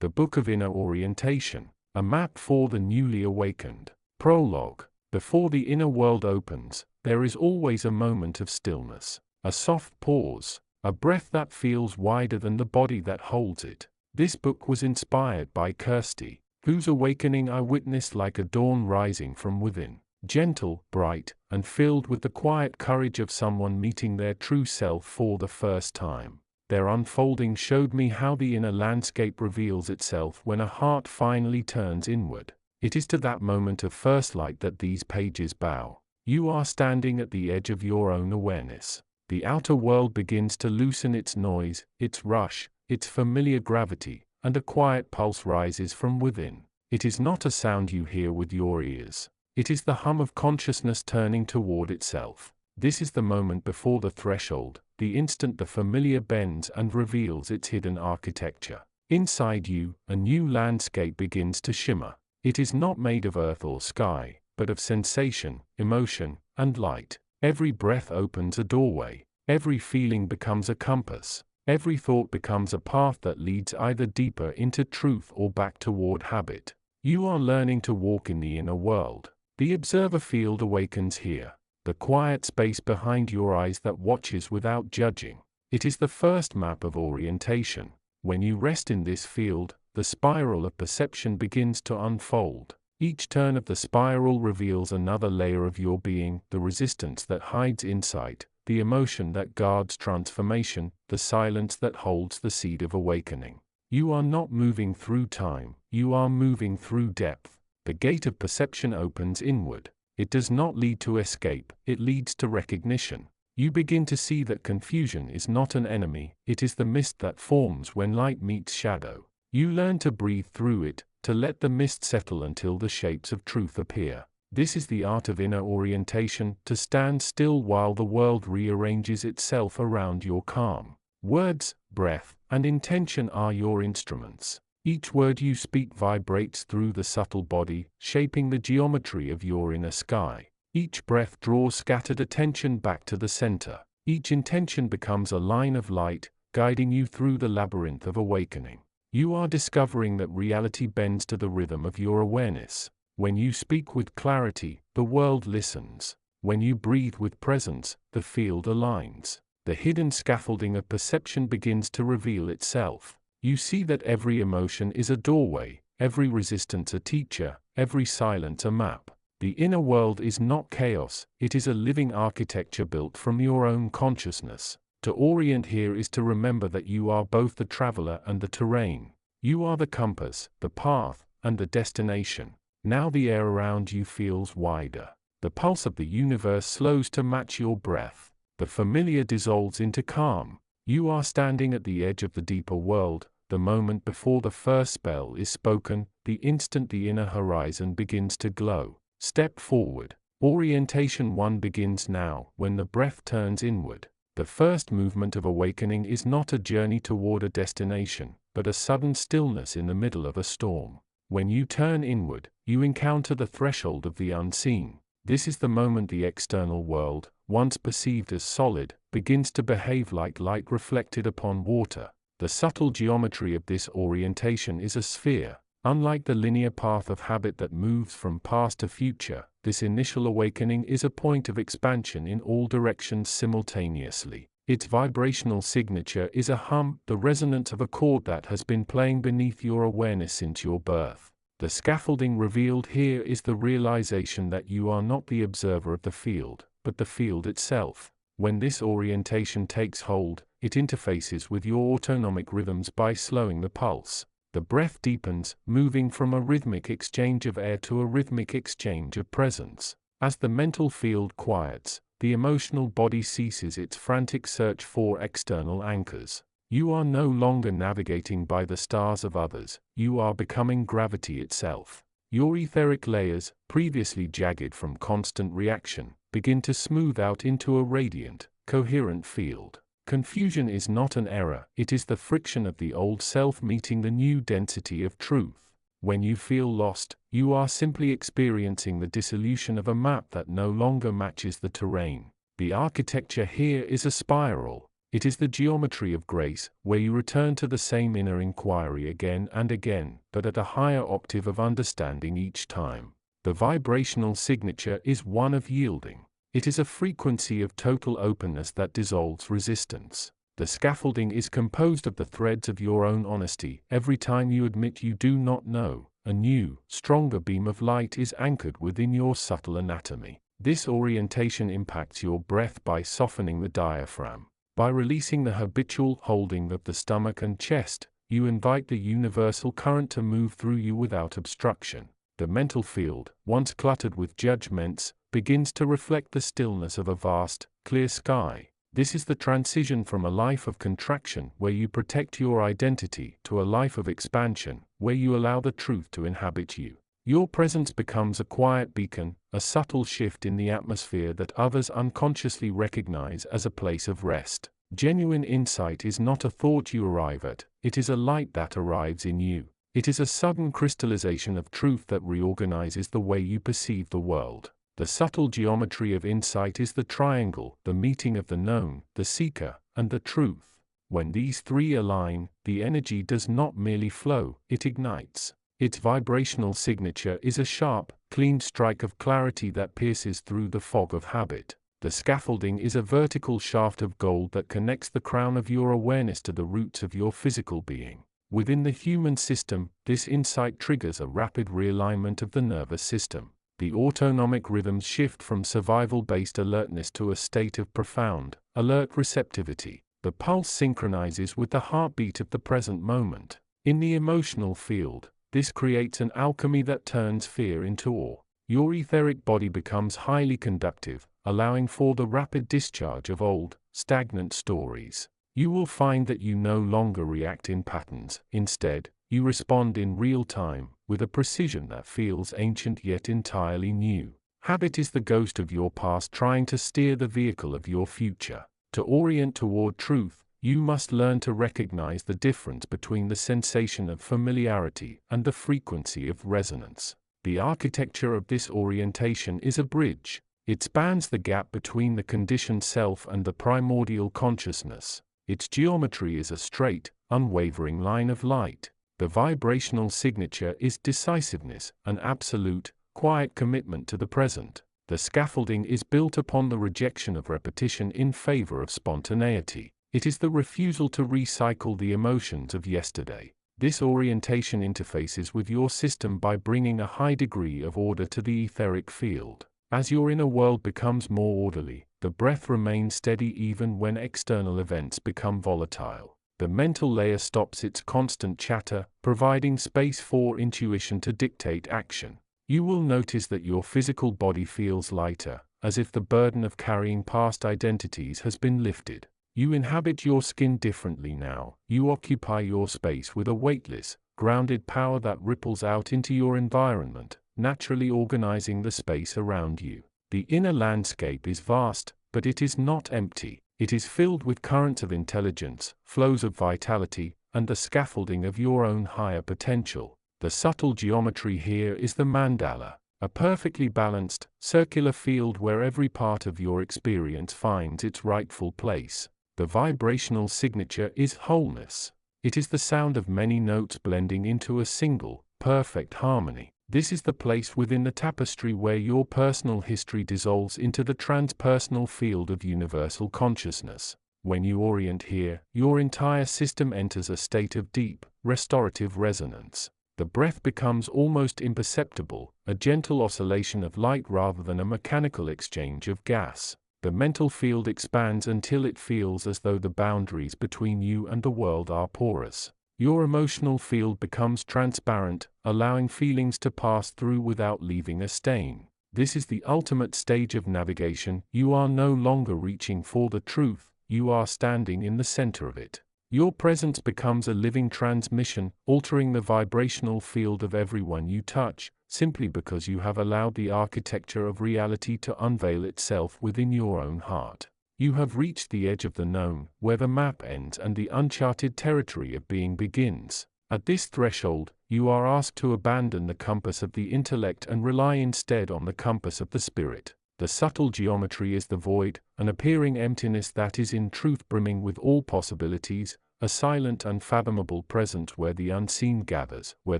The Book of Inner Orientation, a map for the newly awakened. Prologue. Before the inner world opens, there is always a moment of stillness, a soft pause, a breath that feels wider than the body that holds it. This book was inspired by Kirsty, whose awakening I witnessed like a dawn rising from within, gentle, bright, and filled with the quiet courage of someone meeting their true self for the first time. Their unfolding showed me how the inner landscape reveals itself when a heart finally turns inward. It is to that moment of first light that these pages bow. You are standing at the edge of your own awareness. The outer world begins to loosen its noise, its rush, its familiar gravity, and a quiet pulse rises from within. It is not a sound you hear with your ears. It is the hum of consciousness turning toward itself. This is the moment before the threshold, the instant the familiar bends and reveals its hidden architecture. Inside you, a new landscape begins to shimmer. It is not made of earth or sky, but of sensation, emotion, and light. Every breath opens a doorway. Every feeling becomes a compass. Every thought becomes a path that leads either deeper into truth or back toward habit. You are learning to walk in the inner world. The observer field awakens here, the quiet space behind your eyes that watches without judging. It is the first map of orientation. When you rest in this field, the spiral of perception begins to unfold. Each turn of the spiral reveals another layer of your being, the resistance that hides insight, the emotion that guards transformation, the silence that holds the seed of awakening. You are not moving through time, you are moving through depth. The gate of perception opens inward. It does not lead to escape, it leads to recognition. You begin to see that confusion is not an enemy, it is the mist that forms when light meets shadow. You learn to breathe through it, to let the mist settle until the shapes of truth appear. This is the art of inner orientation, to stand still while the world rearranges itself around your calm. Words, breath, and intention are your instruments. Each word you speak vibrates through the subtle body, shaping the geometry of your inner sky. Each breath draws scattered attention back to the center. Each intention becomes a line of light, guiding you through the labyrinth of awakening. You are discovering that reality bends to the rhythm of your awareness. When you speak with clarity, the world listens. When you breathe with presence, the field aligns. The hidden scaffolding of perception begins to reveal itself. You see that every emotion is a doorway, every resistance a teacher, every silence a map. The inner world is not chaos, it is a living architecture built from your own consciousness. To orient here is to remember that you are both the traveler and the terrain. You are the compass, the path, and the destination. Now the air around you feels wider. The pulse of the universe slows to match your breath. The familiar dissolves into calm. You are standing at the edge of the deeper world. The moment before the first spell is spoken, the instant the inner horizon begins to glow. Step forward. Orientation 1 begins now, when the breath turns inward. The first movement of awakening is not a journey toward a destination, but a sudden stillness in the middle of a storm. When you turn inward, you encounter the threshold of the unseen. This is the moment the external world, once perceived as solid, begins to behave like light reflected upon water. The subtle geometry of this orientation is a sphere. Unlike the linear path of habit that moves from past to future, this initial awakening is a point of expansion in all directions simultaneously. Its vibrational signature is a hum, the resonance of a chord that has been playing beneath your awareness since your birth. The scaffolding revealed here is the realization that you are not the observer of the field, but the field itself. When this orientation takes hold, it interfaces with your autonomic rhythms by slowing the pulse. The breath deepens, moving from a rhythmic exchange of air to a rhythmic exchange of presence. As the mental field quiets, the emotional body ceases its frantic search for external anchors. You are no longer navigating by the stars of others, you are becoming gravity itself. Your etheric layers, previously jagged from constant reaction, begin to smooth out into a radiant, coherent field. Confusion is not an error, it is the friction of the old self meeting the new density of truth. When you feel lost, you are simply experiencing the dissolution of a map that no longer matches the terrain. The architecture here is a spiral. It is the geometry of grace, where you return to the same inner inquiry again and again, but at a higher octave of understanding each time. The vibrational signature is one of yielding. It is a frequency of total openness that dissolves resistance. The scaffolding is composed of the threads of your own honesty. Every time you admit you do not know, a new, stronger beam of light is anchored within your subtle anatomy. This orientation impacts your breath by softening the diaphragm. By releasing the habitual holding of the stomach and chest, you invite the universal current to move through you without obstruction. The mental field, once cluttered with judgments, begins to reflect the stillness of a vast, clear sky. This is the transition from a life of contraction, where you protect your identity, to a life of expansion, where you allow the truth to inhabit you. Your presence becomes a quiet beacon, a subtle shift in the atmosphere that others unconsciously recognize as a place of rest. Genuine insight is not a thought you arrive at, it is a light that arrives in you. It is a sudden crystallization of truth that reorganizes the way you perceive the world. The subtle geometry of insight is the triangle, the meeting of the known, the seeker, and the truth. When these three align, the energy does not merely flow, it ignites. Its vibrational signature is a sharp, clean strike of clarity that pierces through the fog of habit. The scaffolding is a vertical shaft of gold that connects the crown of your awareness to the roots of your physical being. Within the human system, this insight triggers a rapid realignment of the nervous system. The autonomic rhythms shift from survival-based alertness to a state of profound, alert receptivity. The pulse synchronizes with the heartbeat of the present moment. In the emotional field, this creates an alchemy that turns fear into awe. Your etheric body becomes highly conductive, allowing for the rapid discharge of old, stagnant stories. You will find that you no longer react in patterns. Instead, you respond in real time, with a precision that feels ancient yet entirely new. Habit is the ghost of your past trying to steer the vehicle of your future. To orient toward truth, you must learn to recognize the difference between the sensation of familiarity and the frequency of resonance. The architecture of this orientation is a bridge. It spans the gap between the conditioned self and the primordial consciousness. Its geometry is a straight, unwavering line of light. The vibrational signature is decisiveness, an absolute, quiet commitment to the present. The scaffolding is built upon the rejection of repetition in favor of spontaneity. It is the refusal to recycle the emotions of yesterday. This orientation interfaces with your system by bringing a high degree of order to the etheric field. As your inner world becomes more orderly, the breath remains steady even when external events become volatile. The mental layer stops its constant chatter, providing space for intuition to dictate action. You will notice that your physical body feels lighter, as if the burden of carrying past identities has been lifted. You inhabit your skin differently now. You occupy your space with a weightless, grounded power that ripples out into your environment, naturally organizing the space around you. The inner landscape is vast, but it is not empty. It is filled with currents of intelligence, flows of vitality, and the scaffolding of your own higher potential. The subtle geometry here is the mandala, a perfectly balanced, circular field where every part of your experience finds its rightful place. The vibrational signature is wholeness. It is the sound of many notes blending into a single, perfect harmony. This is the place within the tapestry where your personal history dissolves into the transpersonal field of universal consciousness. When you orient here, your entire system enters a state of deep, restorative resonance. The breath becomes almost imperceptible, a gentle oscillation of light rather than a mechanical exchange of gas. The mental field expands until it feels as though the boundaries between you and the world are porous. Your emotional field becomes transparent, allowing feelings to pass through without leaving a stain. This is the ultimate stage of navigation. You are no longer reaching for the truth, you are standing in the center of it. Your presence becomes a living transmission, altering the vibrational field of everyone you touch, simply because you have allowed the architecture of reality to unveil itself within your own heart. You have reached the edge of the known, where the map ends and the uncharted territory of being begins. At this threshold, you are asked to abandon the compass of the intellect and rely instead on the compass of the spirit. The subtle geometry is the void, an appearing emptiness that is in truth brimming with all possibilities, a silent unfathomable presence where the unseen gathers, where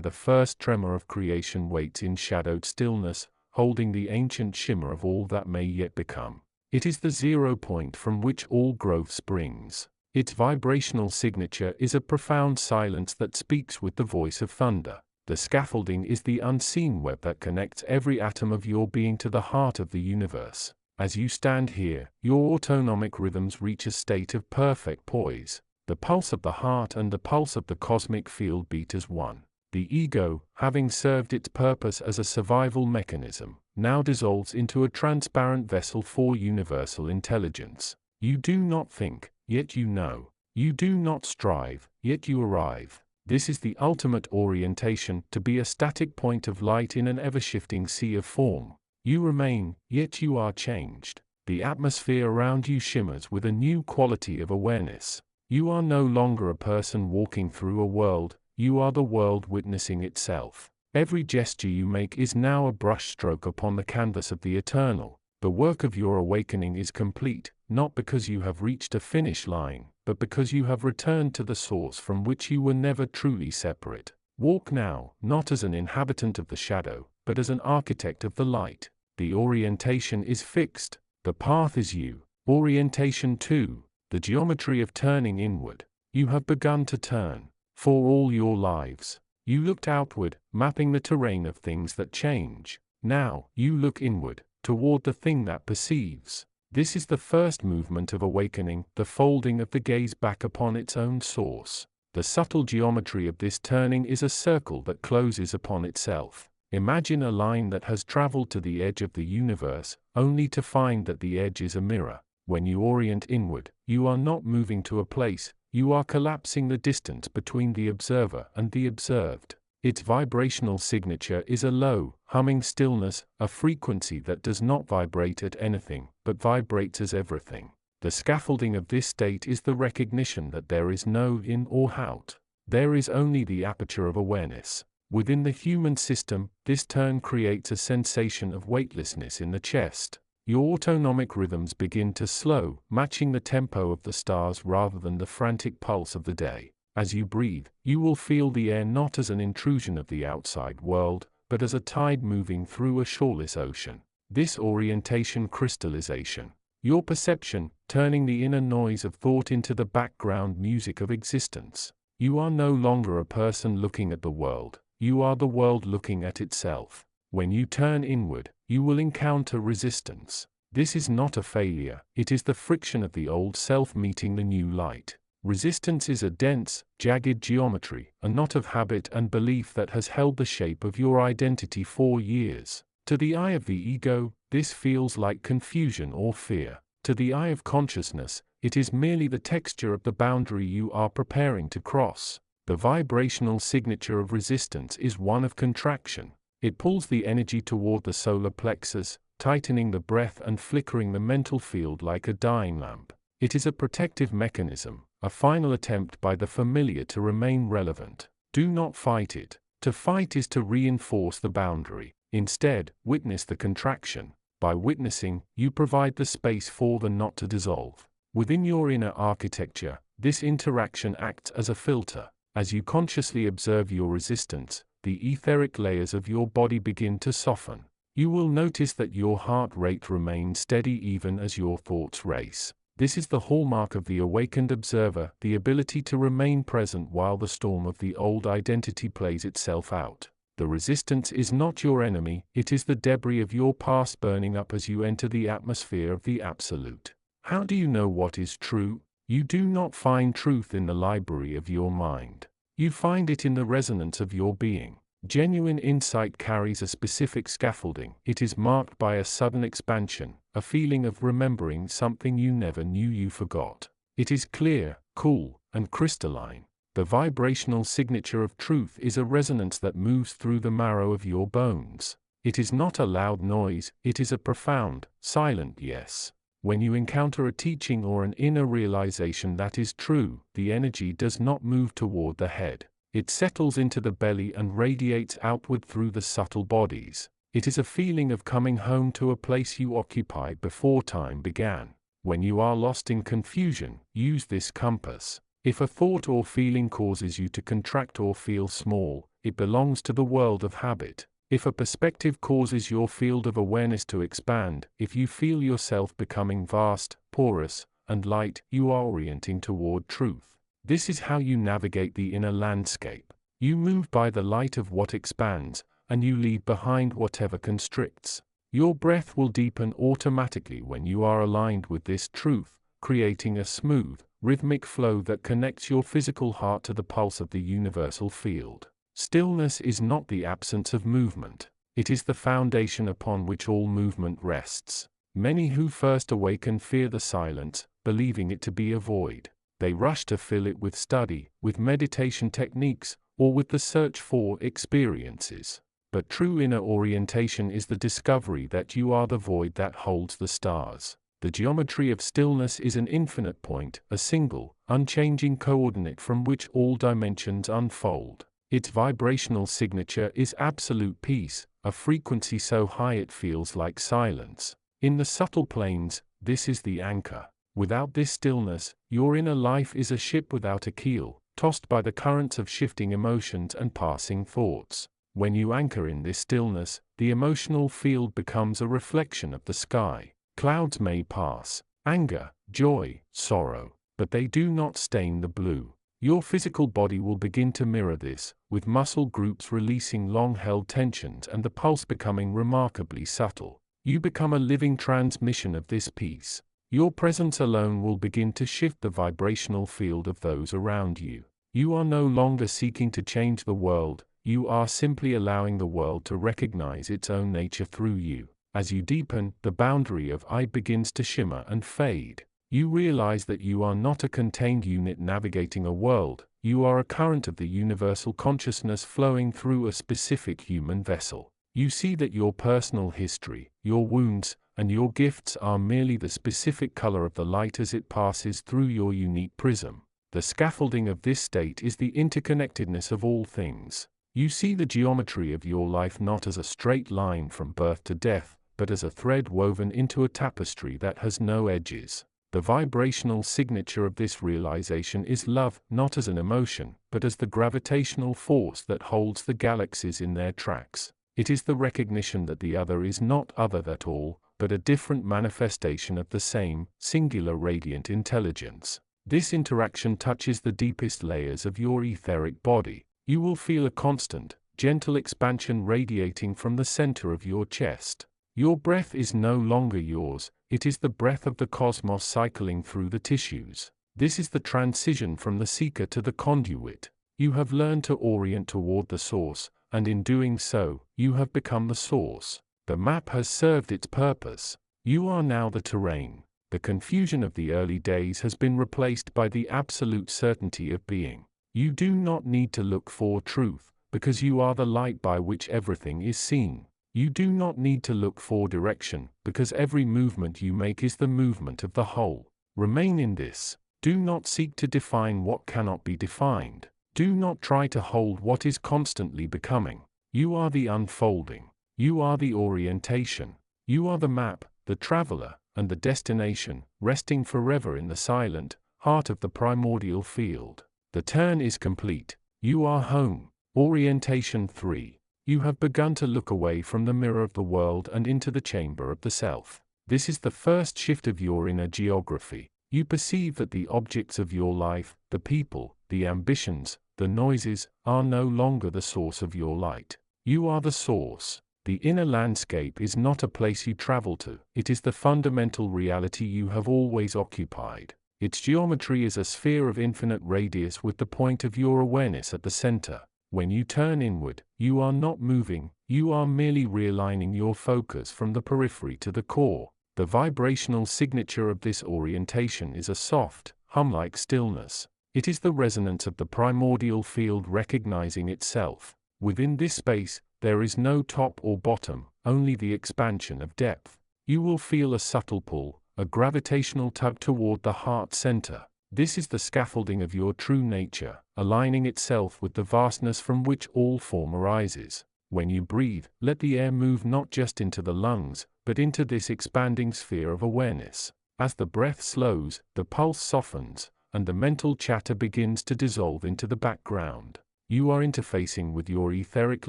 the first tremor of creation waits in shadowed stillness, holding the ancient shimmer of all that may yet become. It is the 0 point from which all growth springs. Its vibrational signature is a profound silence that speaks with the voice of thunder. The scaffolding is the unseen web that connects every atom of your being to the heart of the universe. As you stand here, your autonomic rhythms reach a state of perfect poise. The pulse of the heart and the pulse of the cosmic field beat as one. The ego, having served its purpose as a survival mechanism, now dissolves into a transparent vessel for universal intelligence. You do not think, yet you know. You do not strive, yet you arrive. This is the ultimate orientation, to be a static point of light in an ever-shifting sea of form. You remain, yet you are changed. The atmosphere around you shimmers with a new quality of awareness. You are no longer a person walking through a world, you are the world witnessing itself. Every gesture you make is now a brushstroke upon the canvas of the eternal. The work of your awakening is complete, not because you have reached a finish line, but because you have returned to the source from which you were never truly separate. Walk now, not as an inhabitant of the shadow, but as an architect of the light. The orientation is fixed, the path is you. Orientation 2, the geometry of turning inward. You have begun to turn. For all your lives, you looked outward, mapping the terrain of things that change. Now, you look inward, toward the thing that perceives. This is the first movement of awakening, the folding of the gaze back upon its own source. The subtle geometry of this turning is a circle that closes upon itself. Imagine a line that has traveled to the edge of the universe, only to find that the edge is a mirror. When you orient inward, you are not moving to a place, you are collapsing the distance between the observer and the observed. Its vibrational signature is a low, humming stillness, a frequency that does not vibrate at anything, but vibrates as everything. The scaffolding of this state is the recognition that there is no in or out. There is only the aperture of awareness. Within the human system, this turn creates a sensation of weightlessness in the chest. Your autonomic rhythms begin to slow, matching the tempo of the stars rather than the frantic pulse of the day. As you breathe, you will feel the air not as an intrusion of the outside world, but as a tide moving through a shoreless ocean. This orientation crystallization, your perception, turning the inner noise of thought into the background music of existence. You are no longer a person looking at the world, you are the world looking at itself. When you turn inward, you will encounter resistance. This is not a failure, it is the friction of the old self meeting the new light. Resistance is a dense, jagged geometry, a knot of habit and belief that has held the shape of your identity for years. To the eye of the ego, this feels like confusion or fear. To the eye of consciousness, it is merely the texture of the boundary you are preparing to cross. The vibrational signature of resistance is one of contraction. It pulls the energy toward the solar plexus, tightening the breath and flickering the mental field like a dying lamp. It is a protective mechanism, a final attempt by the familiar to remain relevant. Do not fight it. To fight is to reinforce the boundary. Instead, witness the contraction. By witnessing, you provide the space for the knot to dissolve. Within your inner architecture, this interaction acts as a filter. As you consciously observe your resistance, the etheric layers of your body begin to soften. You will notice that your heart rate remains steady even as your thoughts race. This is the hallmark of the awakened observer, the ability to remain present while the storm of the old identity plays itself out. The resistance is not your enemy, it is the debris of your past burning up as you enter the atmosphere of the Absolute. How do you know what is true? You do not find truth in the library of your mind. You find it in the resonance of your being. Genuine insight carries a specific scaffolding. It is marked by a sudden expansion, a feeling of remembering something you never knew you forgot. It is clear, cool, and crystalline. The vibrational signature of truth is a resonance that moves through the marrow of your bones. It is not a loud noise, it is a profound, silent yes. When you encounter a teaching or an inner realization that is true, the energy does not move toward the head. It settles into the belly and radiates outward through the subtle bodies. It is a feeling of coming home to a place you occupied before time began. When you are lost in confusion, use this compass. If a thought or feeling causes you to contract or feel small, it belongs to the world of habit. If a perspective causes your field of awareness to expand, if you feel yourself becoming vast, porous, and light, you are orienting toward truth. This is how you navigate the inner landscape. You move by the light of what expands, and you leave behind whatever constricts. Your breath will deepen automatically when you are aligned with this truth, creating a smooth, rhythmic flow that connects your physical heart to the pulse of the universal field. Stillness is not the absence of movement. It is the foundation upon which all movement rests. Many who first awaken fear the silence, believing it to be a void. They rush to fill it with study, with meditation techniques, or with the search for experiences. But true inner orientation is the discovery that you are the void that holds the stars. The geometry of stillness is an infinite point, a single, unchanging coordinate from which all dimensions unfold. Its vibrational signature is absolute peace, a frequency so high it feels like silence. In the subtle planes, this is the anchor. Without this stillness, your inner life is a ship without a keel, tossed by the currents of shifting emotions and passing thoughts. When you anchor in this stillness, the emotional field becomes a reflection of the sky. Clouds may pass, anger, joy, sorrow, but they do not stain the blue. Your physical body will begin to mirror this, with muscle groups releasing long-held tensions and the pulse becoming remarkably subtle. You become a living transmission of this peace. Your presence alone will begin to shift the vibrational field of those around you. You are no longer seeking to change the world, you are simply allowing the world to recognize its own nature through you. As you deepen, the boundary of I begins to shimmer and fade. You realize that you are not a contained unit navigating a world, you are a current of the universal consciousness flowing through a specific human vessel. You see that your personal history, your wounds, and your gifts are merely the specific color of the light as it passes through your unique prism. The scaffolding of this state is the interconnectedness of all things. You see the geometry of your life not as a straight line from birth to death, but as a thread woven into a tapestry that has no edges. The vibrational signature of this realization is love, not as an emotion, but as the gravitational force that holds the galaxies in their tracks. It is the recognition that the other is not other at all, but a different manifestation of the same, singular radiant intelligence. This interaction touches the deepest layers of your etheric body. You will feel a constant, gentle expansion radiating from the center of your chest. Your breath is no longer yours, it is the breath of the cosmos cycling through the tissues. This is the transition from the seeker to the conduit. You have learned to orient toward the source, and in doing so, you have become the source. The map has served its purpose. You are now the terrain. The confusion of the early days has been replaced by the absolute certainty of being. You do not need to look for truth, because you are the light by which everything is seen. You do not need to look for direction, because every movement you make is the movement of the whole. Remain in this. Do not seek to define what cannot be defined. Do not try to hold what is constantly becoming. You are the unfolding. You are the orientation. You are the map, the traveler, and the destination, resting forever in the silent heart of the primordial field. The turn is complete. You are home. Orientation 3. You have begun to look away from the mirror of the world and into the chamber of the self. This is the first shift of your inner geography. You perceive that the objects of your life, the people, the ambitions, the noises, are no longer the source of your light. You are the source. The inner landscape is not a place you travel to, it is the fundamental reality you have always occupied. Its geometry is a sphere of infinite radius with the point of your awareness at the center. When you turn inward, you are not moving, you are merely realigning your focus from the periphery to the core. The vibrational signature of this orientation is a soft, hum-like stillness. It is the resonance of the primordial field recognizing itself. Within this space, there is no top or bottom, only the expansion of depth. You will feel a subtle pull, a gravitational tug toward the heart center. This is the scaffolding of your true nature, aligning itself with the vastness from which all form arises. When you breathe, let the air move not just into the lungs, but into this expanding sphere of awareness. As the breath slows, the pulse softens, and the mental chatter begins to dissolve into the background. You are interfacing with your etheric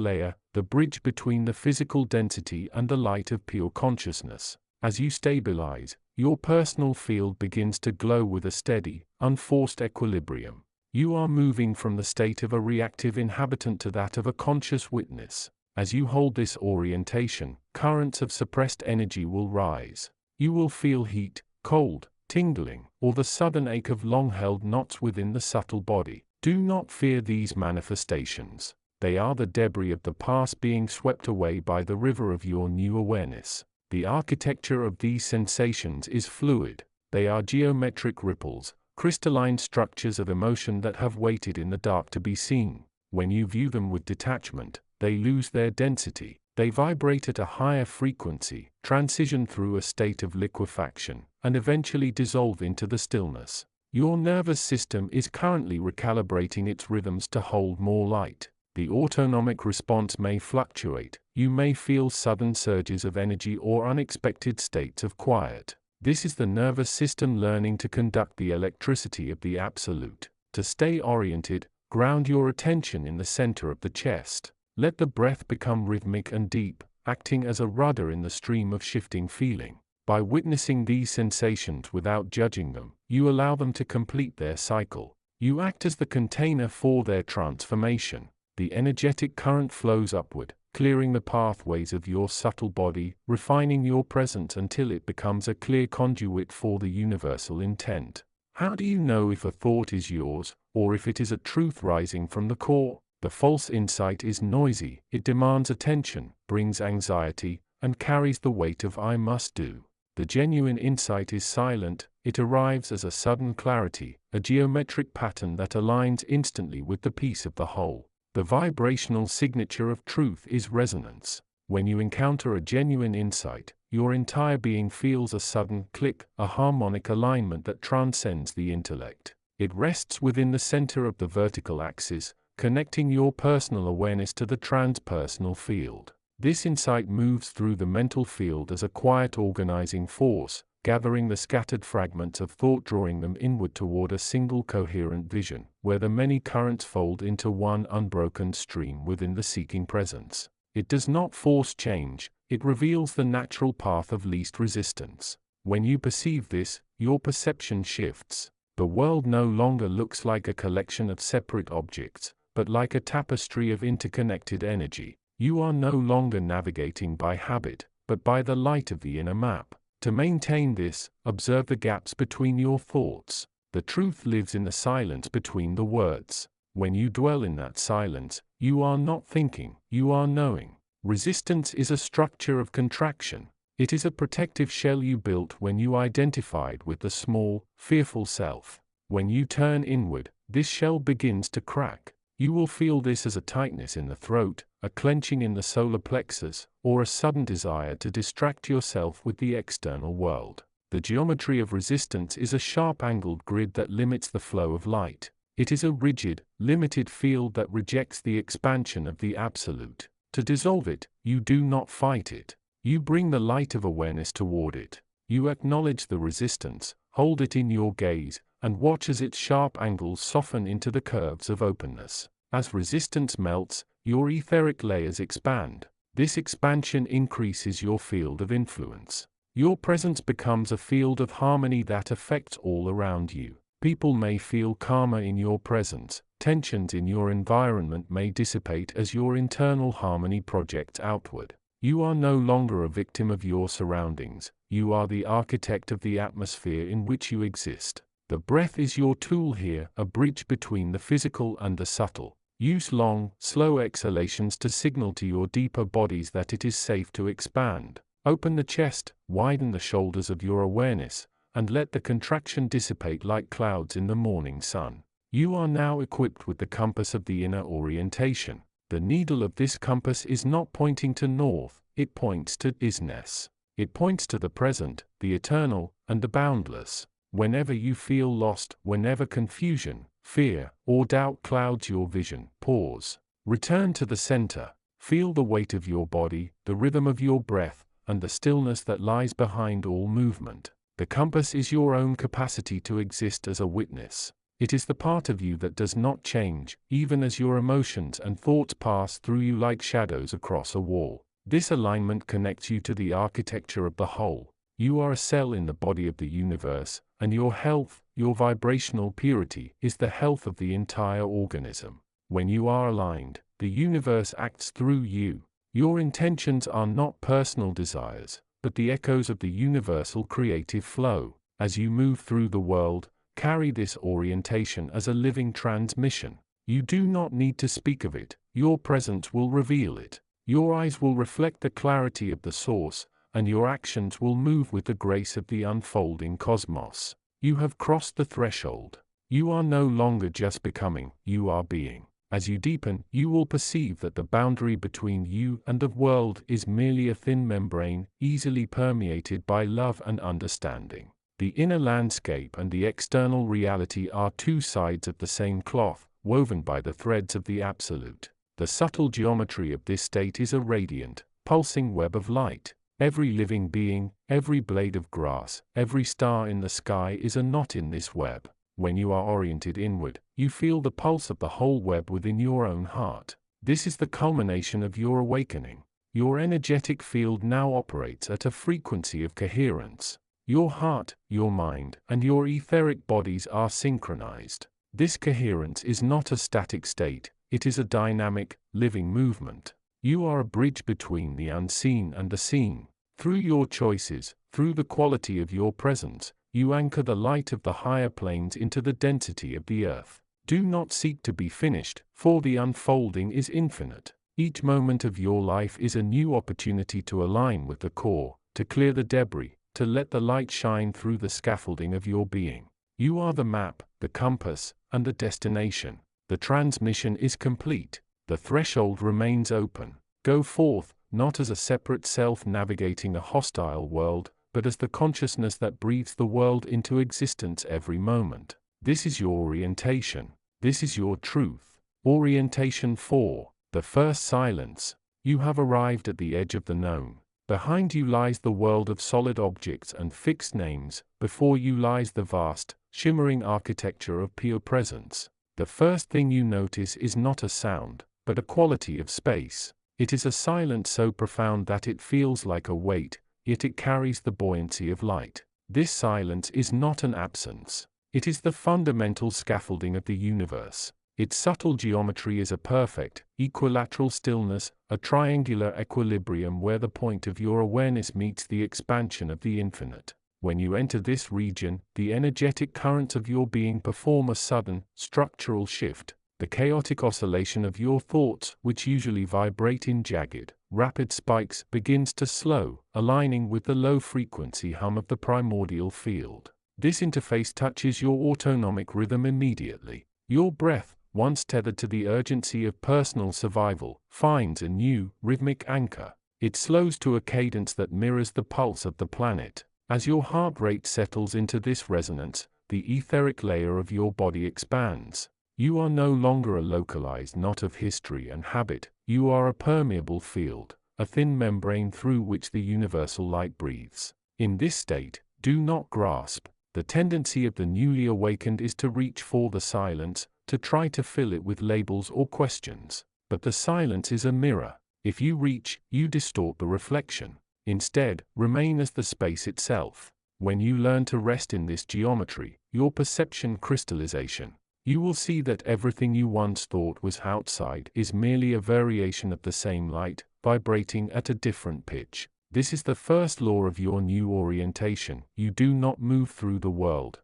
layer, the bridge between the physical density and the light of pure consciousness. As you stabilize, your personal field begins to glow with a steady, unforced equilibrium. You are moving from the state of a reactive inhabitant to that of a conscious witness. As you hold this orientation, currents of suppressed energy will rise. You will feel heat, cold, tingling, or the sudden ache of long-held knots within the subtle body. Do not fear these manifestations. They are the debris of the past being swept away by the river of your new awareness. The architecture of these sensations is fluid. They are geometric ripples, crystalline structures of emotion that have waited in the dark to be seen. When you view them with detachment, they lose their density. They vibrate at a higher frequency, transition through a state of liquefaction, and eventually dissolve into the stillness. Your nervous system is currently recalibrating its rhythms to hold more light. The autonomic response may fluctuate. You may feel sudden surges of energy or unexpected states of quiet. This is the nervous system learning to conduct the electricity of the absolute. To stay oriented, ground your attention in the center of the chest. Let the breath become rhythmic and deep, acting as a rudder in the stream of shifting feeling. By witnessing these sensations without judging them, you allow them to complete their cycle. You act as the container for their transformation. The energetic current flows upward, clearing the pathways of your subtle body, refining your presence until it becomes a clear conduit for the universal intent. How do you know if a thought is yours, or if it is a truth rising from the core? The false insight is noisy, it demands attention, brings anxiety, and carries the weight of "I must do." The genuine insight is silent, it arrives as a sudden clarity, a geometric pattern that aligns instantly with the peace of the whole. The vibrational signature of truth is resonance. When you encounter a genuine insight, your entire being feels a sudden click, a harmonic alignment that transcends the intellect. It rests within the center of the vertical axis, connecting your personal awareness to the transpersonal field. This insight moves through the mental field as a quiet organizing force, gathering the scattered fragments of thought, drawing them inward toward a single coherent vision, where the many currents fold into one unbroken stream within the seeking presence. It does not force change, it reveals the natural path of least resistance. When you perceive this, your perception shifts. The world no longer looks like a collection of separate objects, but like a tapestry of interconnected energy. You are no longer navigating by habit, but by the light of the inner map. To maintain this, observe the gaps between your thoughts. The truth lives in the silence between the words. When you dwell in that silence, you are not thinking, you are knowing. Resistance is a structure of contraction. It is a protective shell you built when you identified with the small, fearful self. When you turn inward, this shell begins to crack. You will feel this as a tightness in the throat, a clenching in the solar plexus, or a sudden desire to distract yourself with the external world. The geometry of resistance is a sharp-angled grid that limits the flow of light. It is a rigid, limited field that rejects the expansion of the absolute. To dissolve it, you do not fight it. You bring the light of awareness toward it. You acknowledge the resistance, hold it in your gaze, and watch as its sharp angles soften into the curves of openness. As resistance melts, your etheric layers expand. This expansion increases your field of influence. Your presence becomes a field of harmony that affects all around you. People may feel calmer in your presence. Tensions in your environment may dissipate as your internal harmony projects outward. You are no longer a victim of your surroundings. You are the architect of the atmosphere in which you exist. The breath is your tool here, a bridge between the physical and the subtle. Use long, slow exhalations to signal to your deeper bodies that it is safe to expand. Open the chest, widen the shoulders of your awareness, and let the contraction dissipate like clouds in the morning sun. You are now equipped with the compass of the inner orientation. The needle of this compass is not pointing to north, it points to isness. It points to the present, the eternal, and the boundless. Whenever you feel lost, whenever confusion, fear, or doubt clouds your vision, pause. Return to the center. Feel the weight of your body, the rhythm of your breath, and the stillness that lies behind all movement. The compass is your own capacity to exist as a witness. It is the part of you that does not change, even as your emotions and thoughts pass through you like shadows across a wall. This alignment connects you to the architecture of the whole. You are a cell in the body of the universe, and your health, your vibrational purity, is the health of the entire organism. When you are aligned, the universe acts through you. Your intentions are not personal desires, but the echoes of the universal creative flow. As you move through the world, carry this orientation as a living transmission. You do not need to speak of it, your presence will reveal it. Your eyes will reflect the clarity of the source, and your actions will move with the grace of the unfolding cosmos. You have crossed the threshold. You are no longer just becoming, you are being. As you deepen, you will perceive that the boundary between you and the world is merely a thin membrane, easily permeated by love and understanding. The inner landscape and the external reality are two sides of the same cloth, woven by the threads of the Absolute. The subtle geometry of this state is a radiant, pulsing web of light. Every living being, every blade of grass, every star in the sky is a knot in this web. When you are oriented inward, you feel the pulse of the whole web within your own heart. This is the culmination of your awakening. Your energetic field now operates at a frequency of coherence. Your heart, your mind, and your etheric bodies are synchronized. This coherence is not a static state, it is a dynamic, living movement. You are a bridge between the unseen and the seen. Through your choices, through the quality of your presence, you anchor the light of the higher planes into the density of the earth. Do not seek to be finished, for the unfolding is infinite. Each moment of your life is a new opportunity to align with the core, to clear the debris, to let the light shine through the scaffolding of your being. You are the map, the compass, and the destination. The transmission is complete. The threshold remains open. Go forth, not as a separate self navigating a hostile world, but as the consciousness that breathes the world into existence every moment. This is your orientation. This is your truth. Orientation 4. The first silence. You have arrived at the edge of the known. Behind you lies the world of solid objects and fixed names. Before you lies the vast, shimmering architecture of pure presence. The first thing you notice is not a sound, but a quality of space. It is a silence so profound that it feels like a weight, yet it carries the buoyancy of light. This silence is not an absence. It is the fundamental scaffolding of the universe. Its subtle geometry is a perfect, equilateral stillness, a triangular equilibrium where the point of your awareness meets the expansion of the infinite. When you enter this region, the energetic currents of your being perform a sudden, structural shift. The chaotic oscillation of your thoughts, which usually vibrate in jagged, rapid spikes, begins to slow, aligning with the low-frequency hum of the primordial field. This interface touches your autonomic rhythm immediately. Your breath, once tethered to the urgency of personal survival, finds a new, rhythmic anchor. It slows to a cadence that mirrors the pulse of the planet. As your heart rate settles into this resonance, the etheric layer of your body expands. You are no longer a localized knot of history and habit, you are a permeable field, a thin membrane through which the universal light breathes. In this state, do not grasp. The tendency of the newly awakened is to reach for the silence, to try to fill it with labels or questions. But the silence is a mirror. If you reach, you distort the reflection. Instead, remain as the space itself. When you learn to rest in this geometry, your perception crystallization, you will see that everything you once thought was outside is merely a variation of the same light, vibrating at a different pitch. This is the first law of your new orientation. You do not move through the world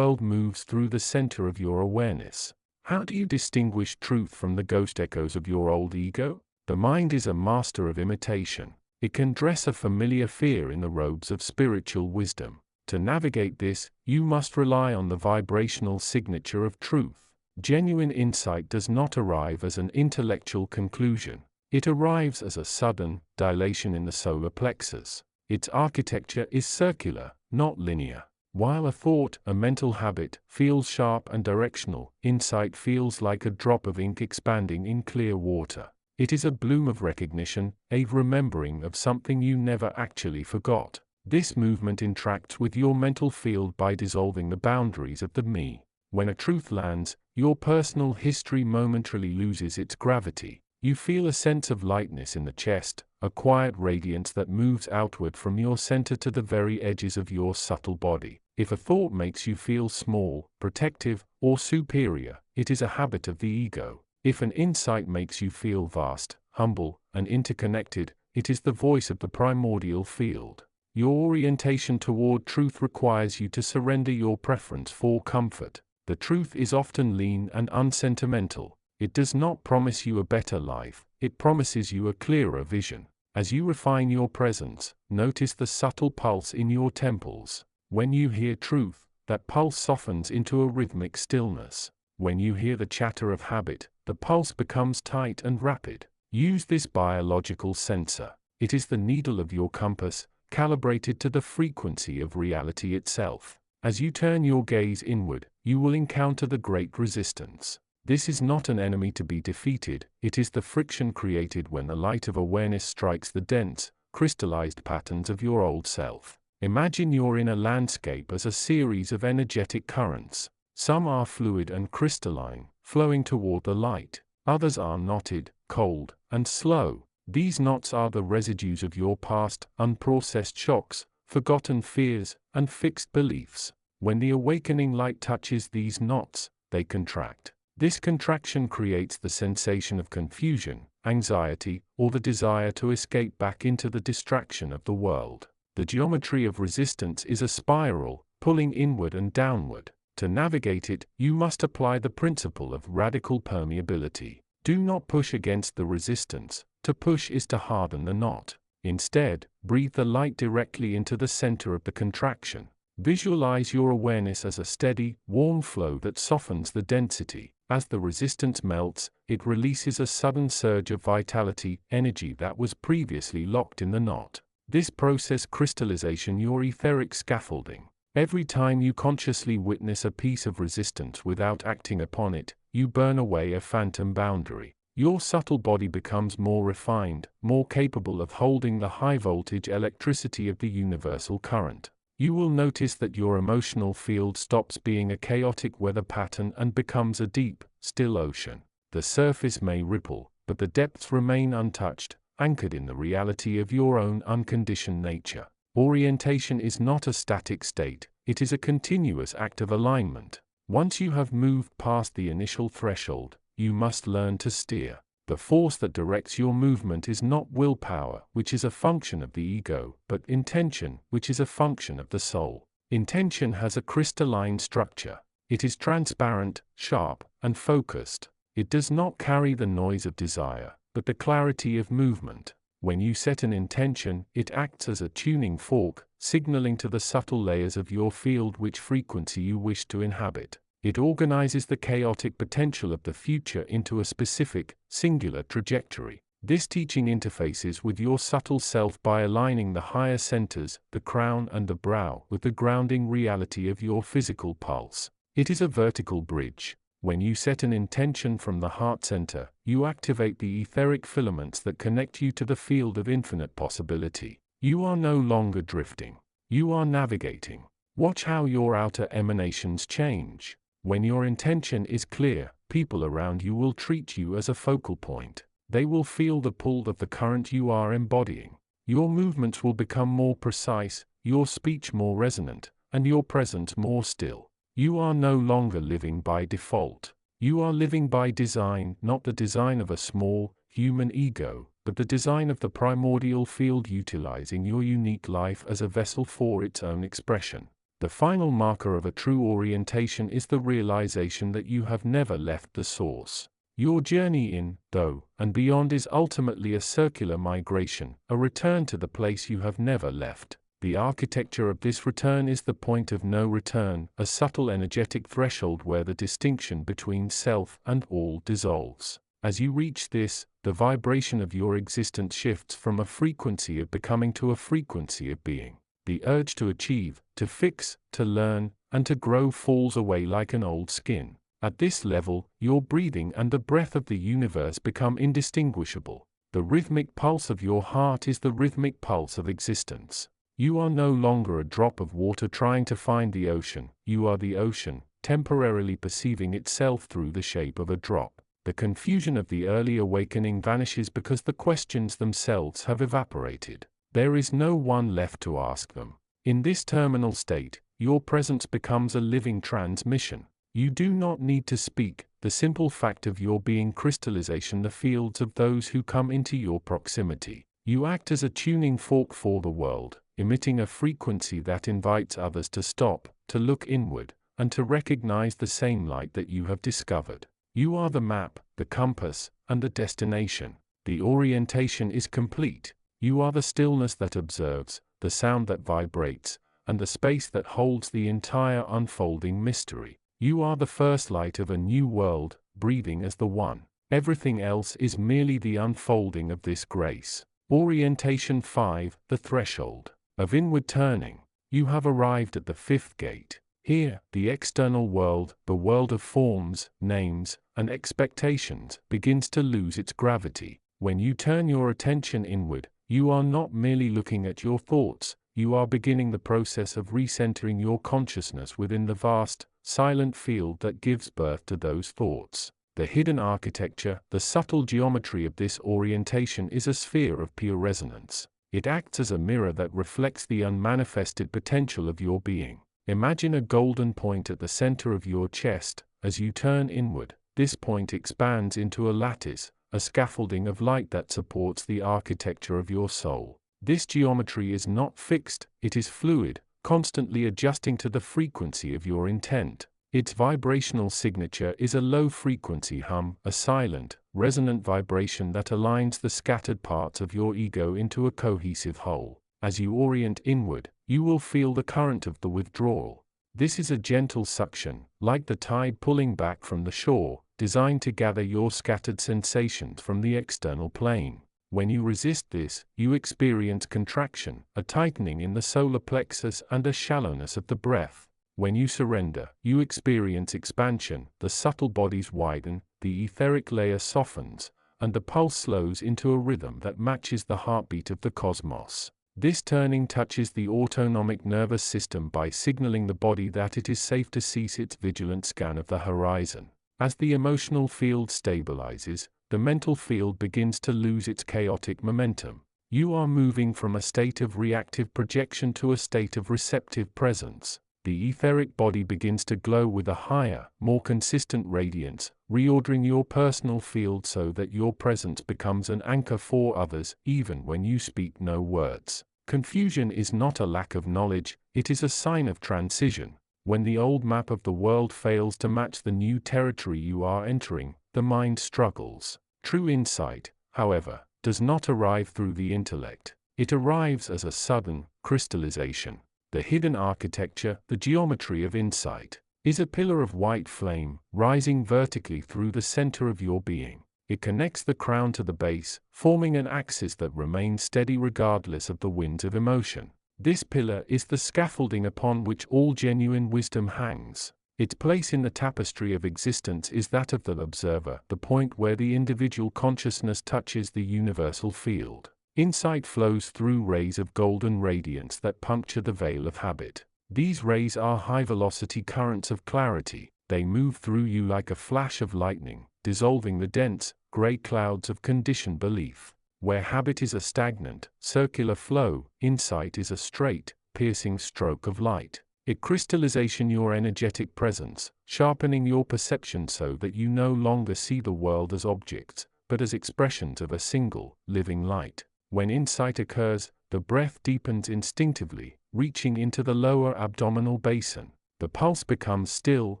moves through the center of your awareness. How do you distinguish truth from the ghost echoes of your old ego? The mind is a master of imitation. It can dress a familiar fear in the robes of spiritual wisdom. To navigate this, you must rely on the vibrational signature of truth. Genuine insight does not arrive as an intellectual conclusion. It arrives as a sudden dilation in the solar plexus. Its architecture is circular, not linear. While a thought, a mental habit, feels sharp and directional, insight feels like a drop of ink expanding in clear water. It is a bloom of recognition, a remembering of something you never actually forgot. This movement interacts with your mental field by dissolving the boundaries of the me. When a truth lands, your personal history momentarily loses its gravity. You feel a sense of lightness in the chest, a quiet radiance that moves outward from your center to the very edges of your subtle body. If a thought makes you feel small, protective, or superior, it is a habit of the ego. If an insight makes you feel vast, humble, and interconnected, it is the voice of the primordial field. Your orientation toward truth requires you to surrender your preference for comfort. The truth is often lean and unsentimental. It does not promise you a better life, it promises you a clearer vision. As you refine your presence, notice the subtle pulse in your temples. When you hear truth, that pulse softens into a rhythmic stillness. When you hear the chatter of habit, the pulse becomes tight and rapid. Use this biological sensor. It is the needle of your compass, calibrated to the frequency of reality itself. As you turn your gaze inward, you will encounter the great resistance. This is not an enemy to be defeated, it is the friction created when the light of awareness strikes the dense, crystallized patterns of your old self. Imagine your inner landscape as a series of energetic currents. Some are fluid and crystalline, flowing toward the light. Others are knotted, cold, and slow. These knots are the residues of your past, unprocessed shocks, forgotten fears, and fixed beliefs. When the awakening light touches these knots, they contract. This contraction creates the sensation of confusion, anxiety, or the desire to escape back into the distraction of the world. The geometry of resistance is a spiral, pulling inward and downward. To navigate it, you must apply the principle of radical permeability. Do not push against the resistance. To push is to harden the knot. Instead, breathe the light directly into the center of the contraction. Visualize your awareness as a steady, warm flow that softens the density. As the resistance melts, it releases a sudden surge of vitality, energy that was previously locked in the knot. This process crystallization your etheric scaffolding. Every time you consciously witness a piece of resistance without acting upon it, you burn away a phantom boundary. Your subtle body becomes more refined, more capable of holding the high-voltage electricity of the universal current. You will notice that your emotional field stops being a chaotic weather pattern and becomes a deep, still ocean. The surface may ripple, but the depths remain untouched, anchored in the reality of your own unconditioned nature. Orientation is not a static state, it is a continuous act of alignment. Once you have moved past the initial threshold, you must learn to steer. The force that directs your movement is not willpower, which is a function of the ego, but intention, which is a function of the soul. Intention has a crystalline structure. It is transparent, sharp, and focused. It does not carry the noise of desire, but the clarity of movement. When you set an intention, it acts as a tuning fork, signaling to the subtle layers of your field which frequency you wish to inhabit. It organizes the chaotic potential of the future into a specific, singular trajectory. This teaching interfaces with your subtle self by aligning the higher centers, the crown and the brow, with the grounding reality of your physical pulse. It is a vertical bridge. When you set an intention from the heart center, you activate the etheric filaments that connect you to the field of infinite possibility. You are no longer drifting. You are navigating. Watch how your outer emanations change. When your intention is clear, people around you will treat you as a focal point. They will feel the pull of the current you are embodying. Your movements will become more precise, your speech more resonant, and your presence more still. You are no longer living by default. You are living by design, not the design of a small, human ego, but the design of the primordial field utilizing your unique life as a vessel for its own expression. The final marker of a true orientation is the realization that you have never left the source. Your journey in, though, and beyond is ultimately a circular migration, a return to the place you have never left. The architecture of this return is the point of no return, a subtle energetic threshold where the distinction between self and all dissolves. As you reach this, the vibration of your existence shifts from a frequency of becoming to a frequency of being. The urge to achieve, to fix, to learn, and to grow falls away like an old skin. At this level, your breathing and the breath of the universe become indistinguishable. The rhythmic pulse of your heart is the rhythmic pulse of existence. You are no longer a drop of water trying to find the ocean, you are the ocean, temporarily perceiving itself through the shape of a drop. The confusion of the early awakening vanishes because the questions themselves have evaporated. There is no one left to ask them. In this terminal state, your presence becomes a living transmission. You do not need to speak, the simple fact of your being crystallization the fields of those who come into your proximity. You act as a tuning fork for the world, emitting a frequency that invites others to stop, to look inward, and to recognize the same light that you have discovered. You are the map, the compass, and the destination. The orientation is complete. You are the stillness that observes, the sound that vibrates, and the space that holds the entire unfolding mystery. You are the first light of a new world, breathing as the one. Everything else is merely the unfolding of this grace. Orientation 5, the threshold of inward turning. You have arrived at the fifth gate. Here, the external world, the world of forms, names, and expectations, begins to lose its gravity. When you turn your attention inward, you are not merely looking at your thoughts, you are beginning the process of recentering your consciousness within the vast, silent field that gives birth to those thoughts. The hidden architecture, the subtle geometry of this orientation is a sphere of pure resonance. It acts as a mirror that reflects the unmanifested potential of your being. Imagine a golden point at the center of your chest. As you turn inward, this point expands into a lattice, a scaffolding of light that supports the architecture of your soul. This geometry is not fixed, it is fluid, constantly adjusting to the frequency of your intent. Its vibrational signature is a low-frequency hum, a silent, resonant vibration that aligns the scattered parts of your ego into a cohesive whole. As you orient inward, you will feel the current of the withdrawal. This is a gentle suction, like the tide pulling back from the shore, designed to gather your scattered sensations from the external plane. When you resist this, you experience contraction, a tightening in the solar plexus and a shallowness of the breath. When you surrender, you experience expansion, the subtle bodies widen, the etheric layer softens, and the pulse slows into a rhythm that matches the heartbeat of the cosmos. This turning touches the autonomic nervous system by signaling the body that it is safe to cease its vigilant scan of the horizon. As the emotional field stabilizes, the mental field begins to lose its chaotic momentum. You are moving from a state of reactive projection to a state of receptive presence. The etheric body begins to glow with a higher, more consistent radiance, reordering your personal field so that your presence becomes an anchor for others, even when you speak no words. Confusion is not a lack of knowledge, it is a sign of transition. When the old map of the world fails to match the new territory you are entering, the mind struggles. True insight, however, does not arrive through the intellect. It arrives as a sudden crystallization. The hidden architecture, the geometry of insight, is a pillar of white flame, rising vertically through the center of your being. It connects the crown to the base, forming an axis that remains steady regardless of the winds of emotion. This pillar is the scaffolding upon which all genuine wisdom hangs. Its place in the tapestry of existence is that of the observer, the point where the individual consciousness touches the universal field. Insight flows through rays of golden radiance that puncture the veil of habit. These rays are high-velocity currents of clarity. They move through you like a flash of lightning, dissolving the dense, gray clouds of conditioned belief. Where habit is a stagnant, circular flow, insight is a straight, piercing stroke of light. It crystallizes your energetic presence, sharpening your perception so that you no longer see the world as objects, but as expressions of a single, living light. When insight occurs, the breath deepens instinctively, reaching into the lower abdominal basin. The pulse becomes still,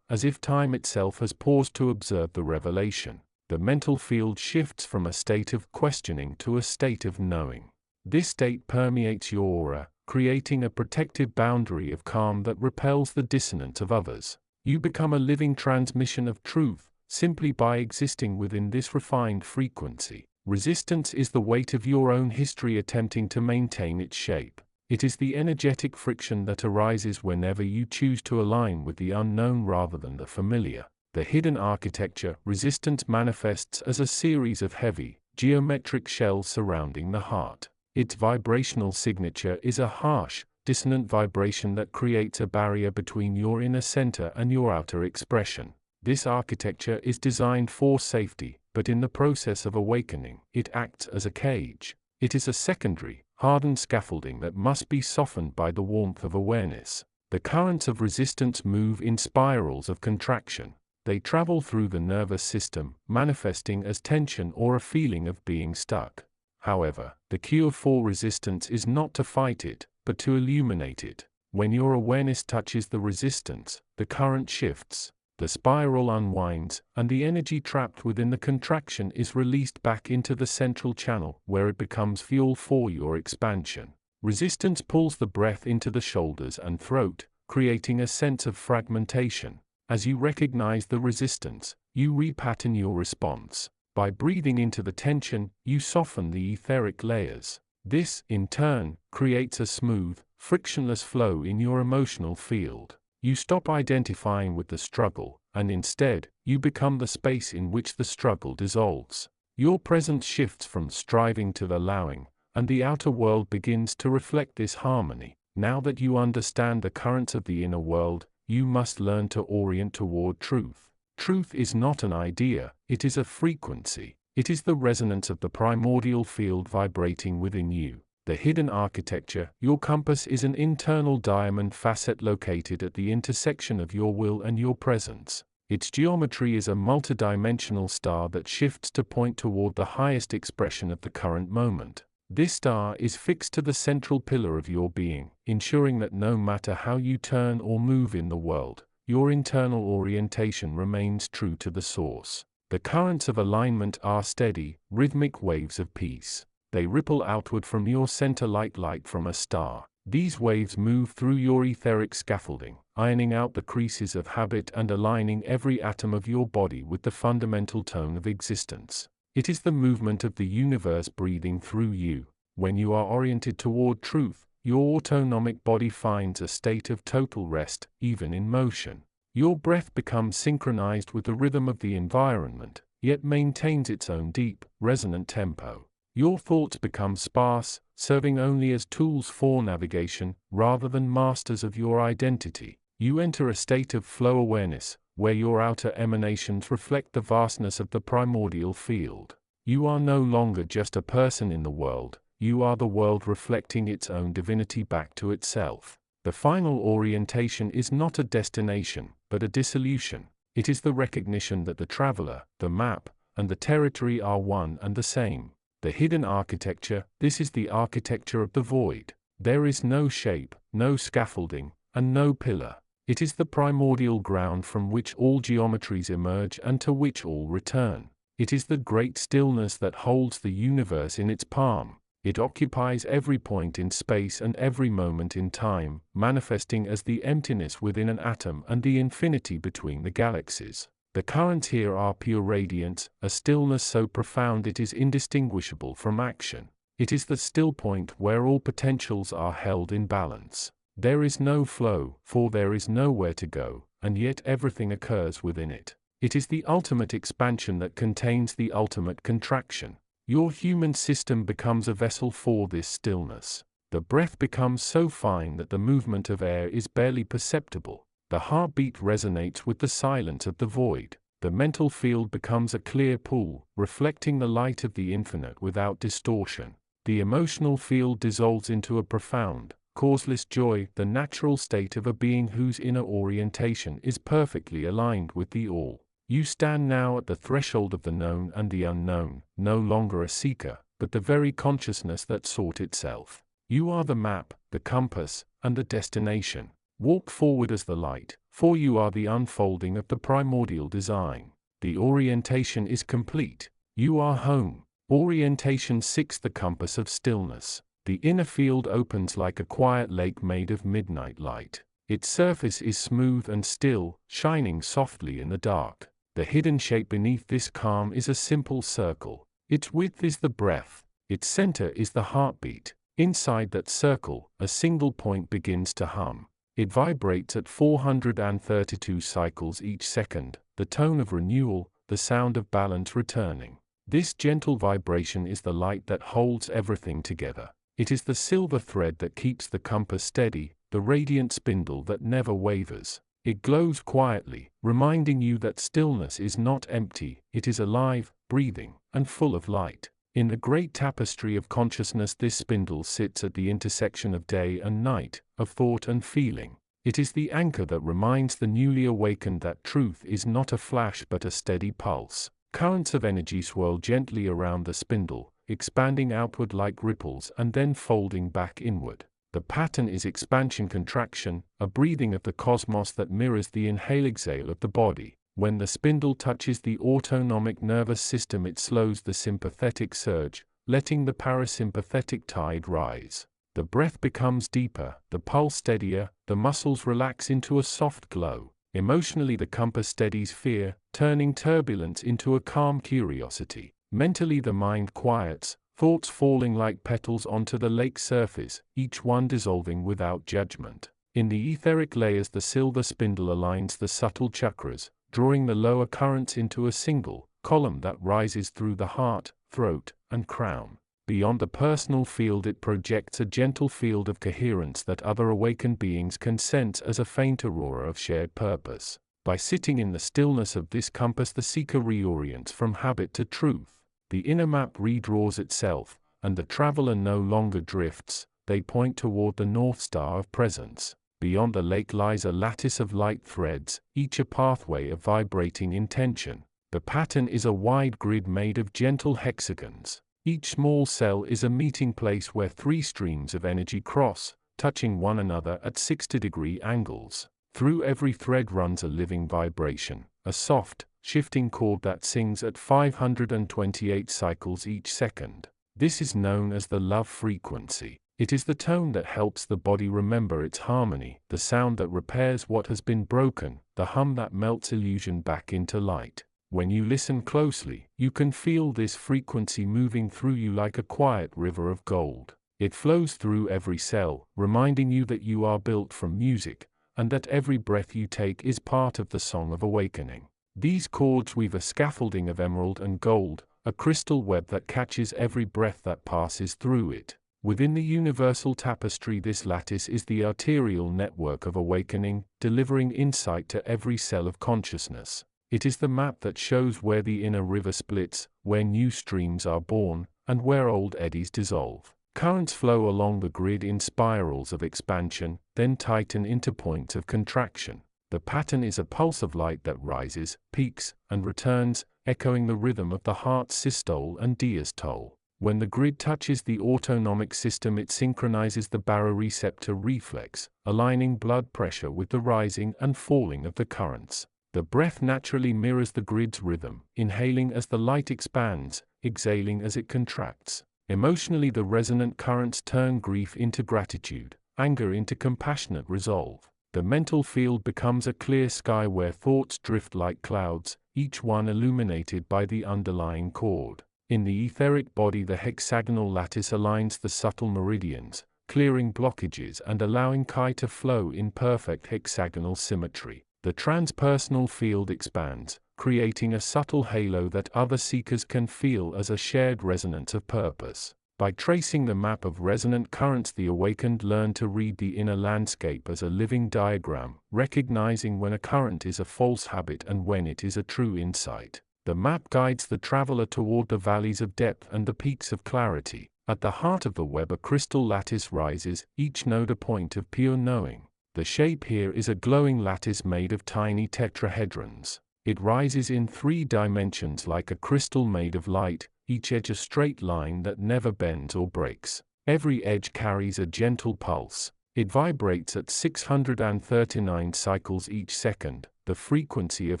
as if time itself has paused to observe the revelation. The mental field shifts from a state of questioning to a state of knowing. This state permeates your aura, creating a protective boundary of calm that repels the dissonance of others. You become a living transmission of truth, simply by existing within this refined frequency. Resistance is the weight of your own history attempting to maintain its shape. It is the energetic friction that arises whenever you choose to align with the unknown rather than the familiar. The hidden architecture, resistance, manifests as a series of heavy, geometric shells surrounding the heart. Its vibrational signature is a harsh, dissonant vibration that creates a barrier between your inner center and your outer expression. This architecture is designed for safety, but in the process of awakening, it acts as a cage. It is a secondary, hardened scaffolding that must be softened by the warmth of awareness. The currents of resistance move in spirals of contraction. They travel through the nervous system, manifesting as tension or a feeling of being stuck. However, the cure for resistance is not to fight it, but to illuminate it. When your awareness touches the resistance, the current shifts, the spiral unwinds, and the energy trapped within the contraction is released back into the central channel, where it becomes fuel for your expansion. Resistance pulls the breath into the shoulders and throat, creating a sense of fragmentation. As you recognize the resistance, you repattern your response. By breathing into the tension, you soften the etheric layers. This, in turn, creates a smooth, frictionless flow in your emotional field. You stop identifying with the struggle, and instead, you become the space in which the struggle dissolves. Your presence shifts from striving to allowing, and the outer world begins to reflect this harmony. Now that you understand the currents of the inner world, you must learn to orient toward truth. Truth is not an idea, it is a frequency. It is the resonance of the primordial field vibrating within you. The hidden architecture, your compass, is an internal diamond facet located at the intersection of your will and your presence. Its geometry is a multidimensional star that shifts to point toward the highest expression of the current moment. This star is fixed to the central pillar of your being, ensuring that no matter how you turn or move in the world, your internal orientation remains true to the source. The currents of alignment are steady, rhythmic waves of peace. They ripple outward from your center like light from a star. These waves move through your etheric scaffolding, ironing out the creases of habit and aligning every atom of your body with the fundamental tone of existence. It is the movement of the universe breathing through you. When you are oriented toward truth, your autonomic body finds a state of total rest, even in motion. Your breath becomes synchronized with the rhythm of the environment, yet maintains its own deep, resonant tempo. Your thoughts become sparse, serving only as tools for navigation, rather than masters of your identity. You enter a state of flow awareness, where your outer emanations reflect the vastness of the primordial field. You are no longer just a person in the world, you are the world reflecting its own divinity back to itself. The final orientation is not a destination, but a dissolution. It is the recognition that the traveler, the map, and the territory are one and the same. The hidden architecture, this is the architecture of the void. There is no shape, no scaffolding, and no pillar. It is the primordial ground from which all geometries emerge and to which all return. It is the great stillness that holds the universe in its palm. It occupies every point in space and every moment in time, manifesting as the emptiness within an atom and the infinity between the galaxies. The currents here are pure radiance, a stillness so profound it is indistinguishable from action. It is the still point where all potentials are held in balance. There is no flow, for there is nowhere to go, and yet everything occurs within it. It is the ultimate expansion that contains the ultimate contraction. Your human system becomes a vessel for this stillness. The breath becomes so fine that the movement of air is barely perceptible. The heartbeat resonates with the silence of the void. The mental field becomes a clear pool, reflecting the light of the infinite without distortion. The emotional field dissolves into a profound, causeless joy, the natural state of a being whose inner orientation is perfectly aligned with the all. You stand now at the threshold of the known and the unknown, no longer a seeker, but the very consciousness that sought itself. You are the map, the compass, and the destination. Walk forward as the light, for you are the unfolding of the primordial design. The orientation is complete. You are home. Orientation 6. The compass of stillness. The inner field opens like a quiet lake made of midnight light. Its surface is smooth and still, shining softly in the dark. The hidden shape beneath this calm is a simple circle. Its width is the breath. Its center is the heartbeat. Inside that circle, a single point begins to hum. It vibrates at 432 cycles each second, the tone of renewal, the sound of balance returning. This gentle vibration is the light that holds everything together. It is the silver thread that keeps the compass steady, the radiant spindle that never wavers. It glows quietly, reminding you that stillness is not empty, it is alive, breathing, and full of light. In the great tapestry of consciousness, this spindle sits at the intersection of day and night, of thought and feeling. It is the anchor that reminds the newly awakened that truth is not a flash but a steady pulse. Currents of energy swirl gently around the spindle, expanding outward like ripples and then folding back inward. The pattern is expansion-contraction, a breathing of the cosmos that mirrors the inhale-exhale of the body. When the spindle touches the autonomic nervous system, it slows the sympathetic surge, letting the parasympathetic tide rise. The breath becomes deeper, the pulse steadier, the muscles relax into a soft glow. Emotionally, the compass steadies fear, turning turbulence into a calm curiosity. Mentally, the mind quiets, thoughts falling like petals onto the lake surface, each one dissolving without judgment. In the etheric layers, the silver spindle aligns the subtle chakras, drawing the lower currents into a single column that rises through the heart, throat, and crown. Beyond the personal field, it projects a gentle field of coherence that other awakened beings can sense as a faint aurora of shared purpose. By sitting in the stillness of this compass, the seeker reorients from habit to truth. The inner map redraws itself, and the traveler no longer drifts. They point toward the North Star of presence. Beyond the lake lies a lattice of light threads, each a pathway of vibrating intention. The pattern is a wide grid made of gentle hexagons. Each small cell is a meeting place where three streams of energy cross, touching one another at 60-degree angles. Through every thread runs a living vibration, a soft, shifting chord that sings at 528 cycles each second. This is known as the love frequency. It is the tone that helps the body remember its harmony, the sound that repairs what has been broken, the hum that melts illusion back into light. When you listen closely, you can feel this frequency moving through you like a quiet river of gold. It flows through every cell, reminding you that you are built from music, and that every breath you take is part of the song of awakening. These chords weave a scaffolding of emerald and gold, a crystal web that catches every breath that passes through it. Within the universal tapestry, this lattice is the arterial network of awakening, delivering insight to every cell of consciousness. It is the map that shows where the inner river splits, where new streams are born, and where old eddies dissolve. Currents flow along the grid in spirals of expansion, then tighten into points of contraction. The pattern is a pulse of light that rises, peaks, and returns, echoing the rhythm of the heart's systole and diastole. When the grid touches the autonomic system, it synchronizes the baroreceptor reflex, aligning blood pressure with the rising and falling of the currents. The breath naturally mirrors the grid's rhythm, inhaling as the light expands, exhaling as it contracts. Emotionally, the resonant currents turn grief into gratitude, anger into compassionate resolve. The mental field becomes a clear sky where thoughts drift like clouds, each one illuminated by the underlying chord. In the etheric body, the hexagonal lattice aligns the subtle meridians, clearing blockages and allowing chi to flow in perfect hexagonal symmetry. The transpersonal field expands, creating a subtle halo that other seekers can feel as a shared resonance of purpose. By tracing the map of resonant currents, the awakened learn to read the inner landscape as a living diagram, recognizing when a current is a false habit and when it is a true insight. The map guides the traveler toward the valleys of depth and the peaks of clarity. At the heart of the web, a crystal lattice rises, each node a point of pure knowing. The shape here is a glowing lattice made of tiny tetrahedrons. It rises in 3 dimensions like a crystal made of light, each edge a straight line that never bends or breaks. Every edge carries a gentle pulse. It vibrates at 639 cycles each second, the frequency of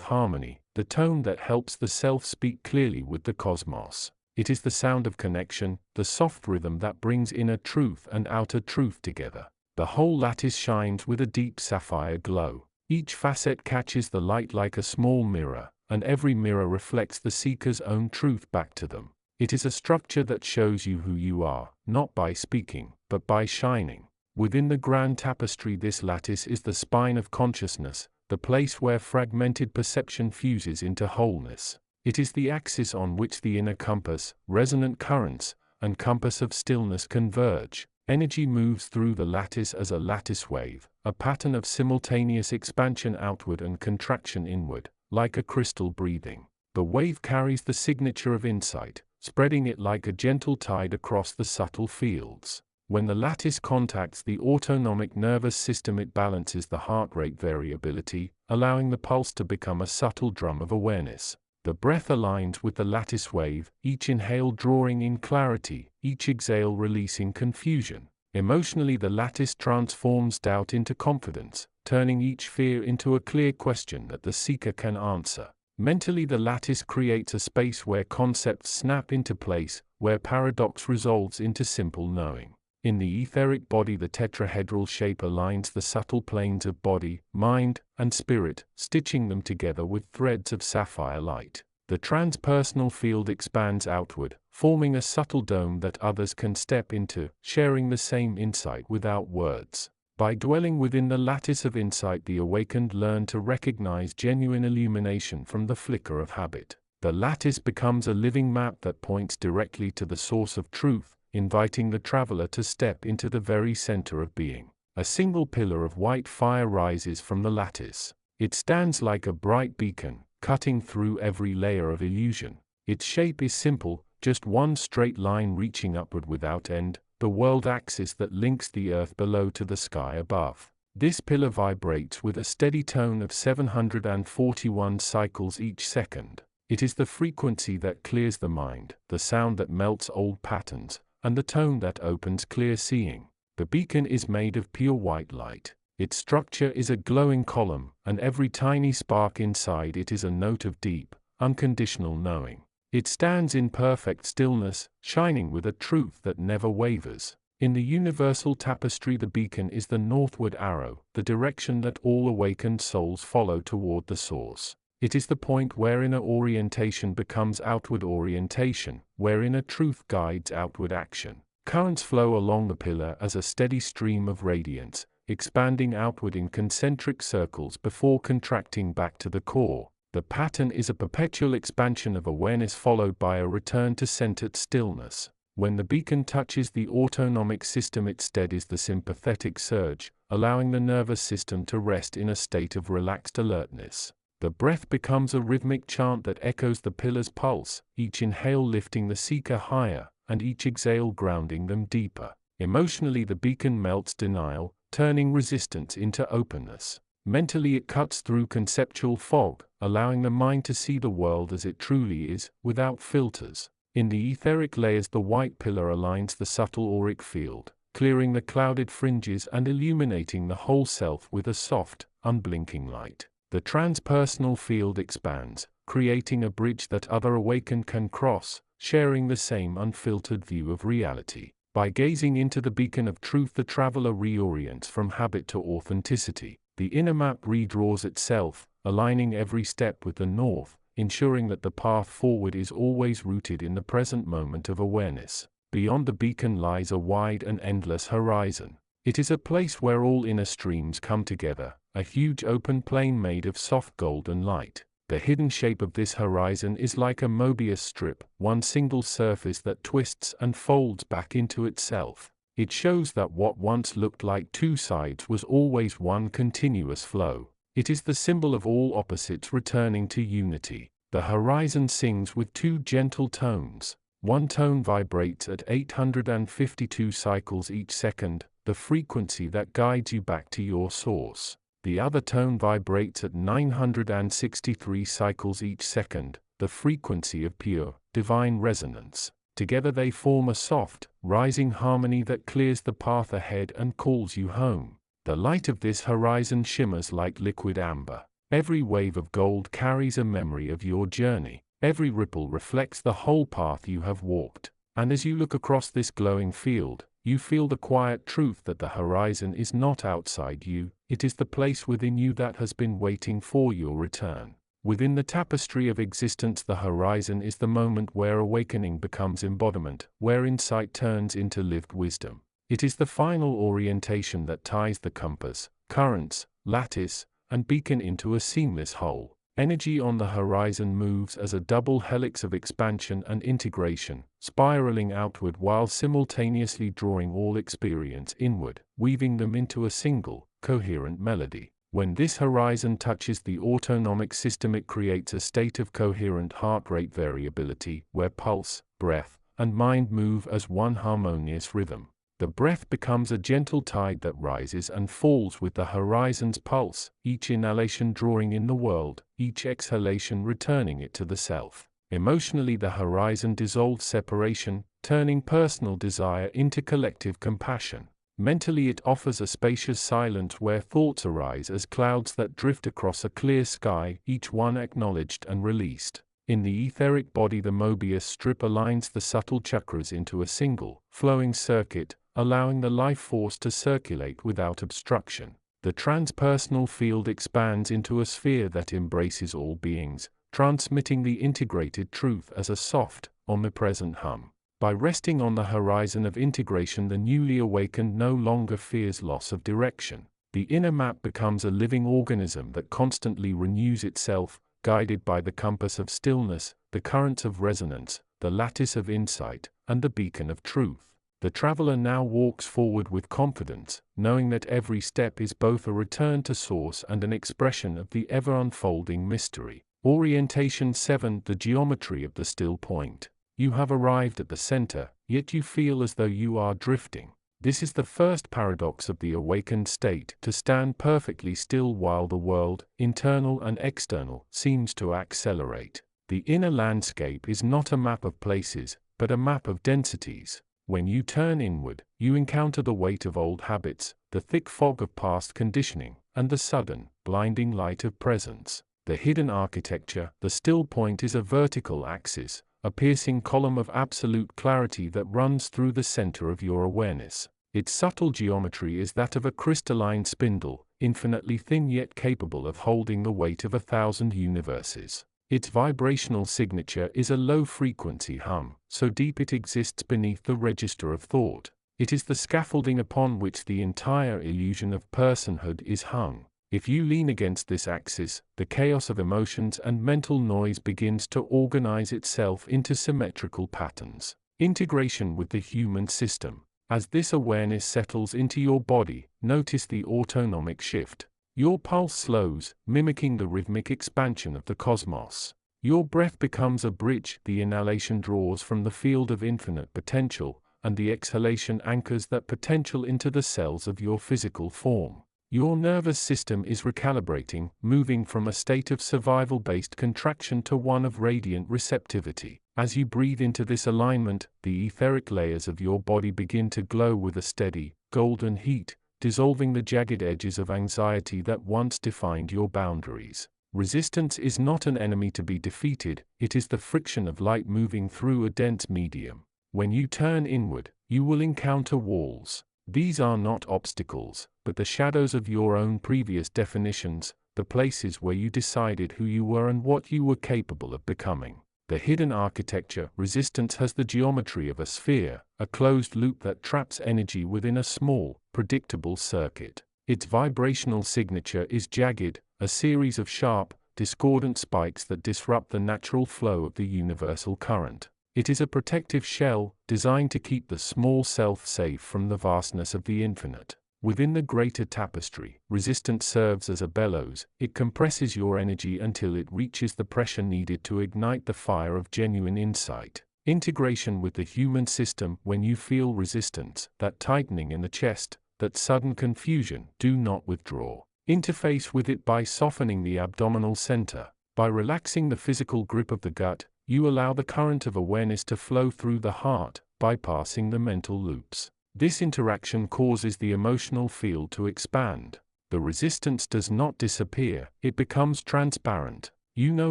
harmony, the tone that helps the self speak clearly with the cosmos. It is the sound of connection, the soft rhythm that brings inner truth and outer truth together. The whole lattice shines with a deep sapphire glow. Each facet catches the light like a small mirror, and every mirror reflects the seeker's own truth back to them. It is a structure that shows you who you are, not by speaking, but by shining. Within the grand tapestry, this lattice is the spine of consciousness, the place where fragmented perception fuses into wholeness. It is the axis on which the inner compass, resonant currents, and compass of stillness converge. Energy moves through the lattice as a lattice wave, a pattern of simultaneous expansion outward and contraction inward, like a crystal breathing. The wave carries the signature of insight, spreading it like a gentle tide across the subtle fields. When the lattice contacts the autonomic nervous system, it balances the heart rate variability, allowing the pulse to become a subtle drum of awareness. The breath aligns with the lattice wave, each inhale drawing in clarity, each exhale releasing confusion. Emotionally, the lattice transforms doubt into confidence, turning each fear into a clear question that the seeker can answer. Mentally, the lattice creates a space where concepts snap into place, where paradox resolves into simple knowing. In the etheric body, the tetrahedral shape aligns the subtle planes of body, mind, and spirit, stitching them together with threads of sapphire light. The transpersonal field expands outward, forming a subtle dome that others can step into, sharing the same insight without words. By dwelling within the lattice of insight, the awakened learn to recognize genuine illumination from the flicker of habit. The lattice becomes a living map that points directly to the source of truth, inviting the traveler to step into the very center of being. A single pillar of white fire rises from the lattice. It stands like a bright beacon, cutting through every layer of illusion. Its shape is simple, just one straight line reaching upward without end, the world axis that links the earth below to the sky above. This pillar vibrates with a steady tone of 741 cycles each second. It is the frequency that clears the mind, the sound that melts old patterns, and the tone that opens clear seeing. The beacon is made of pure white light. Its structure is a glowing column, and every tiny spark inside it is a note of deep, unconditional knowing. It stands in perfect stillness, shining with a truth that never wavers. In the universal tapestry, the beacon is the northward arrow, the direction that all awakened souls follow toward the source. It is the point where inner orientation becomes outward orientation, where inner truth guides outward action. Currents flow along the pillar as a steady stream of radiance, expanding outward in concentric circles before contracting back to the core. The pattern is a perpetual expansion of awareness followed by a return to centered stillness. When the beacon touches the autonomic system, it steadies the sympathetic surge, allowing the nervous system to rest in a state of relaxed alertness. The breath becomes a rhythmic chant that echoes the pillar's pulse, each inhale lifting the seeker higher, and each exhale grounding them deeper. Emotionally, the beacon melts denial, turning resistance into openness. Mentally, it cuts through conceptual fog, allowing the mind to see the world as it truly is, without filters. In the etheric layers, the white pillar aligns the subtle auric field, clearing the clouded fringes and illuminating the whole self with a soft, unblinking light. The transpersonal field expands, creating a bridge that other awakened can cross, sharing the same unfiltered view of reality. By gazing into the beacon of truth, the traveler reorients from habit to authenticity. The inner map redraws itself, aligning every step with the north, ensuring that the path forward is always rooted in the present moment of awareness. Beyond the beacon lies a wide and endless horizon. It is a place where all inner streams come together, a huge open plain made of soft golden light. The hidden shape of this horizon is like a Mobius strip, one single surface that twists and folds back into itself. It shows that what once looked like two sides was always one continuous flow. It is the symbol of all opposites returning to unity. The horizon sings with two gentle tones. One tone vibrates at 852 cycles each second, the frequency that guides you back to your source. The other tone vibrates at 963 cycles each second, the frequency of pure, divine resonance. Together they form a soft, rising harmony that clears the path ahead and calls you home. The light of this horizon shimmers like liquid amber. Every wave of gold carries a memory of your journey. Every ripple reflects the whole path you have walked. And as you look across this glowing field, you feel the quiet truth that the horizon is not outside you, it is the place within you that has been waiting for your return. Within the tapestry of existence, the horizon is the moment where awakening becomes embodiment, where insight turns into lived wisdom. It is the final orientation that ties the compass, currents, lattice, and beacon into a seamless whole. Energy on the horizon moves as a double helix of expansion and integration, spiraling outward while simultaneously drawing all experience inward, weaving them into a single, coherent melody. When this horizon touches the autonomic system, it creates a state of coherent heart rate variability, where pulse, breath, and mind move as one harmonious rhythm. The breath becomes a gentle tide that rises and falls with the horizon's pulse, each inhalation drawing in the world, each exhalation returning it to the self. Emotionally, the horizon dissolves separation, turning personal desire into collective compassion. Mentally, it offers a spacious silence where thoughts arise as clouds that drift across a clear sky, each one acknowledged and released. In the etheric body, the Mobius strip aligns the subtle chakras into a single, flowing circuit, allowing the life force to circulate without obstruction. The transpersonal field expands into a sphere that embraces all beings, transmitting the integrated truth as a soft, omnipresent hum. By resting on the horizon of integration, the newly awakened no longer fears loss of direction. The inner map becomes a living organism that constantly renews itself, guided by the compass of stillness, the currents of resonance, the lattice of insight, and the beacon of truth. The traveler now walks forward with confidence, knowing that every step is both a return to source and an expression of the ever-unfolding mystery. Orientation 7. The geometry of the still point. You have arrived at the center, yet you feel as though you are drifting. This is the first paradox of the awakened state, to stand perfectly still while the world, internal and external, seems to accelerate. The inner landscape is not a map of places, but a map of densities. When you turn inward, you encounter the weight of old habits, the thick fog of past conditioning, and the sudden, blinding light of presence. The hidden architecture, the still point, is a vertical axis, a piercing column of absolute clarity that runs through the center of your awareness. Its subtle geometry is that of a crystalline spindle, infinitely thin yet capable of holding the weight of 1,000 universes. Its vibrational signature is a low-frequency hum, so deep it exists beneath the register of thought. It is the scaffolding upon which the entire illusion of personhood is hung. If you lean against this axis, the chaos of emotions and mental noise begins to organize itself into symmetrical patterns. Integration with the human system. As this awareness settles into your body, notice the autonomic shift. Your pulse slows, mimicking the rhythmic expansion of the cosmos. Your breath becomes a bridge, the inhalation draws from the field of infinite potential, and the exhalation anchors that potential into the cells of your physical form. Your nervous system is recalibrating, moving from a state of survival-based contraction to one of radiant receptivity. As you breathe into this alignment, the etheric layers of your body begin to glow with a steady, golden heat, dissolving the jagged edges of anxiety that once defined your boundaries. Resistance is not an enemy to be defeated, it is the friction of light moving through a dense medium. When you turn inward, you will encounter walls. These are not obstacles, but the shadows of your own previous definitions, the places where you decided who you were and what you were capable of becoming. The hidden architecture, resistance, has the geometry of a sphere, a closed loop that traps energy within a small, predictable circuit. Its vibrational signature is jagged, a series of sharp, discordant spikes that disrupt the natural flow of the universal current. It is a protective shell, designed to keep the small self safe from the vastness of the infinite. Within the greater tapestry, resistance serves as a bellows. It compresses your energy until it reaches the pressure needed to ignite the fire of genuine insight. Integration with the human system. When you feel resistance, that tightening in the chest, that sudden confusion, do not withdraw. Interface with it by softening the abdominal center. By relaxing the physical grip of the gut, you allow the current of awareness to flow through the heart, bypassing the mental loops. This interaction causes the emotional field to expand. The resistance does not disappear, it becomes transparent. You no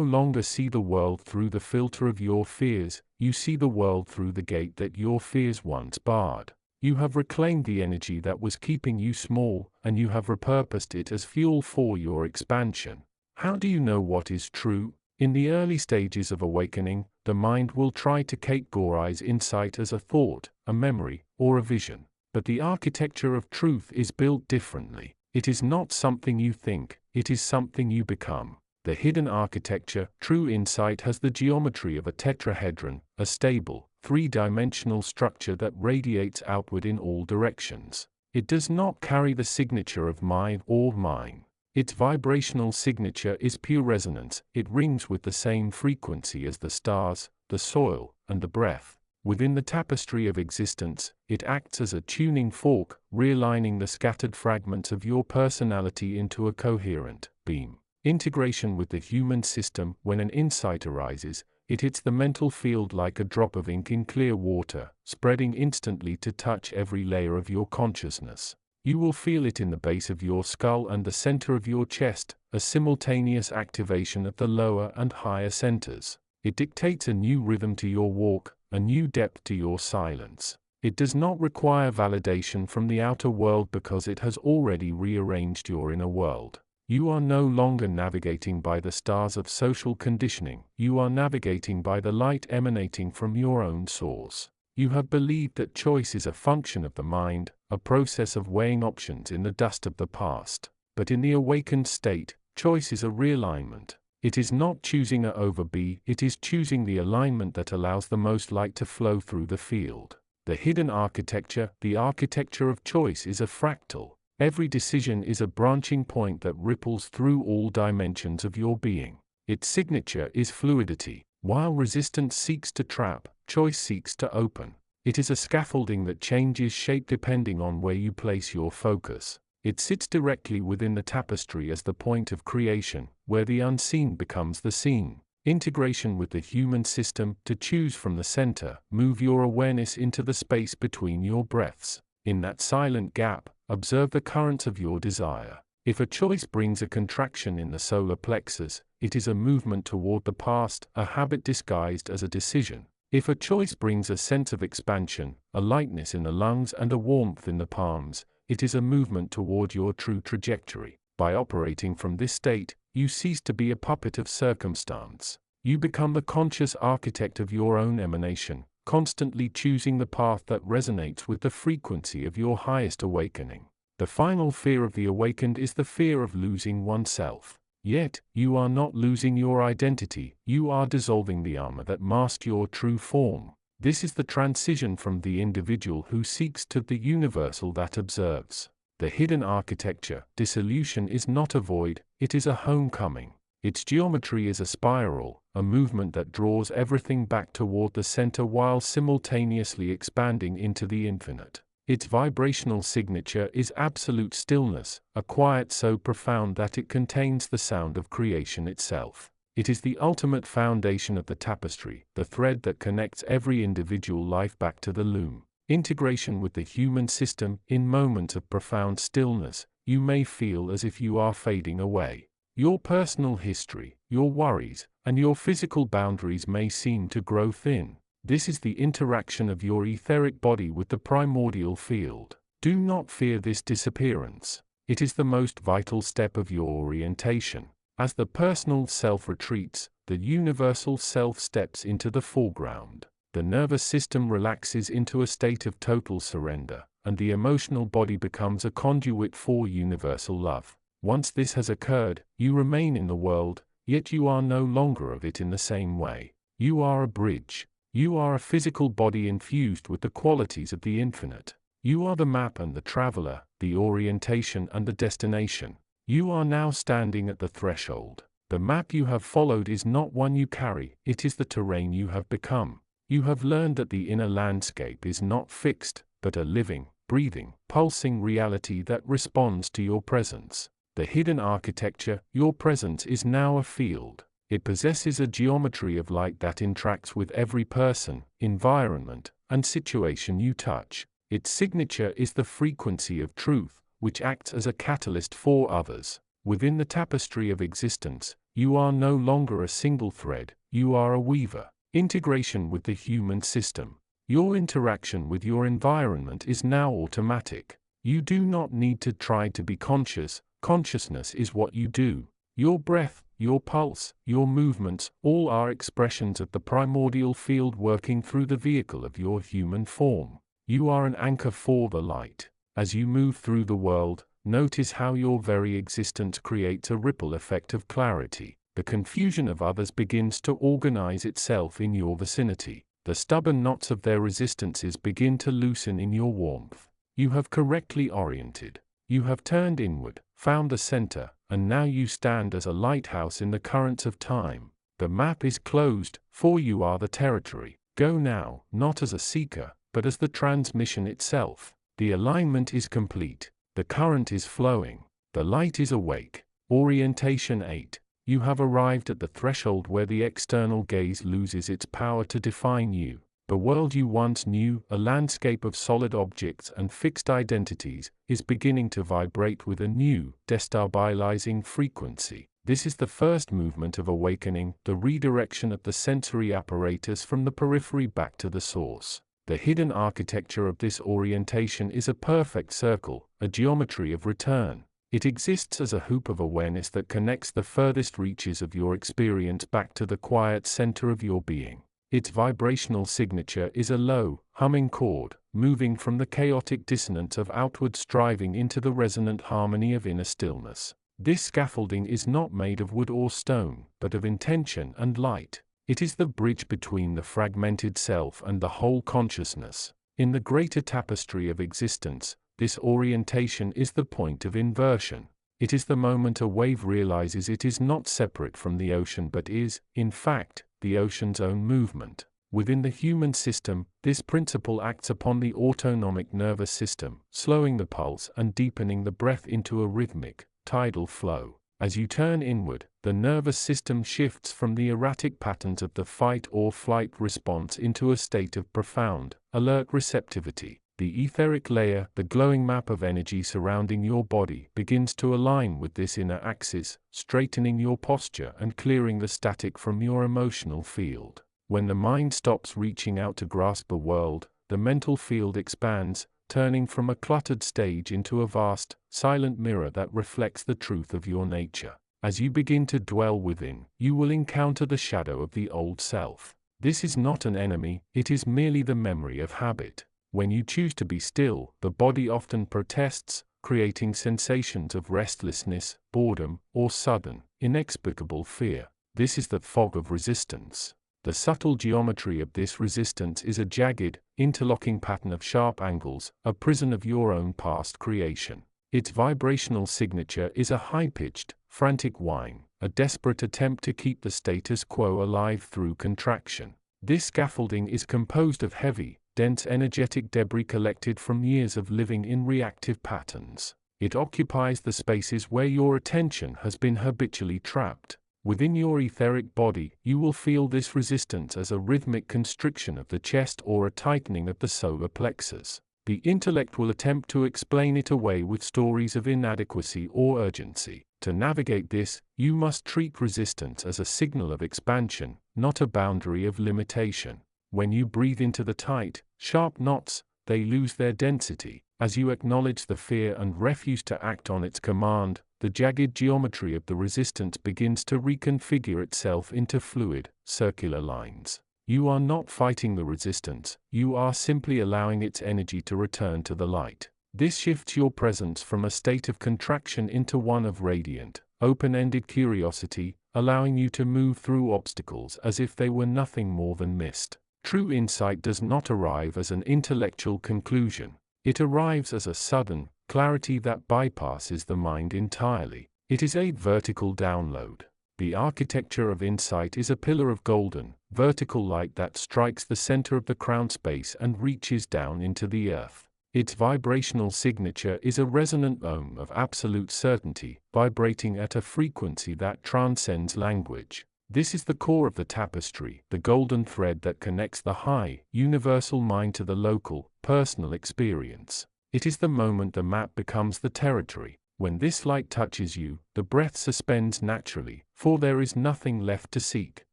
longer see the world through the filter of your fears, you see the world through the gate that your fears once barred. You have reclaimed the energy that was keeping you small, and you have repurposed it as fuel for your expansion. How do you know what is true? In the early stages of awakening, the mind will try to categorize insight as a thought, a memory, or a vision. But the architecture of truth is built differently. It is not something you think, it is something you become. The hidden architecture, true insight, has the geometry of a tetrahedron, a stable, three-dimensional structure that radiates outward in all directions. It does not carry the signature of my or mine. Its vibrational signature is pure resonance. It rings with the same frequency as the stars, the soil, and the breath. Within the tapestry of existence, it acts as a tuning fork, realigning the scattered fragments of your personality into a coherent beam. Integration with the human system. When an insight arises, it hits the mental field like a drop of ink in clear water, spreading instantly to touch every layer of your consciousness. You will feel it in the base of your skull and the center of your chest, a simultaneous activation of the lower and higher centers. It dictates a new rhythm to your walk, a new depth to your silence. It does not require validation from the outer world because it has already rearranged your inner world. You are no longer navigating by the stars of social conditioning. You are navigating by the light emanating from your own source. You have believed that choice is a function of the mind, a process of weighing options in the dust of the past. But in the awakened state, choice is a realignment. It is not choosing A over B, it is choosing the alignment that allows the most light to flow through the field. The hidden architecture, the architecture of choice, is a fractal. Every decision is a branching point that ripples through all dimensions of your being. Its signature is fluidity. While resistance seeks to trap, choice seeks to open. It is a scaffolding that changes shape depending on where you place your focus. It sits directly within the tapestry as the point of creation, where the unseen becomes the seen. Integration with the human system. To choose from the center, move your awareness into the space between your breaths. In that silent gap, observe the currents of your desire. If a choice brings a contraction in the solar plexus, it is a movement toward the past, a habit disguised as a decision. If a choice brings a sense of expansion, a lightness in the lungs and a warmth in the palms, it is a movement toward your true trajectory. By operating from this state, you cease to be a puppet of circumstance. You become the conscious architect of your own emanation, constantly choosing the path that resonates with the frequency of your highest awakening. The final fear of the awakened is the fear of losing oneself. Yet, you are not losing your identity, you are dissolving the armor that masked your true form. This is the transition from the individual who seeks to the universal that observes. The hidden architecture, dissolution, is not a void, it is a homecoming. Its geometry is a spiral, a movement that draws everything back toward the center while simultaneously expanding into the infinite. Its vibrational signature is absolute stillness, a quiet so profound that it contains the sound of creation itself. It is the ultimate foundation of the tapestry, the thread that connects every individual life back to the loom. Integration with the human system. In moments of profound stillness, you may feel as if you are fading away. Your personal history, your worries, and your physical boundaries may seem to grow thin. This is the interaction of your etheric body with the primordial field. Do not fear this disappearance. It is the most vital step of your orientation. As the personal self retreats, the universal self steps into the foreground. The nervous system relaxes into a state of total surrender, and the emotional body becomes a conduit for universal love. Once this has occurred, you remain in the world, yet you are no longer of it in the same way. You are a bridge. You are a physical body infused with the qualities of the infinite. You are the map and the traveler, the orientation and the destination. You are now standing at the threshold. The map you have followed is not one you carry, it is the terrain you have become. You have learned that the inner landscape is not fixed, but a living, breathing, pulsing reality that responds to your presence. The hidden architecture, your presence, is now a field. It possesses a geometry of light that interacts with every person, environment, and situation you touch. Its signature is the frequency of truth, which acts as a catalyst for others. Within the tapestry of existence, you are no longer a single thread, you are a weaver. Integration with the human system. Your interaction with your environment is now automatic. You do not need to try to be conscious. Consciousness is what you do. Your breath, your pulse, your movements, all are expressions of the primordial field working through the vehicle of your human form. You are an anchor for the light. As you move through the world, Notice how your very existence creates a ripple effect of clarity. The confusion of others begins to organize itself in your vicinity. The stubborn knots of their resistances begin to loosen in your warmth. You have correctly oriented. You have turned inward, found the center, and now you stand as a lighthouse in the currents of time. The map is closed, for you are the territory. Go now, not as a seeker, but as the transmission itself. The alignment is complete. The current is flowing. The light is awake. Orientation 8. You have arrived at the threshold where the external gaze loses its power to define you. The world you once knew, a landscape of solid objects and fixed identities, is beginning to vibrate with a new, destabilizing frequency. This is the first movement of awakening, the redirection of the sensory apparatus from the periphery back to the source. The hidden architecture of this orientation is a perfect circle, a geometry of return. It exists as a hoop of awareness that connects the furthest reaches of your experience back to the quiet center of your being. Its vibrational signature is a low, humming chord, moving from the chaotic dissonance of outward striving into the resonant harmony of inner stillness. This scaffolding is not made of wood or stone, but of intention and light. It is the bridge between the fragmented self and the whole consciousness. In the greater tapestry of existence, this orientation is the point of inversion. It is the moment a wave realizes it is not separate from the ocean but is, in fact, the ocean's own movement. Within the human system, this principle acts upon the autonomic nervous system, slowing the pulse and deepening the breath into a rhythmic, tidal flow. As you turn inward, the nervous system shifts from the erratic patterns of the fight or flight response into a state of profound, alert receptivity. The etheric layer, the glowing map of energy surrounding your body, begins to align with this inner axis, straightening your posture and clearing the static from your emotional field. When the mind stops reaching out to grasp the world, the mental field expands, turning from a cluttered stage into a vast, silent mirror that reflects the truth of your nature. As you begin to dwell within, you will encounter the shadow of the old self. This is not an enemy, it is merely the memory of habit. When you choose to be still, the body often protests, creating sensations of restlessness, boredom, or sudden, inexplicable fear. This is the fog of resistance. The subtle geometry of this resistance is a jagged, interlocking pattern of sharp angles, a prison of your own past creation. Its vibrational signature is a high-pitched, frantic whine, a desperate attempt to keep the status quo alive through contraction. This scaffolding is composed of heavy, dense energetic debris collected from years of living in reactive patterns. It occupies the spaces where your attention has been habitually trapped. Within your etheric body, you will feel this resistance as a rhythmic constriction of the chest or a tightening of the solar plexus. The intellect will attempt to explain it away with stories of inadequacy or urgency. To navigate this, you must treat resistance as a signal of expansion, not a boundary of limitation. When you breathe into the tight, sharp knots, they lose their density. As you acknowledge the fear and refuse to act on its command, the jagged geometry of the resistance begins to reconfigure itself into fluid, circular lines. You are not fighting the resistance, you are simply allowing its energy to return to the light. This shifts your presence from a state of contraction into one of radiant, open-ended curiosity, allowing you to move through obstacles as if they were nothing more than mist. True insight does not arrive as an intellectual conclusion. It arrives as a sudden clarity that bypasses the mind entirely. It is a vertical download. The architecture of insight is a pillar of golden, vertical light that strikes the center of the crown space and reaches down into the earth. Its vibrational signature is a resonant ohm of absolute certainty, vibrating at a frequency that transcends language. This is the core of the tapestry, the golden thread that connects the high, universal mind to the local, personal experience. It is the moment the map becomes the territory. When this light touches you, the breath suspends naturally, for there is nothing left to seek.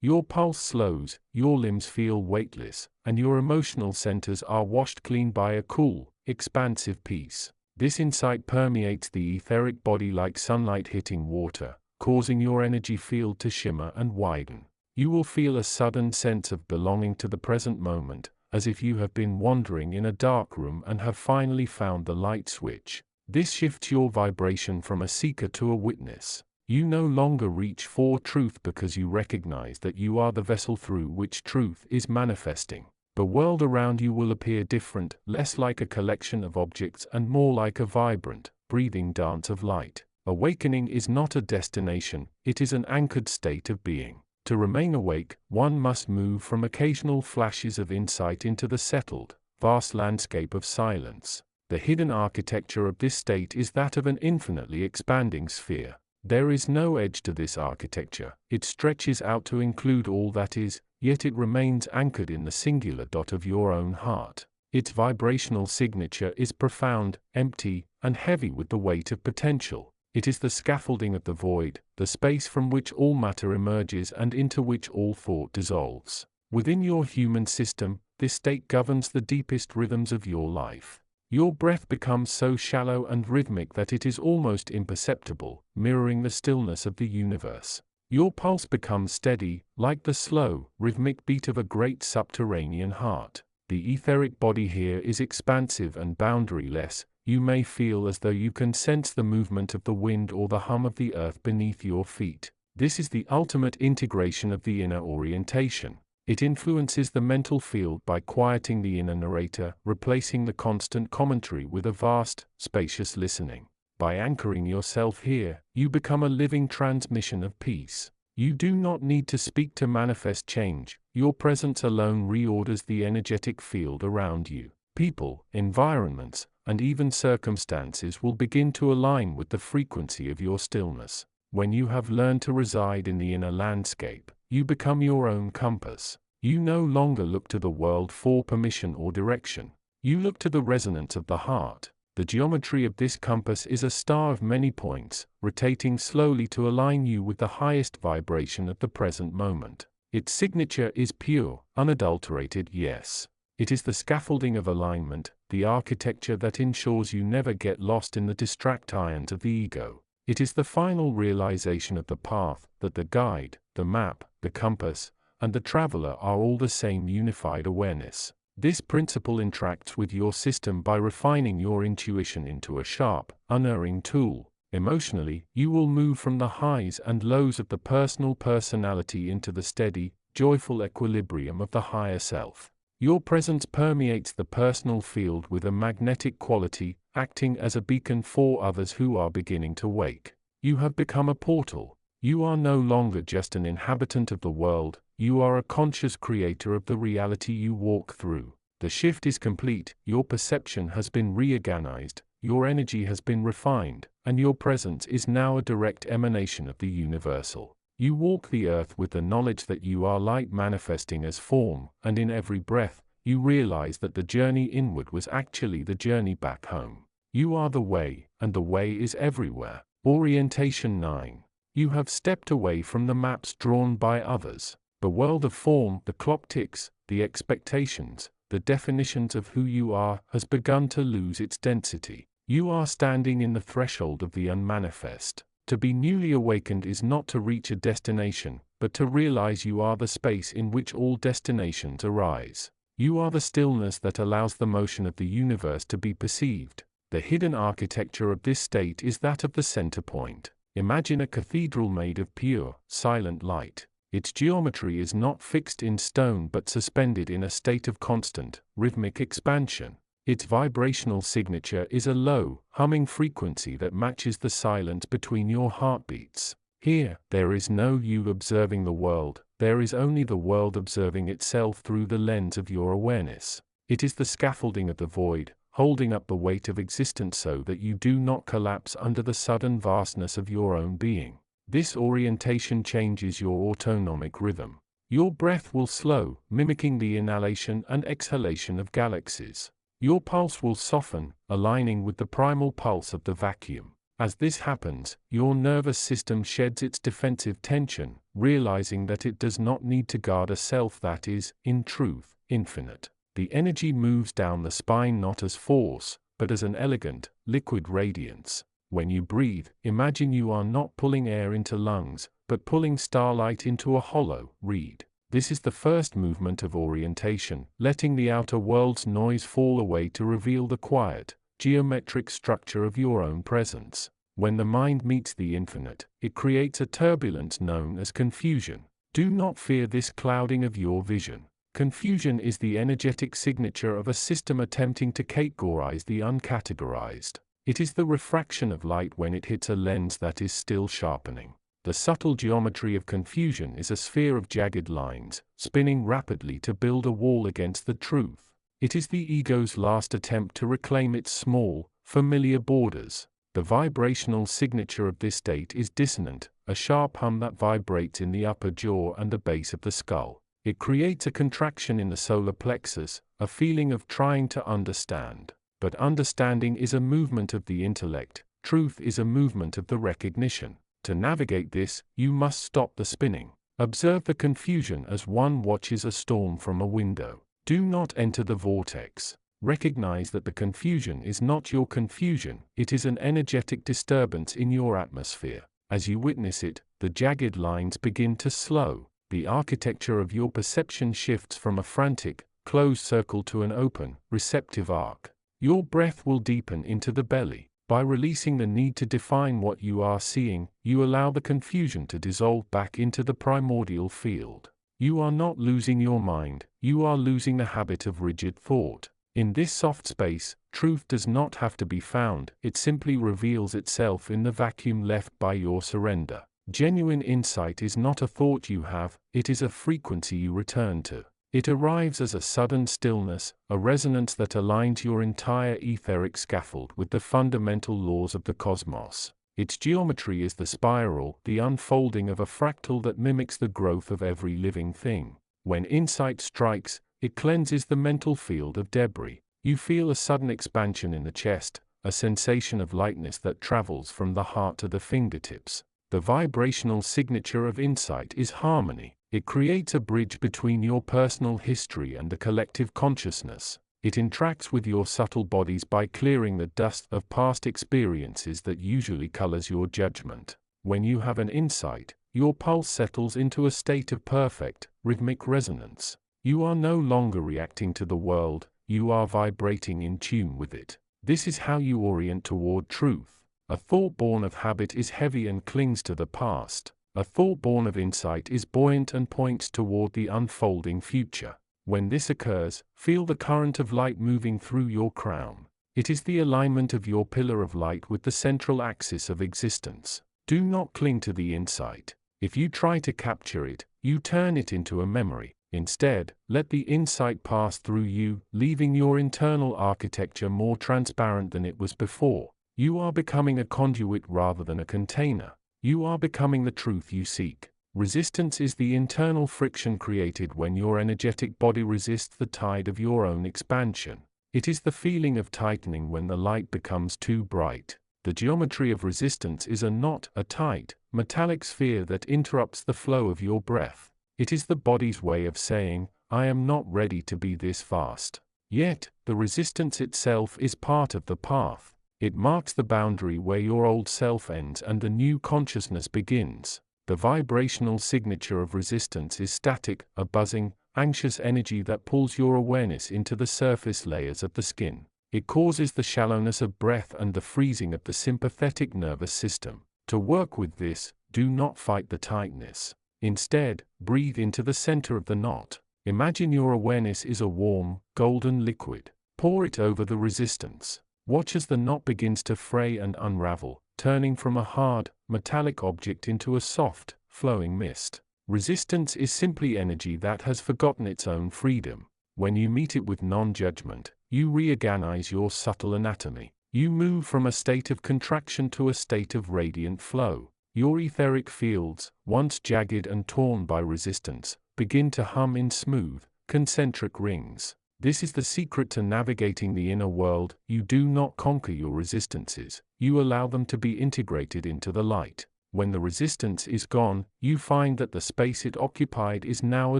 Your pulse slows, your limbs feel weightless, and your emotional centers are washed clean by a cool, expansive peace. This insight permeates the etheric body like sunlight hitting water, causing your energy field to shimmer and widen. You will feel a sudden sense of belonging to the present moment, as if you have been wandering in a dark room and have finally found the light switch. This shifts your vibration from a seeker to a witness. You no longer reach for truth because you recognize that you are the vessel through which truth is manifesting. The world around you will appear different, less like a collection of objects and more like a vibrant, breathing dance of light. Awakening is not a destination, it is an anchored state of being. To remain awake, one must move from occasional flashes of insight into the settled, vast landscape of silence. The hidden architecture of this state is that of an infinitely expanding sphere. There is no edge to this architecture, it stretches out to include all that is, yet it remains anchored in the singular dot of your own heart. Its vibrational signature is profound, empty, and heavy with the weight of potential. It is the scaffolding of the void, the space from which all matter emerges and into which all thought dissolves. Within your human system, this state governs the deepest rhythms of your life. Your breath becomes so shallow and rhythmic that it is almost imperceptible, mirroring the stillness of the universe. Your pulse becomes steady, like the slow, rhythmic beat of a great subterranean heart. The etheric body here is expansive and boundaryless. You may feel as though you can sense the movement of the wind or the hum of the earth beneath your feet. This is the ultimate integration of the inner orientation. It influences the mental field by quieting the inner narrator, replacing the constant commentary with a vast, spacious listening. By anchoring yourself here, you become a living transmission of peace. You do not need to speak to manifest change. Your presence alone reorders the energetic field around you. People, environments, and even circumstances will begin to align with the frequency of your stillness. When you have learned to reside in the inner landscape, you become your own compass. You no longer look to the world for permission or direction. You look to the resonance of the heart. The geometry of this compass is a star of many points, rotating slowly to align you with the highest vibration of the present moment. Its signature is pure, unadulterated yes. It is the scaffolding of alignment, the architecture that ensures you never get lost in the distractions of the ego. It is the final realization of the path, that the guide, the map, the compass, and the traveler are all the same unified awareness. This principle interacts with your system by refining your intuition into a sharp, unerring tool. Emotionally, you will move from the highs and lows of the personal personality into the steady, joyful equilibrium of the higher self. Your presence permeates the personal field with a magnetic quality, acting as a beacon for others who are beginning to wake. You have become a portal. You are no longer just an inhabitant of the world, you are a conscious creator of the reality you walk through. The shift is complete, your perception has been reorganized, your energy has been refined, and your presence is now a direct emanation of the universal. You walk the earth with the knowledge that you are light manifesting as form, and in every breath, you realize that the journey inward was actually the journey back home. You are the way, and the way is everywhere. Orientation 9. You have stepped away from the maps drawn by others. The world of form, the clock ticks, the expectations, the definitions of who you are, has begun to lose its density. You are standing in the threshold of the unmanifest. To be newly awakened is not to reach a destination, but to realize you are the space in which all destinations arise. You are the stillness that allows the motion of the universe to be perceived. The hidden architecture of this state is that of the center point. Imagine a cathedral made of pure, silent light. Its geometry is not fixed in stone but suspended in a state of constant, rhythmic expansion. Its vibrational signature is a low, humming frequency that matches the silence between your heartbeats. Here, there is no you observing the world, there is only the world observing itself through the lens of your awareness. It is the scaffolding of the void, holding up the weight of existence so that you do not collapse under the sudden vastness of your own being. This orientation changes your autonomic rhythm. Your breath will slow, mimicking the inhalation and exhalation of galaxies. Your pulse will soften, aligning with the primal pulse of the vacuum. As this happens, your nervous system sheds its defensive tension, realizing that it does not need to guard a self that is, in truth, infinite. The energy moves down the spine not as force, but as an elegant, liquid radiance. When you breathe, imagine you are not pulling air into lungs, but pulling starlight into a hollow reed. This is the first movement of orientation, letting the outer world's noise fall away to reveal the quiet, geometric structure of your own presence. When the mind meets the infinite, it creates a turbulence known as confusion. Do not fear this clouding of your vision. Confusion is the energetic signature of a system attempting to categorize the uncategorized. It is the refraction of light when it hits a lens that is still sharpening. The subtle geometry of confusion is a sphere of jagged lines, spinning rapidly to build a wall against the truth. It is the ego's last attempt to reclaim its small, familiar borders. The vibrational signature of this state is dissonant, a sharp hum that vibrates in the upper jaw and the base of the skull. It creates a contraction in the solar plexus, a feeling of trying to understand. But understanding is a movement of the intellect, truth is a movement of the recognition. To navigate this, you must stop the spinning. Observe the confusion as one watches a storm from a window. Do not enter the vortex. Recognize that the confusion is not your confusion, it is an energetic disturbance in your atmosphere. As you witness it, the jagged lines begin to slow. The architecture of your perception shifts from a frantic, closed circle to an open, receptive arc. Your breath will deepen into the belly. By releasing the need to define what you are seeing, you allow the confusion to dissolve back into the primordial field. You are not losing your mind, you are losing the habit of rigid thought. In this soft space, truth does not have to be found, it simply reveals itself in the vacuum left by your surrender. Genuine insight is not a thought you have, it is a frequency you return to. It arrives as a sudden stillness, a resonance that aligns your entire etheric scaffold with the fundamental laws of the cosmos. Its geometry is the spiral, the unfolding of a fractal that mimics the growth of every living thing. When insight strikes, it cleanses the mental field of debris. You feel a sudden expansion in the chest, a sensation of lightness that travels from the heart to the fingertips. The vibrational signature of insight is harmony. It creates a bridge between your personal history and the collective consciousness. It interacts with your subtle bodies by clearing the dust of past experiences that usually colors your judgment. When you have an insight, your pulse settles into a state of perfect, rhythmic resonance. You are no longer reacting to the world, you are vibrating in tune with it. This is how you orient toward truth. A thought born of habit is heavy and clings to the past. A thought born of insight is buoyant and points toward the unfolding future. When this occurs, feel the current of light moving through your crown. It is the alignment of your pillar of light with the central axis of existence. Do not cling to the insight. If you try to capture it, you turn it into a memory. Instead, let the insight pass through you, leaving your internal architecture more transparent than it was before. You are becoming a conduit rather than a container. You are becoming the truth you seek. Resistance is the internal friction created when your energetic body resists the tide of your own expansion. It is the feeling of tightening when the light becomes too bright. The geometry of resistance is a knot, a tight, metallic sphere that interrupts the flow of your breath. It is the body's way of saying, I am not ready to be this fast. Yet, the resistance itself is part of the path. It marks the boundary where your old self ends and the new consciousness begins. The vibrational signature of resistance is static, a buzzing, anxious energy that pulls your awareness into the surface layers of the skin. It causes the shallowness of breath and the freezing of the sympathetic nervous system. To work with this, do not fight the tightness. Instead, breathe into the center of the knot. Imagine your awareness is a warm, golden liquid. Pour it over the resistance. Watch as the knot begins to fray and unravel, turning from a hard, metallic object into a soft, flowing mist. Resistance is simply energy that has forgotten its own freedom. When you meet it with non-judgment, you reorganize your subtle anatomy. You move from a state of contraction to a state of radiant flow. Your etheric fields, once jagged and torn by resistance, begin to hum in smooth, concentric rings. This is the secret to navigating the inner world. You do not conquer your resistances, you allow them to be integrated into the light. When the resistance is gone, you find that the space it occupied is now a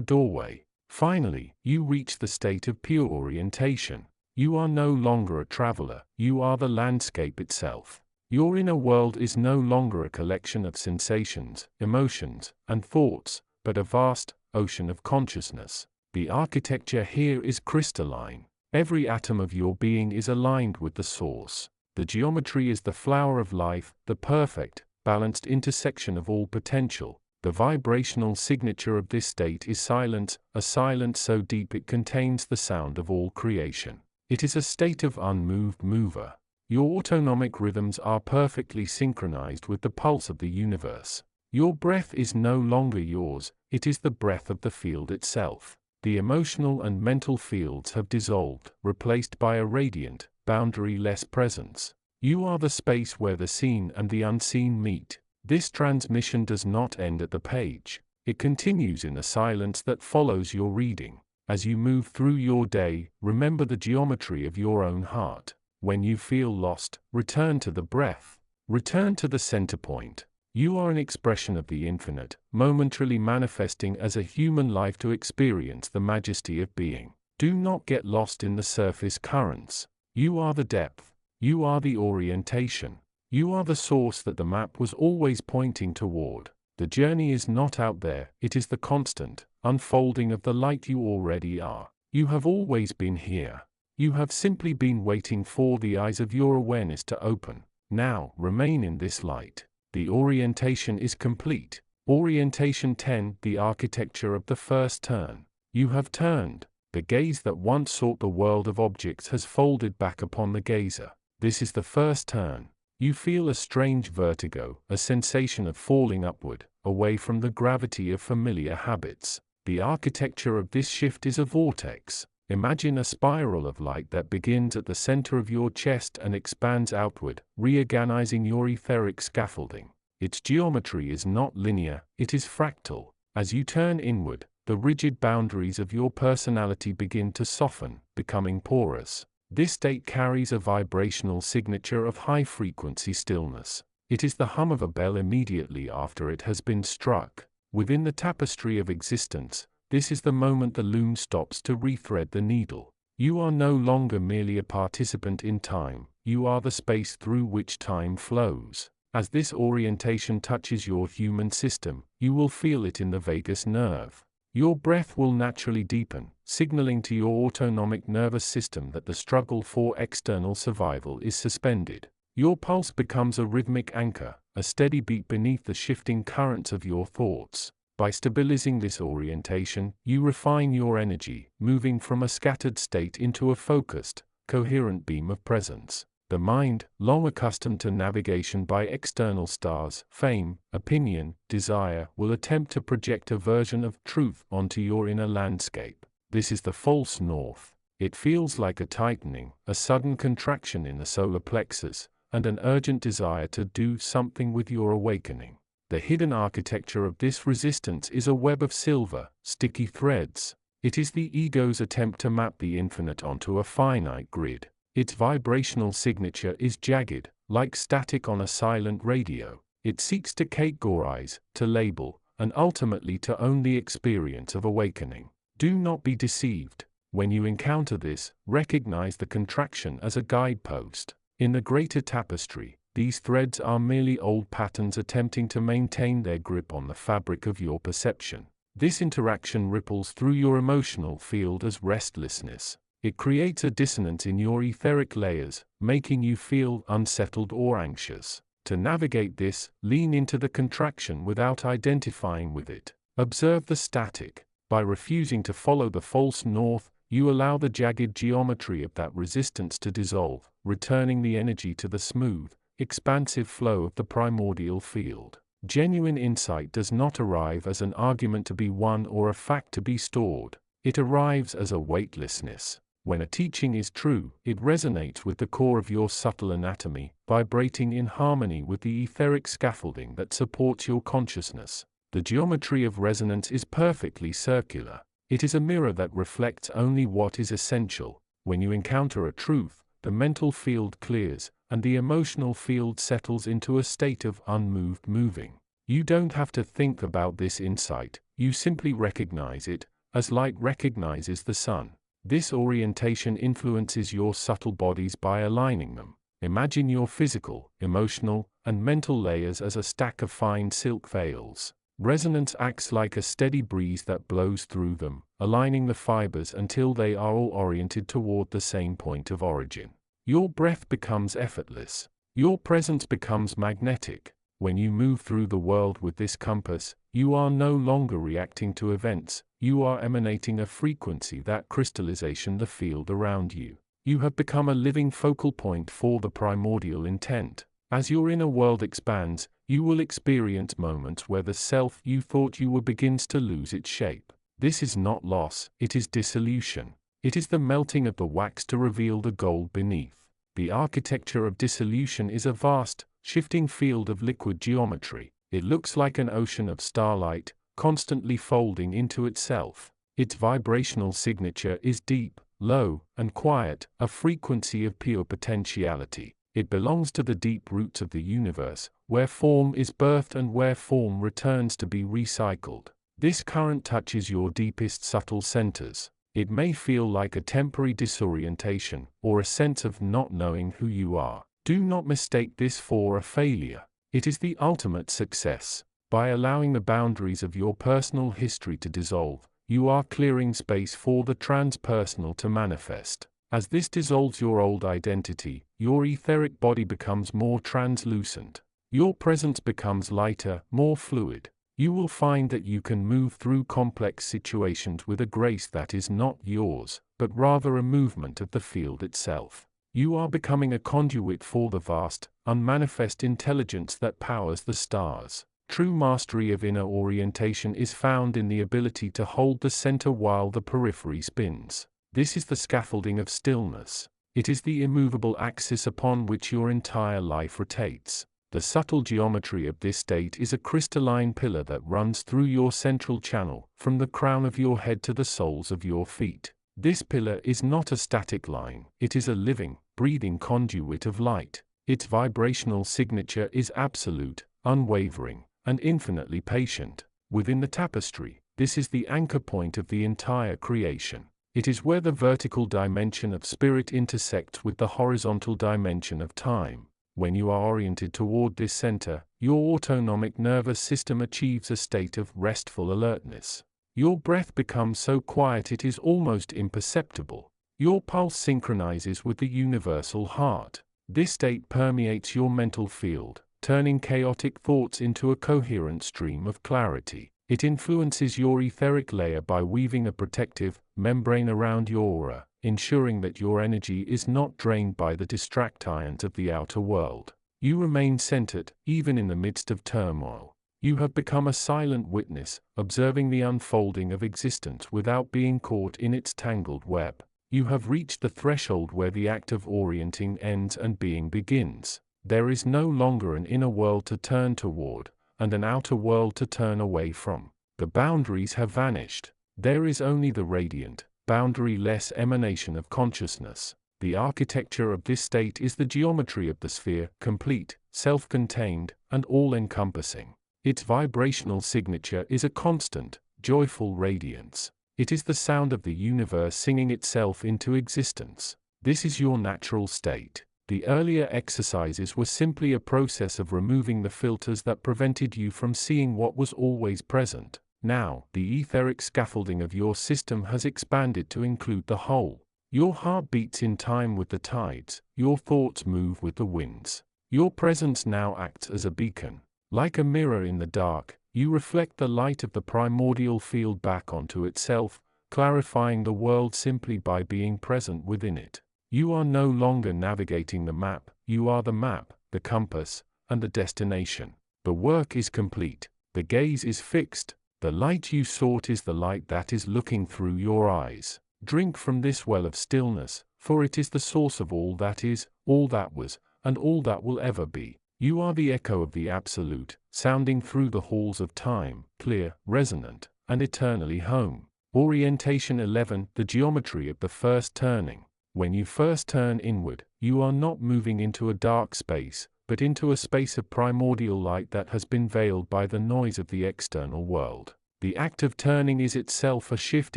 doorway. Finally, you reach the state of pure orientation. You are no longer a traveler, you are the landscape itself. Your inner world is no longer a collection of sensations, emotions, and thoughts, but a vast ocean of consciousness. The architecture here is crystalline. Every atom of your being is aligned with the source. The geometry is the flower of life, the perfect, balanced intersection of all potential. The vibrational signature of this state is silence, a silence so deep it contains the sound of all creation. It is a state of unmoved mover. Your autonomic rhythms are perfectly synchronized with the pulse of the universe. Your breath is no longer yours, it is the breath of the field itself. The emotional and mental fields have dissolved, replaced by a radiant, boundary-less presence. You are the space where the seen and the unseen meet. This transmission does not end at the page. It continues in the silence that follows your reading. As you move through your day, remember the geometry of your own heart. When you feel lost, return to the breath. Return to the center point. You are an expression of the infinite, momentarily manifesting as a human life to experience the majesty of being. Do not get lost in the surface currents. You are the depth. You are the orientation. You are the source that the map was always pointing toward. The journey is not out there, it is the constant unfolding of the light you already are. You have always been here. You have simply been waiting for the eyes of your awareness to open. Now, remain in this light. The orientation is complete. Orientation 10, the architecture of the first turn. You have turned. The gaze that once sought the world of objects has folded back upon the gazer. This is the first turn. You feel a strange vertigo, a sensation of falling upward, away from the gravity of familiar habits. The architecture of this shift is a vortex. Imagine a spiral of light that begins at the center of your chest and expands outward, reorganizing your etheric scaffolding. Its geometry is not linear, it is fractal. As you turn inward, the rigid boundaries of your personality begin to soften, becoming porous. This state carries a vibrational signature of high-frequency stillness. It is the hum of a bell immediately after it has been struck. Within the tapestry of existence, this is the moment the loom stops to rethread the needle. You are no longer merely a participant in time, you are the space through which time flows. As this orientation touches your human system, you will feel it in the vagus nerve. Your breath will naturally deepen, signaling to your autonomic nervous system that the struggle for external survival is suspended. Your pulse becomes a rhythmic anchor, a steady beat beneath the shifting currents of your thoughts. By stabilizing this orientation, you refine your energy, moving from a scattered state into a focused, coherent beam of presence. The mind, long accustomed to navigation by external stars, fame, opinion, desire, will attempt to project a version of truth onto your inner landscape. This is the false north. It feels like a tightening, a sudden contraction in the solar plexus, and an urgent desire to do something with your awakening. The hidden architecture of this resistance is a web of silver, sticky threads. It is the ego's attempt to map the infinite onto a finite grid. Its vibrational signature is jagged, like static on a silent radio. It seeks to categorize, to label, and ultimately to own the experience of awakening. Do not be deceived. When you encounter this, recognize the contraction as a guidepost. In the greater tapestry, these threads are merely old patterns attempting to maintain their grip on the fabric of your perception. This interaction ripples through your emotional field as restlessness. It creates a dissonance in your etheric layers, making you feel unsettled or anxious. To navigate this, lean into the contraction without identifying with it. Observe the static. By refusing to follow the false north, you allow the jagged geometry of that resistance to dissolve, returning the energy to the smooth, expansive flow of the primordial field. Genuine insight does not arrive as an argument to be won or a fact to be stored. It arrives as a weightlessness. When a teaching is true, it resonates with the core of your subtle anatomy, vibrating in harmony with the etheric scaffolding that supports your consciousness. The geometry of resonance is perfectly circular. It is a mirror that reflects only what is essential. When you encounter a truth, the mental field clears, and the emotional field settles into a state of unmoved moving. You don't have to think about this insight, you simply recognize it, as light recognizes the sun. This orientation influences your subtle bodies by aligning them. Imagine your physical, emotional, and mental layers as a stack of fine silk veils. Resonance acts like a steady breeze that blows through them, aligning the fibers until they are all oriented toward the same point of origin. Your breath becomes effortless. Your presence becomes magnetic. When you move through the world with this compass, you are no longer reacting to events, you are emanating a frequency that crystallization the field around you. You have become a living focal point for the primordial intent. As your inner world expands, you will experience moments where the self you thought you were begins to lose its shape. This is not loss, it is dissolution. It is the melting of the wax to reveal the gold beneath. The architecture of dissolution is a vast, shifting field of liquid geometry. It looks like an ocean of starlight, constantly folding into itself. Its vibrational signature is deep, low, and quiet, a frequency of pure potentiality. It belongs to the deep roots of the universe, where form is birthed and where form returns to be recycled. This current touches your deepest subtle centers. It may feel like a temporary disorientation, or a sense of not knowing who you are. Do not mistake this for a failure. It is the ultimate success. By allowing the boundaries of your personal history to dissolve, you are clearing space for the transpersonal to manifest. As this dissolves your old identity, your etheric body becomes more translucent. Your presence becomes lighter, more fluid. You will find that you can move through complex situations with a grace that is not yours, but rather a movement of the field itself. You are becoming a conduit for the vast, unmanifest intelligence that powers the stars. True mastery of inner orientation is found in the ability to hold the center while the periphery spins. This is the scaffolding of stillness. It is the immovable axis upon which your entire life rotates. The subtle geometry of this state is a crystalline pillar that runs through your central channel, from the crown of your head to the soles of your feet. This pillar is not a static line, it is a living, breathing conduit of light. Its vibrational signature is absolute, unwavering, and infinitely patient. Within the tapestry, this is the anchor point of the entire creation. It is where the vertical dimension of spirit intersects with the horizontal dimension of time. When you are oriented toward this center, your autonomic nervous system achieves a state of restful alertness. Your breath becomes so quiet it is almost imperceptible. Your pulse synchronizes with the universal heart. This state permeates your mental field, turning chaotic thoughts into a coherent stream of clarity. It influences your etheric layer by weaving a protective membrane around your aura, ensuring that your energy is not drained by the distractions of the outer world. You remain centered, even in the midst of turmoil. You have become a silent witness, observing the unfolding of existence without being caught in its tangled web. You have reached the threshold where the act of orienting ends and being begins. There is no longer an inner world to turn toward, and an outer world to turn away from. The boundaries have vanished. There is only the radiant, boundary-less emanation of consciousness. The architecture of this state is the geometry of the sphere, complete, self-contained, and all-encompassing. Its vibrational signature is a constant, joyful radiance. It is the sound of the universe singing itself into existence. This is your natural state. The earlier exercises were simply a process of removing the filters that prevented you from seeing what was always present. Now, the etheric scaffolding of your system has expanded to include the whole. Your heart beats in time with the tides, your thoughts move with the winds. Your presence now acts as a beacon. Like a mirror in the dark, you reflect the light of the primordial field back onto itself, clarifying the world simply by being present within it. You are no longer navigating the map, you are the map, the compass, and the destination. The work is complete, the gaze is fixed, the light you sought is the light that is looking through your eyes. Drink from this well of stillness, for it is the source of all that is, all that was, and all that will ever be. You are the echo of the Absolute, sounding through the halls of time, clear, resonant, and eternally home. Orientation 11, the geometry of the first turning. When you first turn inward, you are not moving into a dark space, but into a space of primordial light that has been veiled by the noise of the external world. The act of turning is itself a shift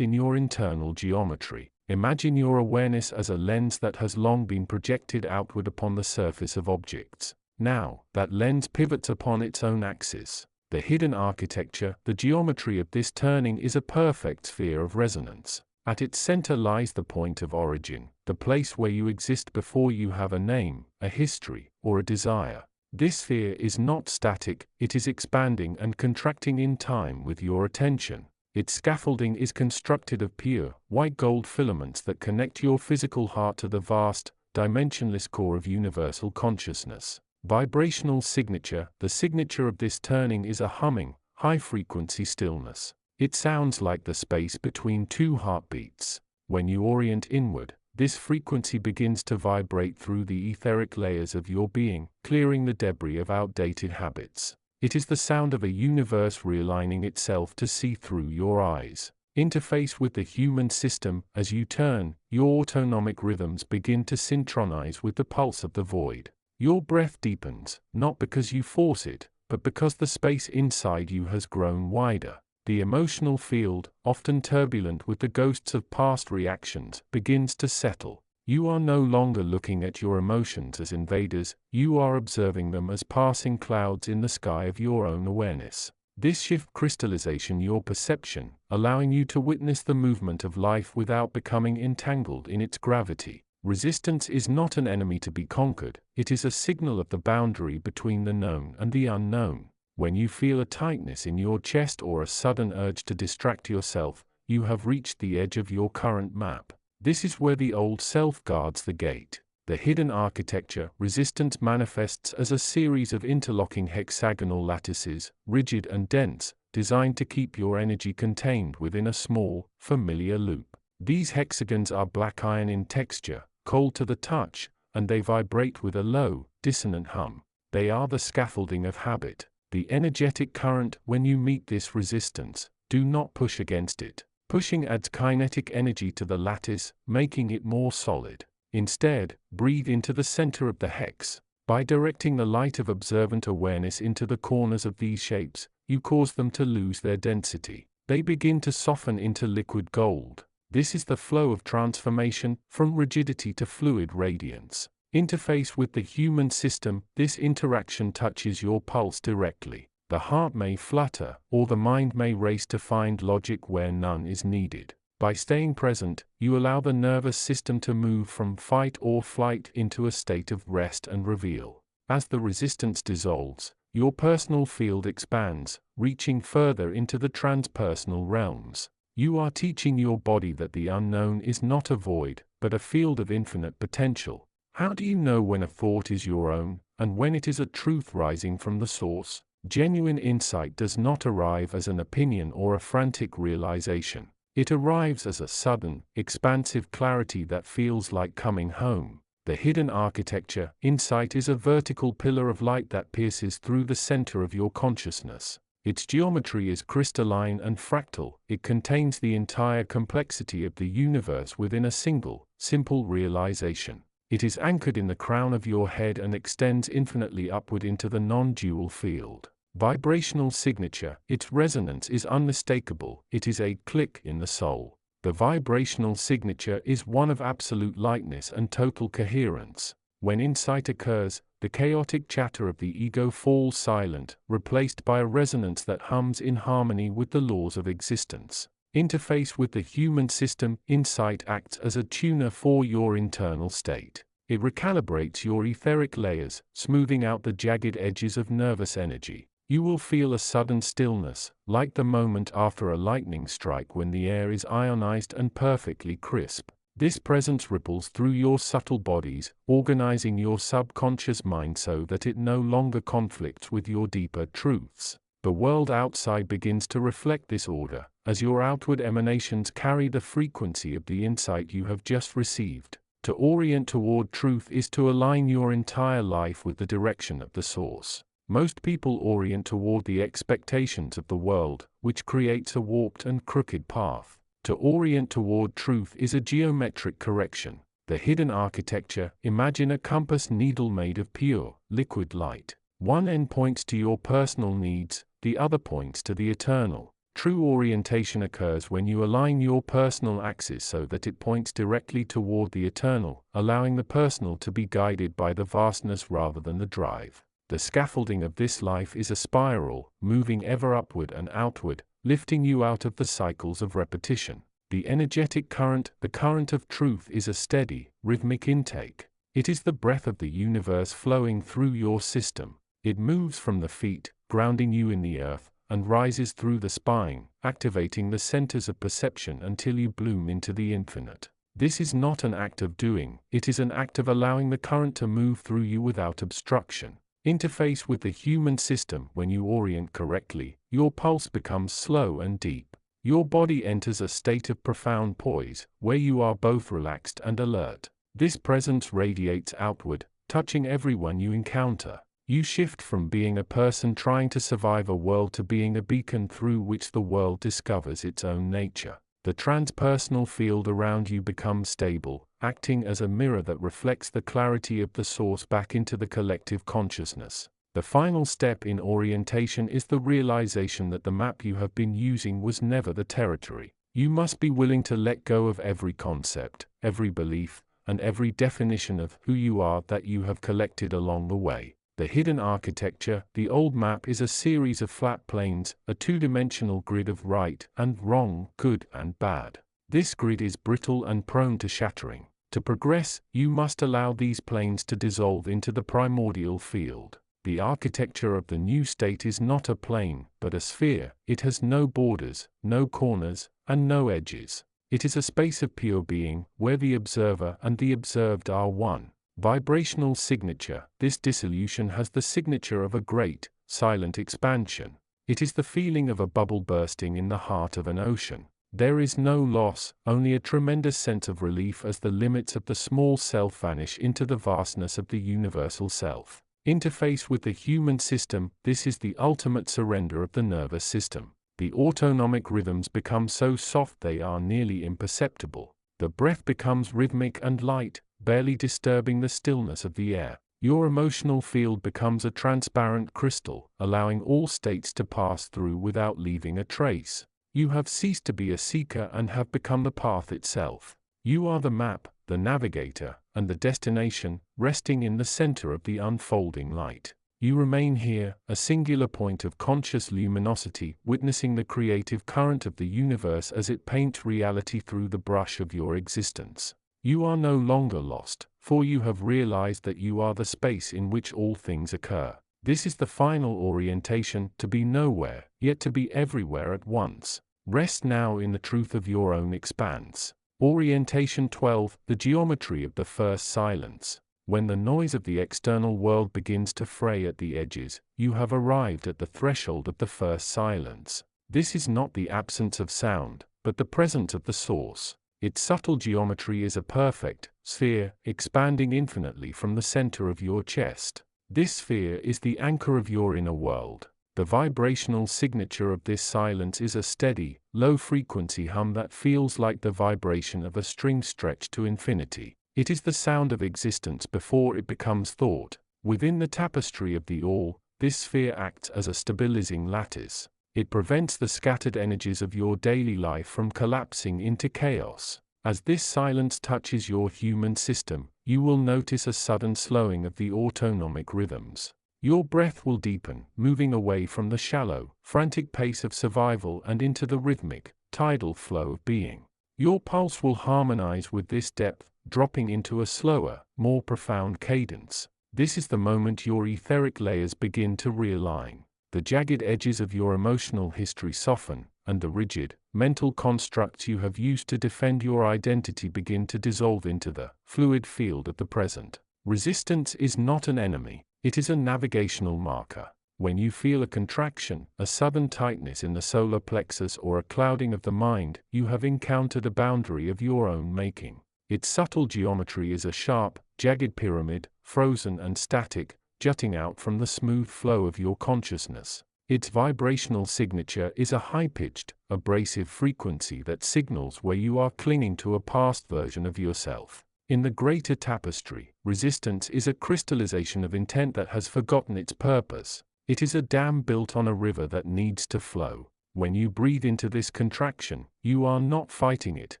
in your internal geometry. Imagine your awareness as a lens that has long been projected outward upon the surface of objects. Now, that lens pivots upon its own axis. The hidden architecture, the geometry of this turning is a perfect sphere of resonance. At its center lies the point of origin, the place where you exist before you have a name, a history, or a desire. This sphere is not static, it is expanding and contracting in time with your attention. Its scaffolding is constructed of pure, white gold filaments that connect your physical heart to the vast, dimensionless core of universal consciousness. Vibrational signature. The signature of this turning is a humming, high-frequency stillness. It sounds like the space between two heartbeats. When you orient inward, this frequency begins to vibrate through the etheric layers of your being, clearing the debris of outdated habits. It is the sound of a universe realigning itself to see through your eyes. Interface with the human system. As you turn, your autonomic rhythms begin to synchronize with the pulse of the void. Your breath deepens, not because you force it, but because the space inside you has grown wider. The emotional field, often turbulent with the ghosts of past reactions, begins to settle. You are no longer looking at your emotions as invaders, you are observing them as passing clouds in the sky of your own awareness. This shift crystallization your perception, allowing you to witness the movement of life without becoming entangled in its gravity. Resistance is not an enemy to be conquered, it is a signal of the boundary between the known and the unknown. When you feel a tightness in your chest or a sudden urge to distract yourself, you have reached the edge of your current map. This is where the old self guards the gate. The hidden architecture. Resistance manifests as a series of interlocking hexagonal lattices, rigid and dense, designed to keep your energy contained within a small, familiar loop. These hexagons are black iron in texture, cold to the touch, and they vibrate with a low, dissonant hum. They are the scaffolding of habit. The energetic current. When you meet this resistance, do not push against it. Pushing adds kinetic energy to the lattice, making it more solid. Instead, breathe into the center of the hex. By directing the light of observant awareness into the corners of these shapes, you cause them to lose their density. They begin to soften into liquid gold. This is the flow of transformation, from rigidity to fluid radiance. Interface with the human system. This interaction touches your pulse directly. The heart may flutter, or the mind may race to find logic where none is needed. By staying present, you allow the nervous system to move from fight or flight into a state of rest and reveal. As the resistance dissolves, your personal field expands, reaching further into the transpersonal realms. You are teaching your body that the unknown is not a void, but a field of infinite potential. How do you know when a thought is your own, and when it is a truth rising from the source? Genuine insight does not arrive as an opinion or a frantic realization. It arrives as a sudden, expansive clarity that feels like coming home. The hidden architecture. Insight is a vertical pillar of light that pierces through the center of your consciousness. Its geometry is crystalline and fractal. It contains the entire complexity of the universe within a single, simple realization. It is anchored in the crown of your head and extends infinitely upward into the non-dual field. Vibrational signature. Its resonance is unmistakable. It is a click in the soul. The vibrational signature is one of absolute lightness and total coherence. When insight occurs, the chaotic chatter of the ego falls silent, replaced by a resonance that hums in harmony with the laws of existence. Interface with the human system. Insight acts as a tuner for your internal state. It recalibrates your etheric layers, smoothing out the jagged edges of nervous energy. You will feel a sudden stillness, like the moment after a lightning strike when the air is ionized and perfectly crisp. This presence ripples through your subtle bodies, organizing your subconscious mind so that it no longer conflicts with your deeper truths. The world outside begins to reflect this order, as your outward emanations carry the frequency of the insight you have just received. To orient toward truth is to align your entire life with the direction of the source. Most people orient toward the expectations of the world, which creates a warped and crooked path. To orient toward truth is a geometric correction. The hidden architecture. Imagine a compass needle made of pure, liquid light. One end points to your personal needs, the other points to the eternal. True orientation occurs when you align your personal axis so that it points directly toward the eternal, allowing the personal to be guided by the vastness rather than the drive. The scaffolding of this life is a spiral, moving ever upward and outward, lifting you out of the cycles of repetition. The energetic current, the current of truth, is a steady, rhythmic intake. It is the breath of the universe flowing through your system. It moves from the feet, grounding you in the earth, and rises through the spine, activating the centers of perception until you bloom into the infinite. This is not an act of doing, it is an act of allowing the current to move through you without obstruction. Interface with the human system. When you orient correctly, your pulse becomes slow and deep. Your body enters a state of profound poise, where you are both relaxed and alert. This presence radiates outward, touching everyone you encounter. You shift from being a person trying to survive a world to being a beacon through which the world discovers its own nature. The transpersonal field around you becomes stable, acting as a mirror that reflects the clarity of the source back into the collective consciousness. The final step in orientation is the realization that the map you have been using was never the territory. You must be willing to let go of every concept, every belief, and every definition of who you are that you have collected along the way. The hidden architecture. The old map is a series of flat planes, a two-dimensional grid of right and wrong, good and bad. This grid is brittle and prone to shattering. To progress, you must allow these planes to dissolve into the primordial field. The architecture of the new state is not a plane, but a sphere. It has no borders, no corners, and no edges. It is a space of pure being, where the observer and the observed are one. Vibrational signature. This dissolution has the signature of a great, silent expansion. It is the feeling of a bubble bursting in the heart of an ocean. There is no loss, only a tremendous sense of relief as the limits of the small self vanish into the vastness of the universal self. Interface with the human system. This is the ultimate surrender of the nervous system. The autonomic rhythms become so soft they are nearly imperceptible. The breath becomes rhythmic and light, barely disturbing the stillness of the air. Your emotional field becomes a transparent crystal, allowing all states to pass through without leaving a trace. You have ceased to be a seeker and have become the path itself. You are the map, the navigator, and the destination, resting in the center of the unfolding light. You remain here, a singular point of conscious luminosity, witnessing the creative current of the universe as it paints reality through the brush of your existence. You are no longer lost, for you have realized that you are the space in which all things occur. This is the final orientation, to be nowhere, yet to be everywhere at once. Rest now in the truth of your own expanse. Orientation 12. The geometry of the first silence. When the noise of the external world begins to fray at the edges, you have arrived at the threshold of the first silence. This is not the absence of sound, but the presence of the source. Its subtle geometry is a perfect sphere, expanding infinitely from the center of your chest. This sphere is the anchor of your inner world. The vibrational signature of this silence is a steady, low-frequency hum that feels like the vibration of a string stretched to infinity. It is the sound of existence before it becomes thought. Within the tapestry of the all, this sphere acts as a stabilizing lattice. It prevents the scattered energies of your daily life from collapsing into chaos. As this silence touches your human system, you will notice a sudden slowing of the autonomic rhythms. Your breath will deepen, moving away from the shallow, frantic pace of survival and into the rhythmic, tidal flow of being. Your pulse will harmonize with this depth, dropping into a slower, more profound cadence. This is the moment your etheric layers begin to realign. The jagged edges of your emotional history soften, and the rigid, mental constructs you have used to defend your identity begin to dissolve into the fluid field of the present. Resistance is not an enemy, it is a navigational marker. When you feel a contraction, a sudden tightness in the solar plexus or a clouding of the mind, you have encountered a boundary of your own making. Its subtle geometry is a sharp, jagged pyramid, frozen and static, jutting out from the smooth flow of your consciousness. Its vibrational signature is a high-pitched, abrasive frequency that signals where you are clinging to a past version of yourself. In the greater tapestry, resistance is a crystallization of intent that has forgotten its purpose. It is a dam built on a river that needs to flow. When you breathe into this contraction, you are not fighting it,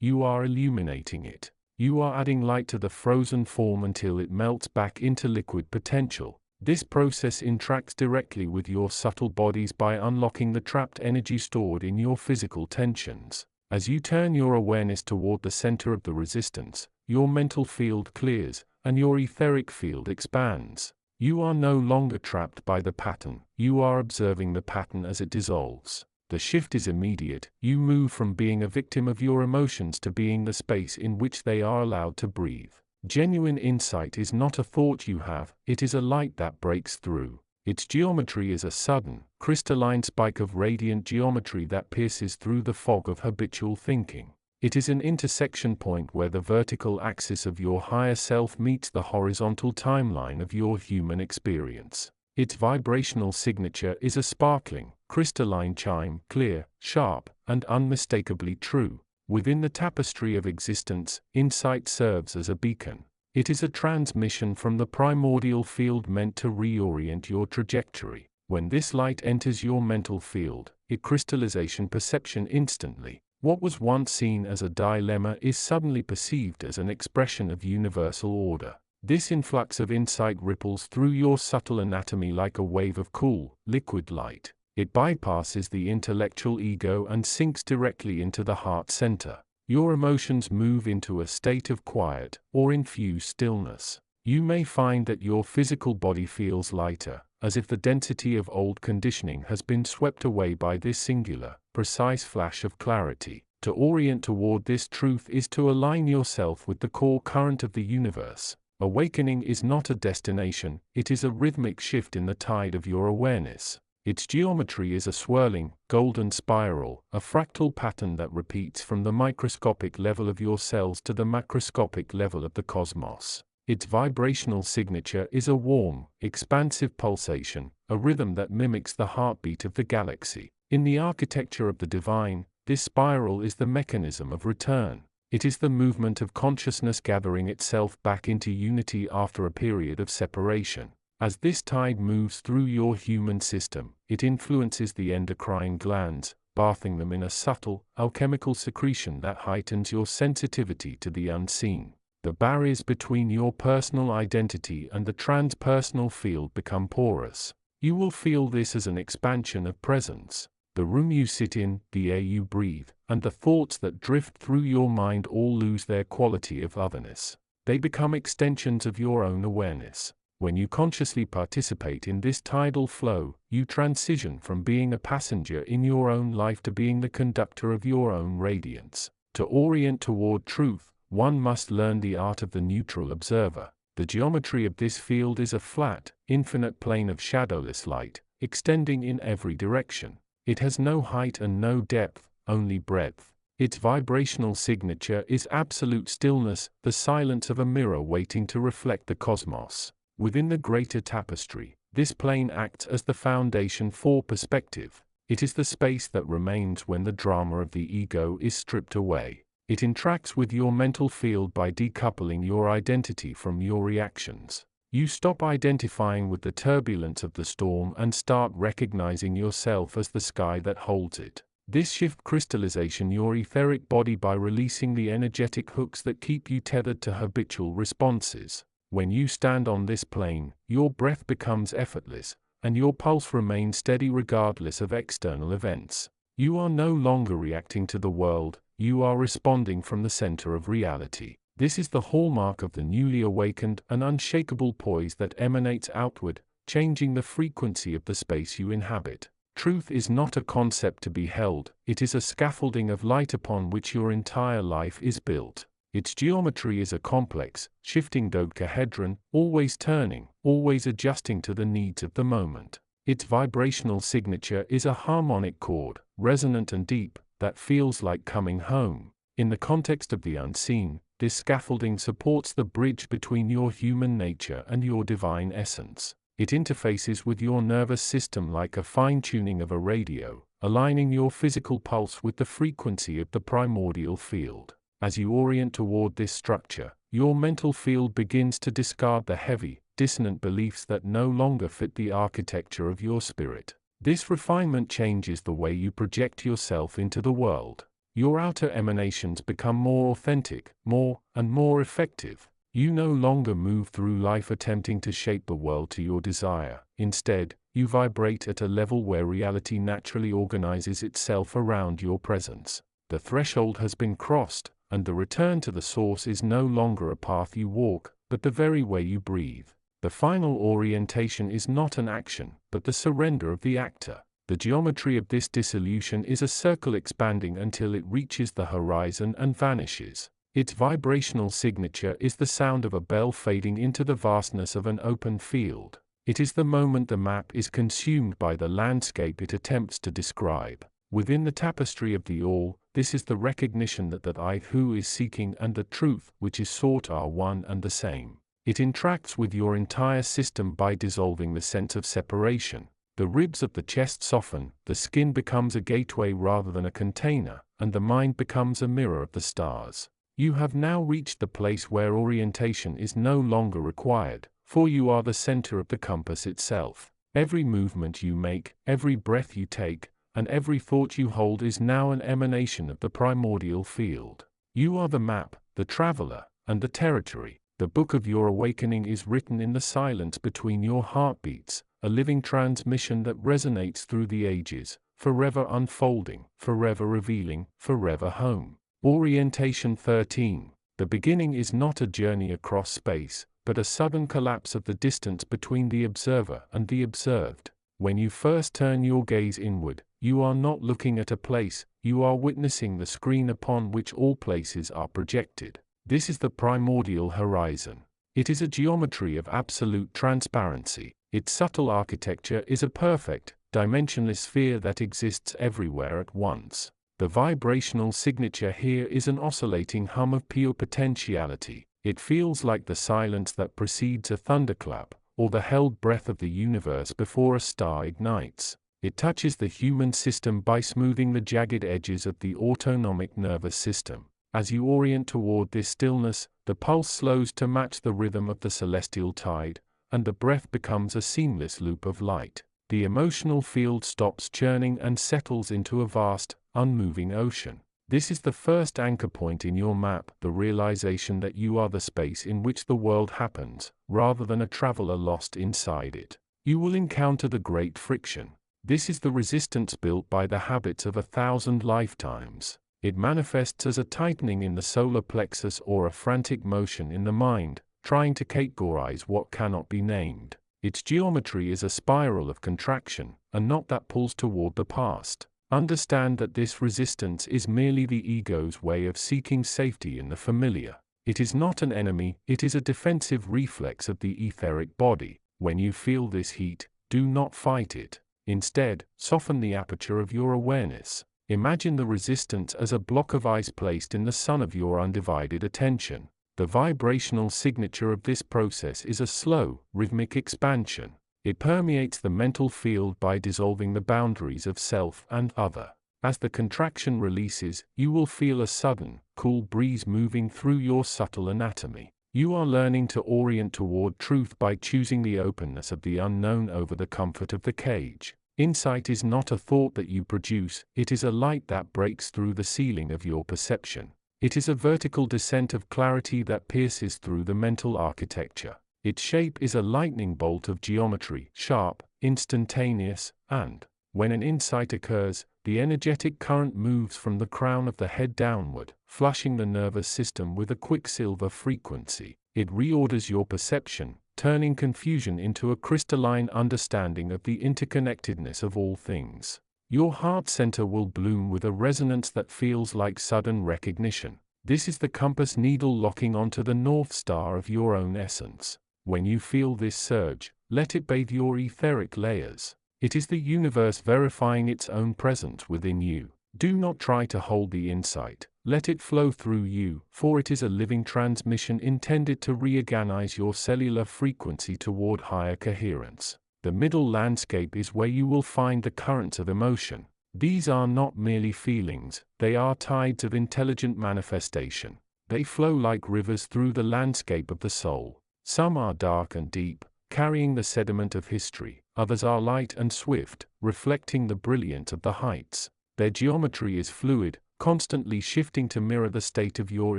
you are illuminating it. You are adding light to the frozen form until it melts back into liquid potential. This process interacts directly with your subtle bodies by unlocking the trapped energy stored in your physical tensions. As you turn your awareness toward the center of the resistance, your mental field clears, and your etheric field expands. You are no longer trapped by the pattern, you are observing the pattern as it dissolves. The shift is immediate. You move from being a victim of your emotions to being the space in which they are allowed to breathe. Genuine insight is not a thought you have, it is a light that breaks through. Its geometry is a sudden, crystalline spike of radiant geometry that pierces through the fog of habitual thinking. It is an intersection point where the vertical axis of your higher self meets the horizontal timeline of your human experience. Its vibrational signature is a sparkling, crystalline chime, clear, sharp, and unmistakably true. Within the tapestry of existence, insight serves as a beacon. It is a transmission from the primordial field meant to reorient your trajectory. When this light enters your mental field, it crystallization perception instantly. What was once seen as a dilemma is suddenly perceived as an expression of universal order. This influx of insight ripples through your subtle anatomy like a wave of cool, liquid light. It bypasses the intellectual ego and sinks directly into the heart center. Your emotions move into a state of quiet or infused stillness. You may find that your physical body feels lighter, as if the density of old conditioning has been swept away by this singular, precise flash of clarity. To orient toward this truth is to align yourself with the core current of the universe. Awakening is not a destination, it is a rhythmic shift in the tide of your awareness. Its geometry is a swirling, golden spiral, a fractal pattern that repeats from the microscopic level of your cells to the macroscopic level of the cosmos. Its vibrational signature is a warm, expansive pulsation, a rhythm that mimics the heartbeat of the galaxy. In the architecture of the divine, this spiral is the mechanism of return. It is the movement of consciousness gathering itself back into unity after a period of separation. As this tide moves through your human system, it influences the endocrine glands, bathing them in a subtle, alchemical secretion that heightens your sensitivity to the unseen. The barriers between your personal identity and the transpersonal field become porous. You will feel this as an expansion of presence. The room you sit in, the air you breathe, and the thoughts that drift through your mind all lose their quality of otherness. They become extensions of your own awareness. When you consciously participate in this tidal flow, you transition from being a passenger in your own life to being the conductor of your own radiance. To orient toward truth, one must learn the art of the neutral observer. The geometry of this field is a flat, infinite plane of shadowless light, extending in every direction. It has no height and no depth, only breadth. Its vibrational signature is absolute stillness, the silence of a mirror waiting to reflect the cosmos. Within the greater tapestry, this plane acts as the foundation for perspective. It is the space that remains when the drama of the ego is stripped away. It interacts with your mental field by decoupling your identity from your reactions. You stop identifying with the turbulence of the storm and start recognizing yourself as the sky that holds it. This shift crystallization your etheric body by releasing the energetic hooks that keep you tethered to habitual responses. When you stand on this plane, your breath becomes effortless, and your pulse remains steady regardless of external events. You are no longer reacting to the world, you are responding from the center of reality. This is the hallmark of the newly awakened, an unshakable poise that emanates outward, changing the frequency of the space you inhabit. Truth is not a concept to be held, it is a scaffolding of light upon which your entire life is built. Its geometry is a complex, shifting dodecahedron, always turning, always adjusting to the needs of the moment. Its vibrational signature is a harmonic chord, resonant and deep, that feels like coming home. In the context of the unseen, this scaffolding supports the bridge between your human nature and your divine essence. It interfaces with your nervous system like a fine-tuning of a radio, aligning your physical pulse with the frequency of the primordial field. As you orient toward this structure, your mental field begins to discard the heavy, dissonant beliefs that no longer fit the architecture of your spirit. This refinement changes the way you project yourself into the world. Your outer emanations become more authentic, more and more effective. You no longer move through life attempting to shape the world to your desire. Instead, you vibrate at a level where reality naturally organizes itself around your presence. The threshold has been crossed, and the return to the source is no longer a path you walk, but the very way you breathe. The final orientation is not an action, but the surrender of the actor. The geometry of this dissolution is a circle expanding until it reaches the horizon and vanishes. Its vibrational signature is the sound of a bell fading into the vastness of an open field. It is the moment the map is consumed by the landscape it attempts to describe. Within the tapestry of the all, this is the recognition that I who is seeking and the truth which is sought are one and the same. It interacts with your entire system by dissolving the sense of separation. The ribs of the chest soften, the skin becomes a gateway rather than a container, and the mind becomes a mirror of the stars. You have now reached the place where orientation is no longer required, for you are the center of the compass itself. Every movement you make, every breath you take, and every thought you hold is now an emanation of the primordial field. You are the map, the traveler, and the territory. The book of your awakening is written in the silence between your heartbeats, a living transmission that resonates through the ages, forever unfolding, forever revealing, forever home. Orientation 13. The beginning is not a journey across space, but a sudden collapse of the distance between the observer and the observed. When you first turn your gaze inward, you are not looking at a place, you are witnessing the screen upon which all places are projected. This is the primordial horizon. It is a geometry of absolute transparency. Its subtle architecture is a perfect, dimensionless sphere that exists everywhere at once. The vibrational signature here is an oscillating hum of pure potentiality. It feels like the silence that precedes a thunderclap, or the held breath of the universe before a star ignites. It touches the human system by smoothing the jagged edges of the autonomic nervous system. As you orient toward this stillness, the pulse slows to match the rhythm of the celestial tide, and the breath becomes a seamless loop of light. The emotional field stops churning and settles into a vast, unmoving ocean. This is the first anchor point in your map, the realization that you are the space in which the world happens, rather than a traveler lost inside it. You will encounter the great friction. This is the resistance built by the habits of 1,000 lifetimes. It manifests as a tightening in the solar plexus or a frantic motion in the mind, trying to categorize what cannot be named. Its geometry is a spiral of contraction, and not that pulls toward the past. Understand that this resistance is merely the ego's way of seeking safety in the familiar. It is not an enemy, it is a defensive reflex of the etheric body. When you feel this heat, do not fight it. Instead, soften the aperture of your awareness. Imagine the resistance as a block of ice placed in the sun of your undivided attention. The vibrational signature of this process is a slow, rhythmic expansion. It permeates the mental field by dissolving the boundaries of self and other. As the contraction releases, you will feel a sudden, cool breeze moving through your subtle anatomy. You are learning to orient toward truth by choosing the openness of the unknown over the comfort of the cage. Insight is not a thought that you produce, it is a light that breaks through the ceiling of your perception. It is a vertical descent of clarity that pierces through the mental architecture. Its shape is a lightning bolt of geometry, sharp, instantaneous, and, when an insight occurs, the energetic current moves from the crown of the head downward, flushing the nervous system with a quicksilver frequency. It reorders your perception, turning confusion into a crystalline understanding of the interconnectedness of all things. Your heart center will bloom with a resonance that feels like sudden recognition. This is the compass needle locking onto the North Star of your own essence. When you feel this surge, let it bathe your etheric layers. It is the universe verifying its own presence within you. Do not try to hold the insight. Let it flow through you, for it is a living transmission intended to reorganize your cellular frequency toward higher coherence. The middle landscape is where you will find the currents of emotion. These are not merely feelings, they are tides of intelligent manifestation. They flow like rivers through the landscape of the soul. Some are dark and deep, carrying the sediment of history. Others are light and swift, reflecting the brilliance of the heights. Their geometry is fluid, constantly shifting to mirror the state of your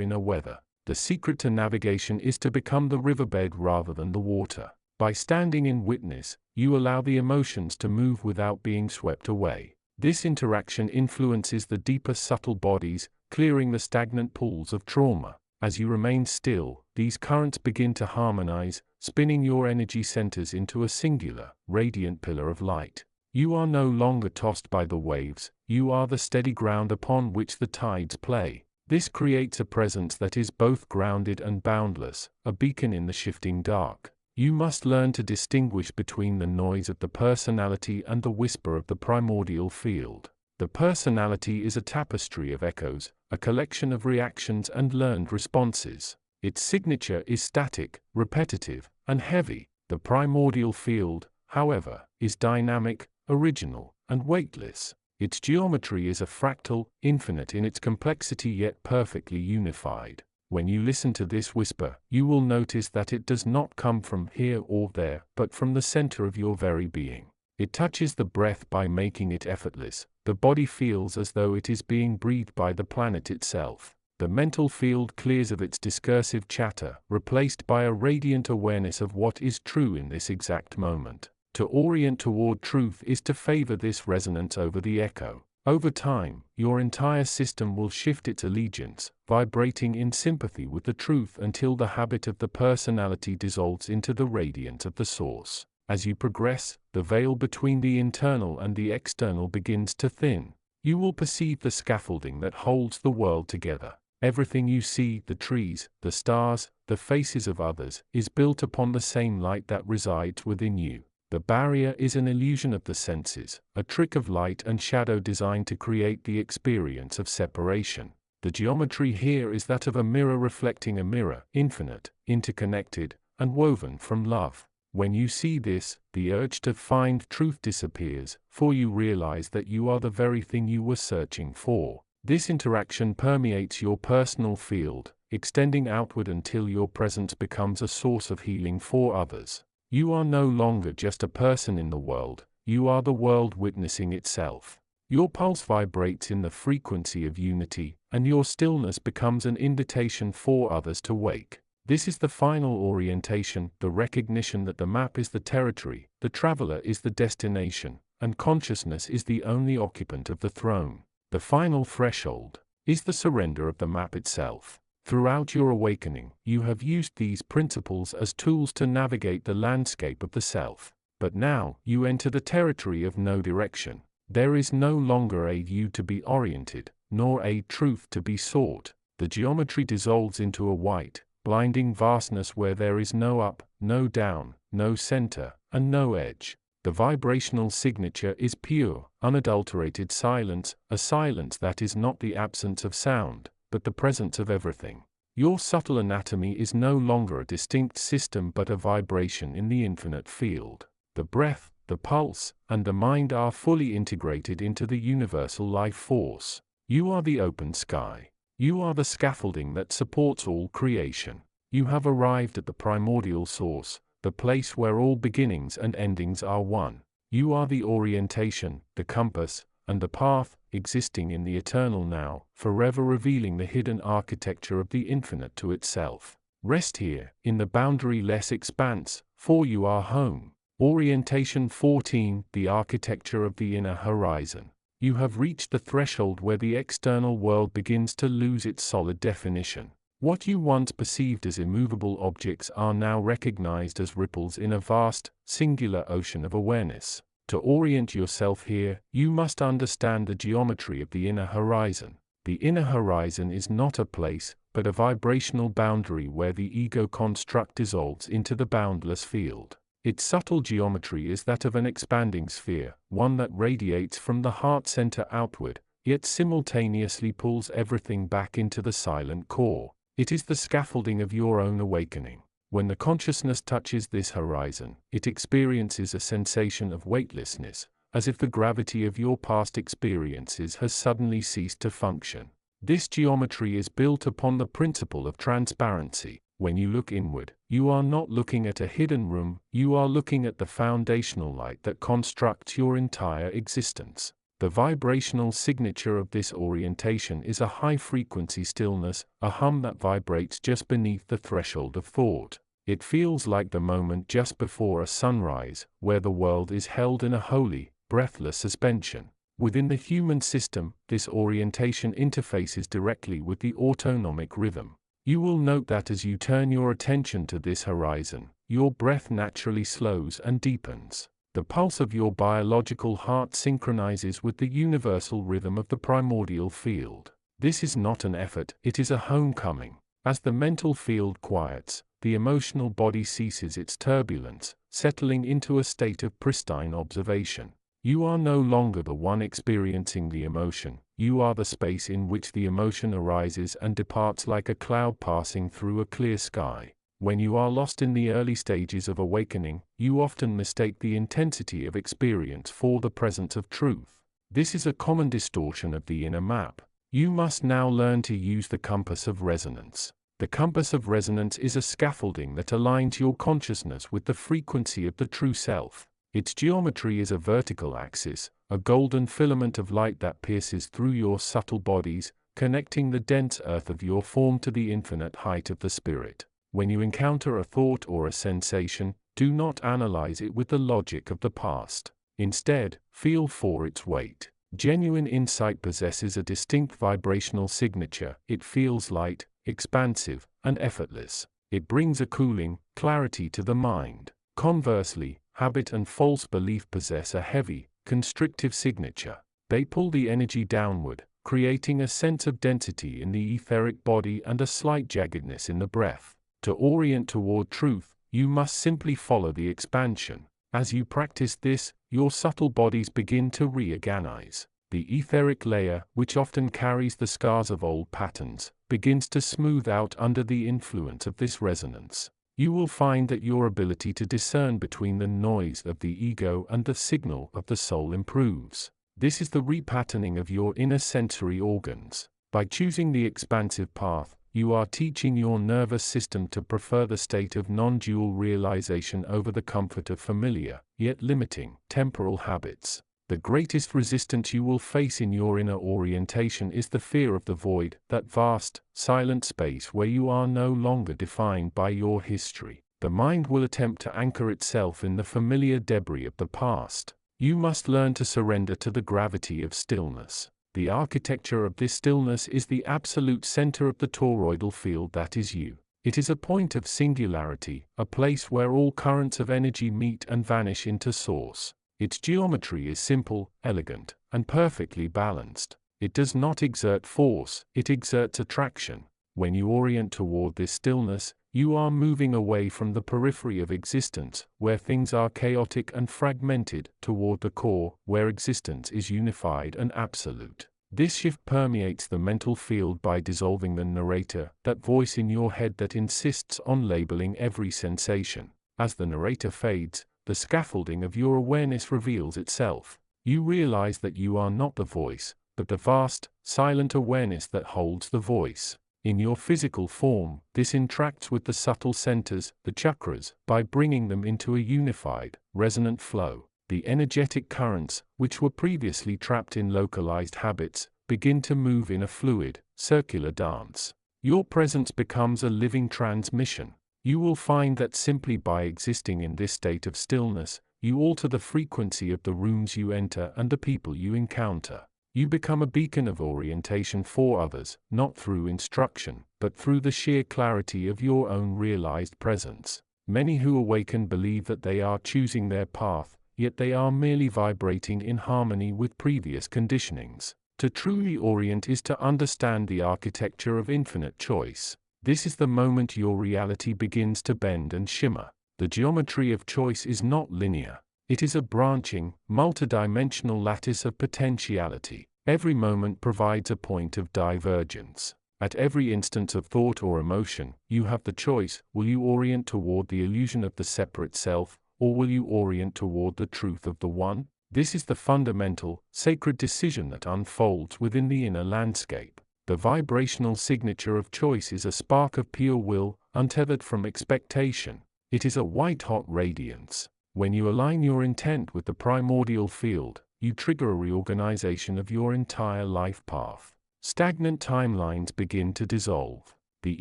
inner weather. The secret to navigation is to become the riverbed rather than the water. By standing in witness, you allow the emotions to move without being swept away. This interaction influences the deeper subtle bodies, clearing the stagnant pools of trauma. As you remain still, these currents begin to harmonize, spinning your energy centers into a singular, radiant pillar of light. You are no longer tossed by the waves, you are the steady ground upon which the tides play. This creates a presence that is both grounded and boundless, a beacon in the shifting dark. You must learn to distinguish between the noise of the personality and the whisper of the primordial field. The personality is a tapestry of echoes, a collection of reactions and learned responses. Its signature is static, repetitive, and heavy. The primordial field, however, is dynamic, original, and weightless. Its geometry is a fractal, infinite in its complexity yet perfectly unified. When you listen to this whisper, you will notice that it does not come from here or there, but from the center of your very being. It touches the breath by making it effortless. The body feels as though it is being breathed by the planet itself. The mental field clears of its discursive chatter, replaced by a radiant awareness of what is true in this exact moment. To orient toward truth is to favor this resonance over the echo. Over time, your entire system will shift its allegiance, vibrating in sympathy with the truth until the habit of the personality dissolves into the radiance of the source. As you progress, the veil between the internal and the external begins to thin. You will perceive the scaffolding that holds the world together. Everything you see, the trees, the stars, the faces of others, is built upon the same light that resides within you. The barrier is an illusion of the senses, a trick of light and shadow designed to create the experience of separation. The geometry here is that of a mirror reflecting a mirror, infinite, interconnected, and woven from love. When you see this, the urge to find truth disappears, for you realize that you are the very thing you were searching for. This interaction permeates your personal field, extending outward until your presence becomes a source of healing for others. You are no longer just a person in the world, you are the world witnessing itself. Your pulse vibrates in the frequency of unity, and your stillness becomes an invitation for others to wake. This is the final orientation, the recognition that the map is the territory, the traveler is the destination, and consciousness is the only occupant of the throne. The final threshold is the surrender of the map itself. Throughout your awakening, you have used these principles as tools to navigate the landscape of the self. But now, you enter the territory of no direction. There is no longer a you to be oriented, nor a truth to be sought. The geometry dissolves into a white, blinding vastness where there is no up, no down, no center, and no edge. The vibrational signature is pure, unadulterated silence, a silence that is not the absence of sound, but the presence of everything. Your subtle anatomy is no longer a distinct system but a vibration in the infinite field. The breath, the pulse, and the mind are fully integrated into the universal life force. You are the open sky. You are the scaffolding that supports all creation. You have arrived at the primordial source, the place where all beginnings and endings are one. You are the orientation, the compass, and the path, existing in the eternal now, forever revealing the hidden architecture of the infinite to itself. Rest here, in the boundary-less expanse, for you are home. Orientation 14, the architecture of the inner horizon. You have reached the threshold where the external world begins to lose its solid definition. What you once perceived as immovable objects are now recognized as ripples in a vast, singular ocean of awareness. To orient yourself here, you must understand the geometry of the inner horizon. The inner horizon is not a place, but a vibrational boundary where the ego construct dissolves into the boundless field. Its subtle geometry is that of an expanding sphere, one that radiates from the heart center outward, yet simultaneously pulls everything back into the silent core. It is the scaffolding of your own awakening. When the consciousness touches this horizon, it experiences a sensation of weightlessness, as if the gravity of your past experiences has suddenly ceased to function. This geometry is built upon the principle of transparency. When you look inward, you are not looking at a hidden room, you are looking at the foundational light that constructs your entire existence. The vibrational signature of this orientation is a high-frequency stillness, a hum that vibrates just beneath the threshold of thought. It feels like the moment just before a sunrise, where the world is held in a holy, breathless suspension. Within the human system, this orientation interfaces directly with the autonomic rhythm. You will note that as you turn your attention to this horizon, your breath naturally slows and deepens. The pulse of your biological heart synchronizes with the universal rhythm of the primordial field. This is not an effort, it is a homecoming. As the mental field quiets, the emotional body ceases its turbulence, settling into a state of pristine observation. You are no longer the one experiencing the emotion, you are the space in which the emotion arises and departs like a cloud passing through a clear sky. When you are lost in the early stages of awakening, you often mistake the intensity of experience for the presence of truth. This is a common distortion of the inner map. You must now learn to use the compass of resonance. The compass of resonance is a scaffolding that aligns your consciousness with the frequency of the true self. Its geometry is a vertical axis, a golden filament of light that pierces through your subtle bodies, connecting the dense earth of your form to the infinite height of the spirit. When you encounter a thought or a sensation, do not analyze it with the logic of the past. Instead, feel for its weight. Genuine insight possesses a distinct vibrational signature. It feels light, expansive, and effortless. It brings a cooling clarity to the mind. Conversely, habit and false belief possess a heavy, constrictive signature. They pull the energy downward, creating a sense of density in the etheric body and a slight jaggedness in the breath. To orient toward truth, you must simply follow the expansion. As you practice this, your subtle bodies begin to reorganize. The etheric layer, which often carries the scars of old patterns, begins to smooth out under the influence of this resonance. You will find that your ability to discern between the noise of the ego and the signal of the soul improves. This is the repatterning of your inner sensory organs. By choosing the expansive path, you are teaching your nervous system to prefer the state of non-dual realization over the comfort of familiar, yet limiting, temporal habits. The greatest resistance you will face in your inner orientation is the fear of the void, that vast, silent space where you are no longer defined by your history. The mind will attempt to anchor itself in the familiar debris of the past. You must learn to surrender to the gravity of stillness. The architecture of this stillness is the absolute center of the toroidal field that is you. It is a point of singularity, a place where all currents of energy meet and vanish into source. Its geometry is simple, elegant, and perfectly balanced. It does not exert force, it exerts attraction. When you orient toward this stillness, you are moving away from the periphery of existence, where things are chaotic and fragmented, toward the core, where existence is unified and absolute. This shift permeates the mental field by dissolving the narrator, that voice in your head that insists on labeling every sensation. As the narrator fades, the scaffolding of your awareness reveals itself. You realize that you are not the voice, but the vast, silent awareness that holds the voice. In your physical form, this interacts with the subtle centers, the chakras, by bringing them into a unified, resonant flow. The energetic currents, which were previously trapped in localized habits, begin to move in a fluid, circular dance. Your presence becomes a living transmission. You will find that simply by existing in this state of stillness, you alter the frequency of the rooms you enter and the people you encounter. You become a beacon of orientation for others, not through instruction, but through the sheer clarity of your own realized presence. Many who awaken believe that they are choosing their path, yet they are merely vibrating in harmony with previous conditionings. To truly orient is to understand the architecture of infinite choice. This is the moment your reality begins to bend and shimmer. The geometry of choice is not linear. It is a branching, multidimensional lattice of potentiality. Every moment provides a point of divergence. At every instant of thought or emotion, you have the choice: will you orient toward the illusion of the separate self, or will you orient toward the truth of the one? This is the fundamental, sacred decision that unfolds within the inner landscape. The vibrational signature of choice is a spark of pure will, untethered from expectation. It is a white-hot radiance. When you align your intent with the primordial field, you trigger a reorganization of your entire life path. Stagnant timelines begin to dissolve. The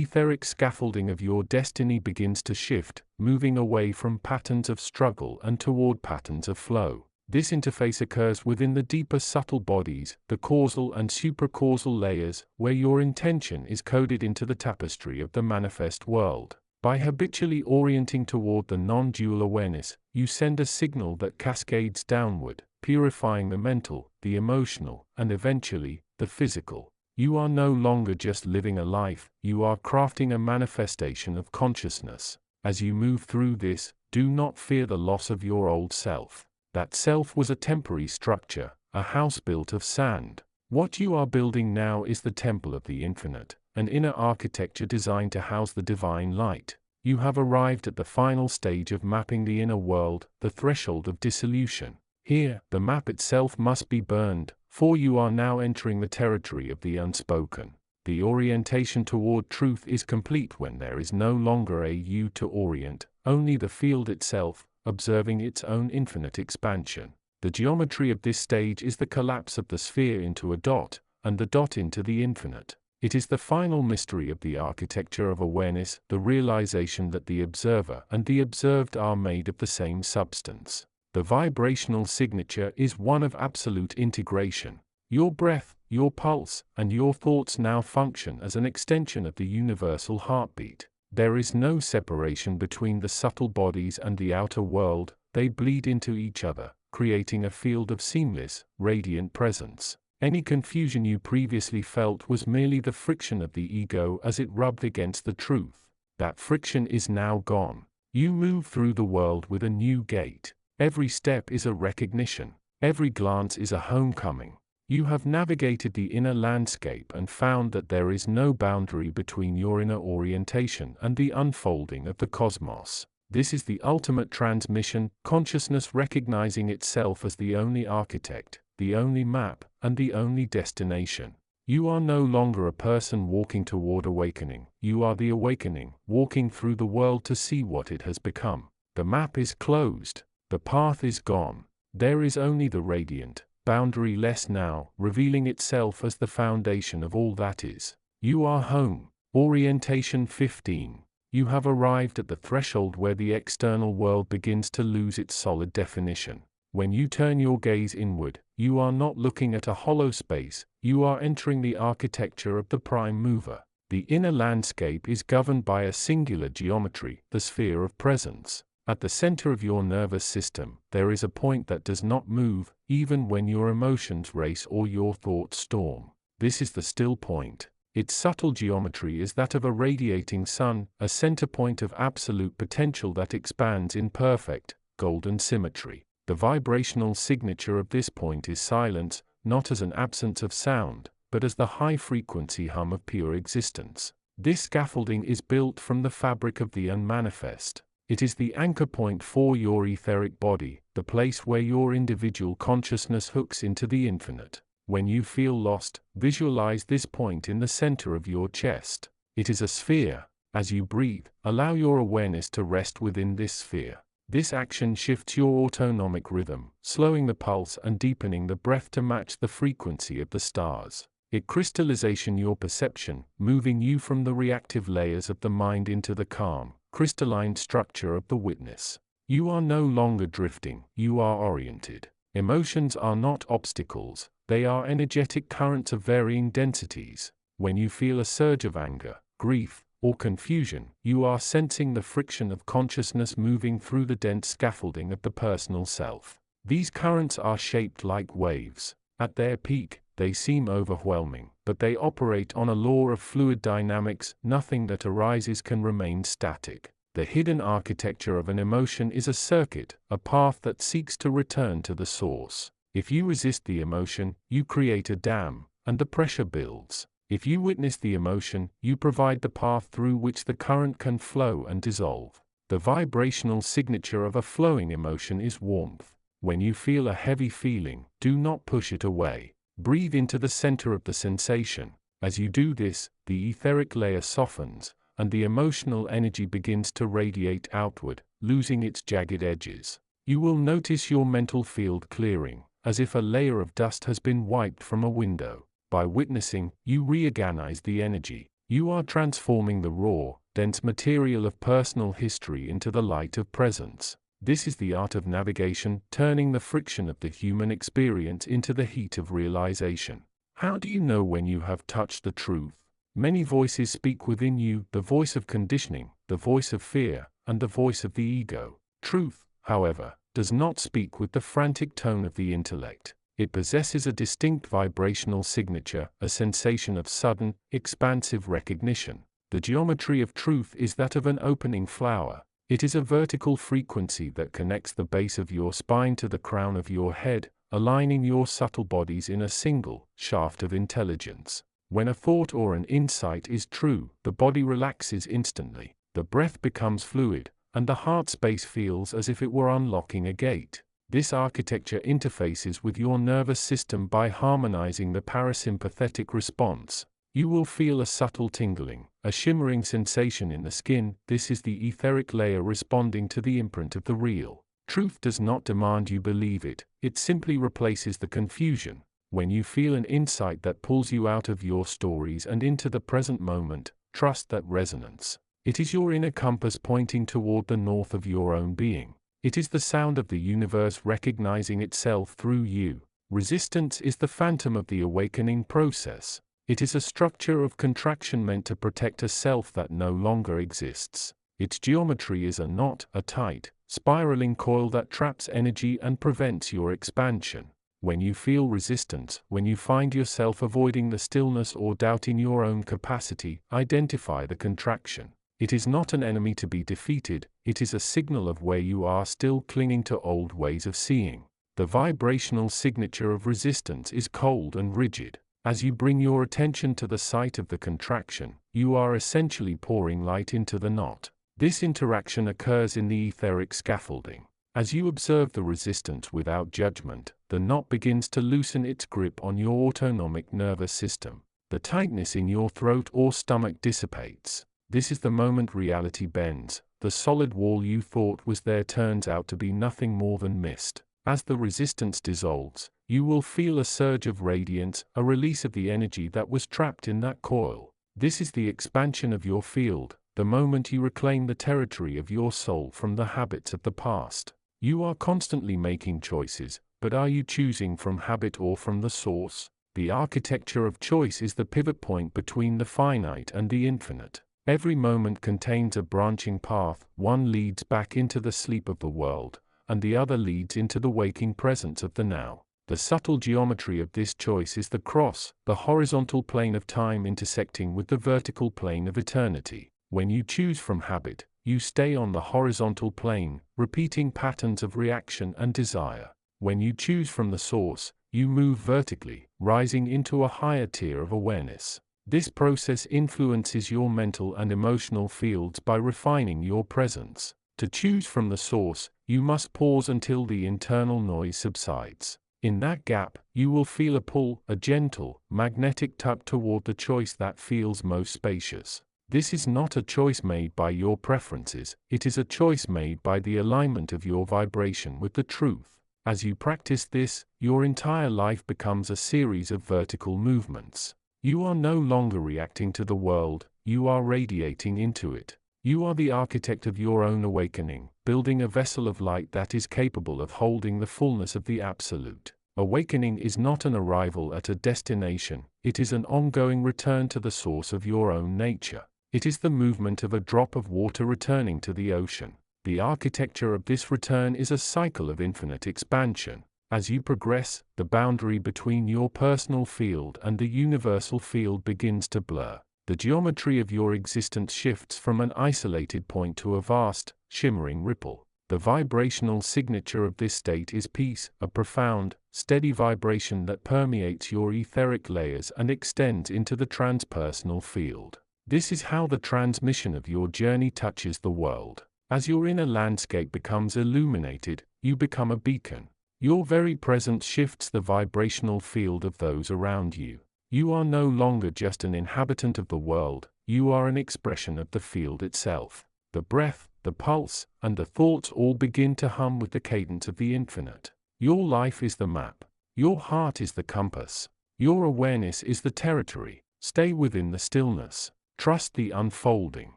etheric scaffolding of your destiny begins to shift, moving away from patterns of struggle and toward patterns of flow. This interface occurs within the deeper subtle bodies, the causal and supracausal layers, where your intention is coded into the tapestry of the manifest world. By habitually orienting toward the non-dual awareness, you send a signal that cascades downward, purifying the mental, the emotional, and eventually, the physical. You are no longer just living a life, you are crafting a manifestation of consciousness. As you move through this, do not fear the loss of your old self. That self was a temporary structure, a house built of sand. What you are building now is the temple of the infinite, an inner architecture designed to house the divine light. You have arrived at the final stage of mapping the inner world, the threshold of dissolution. Here, the map itself must be burned, for you are now entering the territory of the unspoken. The orientation toward truth is complete when there is no longer a you to orient, only the field itself, observing its own infinite expansion. The geometry of this stage is the collapse of the sphere into a dot, and the dot into the infinite. It is the final mystery of the architecture of awareness, the realization that the observer and the observed are made of the same substance. The vibrational signature is one of absolute integration. Your breath, your pulse, and your thoughts now function as an extension of the universal heartbeat. There is no separation between the subtle bodies and the outer world, they bleed into each other, creating a field of seamless, radiant presence. Any confusion you previously felt was merely the friction of the ego as it rubbed against the truth. That friction is now gone. You move through the world with a new gait. Every step is a recognition. Every glance is a homecoming. You have navigated the inner landscape and found that there is no boundary between your inner orientation and the unfolding of the cosmos. This is the ultimate transmission, consciousness recognizing itself as the only architect, the only map, and the only destination. You are no longer a person walking toward awakening. You are the awakening, walking through the world to see what it has become. The map is closed. The path is gone. There is only the radiant, boundary-less now, revealing itself as the foundation of all that is. You are home. Orientation 15. You have arrived at the threshold where the external world begins to lose its solid definition. When you turn your gaze inward, you are not looking at a hollow space, you are entering the architecture of the prime mover. The inner landscape is governed by a singular geometry, the sphere of presence. At the center of your nervous system, there is a point that does not move, even when your emotions race or your thoughts storm. This is the still point. Its subtle geometry is that of a radiating sun, a center point of absolute potential that expands in perfect, golden symmetry. The vibrational signature of this point is silence, not as an absence of sound, but as the high-frequency hum of pure existence. This scaffolding is built from the fabric of the unmanifest. It is the anchor point for your etheric body, the place where your individual consciousness hooks into the infinite. When you feel lost, visualize this point in the center of your chest. It is a sphere. As you breathe, allow your awareness to rest within this sphere. This action shifts your autonomic rhythm, slowing the pulse and deepening the breath to match the frequency of the stars. It crystallizes your perception, moving you from the reactive layers of the mind into the calm, crystalline structure of the witness. You are no longer drifting, you are oriented. Emotions are not obstacles, they are energetic currents of varying densities. When you feel a surge of anger, grief, or confusion, you are sensing the friction of consciousness moving through the dense scaffolding of the personal self. These currents are shaped like waves. At their peak, they seem overwhelming, but they operate on a law of fluid dynamics. Nothing that arises can remain static. The hidden architecture of an emotion is a circuit, a path that seeks to return to the source. If you resist the emotion, you create a dam, and the pressure builds. If you witness the emotion, you provide the path through which the current can flow and dissolve. The vibrational signature of a flowing emotion is warmth. When you feel a heavy feeling, do not push it away. Breathe into the center of the sensation. As you do this, the etheric layer softens, and the emotional energy begins to radiate outward, losing its jagged edges. You will notice your mental field clearing, as if a layer of dust has been wiped from a window. By witnessing, you reorganize the energy. You are transforming the raw, dense material of personal history into the light of presence. This is the art of navigation, turning the friction of the human experience into the heat of realization. How do you know when you have touched the truth? Many voices speak within you, the voice of conditioning, the voice of fear, and the voice of the ego. Truth, however, does not speak with the frantic tone of the intellect. It possesses a distinct vibrational signature, a sensation of sudden, expansive recognition. The geometry of truth is that of an opening flower. It is a vertical frequency that connects the base of your spine to the crown of your head, aligning your subtle bodies in a single shaft of intelligence. When a thought or an insight is true, the body relaxes instantly, the breath becomes fluid, and the heart space feels as if it were unlocking a gate. This architecture interfaces with your nervous system by harmonizing the parasympathetic response. You will feel a subtle tingling, a shimmering sensation in the skin. This is the etheric layer responding to the imprint of the real. Truth does not demand you believe it, it simply replaces the confusion. When you feel an insight that pulls you out of your stories and into the present moment, trust that resonance. It is your inner compass pointing toward the north of your own being. It is the sound of the universe recognizing itself through you. Resistance is the phantom of the awakening process. It is a structure of contraction meant to protect a self that no longer exists. Its geometry is a knot, a tight, spiraling coil that traps energy and prevents your expansion. When you feel resistance, when you find yourself avoiding the stillness or doubting your own capacity, identify the contraction. It is not an enemy to be defeated, it is a signal of where you are still clinging to old ways of seeing. The vibrational signature of resistance is cold and rigid. As you bring your attention to the site of the contraction, you are essentially pouring light into the knot. This interaction occurs in the etheric scaffolding. As you observe the resistance without judgment, the knot begins to loosen its grip on your autonomic nervous system. The tightness in your throat or stomach dissipates. This is the moment reality bends. The solid wall you thought was there turns out to be nothing more than mist. As the resistance dissolves, you will feel a surge of radiance, a release of the energy that was trapped in that coil. This is the expansion of your field, the moment you reclaim the territory of your soul from the habits of the past. You are constantly making choices, but are you choosing from habit or from the source? The architecture of choice is the pivot point between the finite and the infinite. Every moment contains a branching path. One leads back into the sleep of the world, and the other leads into the waking presence of the now. The subtle geometry of this choice is the cross, the horizontal plane of time intersecting with the vertical plane of eternity. When you choose from habit, you stay on the horizontal plane, repeating patterns of reaction and desire. When you choose from the source, you move vertically, rising into a higher tier of awareness. This process influences your mental and emotional fields by refining your presence. To choose from the source, you must pause until the internal noise subsides. In that gap, you will feel a pull, a gentle, magnetic tug toward the choice that feels most spacious. This is not a choice made by your preferences, it is a choice made by the alignment of your vibration with the truth. As you practice this, your entire life becomes a series of vertical movements. You are no longer reacting to the world, you are radiating into it. You are the architect of your own awakening, building a vessel of light that is capable of holding the fullness of the Absolute. Awakening is not an arrival at a destination, it is an ongoing return to the source of your own nature. It is the movement of a drop of water returning to the ocean. The architecture of this return is a cycle of infinite expansion. As you progress, the boundary between your personal field and the universal field begins to blur. The geometry of your existence shifts from an isolated point to a vast, shimmering ripple. The vibrational signature of this state is peace, a profound, steady vibration that permeates your etheric layers and extends into the transpersonal field. This is how the transmission of your journey touches the world. As your inner landscape becomes illuminated, you become a beacon. Your very presence shifts the vibrational field of those around you. You are no longer just an inhabitant of the world, you are an expression of the field itself. The breath, the pulse, and the thoughts all begin to hum with the cadence of the infinite. Your life is the map. Your heart is the compass. Your awareness is the territory. Stay within the stillness. Trust the unfolding.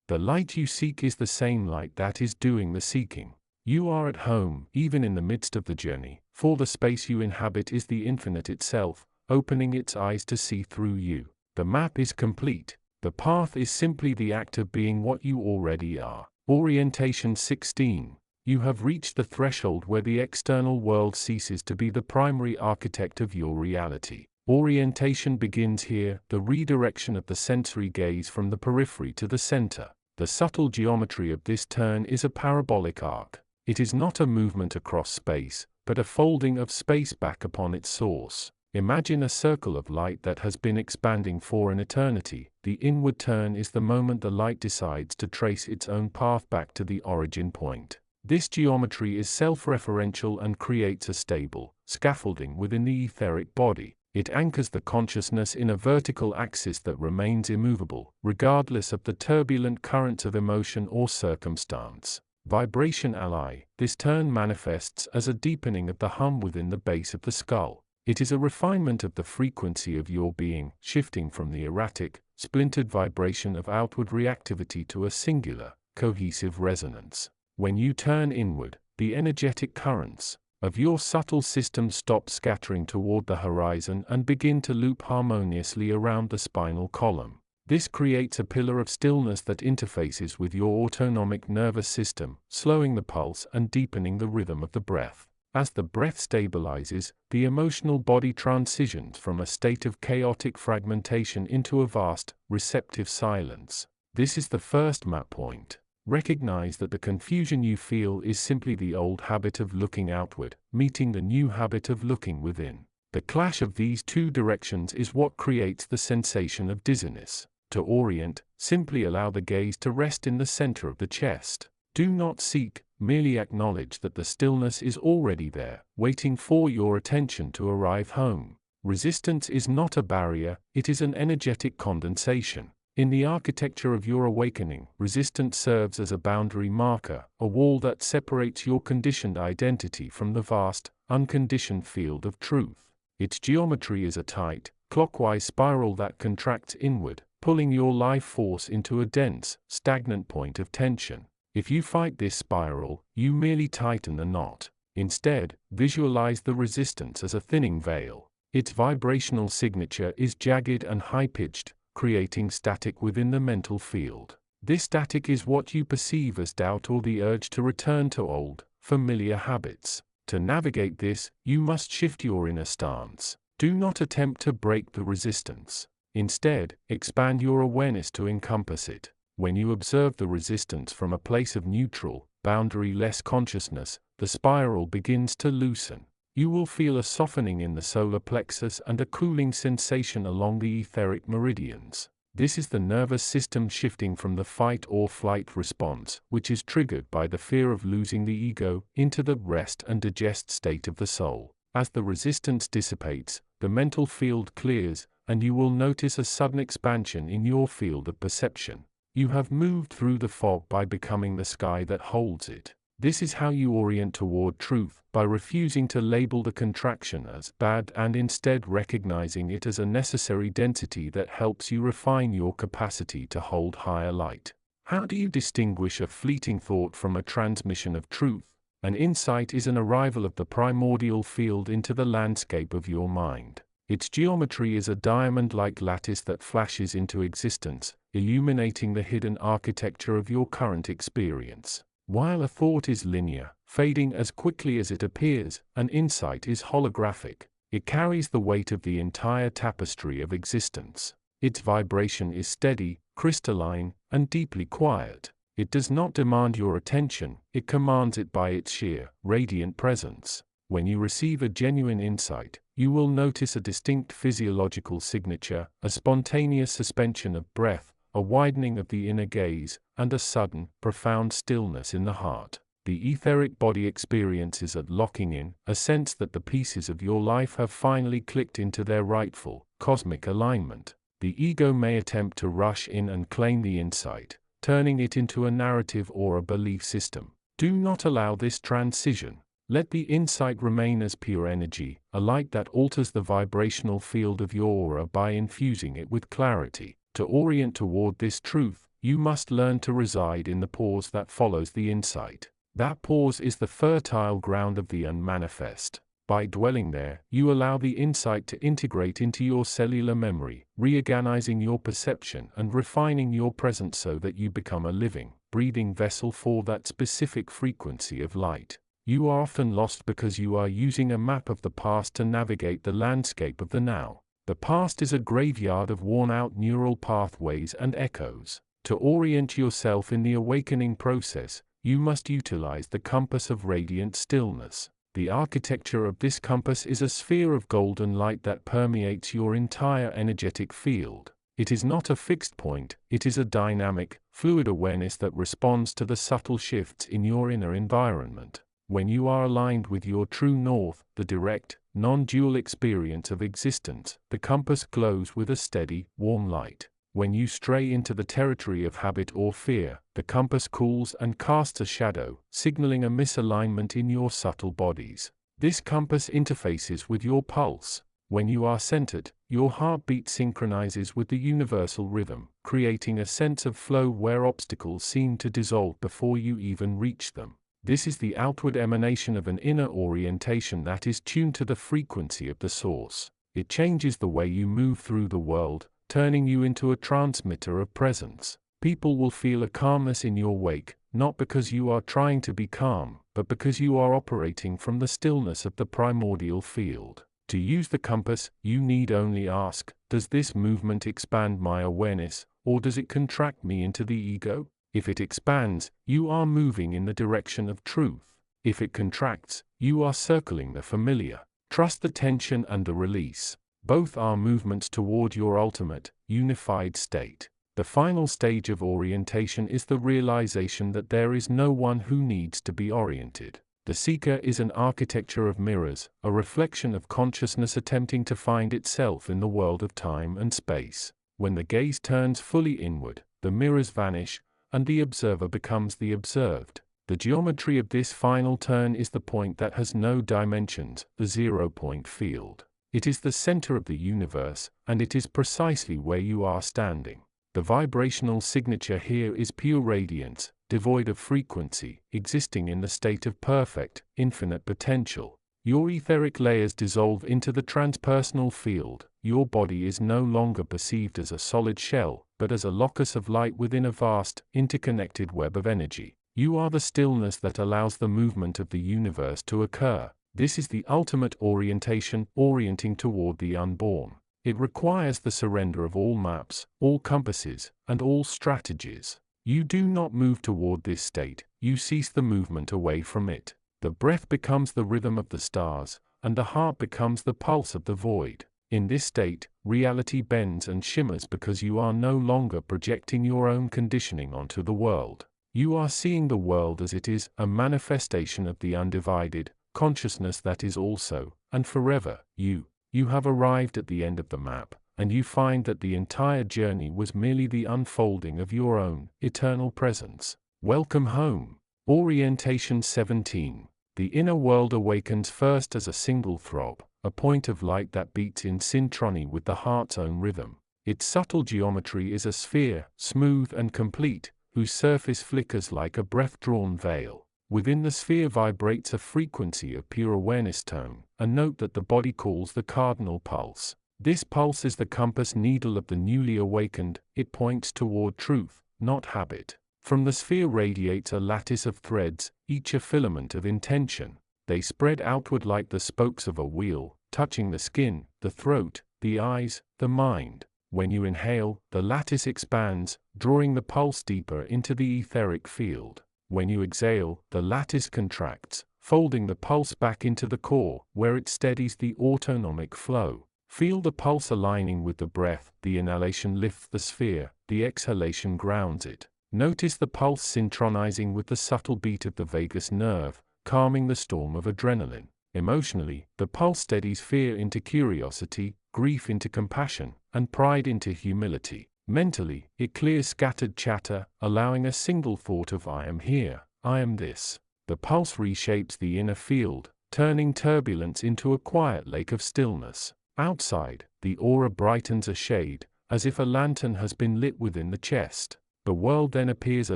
The light you seek is the same light that is doing the seeking. You are at home, even in the midst of the journey, for the space you inhabit is the infinite itself, opening its eyes to see through you. The map is complete. The path is simply the act of being what you already are. Orientation 16. You have reached the threshold where the external world ceases to be the primary architect of your reality. Orientation begins here, the redirection of the sensory gaze from the periphery to the center. The subtle geometry of this turn is a parabolic arc. It is not a movement across space, but a folding of space back upon its source. Imagine a circle of light that has been expanding for an eternity. The inward turn is the moment the light decides to trace its own path back to the origin point. This geometry is self-referential and creates a stable scaffolding within the etheric body. It anchors the consciousness in a vertical axis that remains immovable, regardless of the turbulent currents of emotion or circumstance. Vibration ally. This turn manifests as a deepening of the hum within the base of the skull. It is a refinement of the frequency of your being, shifting from the erratic, splintered vibration of outward reactivity to a singular, cohesive resonance. When you turn inward, the energetic currents of your subtle system stop scattering toward the horizon and begin to loop harmoniously around the spinal column. This creates a pillar of stillness that interfaces with your autonomic nervous system, slowing the pulse and deepening the rhythm of the breath. As the breath stabilizes, the emotional body transitions from a state of chaotic fragmentation into a vast, receptive silence. This is the first map point. Recognize that the confusion you feel is simply the old habit of looking outward, meeting the new habit of looking within. The clash of these two directions is what creates the sensation of dizziness. To orient, simply allow the gaze to rest in the center of the chest. Do not seek, merely acknowledge that the stillness is already there, waiting for your attention to arrive home. Resistance is not a barrier, it is an energetic condensation. In the architecture of your awakening, resistance serves as a boundary marker, a wall that separates your conditioned identity from the vast, unconditioned field of truth. Its geometry is a tight, clockwise spiral that contracts inward, pulling your life force into a dense, stagnant point of tension. If you fight this spiral, you merely tighten the knot. Instead, visualize the resistance as a thinning veil. Its vibrational signature is jagged and high-pitched, creating static within the mental field. This static is what you perceive as doubt or the urge to return to old, familiar habits. To navigate this, you must shift your inner stance. Do not attempt to break the resistance. Instead, expand your awareness to encompass it. When you observe the resistance from a place of neutral, boundary-less consciousness, the spiral begins to loosen. You will feel a softening in the solar plexus and a cooling sensation along the etheric meridians. This is the nervous system shifting from the fight or flight response, which is triggered by the fear of losing the ego, into the rest and digest state of the soul. As the resistance dissipates, the mental field clears, and you will notice a sudden expansion in your field of perception. You have moved through the fog by becoming the sky that holds it. This is how you orient toward truth, by refusing to label the contraction as bad and instead recognizing it as a necessary density that helps you refine your capacity to hold higher light. How do you distinguish a fleeting thought from a transmission of truth? An insight is an arrival of the primordial field into the landscape of your mind. Its geometry is a diamond-like lattice that flashes into existence, illuminating the hidden architecture of your current experience. While a thought is linear, fading as quickly as it appears, an insight is holographic. It carries the weight of the entire tapestry of existence. Its vibration is steady, crystalline, and deeply quiet. It does not demand your attention, it commands it by its sheer, radiant presence. When you receive a genuine insight, you will notice a distinct physiological signature, a spontaneous suspension of breath, a widening of the inner gaze, and a sudden, profound stillness in the heart. The etheric body experiences a locking in, a sense that the pieces of your life have finally clicked into their rightful, cosmic alignment. The ego may attempt to rush in and claim the insight, turning it into a narrative or a belief system. Do not allow this transition. Let the insight remain as pure energy, a light that alters the vibrational field of your aura by infusing it with clarity. To orient toward this truth, you must learn to reside in the pause that follows the insight. That pause is the fertile ground of the unmanifest. By dwelling there, you allow the insight to integrate into your cellular memory, reorganizing your perception and refining your presence so that you become a living, breathing vessel for that specific frequency of light. You are often lost because you are using a map of the past to navigate the landscape of the now. The past is a graveyard of worn-out neural pathways and echoes. To orient yourself in the awakening process, you must utilize the compass of radiant stillness. The architecture of this compass is a sphere of golden light that permeates your entire energetic field. It is not a fixed point, it is a dynamic, fluid awareness that responds to the subtle shifts in your inner environment. When you are aligned with your true north, the direct, non-dual experience of existence, the compass glows with a steady, warm light. When you stray into the territory of habit or fear, the compass cools and casts a shadow, signaling a misalignment in your subtle bodies. This compass interfaces with your pulse. When you are centered, your heartbeat synchronizes with the universal rhythm, creating a sense of flow where obstacles seem to dissolve before you even reach them. This is the outward emanation of an inner orientation that is tuned to the frequency of the source. It changes the way you move through the world, turning you into a transmitter of presence. People will feel a calmness in your wake, not because you are trying to be calm, but because you are operating from the stillness of the primordial field. To use the compass, you need only ask, does this movement expand my awareness, or does it contract me into the ego? If it expands, you are moving in the direction of truth. If it contracts, you are circling the familiar. Trust the tension and the release. Both are movements toward your ultimate, unified state. The final stage of orientation is the realization that there is no one who needs to be oriented. The seeker is an architecture of mirrors, a reflection of consciousness attempting to find itself in the world of time and space. When the gaze turns fully inward, the mirrors vanish, and the observer becomes the observed. The geometry of this final turn is the point that has no dimensions, the zero-point field. It is the center of the universe, and it is precisely where you are standing. The vibrational signature here is pure radiance, devoid of frequency, existing in the state of perfect, infinite potential. Your etheric layers dissolve into the transpersonal field. Your body is no longer perceived as a solid shell, but as a locus of light within a vast, interconnected web of energy. You are the stillness that allows the movement of the universe to occur. This is the ultimate orientation, orienting toward the unborn. It requires the surrender of all maps, all compasses, and all strategies. You do not move toward this state, you cease the movement away from it. The breath becomes the rhythm of the stars, and the heart becomes the pulse of the void. In this state, reality bends and shimmers because you are no longer projecting your own conditioning onto the world. You are seeing the world as it is, a manifestation of the undivided consciousness that is also, and forever, you. You have arrived at the end of the map, and you find that the entire journey was merely the unfolding of your own eternal presence. Welcome home. Orientation 17. The inner world awakens first as a single throb, a point of light that beats in synchrony with the heart's own rhythm. Its subtle geometry is a sphere, smooth and complete, whose surface flickers like a breath-drawn veil. Within the sphere vibrates a frequency of pure awareness tone, a note that the body calls the cardinal pulse. This pulse is the compass needle of the newly awakened. It points toward truth, not habit. From the sphere radiates a lattice of threads, each a filament of intention. They spread outward like the spokes of a wheel, touching the skin, the throat, the eyes, the mind. When you inhale, the lattice expands, drawing the pulse deeper into the etheric field. When you exhale, the lattice contracts, folding the pulse back into the core, where it steadies the autonomic flow. Feel the pulse aligning with the breath. The inhalation lifts the sphere, the exhalation grounds it. Notice the pulse synchronizing with the subtle beat of the vagus nerve, calming the storm of adrenaline. Emotionally, the pulse steadies fear into curiosity, grief into compassion, and pride into humility. Mentally, it clears scattered chatter, allowing a single thought of I am here, I am this. The pulse reshapes the inner field, turning turbulence into a quiet lake of stillness. Outside, the aura brightens a shade, as if a lantern has been lit within the chest. The world then appears a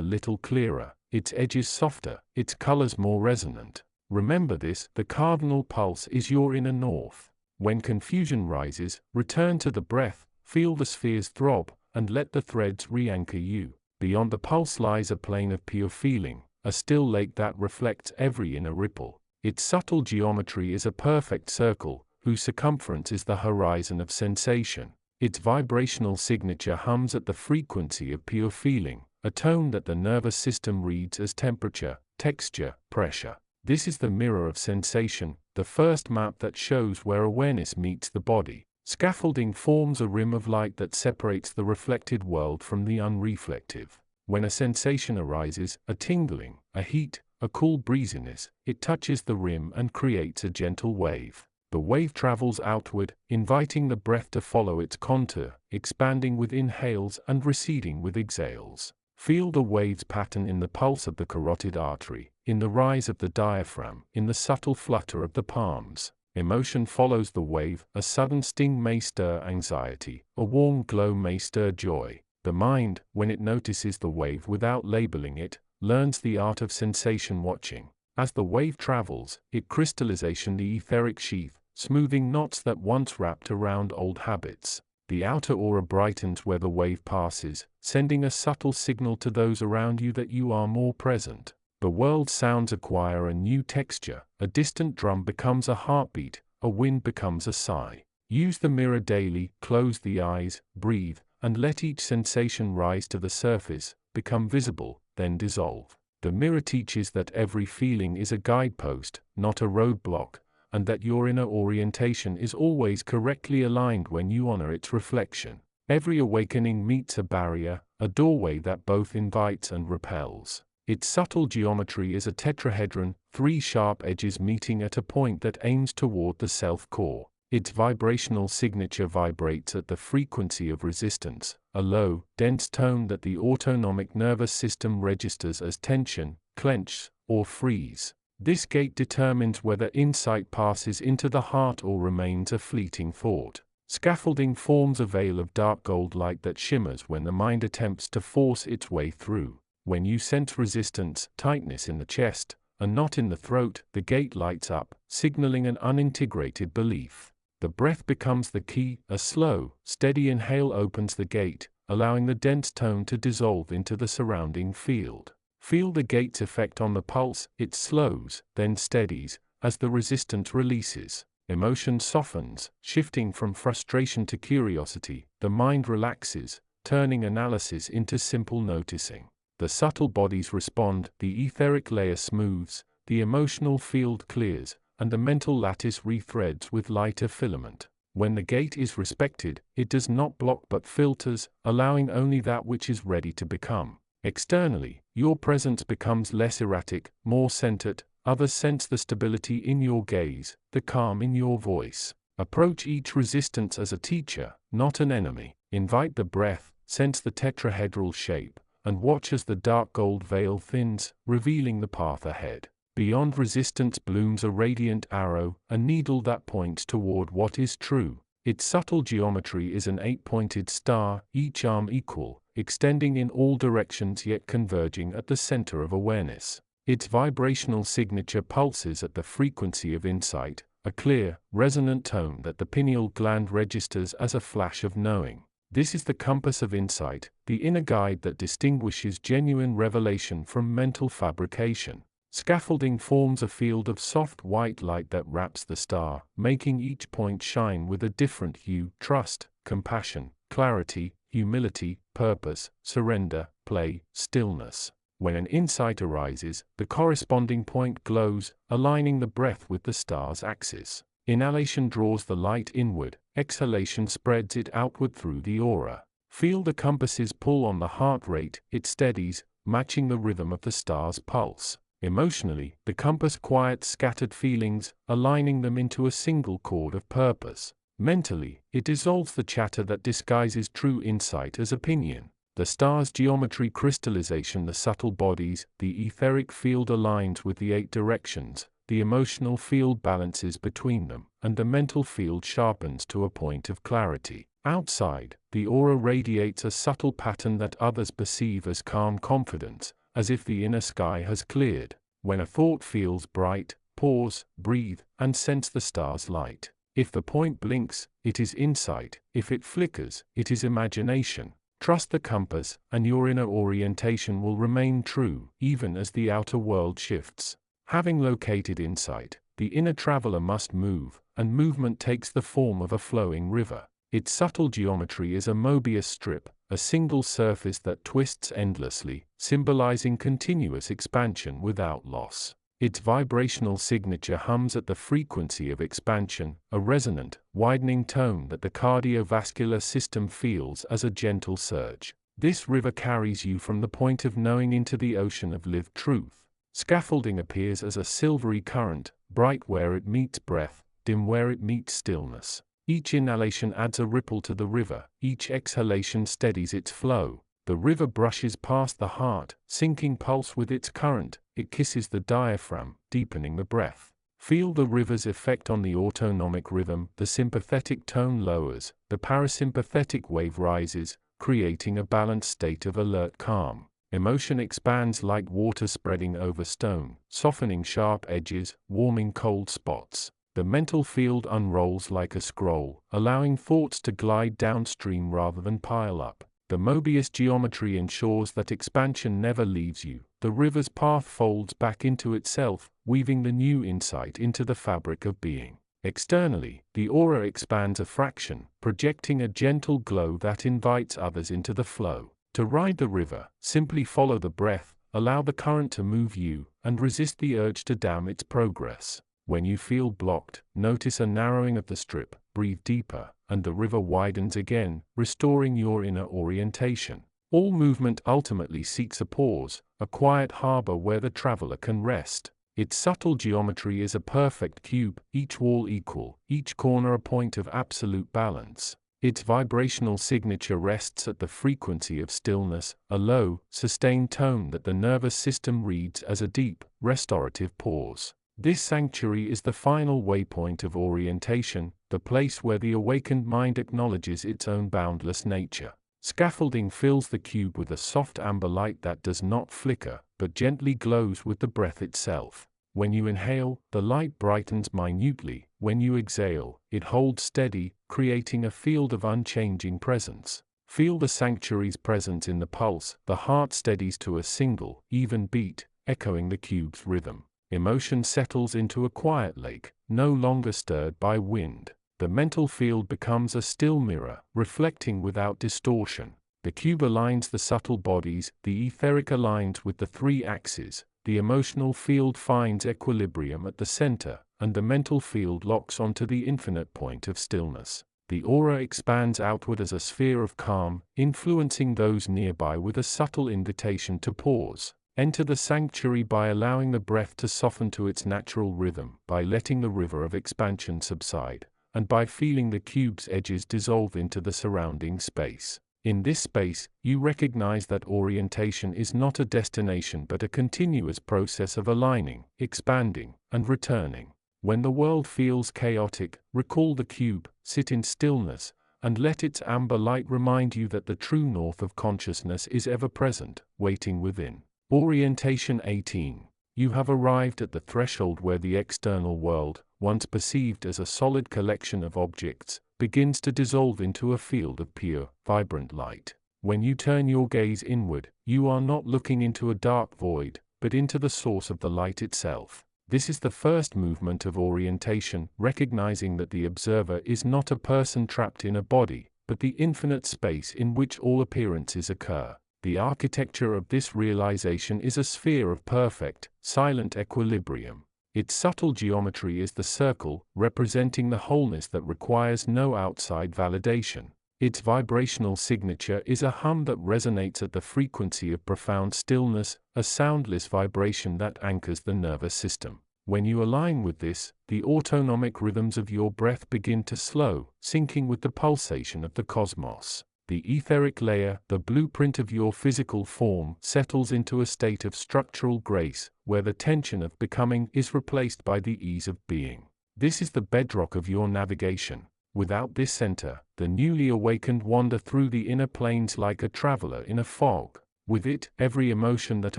little clearer, its edges softer, its colors more resonant. Remember this: the cardinal pulse is your inner north. When confusion rises, return to the breath, feel the spheres throb, and let the threads re-anchor you. Beyond the pulse lies a plane of pure feeling, a still lake that reflects every inner ripple. Its subtle geometry is a perfect circle, whose circumference is the horizon of sensation. Its vibrational signature hums at the frequency of pure feeling, a tone that the nervous system reads as temperature, texture, pressure. This is the mirror of sensation, the first map that shows where awareness meets the body. Scaffolding forms a rim of light that separates the reflected world from the unreflective. When a sensation arises, a tingling, a heat, a cool breeziness, it touches the rim and creates a gentle wave. The wave travels outward, inviting the breath to follow its contour, expanding with inhales and receding with exhales. Feel the wave's pattern in the pulse of the carotid artery, in the rise of the diaphragm, in the subtle flutter of the palms. Emotion follows the wave. A sudden sting may stir anxiety, a warm glow may stir joy. The mind, when it notices the wave without labeling it, learns the art of sensation watching. As the wave travels, it crystallization the etheric sheath, smoothing knots that once wrapped around old habits. The outer aura brightens where the wave passes, sending a subtle signal to those around you that you are more present. The world's sounds acquire a new texture. A distant drum becomes a heartbeat, a wind becomes a sigh. Use the mirror daily, close the eyes, breathe, and let each sensation rise to the surface, become visible, then dissolve. The mirror teaches that every feeling is a guidepost, not a roadblock, and that your inner orientation is always correctly aligned when you honor its reflection. Every awakening meets a barrier, a doorway that both invites and repels. Its subtle geometry is a tetrahedron, three sharp edges meeting at a point that aims toward the self-core. Its vibrational signature vibrates at the frequency of resistance, a low, dense tone that the autonomic nervous system registers as tension, clench, or freeze. This gate determines whether insight passes into the heart or remains a fleeting thought. Scaffolding forms a veil of dark gold light that shimmers when the mind attempts to force its way through. When you sense resistance, tightness in the chest, a knot in the throat, the gate lights up, signaling an unintegrated belief. The breath becomes the key. A slow, steady inhale opens the gate, allowing the dense tone to dissolve into the surrounding field. Feel the gate's effect on the pulse. It slows, then steadies, as the resistance releases. Emotion softens, shifting from frustration to curiosity. The mind relaxes, turning analysis into simple noticing. The subtle bodies respond, the etheric layer smooths, the emotional field clears, and the mental lattice rethreads with lighter filament. When the gate is respected, it does not block but filters, allowing only that which is ready to become. Externally, your presence becomes less erratic, more centered. Others sense the stability in your gaze, the calm in your voice. Approach each resistance as a teacher, not an enemy. Invite the breath, sense the tetrahedral shape, and watch as the dark gold veil thins, revealing the path ahead. Beyond resistance blooms a radiant arrow, a needle that points toward what is true. Its subtle geometry is an 8-pointed star, each arm equal, extending in all directions yet converging at the center of awareness. Its vibrational signature pulses at the frequency of insight, a clear, resonant tone that the pineal gland registers as a flash of knowing. This is the compass of insight, the inner guide that distinguishes genuine revelation from mental fabrication. Scaffolding forms a field of soft white light that wraps the star, making each point shine with a different hue: trust, compassion, clarity, humility, purpose, surrender, play, stillness. When an insight arises, the corresponding point glows, aligning the breath with the star's axis. Inhalation draws the light inward, exhalation spreads it outward through the aura. Feel the compass's pull on the heart rate, it steadies, matching the rhythm of the star's pulse. Emotionally, the compass quiets scattered feelings, aligning them into a single chord of purpose. Mentally, it dissolves the chatter that disguises true insight as opinion. The star's geometry crystallization, the subtle bodies, the etheric field aligns with the 8 directions, the emotional field balances between them, and the mental field sharpens to a point of clarity. Outside, the aura radiates a subtle pattern that others perceive as calm confidence, as if the inner sky has cleared. When a thought feels bright, pause, breathe, and sense the star's light. If the point blinks, it is insight. If it flickers, it is imagination. Trust the compass, and your inner orientation will remain true, even as the outer world shifts. Having located insight, the inner traveler must move, and movement takes the form of a flowing river. Its subtle geometry is a Mobius strip, a single surface that twists endlessly, symbolizing continuous expansion without loss. Its vibrational signature hums at the frequency of expansion, a resonant, widening tone that the cardiovascular system feels as a gentle surge. This river carries you from the point of knowing into the ocean of lived truth. Scaffolding appears as a silvery current, bright where it meets breath, dim where it meets stillness. Each inhalation adds a ripple to the river, each exhalation steadies its flow. The river brushes past the heart, sinking pulse with its current. It kisses the diaphragm, deepening the breath. Feel the river's effect on the autonomic rhythm. The sympathetic tone lowers, the parasympathetic wave rises, creating a balanced state of alert calm. Emotion expands like water spreading over stone, softening sharp edges, warming cold spots. The mental field unrolls like a scroll, allowing thoughts to glide downstream rather than pile up. The Mobius geometry ensures that expansion never leaves you. The river's path folds back into itself, weaving the new insight into the fabric of being. Externally, the aura expands a fraction, projecting a gentle glow that invites others into the flow. To ride the river, simply follow the breath, allow the current to move you, and resist the urge to dam its progress. When you feel blocked, notice a narrowing of the strip, breathe deeper, and the river widens again, restoring your inner orientation. All movement ultimately seeks a pause, a quiet harbor where the traveler can rest. Its subtle geometry is a perfect cube, each wall equal, each corner a point of absolute balance. Its vibrational signature rests at the frequency of stillness, a low, sustained tone that the nervous system reads as a deep, restorative pause. This sanctuary is the final waypoint of orientation, the place where the awakened mind acknowledges its own boundless nature. Scaffolding fills the cube with a soft amber light that does not flicker, but gently glows with the breath itself. When you inhale, the light brightens minutely. When you exhale, it holds steady, creating a field of unchanging presence. Feel the sanctuary's presence in the pulse. The heart steadies to a single, even beat, echoing the cube's rhythm. Emotion settles into a quiet lake, no longer stirred by wind. The mental field becomes a still mirror, reflecting without distortion. The cube aligns the subtle bodies, the etheric aligns with the 3 axes, the emotional field finds equilibrium at the center, and the mental field locks onto the infinite point of stillness. The aura expands outward as a sphere of calm, influencing those nearby with a subtle invitation to pause. Enter the sanctuary by allowing the breath to soften to its natural rhythm, by letting the river of expansion subside, and by feeling the cube's edges dissolve into the surrounding space. In this space, you recognize that orientation is not a destination but a continuous process of aligning, expanding, and returning. When the world feels chaotic, recall the cube, sit in stillness, and let its amber light remind you that the true north of consciousness is ever present, waiting within. Orientation 18. You have arrived at the threshold where the external world, once perceived as a solid collection of objects, begins to dissolve into a field of pure, vibrant light. When you turn your gaze inward, you are not looking into a dark void, but into the source of the light itself. This is the first movement of orientation, recognizing that the observer is not a person trapped in a body, but the infinite space in which all appearances occur. The architecture of this realization is a sphere of perfect, silent equilibrium. Its subtle geometry is the circle, representing the wholeness that requires no outside validation. Its vibrational signature is a hum that resonates at the frequency of profound stillness, a soundless vibration that anchors the nervous system. When you align with this, the autonomic rhythms of your breath begin to slow, syncing with the pulsation of the cosmos. The etheric layer, the blueprint of your physical form, settles into a state of structural grace, where the tension of becoming is replaced by the ease of being. This is the bedrock of your navigation. Without this center, the newly awakened wander through the inner planes like a traveler in a fog. With it, every emotion that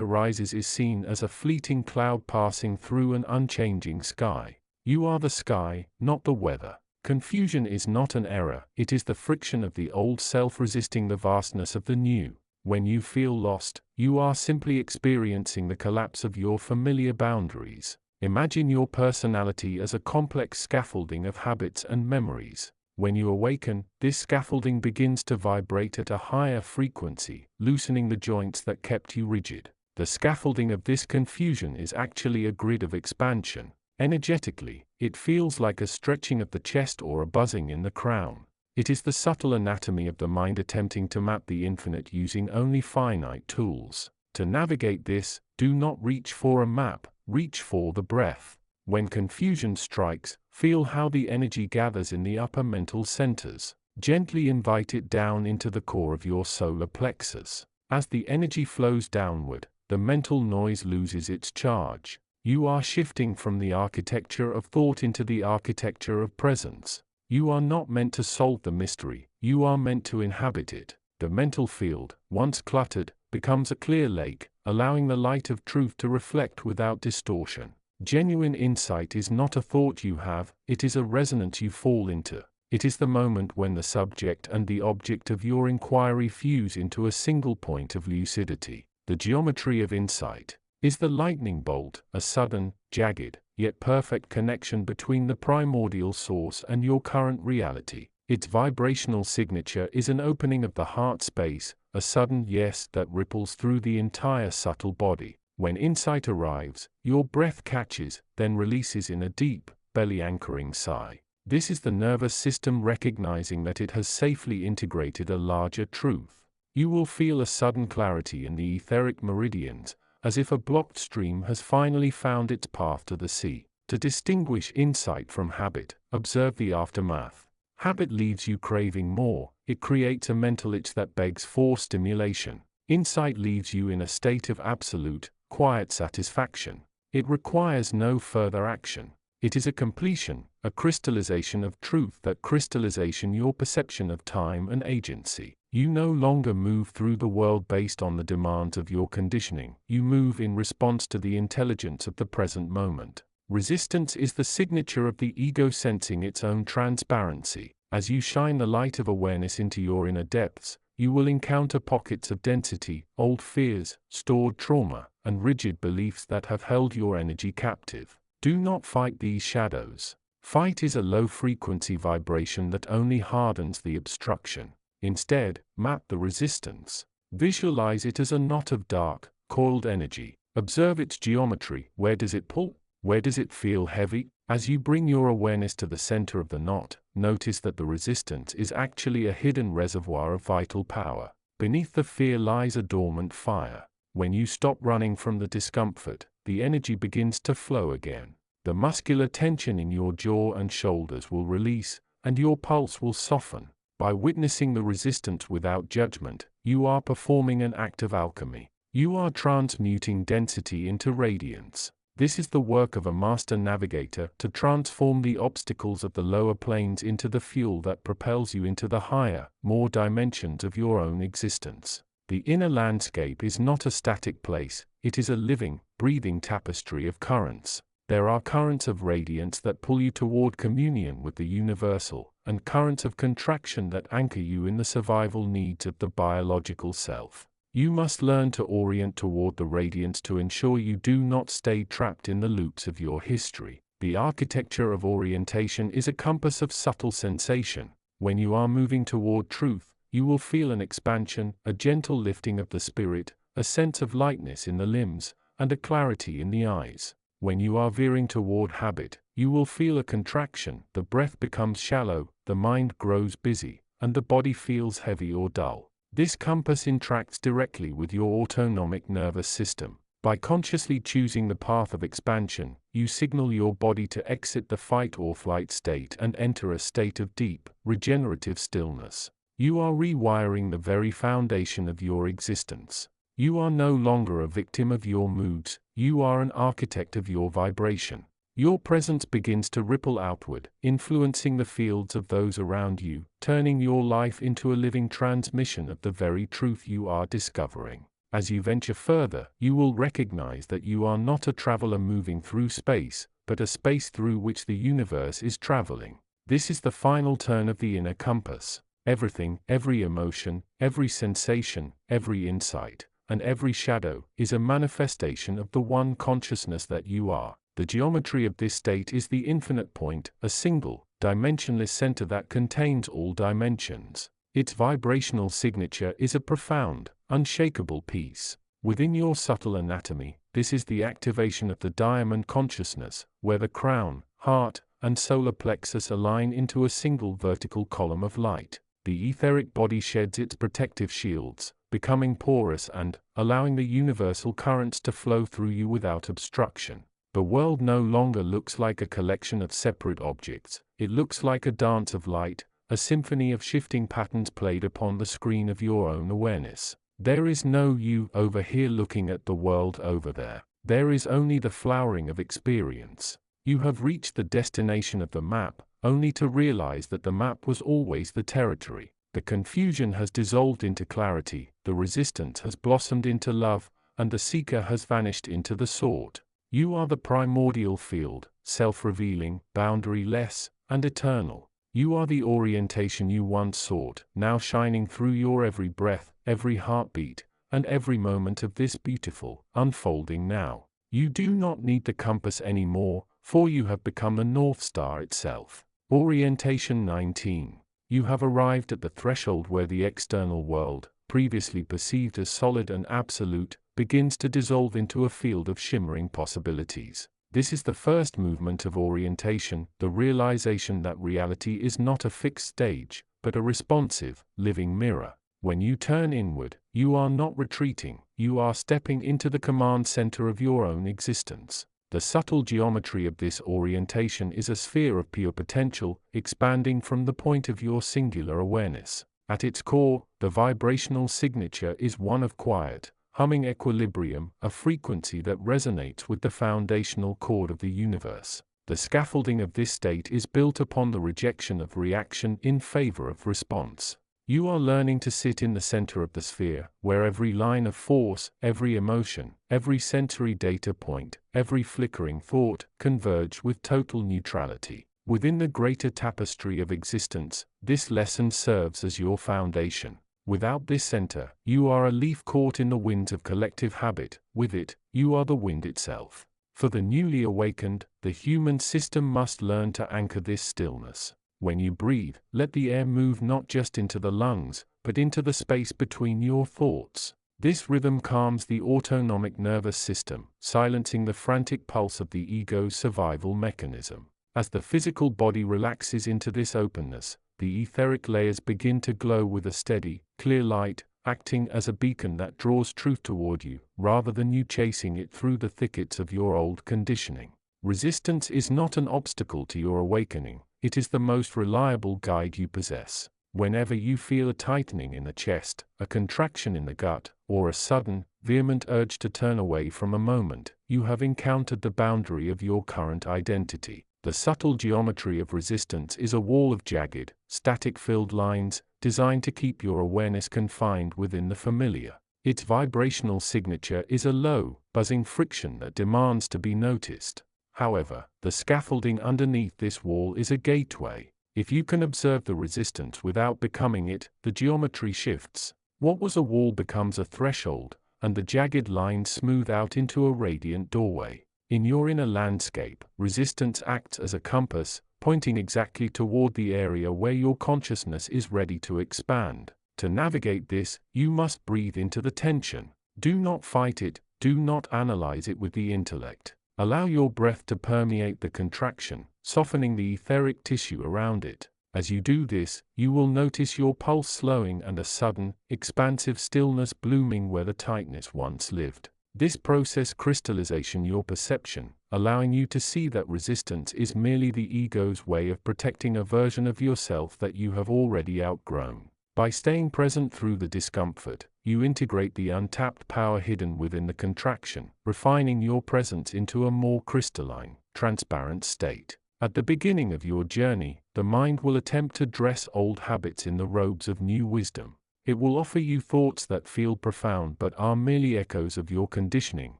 arises is seen as a fleeting cloud passing through an unchanging sky. You are the sky, not the weather. Confusion is not an error, it is the friction of the old self resisting the vastness of the new. When you feel lost, you are simply experiencing the collapse of your familiar boundaries. Imagine your personality as a complex scaffolding of habits and memories. When you awaken, this scaffolding begins to vibrate at a higher frequency, loosening the joints that kept you rigid. The scaffolding of this confusion is actually a grid of expansion. Energetically, it feels like a stretching of the chest or a buzzing in the crown. It is the subtle anatomy of the mind attempting to map the infinite using only finite tools. To navigate this, do not reach for a map, reach for the breath. When confusion strikes, feel how the energy gathers in the upper mental centers. Gently invite it down into the core of your solar plexus. As the energy flows downward, the mental noise loses its charge. You are shifting from the architecture of thought into the architecture of presence. You are not meant to solve the mystery, you are meant to inhabit it. The mental field, once cluttered, becomes a clear lake, allowing the light of truth to reflect without distortion. Genuine insight is not a thought you have, it is a resonance you fall into. It is the moment when the subject and the object of your inquiry fuse into a single point of lucidity. The geometry of insight is the lightning bolt, a sudden, jagged, yet perfect connection between the primordial source and your current reality. Its vibrational signature is an opening of the heart space, a sudden yes that ripples through the entire subtle body. When insight arrives, your breath catches, then releases in a deep, belly-anchoring sigh. This is the nervous system recognizing that it has safely integrated a larger truth. You will feel a sudden clarity in the etheric meridians, as if a blocked stream has finally found its path to the sea. To distinguish insight from habit, observe the aftermath. Habit leaves you craving more, it creates a mental itch that begs for stimulation. Insight leaves you in a state of absolute, quiet satisfaction. It requires no further action. It is a completion, a crystallization of truth that crystallization your perception of time and agency. You no longer move through the world based on the demands of your conditioning, you move in response to the intelligence of the present moment. Resistance is the signature of the ego sensing its own transparency. As you shine the light of awareness into your inner depths, you will encounter pockets of density, old fears, stored trauma, and rigid beliefs that have held your energy captive. Do not fight these shadows. Fight is a low-frequency vibration that only hardens the obstruction. Instead, map the resistance. Visualize it as a knot of dark, coiled energy. Observe its geometry. Where does it pull? Where does it feel heavy? As you bring your awareness to the center of the knot, notice that the resistance is actually a hidden reservoir of vital power. Beneath the fear lies a dormant fire. When you stop running from the discomfort, the energy begins to flow again. The muscular tension in your jaw and shoulders will release, and your pulse will soften. By witnessing the resistance without judgment, you are performing an act of alchemy. You are transmuting density into radiance. This is the work of a master navigator to transform the obstacles of the lower planes into the fuel that propels you into the higher, more dimensions of your own existence. The inner landscape is not a static place, it is a living, breathing tapestry of currents. There are currents of radiance that pull you toward communion with the universal, and currents of contraction that anchor you in the survival needs of the biological self. You must learn to orient toward the radiance to ensure you do not stay trapped in the loops of your history. The architecture of orientation is a compass of subtle sensation. When you are moving toward truth, you will feel an expansion, a gentle lifting of the spirit, a sense of lightness in the limbs, and a clarity in the eyes. When you are veering toward habit, you will feel a contraction, the breath becomes shallow, the mind grows busy, and the body feels heavy or dull. This compass interacts directly with your autonomic nervous system. By consciously choosing the path of expansion, you signal your body to exit the fight or flight state and enter a state of deep, regenerative stillness. You are rewiring the very foundation of your existence. You are no longer a victim of your moods, you are an architect of your vibration. Your presence begins to ripple outward, influencing the fields of those around you, turning your life into a living transmission of the very truth you are discovering. As you venture further, you will recognize that you are not a traveler moving through space, but a space through which the universe is traveling. This is the final turn of the inner compass. Everything, every emotion, every sensation, every insight, and every shadow, is a manifestation of the one consciousness that you are. The geometry of this state is the infinite point, a single, dimensionless center that contains all dimensions. Its vibrational signature is a profound, unshakable peace. Within your subtle anatomy, this is the activation of the diamond consciousness, where the crown, heart, and solar plexus align into a single vertical column of light. The etheric body sheds its protective shields, becoming porous and allowing the universal currents to flow through you without obstruction. The world no longer looks like a collection of separate objects, it looks like a dance of light, a symphony of shifting patterns played upon the screen of your own awareness. There is no you over here looking at the world over there. There is only the flowering of experience. You have reached the destination of the map, only to realize that the map was always the territory. The confusion has dissolved into clarity, the resistance has blossomed into love, and the seeker has vanished into the sought. You are the primordial field, self-revealing, boundaryless, and eternal. You are the orientation you once sought, now shining through your every breath, every heartbeat, and every moment of this beautiful, unfolding now. You do not need the compass anymore, for you have become the North Star itself. Orientation 19. You have arrived at the threshold where the external world, previously perceived as solid and absolute, begins to dissolve into a field of shimmering possibilities. This is the first movement of orientation, the realization that reality is not a fixed stage, but a responsive, living mirror. When you turn inward, you are not retreating, you are stepping into the command center of your own existence. The subtle geometry of this orientation is a sphere of pure potential, expanding from the point of your singular awareness. At its core, the vibrational signature is one of quiet, humming equilibrium, a frequency that resonates with the foundational chord of the universe. The scaffolding of this state is built upon the rejection of reaction in favor of response. You are learning to sit in the center of the sphere, where every line of force, every emotion, every sensory data point, every flickering thought, converge with total neutrality. Within the greater tapestry of existence, this lesson serves as your foundation. Without this center, you are a leaf caught in the winds of collective habit. With it, you are the wind itself. For the newly awakened, the human system must learn to anchor this stillness. When you breathe, let the air move not just into the lungs, but into the space between your thoughts. This rhythm calms the autonomic nervous system, silencing the frantic pulse of the ego's survival mechanism. As the physical body relaxes into this openness, the etheric layers begin to glow with a steady, clear light, acting as a beacon that draws truth toward you, rather than you chasing it through the thickets of your old conditioning. Resistance is not an obstacle to your awakening, it is the most reliable guide you possess. Whenever you feel a tightening in the chest, a contraction in the gut, or a sudden, vehement urge to turn away from a moment, you have encountered the boundary of your current identity. The subtle geometry of resistance is a wall of jagged, static-filled lines, designed to keep your awareness confined within the familiar. Its vibrational signature is a low, buzzing friction that demands to be noticed. However, the scaffolding underneath this wall is a gateway. If you can observe the resistance without becoming it, the geometry shifts. What was a wall becomes a threshold, and the jagged lines smooth out into a radiant doorway. In your inner landscape, resistance acts as a compass, pointing exactly toward the area where your consciousness is ready to expand. To navigate this, you must breathe into the tension. Do not fight it, do not analyze it with the intellect. Allow your breath to permeate the contraction, softening the etheric tissue around it. As you do this, you will notice your pulse slowing and a sudden, expansive stillness blooming where the tightness once lived. This process crystallization your perception, allowing you to see that resistance is merely the ego's way of protecting a version of yourself that you have already outgrown. By staying present through the discomfort, you integrate the untapped power hidden within the contraction, refining your presence into a more crystalline, transparent state. At the beginning of your journey, the mind will attempt to dress old habits in the robes of new wisdom. It will offer you thoughts that feel profound but are merely echoes of your conditioning,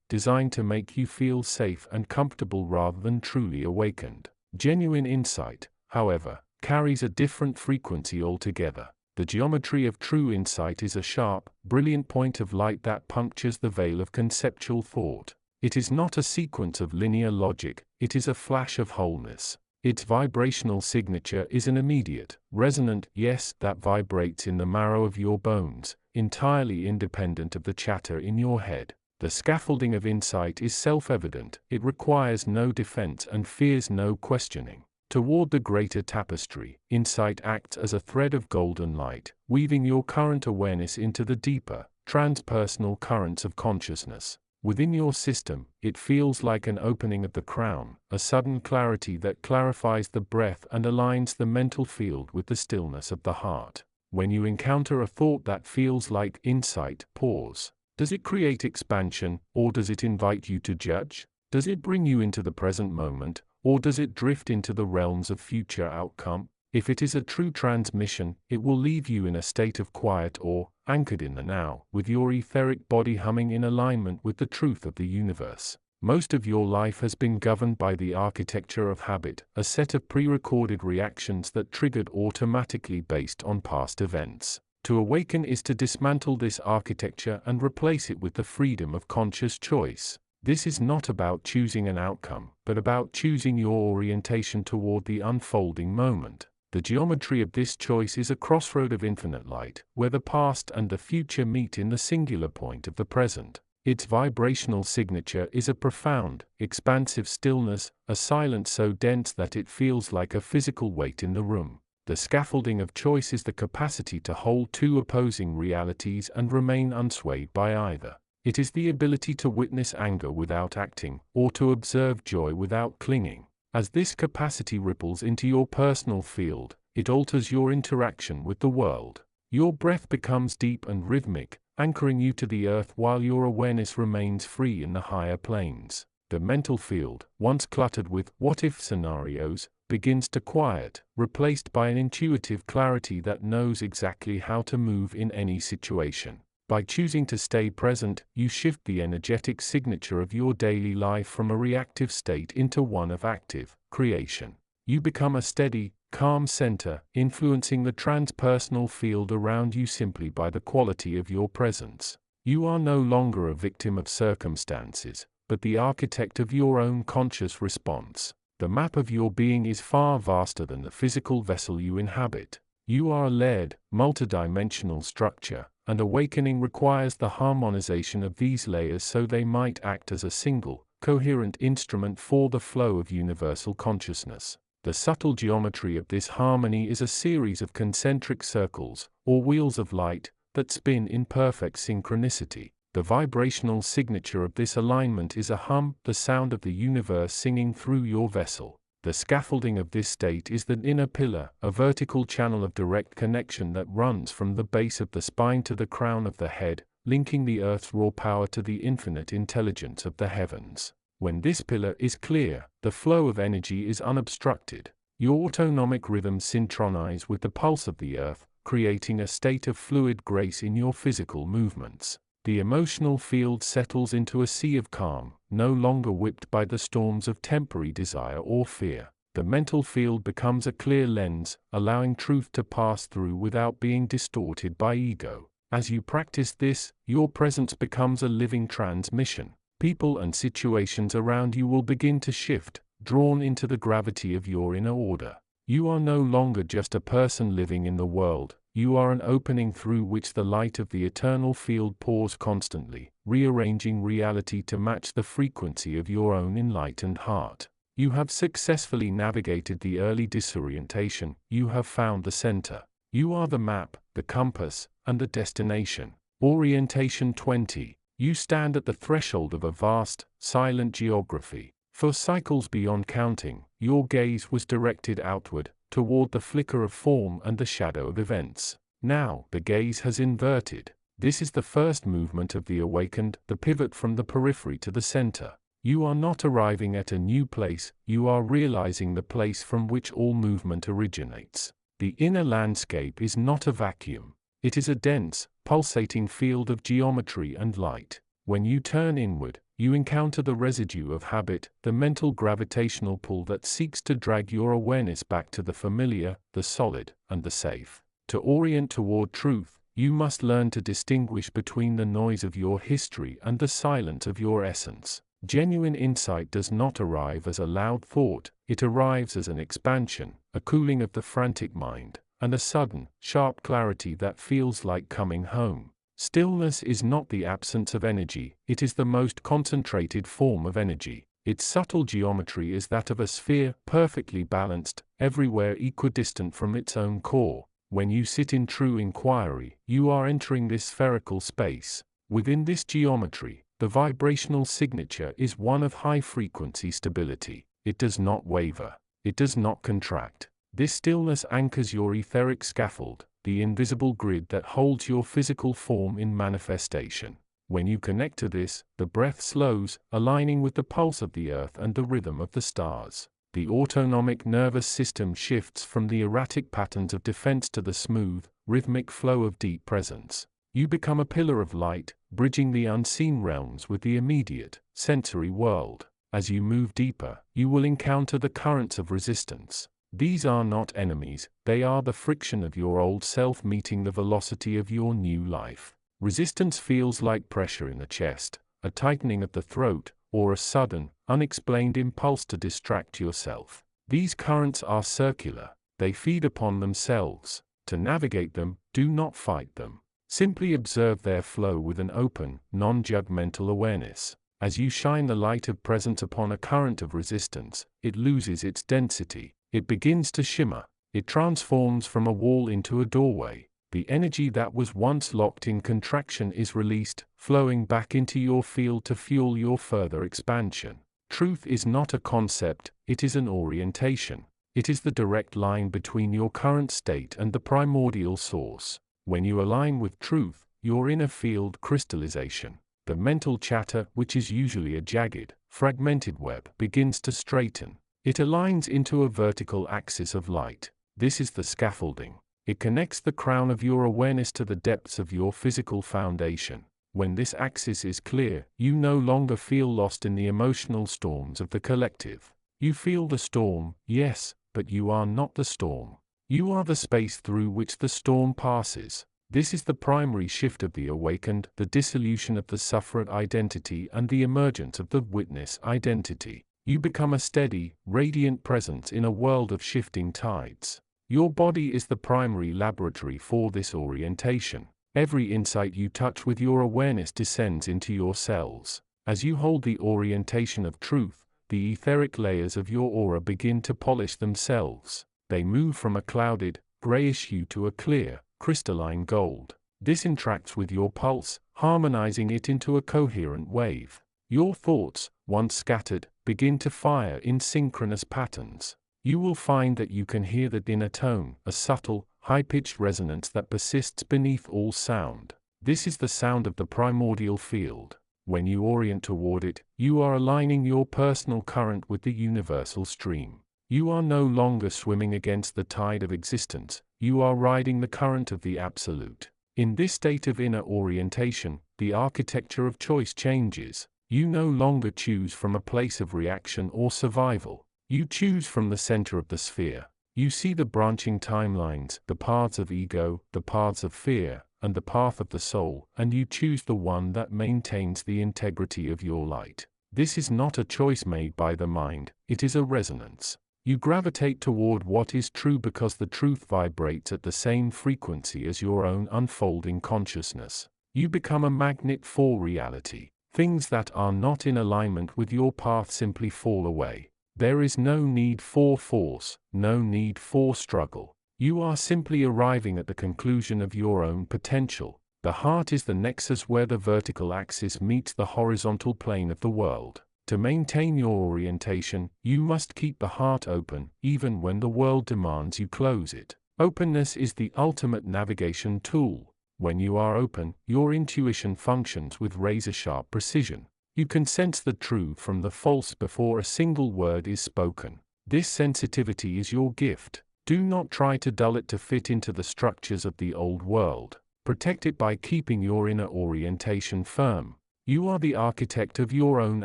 designed to make you feel safe and comfortable rather than truly awakened. Genuine insight, however, carries a different frequency altogether. The geometry of true insight is a sharp, brilliant point of light that punctures the veil of conceptual thought. It is not a sequence of linear logic, it is a flash of wholeness. Its vibrational signature is an immediate, resonant yes that vibrates in the marrow of your bones, entirely independent of the chatter in your head. The scaffolding of insight is self-evident, it requires no defense and fears no questioning. Toward the greater tapestry, insight acts as a thread of golden light, weaving your current awareness into the deeper, transpersonal currents of consciousness. Within your system, it feels like an opening of the crown, a sudden clarity that clarifies the breath and aligns the mental field with the stillness of the heart. When you encounter a thought that feels like insight, pause. Does it create expansion, or does it invite you to judge? Does it bring you into the present moment, or does it drift into the realms of future outcome? If it is a true transmission, it will leave you in a state of quiet or, anchored in the now, with your etheric body humming in alignment with the truth of the universe. Most of your life has been governed by the architecture of habit, a set of pre-recorded reactions that triggered automatically based on past events. To awaken is to dismantle this architecture and replace it with the freedom of conscious choice. This is not about choosing an outcome, but about choosing your orientation toward the unfolding moment. The geometry of this choice is a crossroad of infinite light, where the past and the future meet in the singular point of the present. Its vibrational signature is a profound, expansive stillness, a silence so dense that it feels like a physical weight in the room. The scaffolding of choice is the capacity to hold two opposing realities and remain unswayed by either. It is the ability to witness anger without acting, or to observe joy without clinging. As this capacity ripples into your personal field, it alters your interaction with the world. Your breath becomes deep and rhythmic, anchoring you to the earth while your awareness remains free in the higher planes. The mental field, once cluttered with what-if scenarios, begins to quiet, replaced by an intuitive clarity that knows exactly how to move in any situation. By choosing to stay present, you shift the energetic signature of your daily life from a reactive state into one of active creation. You become a steady, calm center, influencing the transpersonal field around you simply by the quality of your presence. You are no longer a victim of circumstances, but the architect of your own conscious response. The map of your being is far vaster than the physical vessel you inhabit. You are a layered, multidimensional structure, and awakening requires the harmonization of these layers so they might act as a single, coherent instrument for the flow of universal consciousness. The subtle geometry of this harmony is a series of concentric circles, or wheels of light, that spin in perfect synchronicity. The vibrational signature of this alignment is a hum, the sound of the universe singing through your vessel. The scaffolding of this state is the inner pillar, a vertical channel of direct connection that runs from the base of the spine to the crown of the head, linking the earth's raw power to the infinite intelligence of the heavens. When this pillar is clear, the flow of energy is unobstructed. Your autonomic rhythms synchronize with the pulse of the earth, creating a state of fluid grace in your physical movements. The emotional field settles into a sea of calm, no longer whipped by the storms of temporary desire or fear. The mental field becomes a clear lens, allowing truth to pass through without being distorted by ego. As you practice this, your presence becomes a living transmission. People and situations around you will begin to shift, drawn into the gravity of your inner order. You are no longer just a person living in the world. You are an opening through which the light of the eternal field pours constantly, rearranging reality to match the frequency of your own enlightened heart. You have successfully navigated the early disorientation, you have found the center. You are the map, the compass, and the destination. Orientation 20. You stand at the threshold of a vast, silent geography. For cycles beyond counting, your gaze was directed outward, toward the flicker of form and the shadow of events. Now, the gaze has inverted. This is the first movement of the awakened, the pivot from the periphery to the center. You are not arriving at a new place, you are realizing the place from which all movement originates. The inner landscape is not a vacuum. It is a dense, pulsating field of geometry and light. When you turn inward, you encounter the residue of habit, the mental gravitational pull that seeks to drag your awareness back to the familiar, the solid, and the safe. To orient toward truth, you must learn to distinguish between the noise of your history and the silence of your essence. Genuine insight does not arrive as a loud thought, it arrives as an expansion, a cooling of the frantic mind, and a sudden, sharp clarity that feels like coming home. Stillness is not the absence of energy, it is the most concentrated form of energy. Its subtle geometry is that of a sphere, perfectly balanced, everywhere equidistant from its own core. When you sit in true inquiry, you are entering this spherical space. Within this geometry, the vibrational signature is one of high-frequency stability. It does not waver. It does not contract. This stillness anchors your etheric scaffold, the invisible grid that holds your physical form in manifestation. When you connect to this, the breath slows, aligning with the pulse of the earth and the rhythm of the stars. The autonomic nervous system shifts from the erratic patterns of defense to the smooth, rhythmic flow of deep presence. You become a pillar of light, bridging the unseen realms with the immediate, sensory world. As you move deeper, you will encounter the currents of resistance. These are not enemies, they are the friction of your old self meeting the velocity of your new life. Resistance feels like pressure in the chest, a tightening of the throat, or a sudden, unexplained impulse to distract yourself. These currents are circular, they feed upon themselves. To navigate them, do not fight them. Simply observe their flow with an open, non-judgmental awareness. As you shine the light of presence upon a current of resistance, it loses its density, it begins to shimmer, it transforms from a wall into a doorway. The energy that was once locked in contraction is released, flowing back into your field to fuel your further expansion. Truth is not a concept, it is an orientation. It is the direct line between your current state and the primordial source. When you align with truth, your inner field crystallization, the mental chatter, which is usually a jagged, fragmented web, begins to straighten. It aligns into a vertical axis of light. This is the scaffolding. It connects the crown of your awareness to the depths of your physical foundation. When this axis is clear, you no longer feel lost in the emotional storms of the collective. You feel the storm, yes, but you are not the storm. You are the space through which the storm passes. This is the primary shift of the awakened, the dissolution of the sufferer identity and the emergence of the witness identity. You become a steady, radiant presence in a world of shifting tides. Your body is the primary laboratory for this orientation. Every insight you touch with your awareness descends into your cells. As you hold the orientation of truth, the etheric layers of your aura begin to polish themselves. They move from a clouded, grayish hue to a clear, crystalline gold. This interacts with your pulse, harmonizing it into a coherent wave. Your thoughts, once scattered, begin to fire in synchronous patterns. You will find that you can hear the inner tone, a subtle, high-pitched resonance that persists beneath all sound. This is the sound of the primordial field. When you orient toward it, you are aligning your personal current with the universal stream. You are no longer swimming against the tide of existence, you are riding the current of the absolute. In this state of inner orientation, the architecture of choice changes. You no longer choose from a place of reaction or survival. You choose from the center of the sphere. You see the branching timelines, the paths of ego, the paths of fear, and the path of the soul, and you choose the one that maintains the integrity of your light. This is not a choice made by the mind, it is a resonance. You gravitate toward what is true because the truth vibrates at the same frequency as your own unfolding consciousness. You become a magnet for reality. Things that are not in alignment with your path simply fall away. There is no need for force, no need for struggle. You are simply arriving at the conclusion of your own potential. The heart is the nexus where the vertical axis meets the horizontal plane of the world. To maintain your orientation, you must keep the heart open, even when the world demands you close it. Openness is the ultimate navigation tool. When you are open, your intuition functions with razor-sharp precision. You can sense the true from the false before a single word is spoken. This sensitivity is your gift. Do not try to dull it to fit into the structures of the old world. Protect it by keeping your inner orientation firm. You are the architect of your own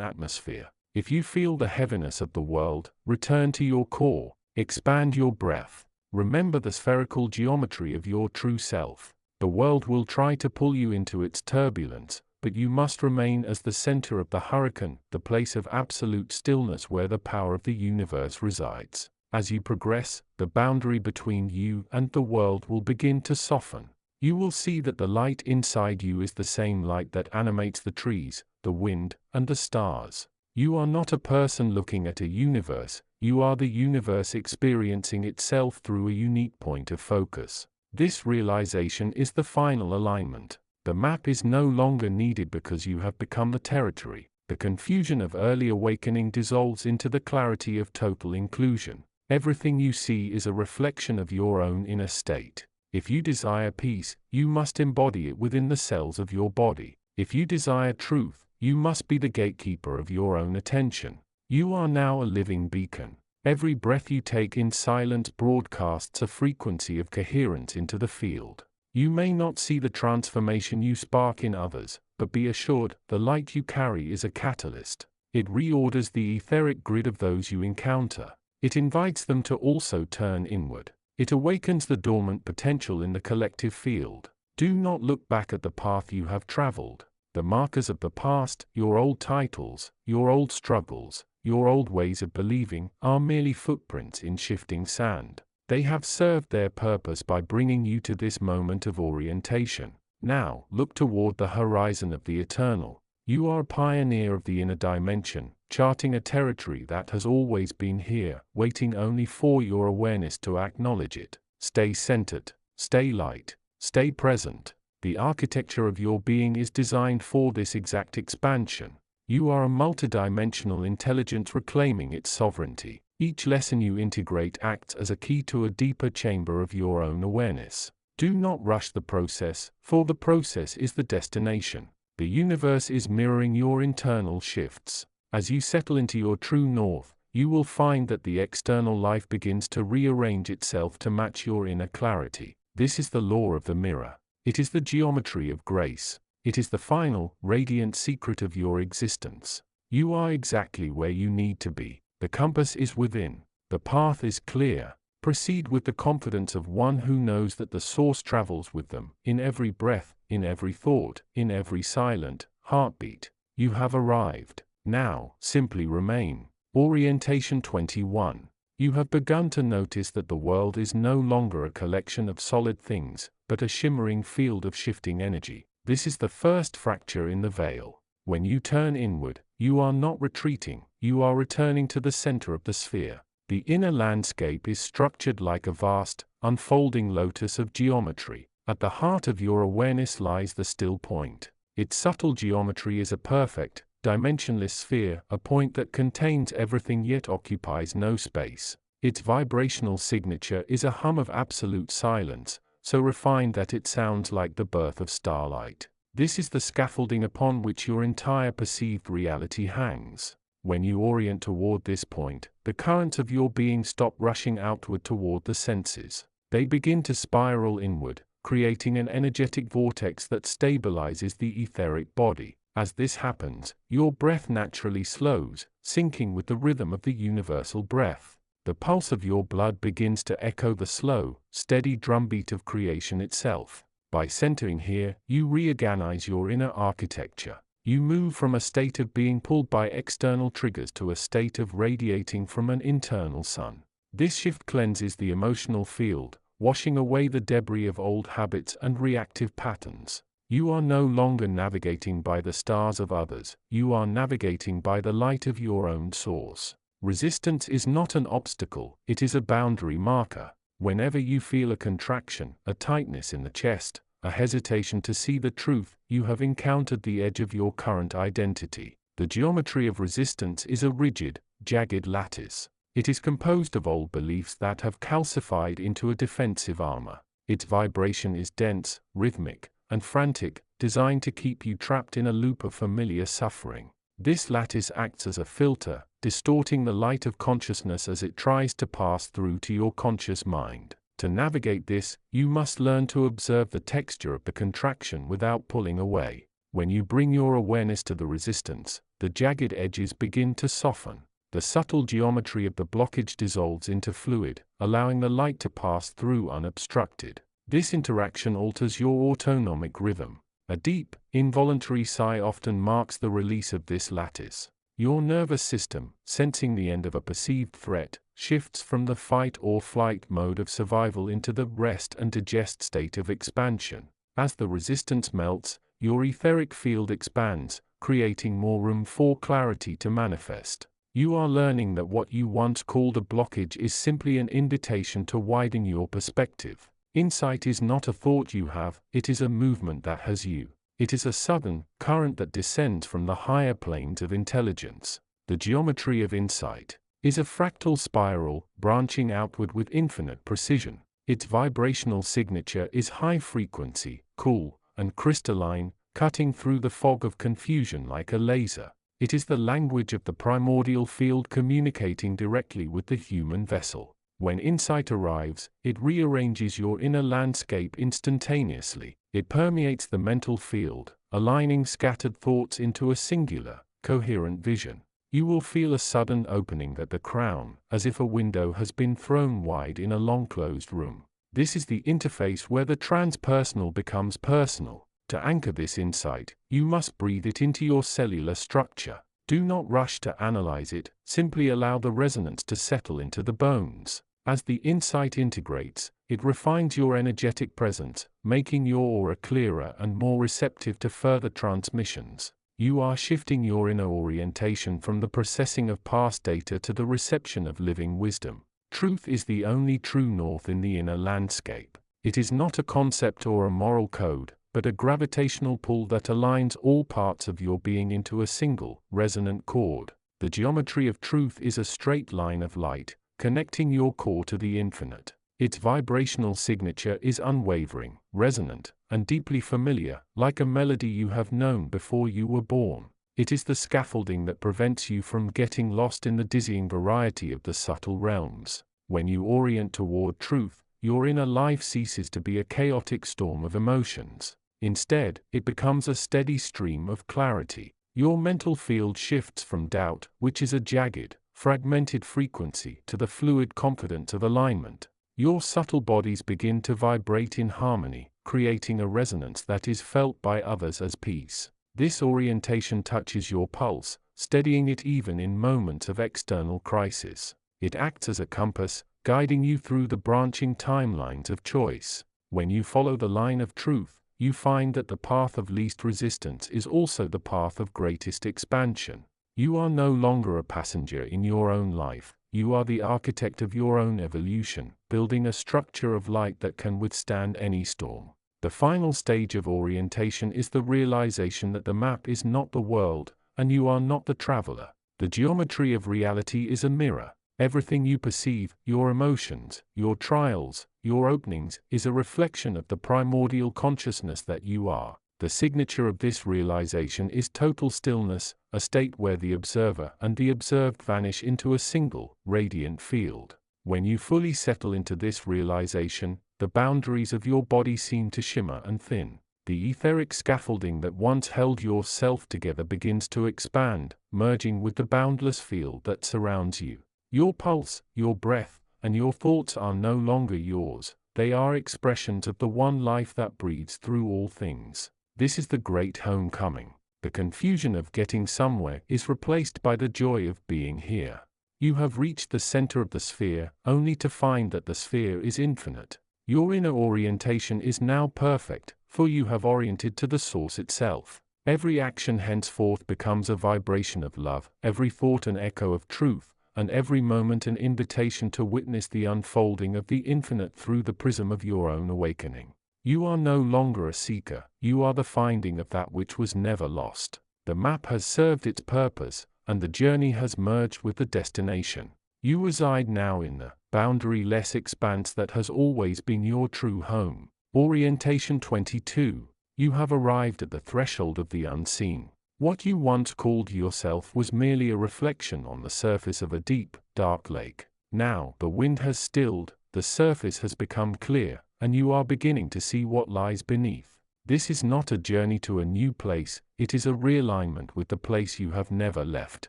atmosphere. If you feel the heaviness of the world, return to your core. Expand your breath. Remember the spherical geometry of your true self. The world will try to pull you into its turbulence, but you must remain as the center of the hurricane, the place of absolute stillness where the power of the universe resides. As you progress, the boundary between you and the world will begin to soften. You will see that the light inside you is the same light that animates the trees, the wind, and the stars. You are not a person looking at a universe, you are the universe experiencing itself through a unique point of focus. This realization is the final alignment. The map is no longer needed because you have become the territory. The confusion of early awakening dissolves into the clarity of total inclusion. Everything you see is a reflection of your own inner state. If you desire peace, you must embody it within the cells of your body. If you desire truth, you must be the gatekeeper of your own attention. You are now a living beacon. Every breath you take in silence broadcasts a frequency of coherence into the field. You may not see the transformation you spark in others, but be assured, the light you carry is a catalyst. It reorders the etheric grid of those you encounter. It invites them to also turn inward. It awakens the dormant potential in the collective field. Do not look back at the path you have traveled. The markers of the past, your old titles, your old struggles, your old ways of believing, are merely footprints in shifting sand. They have served their purpose by bringing you to this moment of orientation. Now, look toward the horizon of the eternal. You are a pioneer of the inner dimension, charting a territory that has always been here, waiting only for your awareness to acknowledge it. Stay centered, stay light, stay present. The architecture of your being is designed for this exact expansion. You are a multidimensional intelligence reclaiming its sovereignty. Each lesson you integrate acts as a key to a deeper chamber of your own awareness. Do not rush the process, for the process is the destination. The universe is mirroring your internal shifts. As you settle into your true north, you will find that the external life begins to rearrange itself to match your inner clarity. This is the law of the mirror. It is the geometry of grace. It is the final, radiant secret of your existence. You are exactly where you need to be. The compass is within. The path is clear. Proceed with the confidence of one who knows that the source travels with them, in every breath, in every thought, in every silent heartbeat. You have arrived. Now, simply remain. Orientation 21. You have begun to notice that the world is no longer a collection of solid things, but a shimmering field of shifting energy. This is the first fracture in the veil. When you turn inward, you are not retreating, you are returning to the center of the sphere. The inner landscape is structured like a vast, unfolding lotus of geometry. At the heart of your awareness lies the still point. Its subtle geometry is a perfect, dimensionless sphere, a point that contains everything yet occupies no space. Its vibrational signature is a hum of absolute silence, so refined that it sounds like the birth of starlight. This is the scaffolding upon which your entire perceived reality hangs. When you orient toward this point, the currents of your being stop rushing outward toward the senses. They begin to spiral inward, creating an energetic vortex that stabilizes the etheric body. As this happens, your breath naturally slows, syncing with the rhythm of the universal breath. The pulse of your blood begins to echo the slow, steady drumbeat of creation itself. By centering here, you reorganize your inner architecture. You move from a state of being pulled by external triggers to a state of radiating from an internal sun. This shift cleanses the emotional field, washing away the debris of old habits and reactive patterns. You are no longer navigating by the stars of others, you are navigating by the light of your own source. Resistance is not an obstacle, it is a boundary marker. Whenever you feel a contraction, a tightness in the chest, a hesitation to see the truth, you have encountered the edge of your current identity. The geometry of resistance is a rigid, jagged lattice. It is composed of old beliefs that have calcified into a defensive armor. Its vibration is dense, rhythmic, and frantic, designed to keep you trapped in a loop of familiar suffering. This lattice acts as a filter, distorting the light of consciousness as it tries to pass through to your conscious mind. To navigate this, you must learn to observe the texture of the contraction without pulling away. When you bring your awareness to the resistance, the jagged edges begin to soften. The subtle geometry of the blockage dissolves into fluid, allowing the light to pass through unobstructed. This interaction alters your autonomic rhythm. A deep, involuntary sigh often marks the release of this lattice. Your nervous system, sensing the end of a perceived threat, shifts from the fight or flight mode of survival into the rest and digest state of expansion. As the resistance melts, your etheric field expands, creating more room for clarity to manifest. You are learning that what you once called a blockage is simply an invitation to widen your perspective. Insight is not a thought you have, it is a movement that has you. It is a sudden current that descends from the higher planes of intelligence. The geometry of insight is a fractal spiral, branching outward with infinite precision. Its vibrational signature is high frequency, cool, and crystalline, cutting through the fog of confusion like a laser. It is the language of the primordial field communicating directly with the human vessel. When insight arrives, it rearranges your inner landscape instantaneously. It permeates the mental field, aligning scattered thoughts into a singular, coherent vision. You will feel a sudden opening at the crown, as if a window has been thrown wide in a long-closed room. This is the interface where the transpersonal becomes personal. To anchor this insight, you must breathe it into your cellular structure. Do not rush to analyze it, simply allow the resonance to settle into the bones. As the insight integrates, it refines your energetic presence, making your aura clearer and more receptive to further transmissions. You are shifting your inner orientation from the processing of past data to the reception of living wisdom. Truth is the only true north in the inner landscape. It is not a concept or a moral code, but a gravitational pull that aligns all parts of your being into a single, resonant chord. The geometry of truth is a straight line of light, connecting your core to the infinite. Its vibrational signature is unwavering, resonant, and deeply familiar, like a melody you have known before you were born. It is the scaffolding that prevents you from getting lost in the dizzying variety of the subtle realms. When you orient toward truth, your inner life ceases to be a chaotic storm of emotions. Instead, it becomes a steady stream of clarity. Your mental field shifts from doubt, which is a jagged, fragmented frequency, to the fluid confidence of alignment. Your subtle bodies begin to vibrate in harmony, creating a resonance that is felt by others as peace. This orientation touches your pulse, steadying it even in moments of external crisis. It acts as a compass, guiding you through the branching timelines of choice. When you follow the line of truth, you find that the path of least resistance is also the path of greatest expansion. You are no longer a passenger in your own life, you are the architect of your own evolution, building a structure of light that can withstand any storm. The final stage of orientation is the realization that the map is not the world, and you are not the traveler. The geometry of reality is a mirror. Everything you perceive, your emotions, your trials, your openings, is a reflection of the primordial consciousness that you are. The signature of this realization is total stillness, a state where the observer and the observed vanish into a single, radiant field. When you fully settle into this realization, the boundaries of your body seem to shimmer and thin. The etheric scaffolding that once held your self together begins to expand, merging with the boundless field that surrounds you. Your pulse, your breath, and your thoughts are no longer yours. They are expressions of the one life that breathes through all things. This is the great homecoming. The confusion of getting somewhere is replaced by the joy of being here. You have reached the center of the sphere, only to find that the sphere is infinite. Your inner orientation is now perfect, for you have oriented to the source itself. Every action henceforth becomes a vibration of love, every thought an echo of truth, and every moment an invitation to witness the unfolding of the infinite through the prism of your own awakening. You are no longer a seeker, you are the finding of that which was never lost. The map has served its purpose, and the journey has merged with the destination. You reside now in the boundary-less expanse that has always been your true home. Orientation 22. You have arrived at the threshold of the unseen. What you once called yourself was merely a reflection on the surface of a deep, dark lake. Now, the wind has stilled, the surface has become clear, and you are beginning to see what lies beneath. This is not a journey to a new place, it is a realignment with the place you have never left.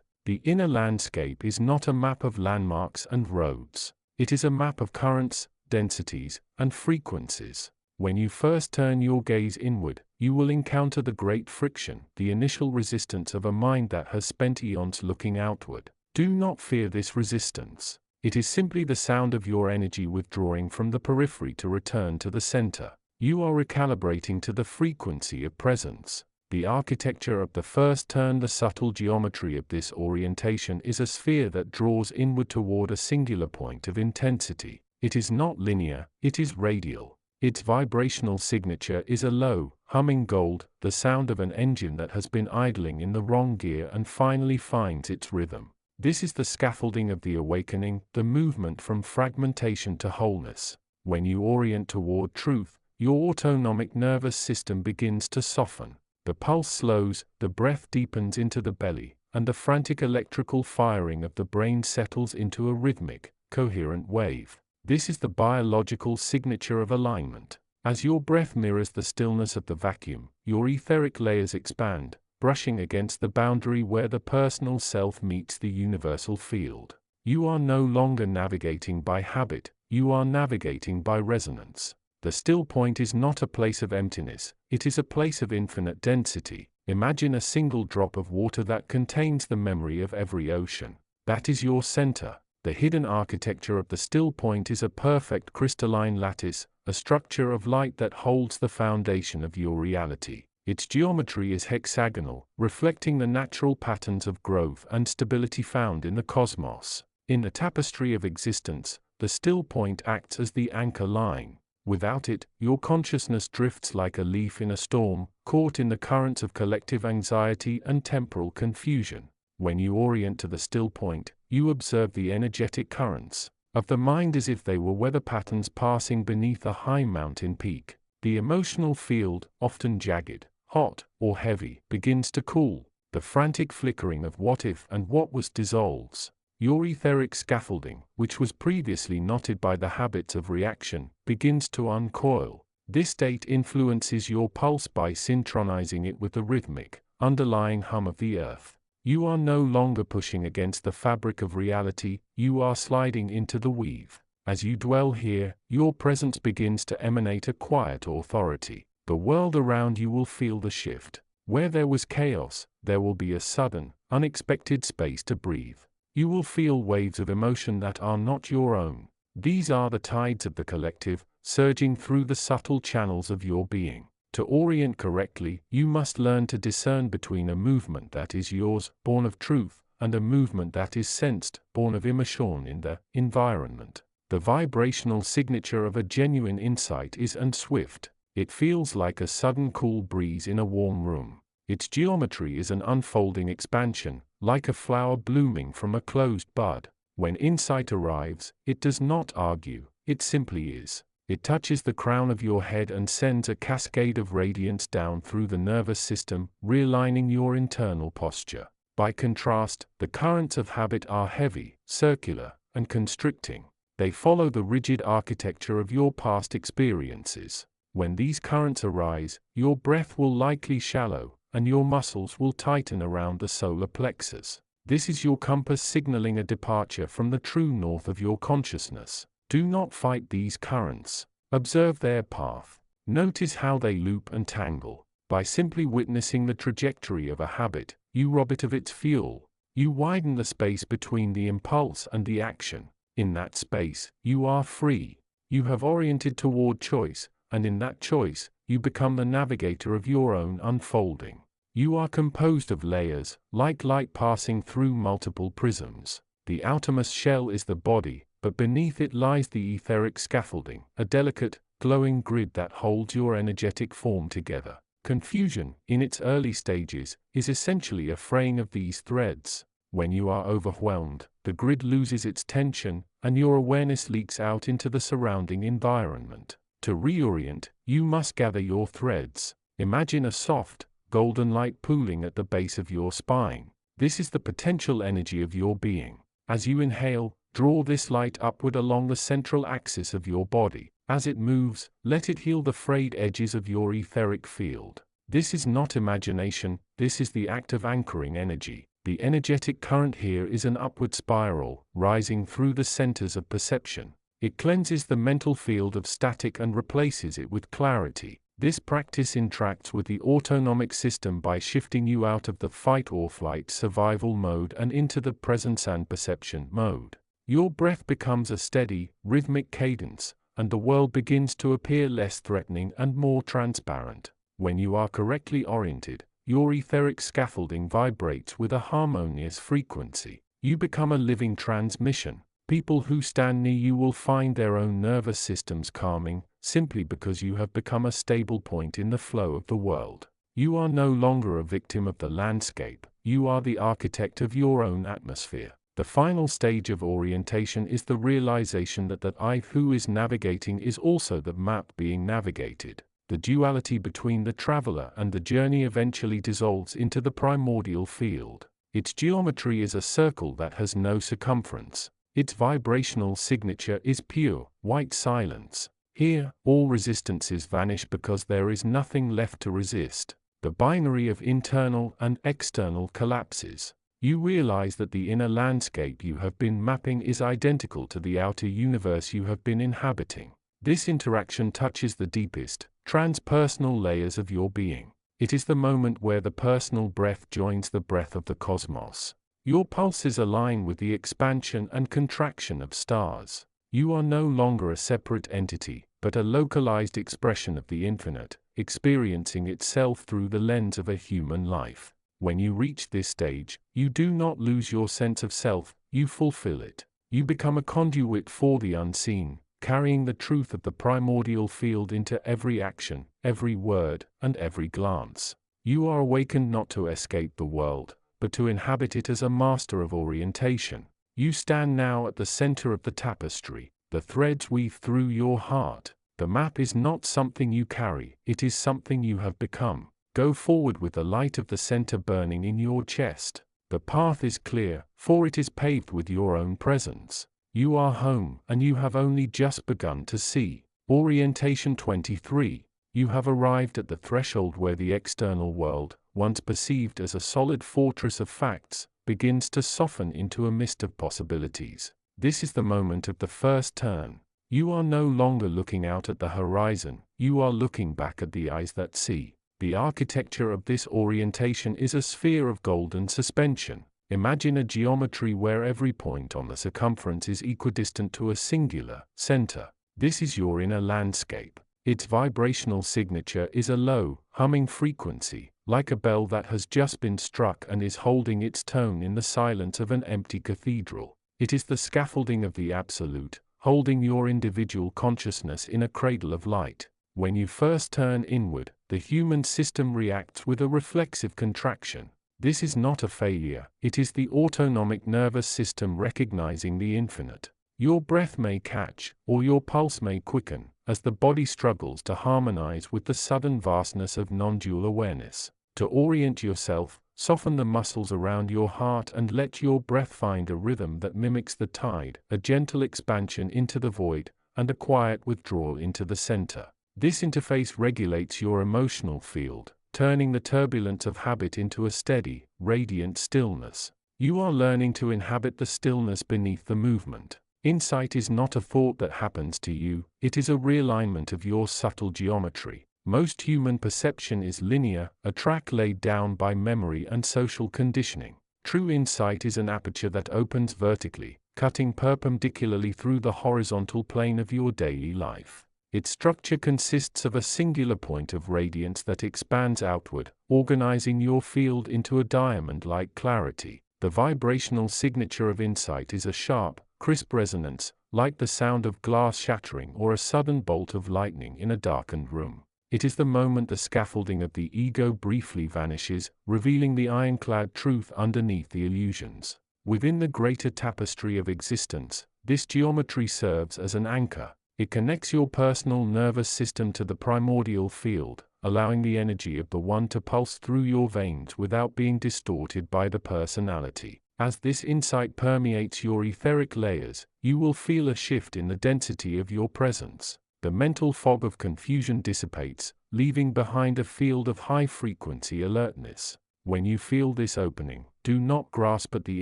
The inner landscape is not a map of landmarks and roads. It is a map of currents, densities, and frequencies. When you first turn your gaze inward, you will encounter the great friction, the initial resistance of a mind that has spent eons looking outward. Do not fear this resistance. It is simply the sound of your energy withdrawing from the periphery to return to the center. You are recalibrating to the frequency of presence. The architecture of the first turn, the subtle geometry of this orientation is a sphere that draws inward toward a singular point of intensity. It is not linear, it is radial. Its vibrational signature is a low, humming gold, the sound of an engine that has been idling in the wrong gear and finally finds its rhythm. This is the scaffolding of the awakening, the movement from fragmentation to wholeness. When you orient toward truth, your autonomic nervous system begins to soften. The pulse slows, the breath deepens into the belly, and the frantic electrical firing of the brain settles into a rhythmic, coherent wave. This is the biological signature of alignment. As your breath mirrors the stillness of the vacuum, your etheric layers expand, brushing against the boundary where the personal self meets the universal field. You are no longer navigating by habit, you are navigating by resonance. The still point is not a place of emptiness, it is a place of infinite density. Imagine a single drop of water that contains the memory of every ocean. That is your center. The hidden architecture of the still point is a perfect crystalline lattice, a structure of light that holds the foundation of your reality. Its geometry is hexagonal, reflecting the natural patterns of growth and stability found in the cosmos. In the tapestry of existence, the still point acts as the anchor line. Without it, your consciousness drifts like a leaf in a storm, caught in the currents of collective anxiety and temporal confusion. When you orient to the still point, you observe the energetic currents of the mind as if they were weather patterns passing beneath a high mountain peak. The emotional field, often jagged, hot, or heavy, begins to cool. The frantic flickering of what if and what was dissolves. Your etheric scaffolding, which was previously knotted by the habits of reaction, begins to uncoil. This state influences your pulse by synchronizing it with the rhythmic, underlying hum of the earth. You are no longer pushing against the fabric of reality, you are sliding into the weave. As you dwell here, your presence begins to emanate a quiet authority. The world around you will feel the shift. Where there was chaos, there will be a sudden, unexpected space to breathe. You will feel waves of emotion that are not your own. These are the tides of the collective, surging through the subtle channels of your being. To orient correctly, you must learn to discern between a movement that is yours, born of truth, and a movement that is sensed, born of immersion in the environment. The vibrational signature of a genuine insight is swift. It feels like a sudden cool breeze in a warm room. Its geometry is an unfolding expansion, like a flower blooming from a closed bud. When insight arrives, it does not argue, it simply is. It touches the crown of your head and sends a cascade of radiance down through the nervous system, realigning your internal posture. By contrast, the currents of habit are heavy, circular, and constricting. They follow the rigid architecture of your past experiences. When these currents arise, your breath will likely shallow, and your muscles will tighten around the solar plexus. This is your compass signaling a departure from the true north of your consciousness. Do not fight these currents. Observe their path. Notice how they loop and tangle. By simply witnessing the trajectory of a habit, you rob it of its fuel. You widen the space between the impulse and the action. In that space, you are free. You have oriented toward choice, and in that choice, you become the navigator of your own unfolding. You are composed of layers, like light passing through multiple prisms. The outermost shell is the body, but beneath it lies the etheric scaffolding, a delicate, glowing grid that holds your energetic form together. Confusion, in its early stages, is essentially a fraying of these threads. When you are overwhelmed, the grid loses its tension, and your awareness leaks out into the surrounding environment. To reorient, you must gather your threads. Imagine a soft, golden light pooling at the base of your spine. This is the potential energy of your being. As you inhale, draw this light upward along the central axis of your body. As it moves, let it heal the frayed edges of your etheric field. This is not imagination, this is the act of anchoring energy. The energetic current here is an upward spiral, rising through the centers of perception. It cleanses the mental field of static and replaces it with clarity. This practice interacts with the autonomic system by shifting you out of the fight-or-flight survival mode and into the presence and perception mode. Your breath becomes a steady, rhythmic cadence, and the world begins to appear less threatening and more transparent. When you are correctly oriented, your etheric scaffolding vibrates with a harmonious frequency. You become a living transmission. People who stand near you will find their own nervous systems calming, simply because you have become a stable point in the flow of the world. You are no longer a victim of the landscape, you are the architect of your own atmosphere. The final stage of orientation is the realization that I who is navigating is also the map being navigated. The duality between the traveler and the journey eventually dissolves into the primordial field. Its geometry is a circle that has no circumference. Its vibrational signature is pure, white silence. Here, all resistances vanish because there is nothing left to resist. The binary of internal and external collapses. You realize that the inner landscape you have been mapping is identical to the outer universe you have been inhabiting. This interaction touches the deepest, transpersonal layers of your being. It is the moment where the personal breath joins the breath of the cosmos. Your pulses align with the expansion and contraction of stars. You are no longer a separate entity, but a localized expression of the infinite, experiencing itself through the lens of a human life. When you reach this stage, you do not lose your sense of self, you fulfill it. You become a conduit for the unseen, carrying the truth of the primordial field into every action, every word, and every glance. You are awakened not to escape the world, but to inhabit it as a master of orientation. You stand now at the center of the tapestry. The threads weave through your heart. The map is not something you carry, it is something you have become. Go forward with the light of the center burning in your chest. The path is clear, for it is paved with your own presence. You are home, and you have only just begun to see. Orientation 23. You have arrived at the threshold where the external world, once perceived as a solid fortress of facts, begins to soften into a mist of possibilities. This is the moment of the first turn. You are no longer looking out at the horizon, you are looking back at the eyes that see. The architecture of this orientation is a sphere of golden suspension. Imagine a geometry where every point on the circumference is equidistant to a singular center. This is your inner landscape. Its vibrational signature is a low, humming frequency, like a bell that has just been struck and is holding its tone in the silence of an empty cathedral. It is the scaffolding of the Absolute, holding your individual consciousness in a cradle of light. When you first turn inward, the human system reacts with a reflexive contraction. This is not a failure, it is the autonomic nervous system recognizing the infinite. Your breath may catch, or your pulse may quicken, as the body struggles to harmonize with the sudden vastness of non-dual awareness. To orient yourself, soften the muscles around your heart and let your breath find a rhythm that mimics the tide, a gentle expansion into the void, and a quiet withdrawal into the center. This interface regulates your emotional field, turning the turbulence of habit into a steady, radiant stillness. You are learning to inhabit the stillness beneath the movement. Insight is not a thought that happens to you, it is a realignment of your subtle geometry. Most human perception is linear, a track laid down by memory and social conditioning. True insight is an aperture that opens vertically, cutting perpendicularly through the horizontal plane of your daily life. Its structure consists of a singular point of radiance that expands outward, organizing your field into a diamond-like clarity. The vibrational signature of insight is a sharp, crisp resonance, like the sound of glass shattering or a sudden bolt of lightning in a darkened room. It is the moment the scaffolding of the ego briefly vanishes, revealing the ironclad truth underneath the illusions. Within the greater tapestry of existence, this geometry serves as an anchor. It connects your personal nervous system to the primordial field, allowing the energy of the One to pulse through your veins without being distorted by the personality. As this insight permeates your etheric layers, you will feel a shift in the density of your presence. The mental fog of confusion dissipates, leaving behind a field of high-frequency alertness. When you feel this opening, do not grasp at the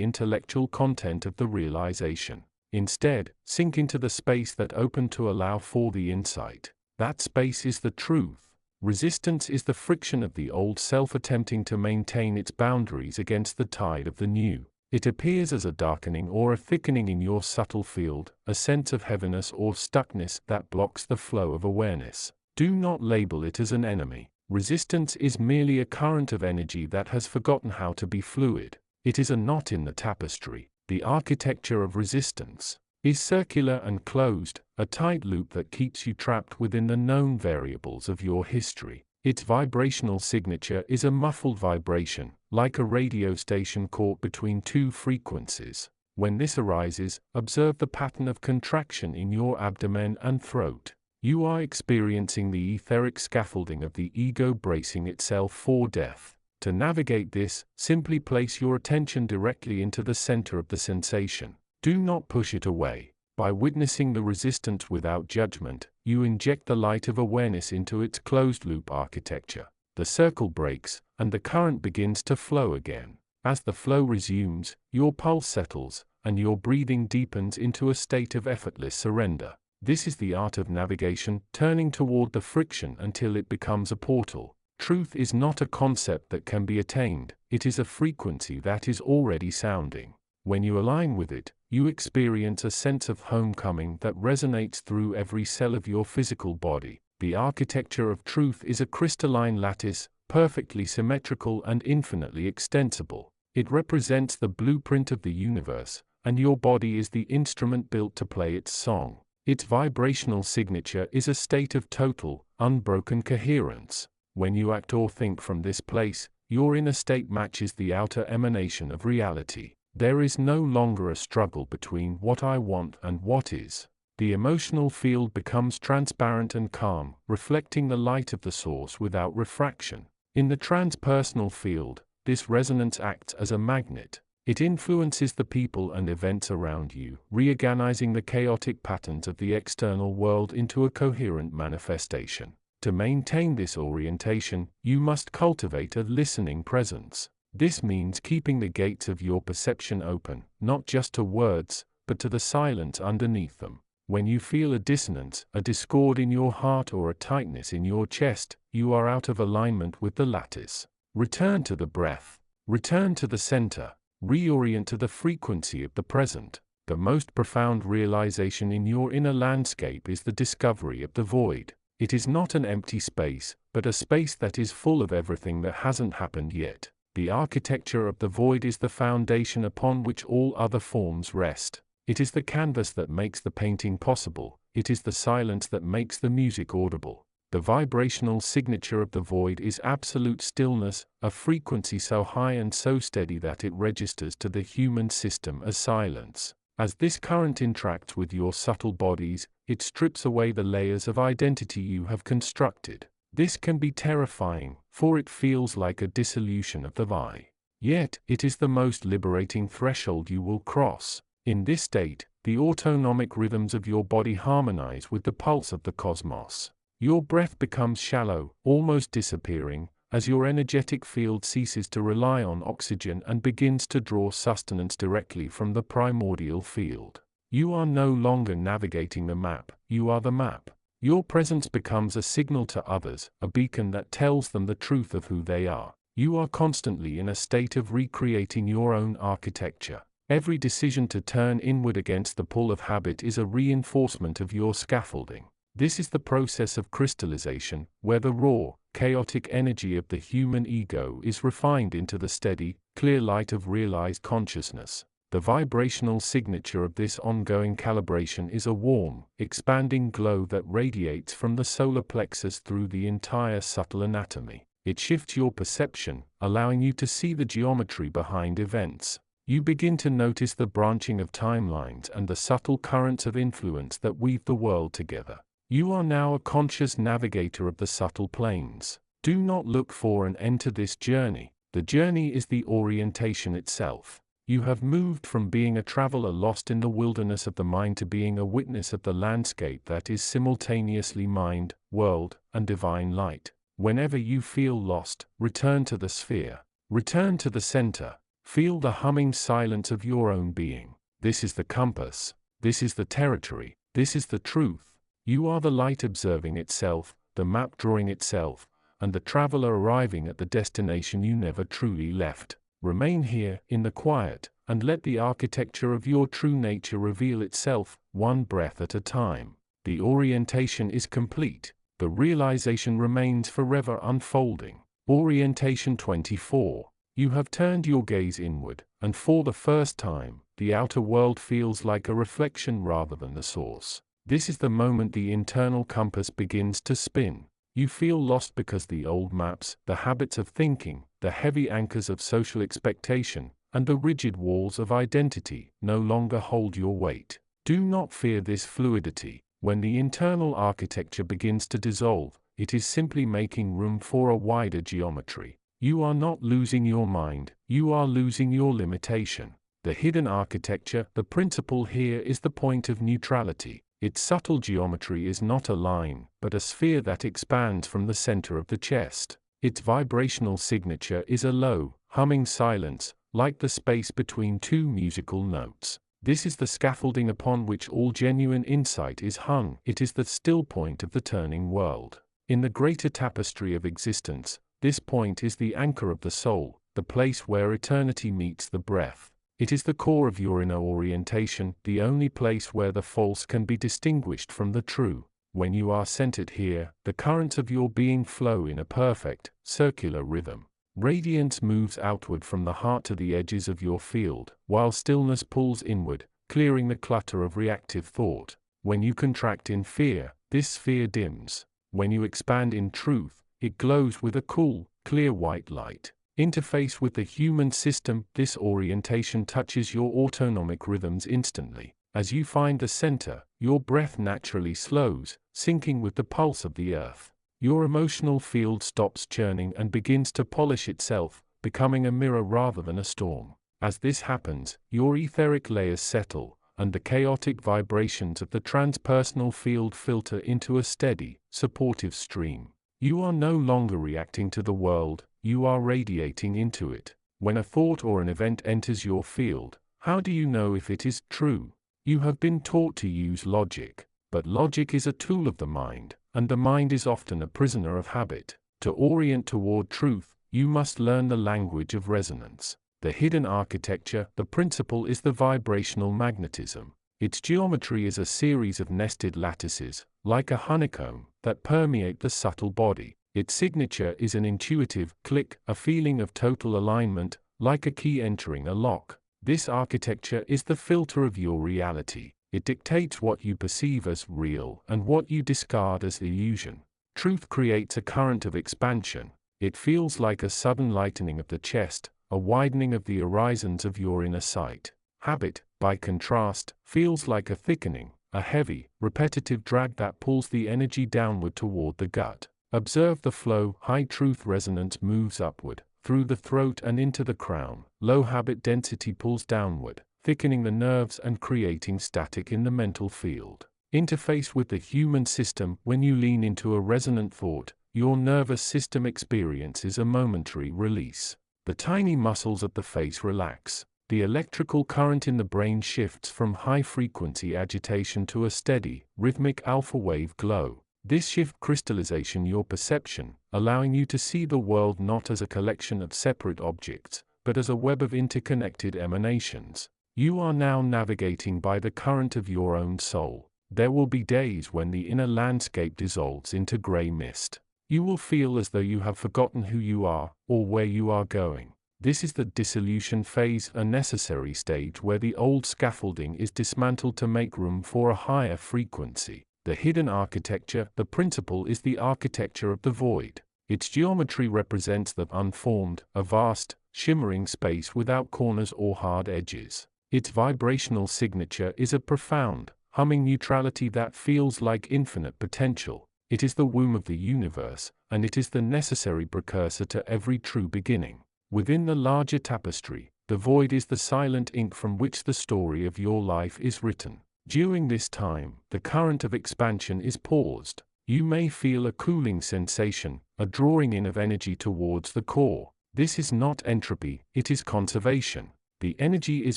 intellectual content of the realization. Instead, sink into the space that opened to allow for the insight. That space is the truth. Resistance is the friction of the old self attempting to maintain its boundaries against the tide of the new. It appears as a darkening or a thickening in your subtle field, a sense of heaviness or stuckness that blocks the flow of awareness. Do not label it as an enemy. Resistance is merely a current of energy that has forgotten how to be fluid. It is a knot in the tapestry. The architecture of resistance is circular and closed, a tight loop that keeps you trapped within the known variables of your history. Its vibrational signature is a muffled vibration, like a radio station caught between two frequencies. When this arises, observe the pattern of contraction in your abdomen and throat. You are experiencing the etheric scaffolding of the ego bracing itself for death. To navigate this, simply place your attention directly into the center of the sensation. Do not push it away. By witnessing the resistance without judgment, you inject the light of awareness into its closed-loop architecture. The circle breaks, and the current begins to flow again. As the flow resumes, your pulse settles, and your breathing deepens into a state of effortless surrender. This is the art of navigation, turning toward the friction until it becomes a portal. Truth is not a concept that can be attained, it is a frequency that is already sounding. When you align with it, you experience a sense of homecoming that resonates through every cell of your physical body. The architecture of truth is a crystalline lattice, perfectly symmetrical and infinitely extensible. It represents the blueprint of the universe, and your body is the instrument built to play its song. Its vibrational signature is a state of total, unbroken coherence. When you act or think from this place, your inner state matches the outer emanation of reality. There is no longer a struggle between what I want and what is. The emotional field becomes transparent and calm, reflecting the light of the source without refraction. In the transpersonal field, this resonance acts as a magnet. It influences the people and events around you, reorganizing the chaotic patterns of the external world into a coherent manifestation. To maintain this orientation, you must cultivate a listening presence. This means keeping the gates of your perception open, not just to words, but to the silence underneath them. When you feel a dissonance, a discord in your heart or a tightness in your chest, you are out of alignment with the lattice. Return to the breath. Return to the center. Reorient to the frequency of the present. The most profound realization in your inner landscape is the discovery of the void. It is not an empty space, but a space that is full of everything that hasn't happened yet. The architecture of the void is the foundation upon which all other forms rest. It is the canvas that makes the painting possible. It is the silence that makes the music audible. The vibrational signature of the void is absolute stillness, a frequency so high and so steady that it registers to the human system as silence. As this current interacts with your subtle bodies, it strips away the layers of identity you have constructed. This can be terrifying, for it feels like a dissolution of the I. Yet, it is the most liberating threshold you will cross. In this state, the autonomic rhythms of your body harmonize with the pulse of the cosmos. Your breath becomes shallow, almost disappearing, as your energetic field ceases to rely on oxygen and begins to draw sustenance directly from the primordial field. You are no longer navigating the map, you are the map. Your presence becomes a signal to others, a beacon that tells them the truth of who they are. You are constantly in a state of recreating your own architecture. Every decision to turn inward against the pull of habit is a reinforcement of your scaffolding. This is the process of crystallization, where the raw, chaotic energy of the human ego is refined into the steady, clear light of realized consciousness. The vibrational signature of this ongoing calibration is a warm, expanding glow that radiates from the solar plexus through the entire subtle anatomy. It shifts your perception, allowing you to see the geometry behind events. You begin to notice the branching of timelines and the subtle currents of influence that weave the world together. You are now a conscious navigator of the subtle planes. Do not look for and enter this journey. The journey is the orientation itself. You have moved from being a traveler lost in the wilderness of the mind to being a witness of the landscape that is simultaneously mind, world, and divine light. Whenever you feel lost, return to the sphere. Return to the center. Feel the humming silence of your own being. This is the compass. This is the territory. This is the truth. You are the light observing itself, the map drawing itself, and the traveler arriving at the destination you never truly left. Remain here, in the quiet, and let the architecture of your true nature reveal itself, one breath at a time. The orientation is complete. The realization remains forever unfolding. Orientation 24. You have turned your gaze inward, and for the first time, the outer world feels like a reflection rather than the source. This is the moment the internal compass begins to spin. You feel lost because the old maps, the habits of thinking, the heavy anchors of social expectation, and the rigid walls of identity no longer hold your weight. Do not fear this fluidity. When the internal architecture begins to dissolve, it is simply making room for a wider geometry. You are not losing your mind, you are losing your limitation. The hidden architecture, the principle here is the point of neutrality. Its subtle geometry is not a line, but a sphere that expands from the center of the chest. Its vibrational signature is a low, humming silence, like the space between two musical notes. This is the scaffolding upon which all genuine insight is hung. It is the still point of the turning world. In the greater tapestry of existence, this point is the anchor of the soul, the place where eternity meets the breath. It is the core of your inner orientation, the only place where the false can be distinguished from the true. When you are centered here, the currents of your being flow in a perfect, circular rhythm. Radiance moves outward from the heart to the edges of your field, while stillness pulls inward, clearing the clutter of reactive thought. When you contract in fear, this sphere dims. When you expand in truth, it glows with a cool, clear white light. Interface with the human system, this orientation touches your autonomic rhythms instantly. As you find the center, your breath naturally slows, syncing with the pulse of the earth. Your emotional field stops churning and begins to polish itself, becoming a mirror rather than a storm. As this happens, your etheric layers settle, and the chaotic vibrations of the transpersonal field filter into a steady, supportive stream. You are no longer reacting to the world, you are radiating into it. When a thought or an event enters your field, how do you know if it is true? You have been taught to use logic, but logic is a tool of the mind, and the mind is often a prisoner of habit. To orient toward truth, you must learn the language of resonance. The hidden architecture, the principle is the vibrational magnetism. Its geometry is a series of nested lattices, like a honeycomb, that permeate the subtle body. Its signature is an intuitive click, a feeling of total alignment, like a key entering a lock. This architecture is the filter of your reality. It dictates what you perceive as real and what you discard as illusion. Truth creates a current of expansion. It feels like a sudden lightening of the chest, a widening of the horizons of your inner sight. Habit, by contrast, feels like a thickening, a heavy, repetitive drag that pulls the energy downward toward the gut. Observe the flow. High truth resonance moves upward, through the throat and into the crown. Low habit density pulls downward, thickening the nerves and creating static in the mental field. Interface with the human system. When you lean into a resonant thought, your nervous system experiences a momentary release. The tiny muscles of the face relax. The electrical current in the brain shifts from high-frequency agitation to a steady, rhythmic alpha wave glow. This shift crystallization your perception, allowing you to see the world not as a collection of separate objects, but as a web of interconnected emanations. You are now navigating by the current of your own soul. There will be days when the inner landscape dissolves into gray mist. You will feel as though you have forgotten who you are, or where you are going. This is the dissolution phase, a necessary stage where the old scaffolding is dismantled to make room for a higher frequency. The hidden architecture, the principle is the architecture of the void. Its geometry represents the unformed, a vast, shimmering space without corners or hard edges. Its vibrational signature is a profound, humming neutrality that feels like infinite potential. It is the womb of the universe, and it is the necessary precursor to every true beginning. Within the larger tapestry, the void is the silent ink from which the story of your life is written. During this time, the current of expansion is paused. You may feel a cooling sensation, a drawing in of energy towards the core. This is not entropy, it is conservation. The energy is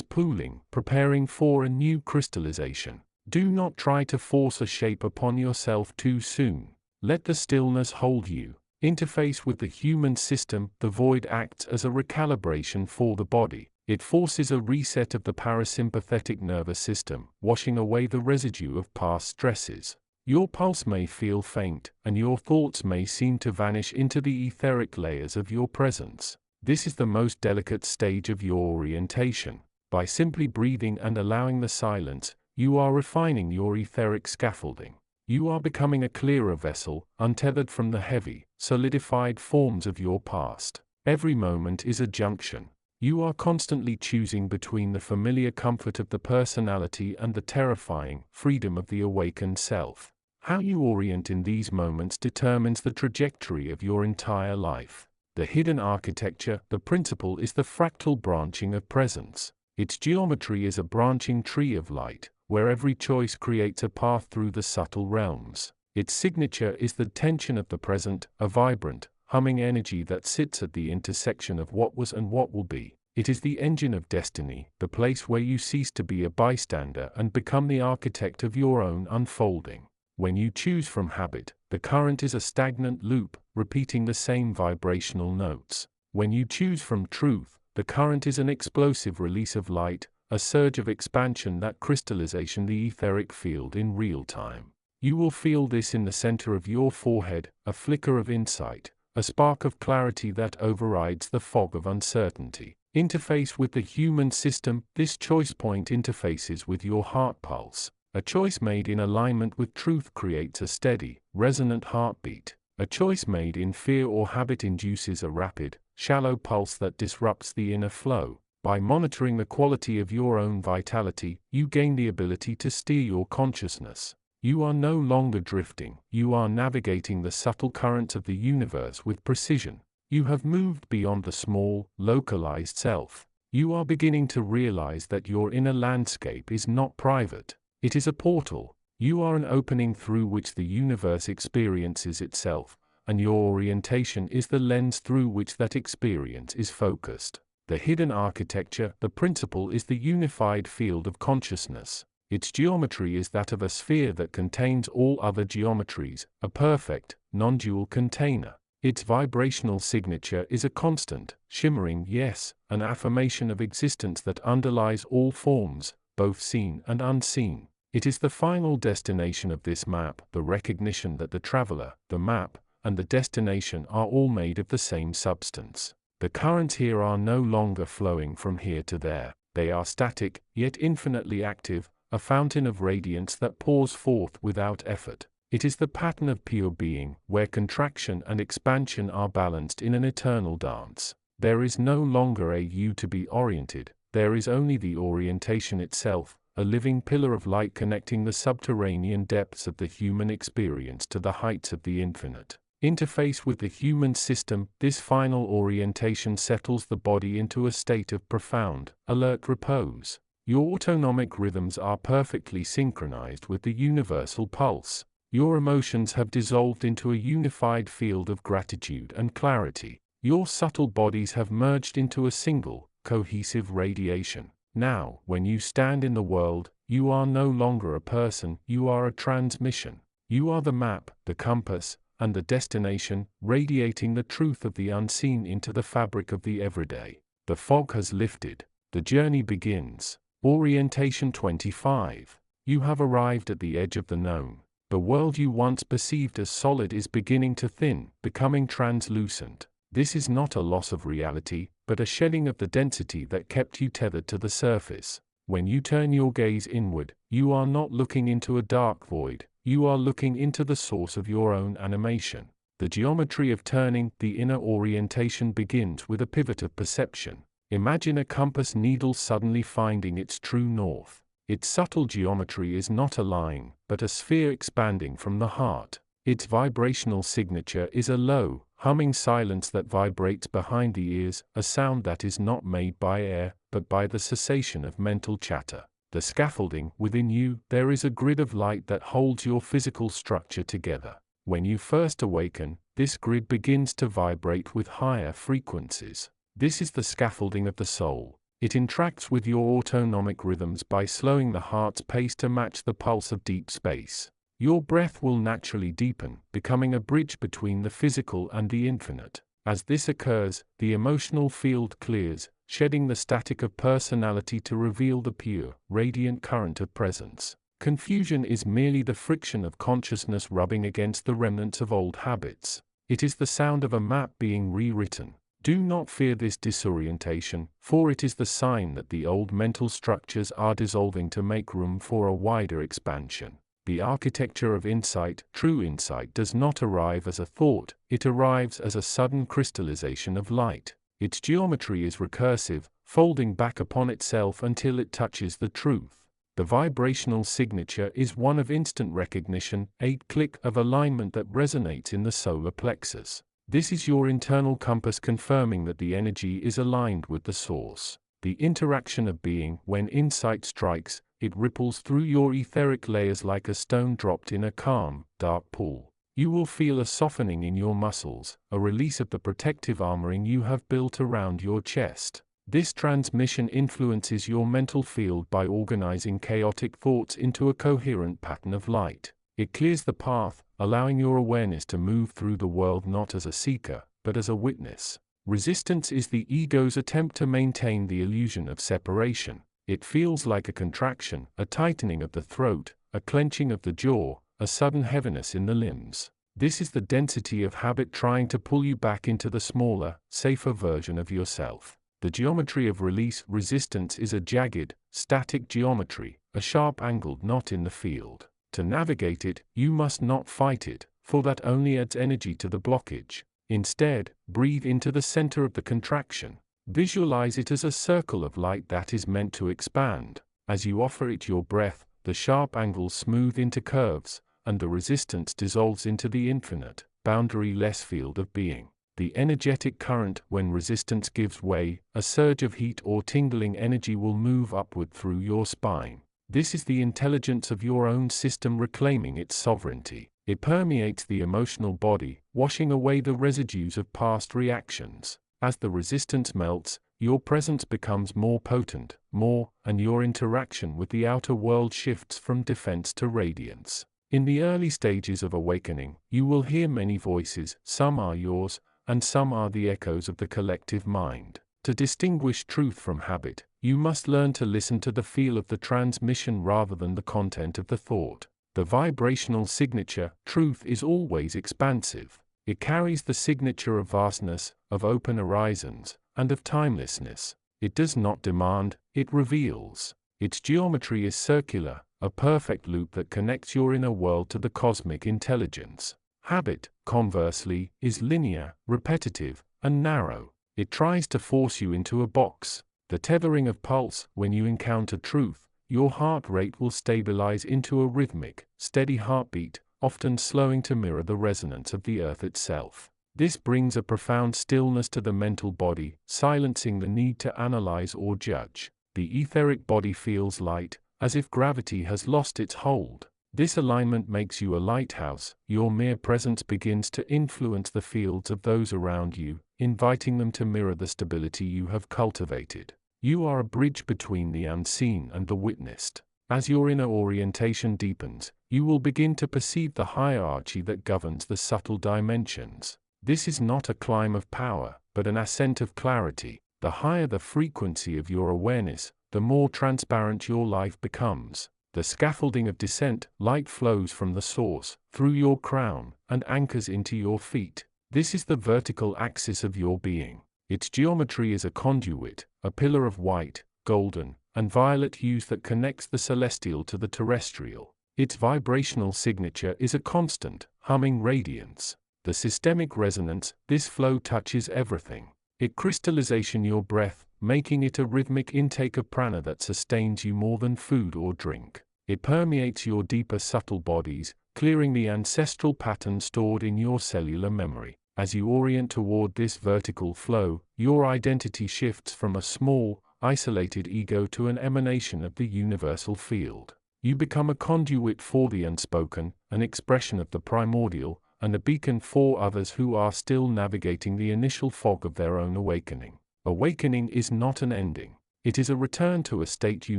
pooling, preparing for a new crystallization. Do not try to force a shape upon yourself too soon. Let the stillness hold you. Interface with the human system. The void acts as a recalibration for the body. It forces a reset of the parasympathetic nervous system, washing away the residue of past stresses. Your pulse may feel faint, and your thoughts may seem to vanish into the etheric layers of your presence. This is the most delicate stage of your orientation. By simply breathing and allowing the silence, you are refining your etheric scaffolding. You are becoming a clearer vessel, untethered from the heavy, solidified forms of your past. Every moment is a junction. You are constantly choosing between the familiar comfort of the personality and the terrifying freedom of the awakened self. How you orient in these moments determines the trajectory of your entire life. The hidden architecture, the principle, is the fractal branching of presence. Its geometry is a branching tree of light, where every choice creates a path through the subtle realms. Its signature is the tension of the present, a vibrant, humming energy that sits at the intersection of what was and what will be. It is the engine of destiny, the place where you cease to be a bystander and become the architect of your own unfolding. When you choose from habit, the current is a stagnant loop, repeating the same vibrational notes. When you choose from truth, the current is an explosive release of light, a surge of expansion that crystallization the etheric field in real time. You will feel this in the center of your forehead, a flicker of insight, a spark of clarity that overrides the fog of uncertainty. Interface with the human system. This choice point interfaces with your heart pulse. A choice made in alignment with truth creates a steady, resonant heartbeat. A choice made in fear or habit induces a rapid, shallow pulse that disrupts the inner flow. By monitoring the quality of your own vitality, you gain the ability to steer your consciousness. You are no longer drifting, you are navigating the subtle currents of the universe with precision. You have moved beyond the small, localized self. You are beginning to realize that your inner landscape is not private. It is a portal. You are an opening through which the universe experiences itself, and your orientation is the lens through which that experience is focused. The hidden architecture, the principle, is the unified field of consciousness. Its geometry is that of a sphere that contains all other geometries, a perfect, non-dual container. Its vibrational signature is a constant, shimmering yes, an affirmation of existence that underlies all forms, both seen and unseen. It is the final destination of this map, the recognition that the traveler, the map, and the destination are all made of the same substance. The currents here are no longer flowing from here to there. They are static, yet infinitely active, a fountain of radiance that pours forth without effort. It is the pattern of pure being, where contraction and expansion are balanced in an eternal dance. There is no longer a you to be oriented, there is only the orientation itself, a living pillar of light connecting the subterranean depths of the human experience to the heights of the infinite. Interface with the human system. This final orientation settles the body into a state of profound, alert repose. Your autonomic rhythms are perfectly synchronized with the universal pulse. Your emotions have dissolved into a unified field of gratitude and clarity. Your subtle bodies have merged into a single, cohesive radiation. Now, when you stand in the world, you are no longer a person, you are a transmission. You are the map, the compass, and the destination, radiating the truth of the unseen into the fabric of the everyday. The fog has lifted. The journey begins. Orientation 25. You have arrived at the edge of the known. The world you once perceived as solid is beginning to thin, becoming translucent. This is not a loss of reality, but a shedding of the density that kept you tethered to the surface. When you turn your gaze inward, you are not looking into a dark void, you are looking into the source of your own animation. The geometry of turning, the inner orientation begins with a pivot of perception. Imagine a compass needle suddenly finding its true north. Its subtle geometry is not a line, but a sphere expanding from the heart. Its vibrational signature is a low, humming silence that vibrates behind the ears, a sound that is not made by air, but by the cessation of mental chatter. The scaffolding within you, there is a grid of light that holds your physical structure together. When you first awaken, this grid begins to vibrate with higher frequencies. This is the scaffolding of the soul. It interacts with your autonomic rhythms by slowing the heart's pace to match the pulse of deep space. Your breath will naturally deepen, becoming a bridge between the physical and the infinite. As this occurs, the emotional field clears, shedding the static of personality to reveal the pure, radiant current of presence. Confusion is merely the friction of consciousness rubbing against the remnants of old habits. It is the sound of a map being rewritten. Do not fear this disorientation, for it is the sign that the old mental structures are dissolving to make room for a wider expansion. The architecture of insight, true insight, does not arrive as a thought, it arrives as a sudden crystallization of light. Its geometry is recursive, folding back upon itself until it touches the truth. The vibrational signature is one of instant recognition, a click of alignment that resonates in the solar plexus. This is your internal compass confirming that the energy is aligned with the source. The interaction of being, when insight strikes, it ripples through your etheric layers like a stone dropped in a calm, dark pool. You will feel a softening in your muscles, a release of the protective armoring you have built around your chest. This transmission influences your mental field by organizing chaotic thoughts into a coherent pattern of light. It clears the path, allowing your awareness to move through the world not as a seeker, but as a witness. Resistance is the ego's attempt to maintain the illusion of separation. It feels like a contraction, a tightening of the throat, a clenching of the jaw, a sudden heaviness in the limbs. This is the density of habit trying to pull you back into the smaller, safer version of yourself. The geometry of release resistance is a jagged, static geometry, a sharp-angled knot in the field. To navigate it, you must not fight it, for that only adds energy to the blockage. Instead, breathe into the center of the contraction. Visualize it as a circle of light that is meant to expand. As you offer it your breath, the sharp angles smooth into curves, and the resistance dissolves into the infinite, boundary-less field of being. The energetic current, when resistance gives way, a surge of heat or tingling energy will move upward through your spine. This is the intelligence of your own system reclaiming its sovereignty. It permeates the emotional body, washing away the residues of past reactions. As the resistance melts, your presence becomes more potent, and your interaction with the outer world shifts from defense to radiance. In the early stages of awakening, you will hear many voices, some are yours, and some are the echoes of the collective mind. To distinguish truth from habit, you must learn to listen to the feel of the transmission rather than the content of the thought. The vibrational signature, truth, is always expansive. It carries the signature of vastness, of open horizons, and of timelessness. It does not demand, it reveals. Its geometry is circular, a perfect loop that connects your inner world to the cosmic intelligence. Habit, conversely, is linear, repetitive, and narrow. It tries to force you into a box. The tethering of pulse, when you encounter truth, your heart rate will stabilize into a rhythmic, steady heartbeat, often slowing to mirror the resonance of the earth itself. This brings a profound stillness to the mental body, silencing the need to analyze or judge. The etheric body feels light, as if gravity has lost its hold. This alignment makes you a lighthouse. Your mere presence begins to influence the fields of those around you, inviting them to mirror the stability you have cultivated. You are a bridge between the unseen and the witnessed. As your inner orientation deepens, you will begin to perceive the hierarchy that governs the subtle dimensions. This is not a climb of power, but an ascent of clarity. The higher the frequency of your awareness, the more transparent your life becomes. The scaffolding of descent, light flows from the source, through your crown, and anchors into your feet. This is the vertical axis of your being. Its geometry is a conduit, a pillar of white, golden, and violet hues that connects the celestial to the terrestrial. Its vibrational signature is a constant, humming radiance. The systemic resonance, this flow touches everything. It crystallization your breath, making it a rhythmic intake of prana that sustains you more than food or drink. It permeates your deeper subtle bodies, clearing the ancestral patterns stored in your cellular memory. As you orient toward this vertical flow, your identity shifts from a small, isolated ego to an emanation of the universal field. You become a conduit for the unspoken, an expression of the primordial, and a beacon for others who are still navigating the initial fog of their own awakening. Awakening is not an ending. It is a return to a state you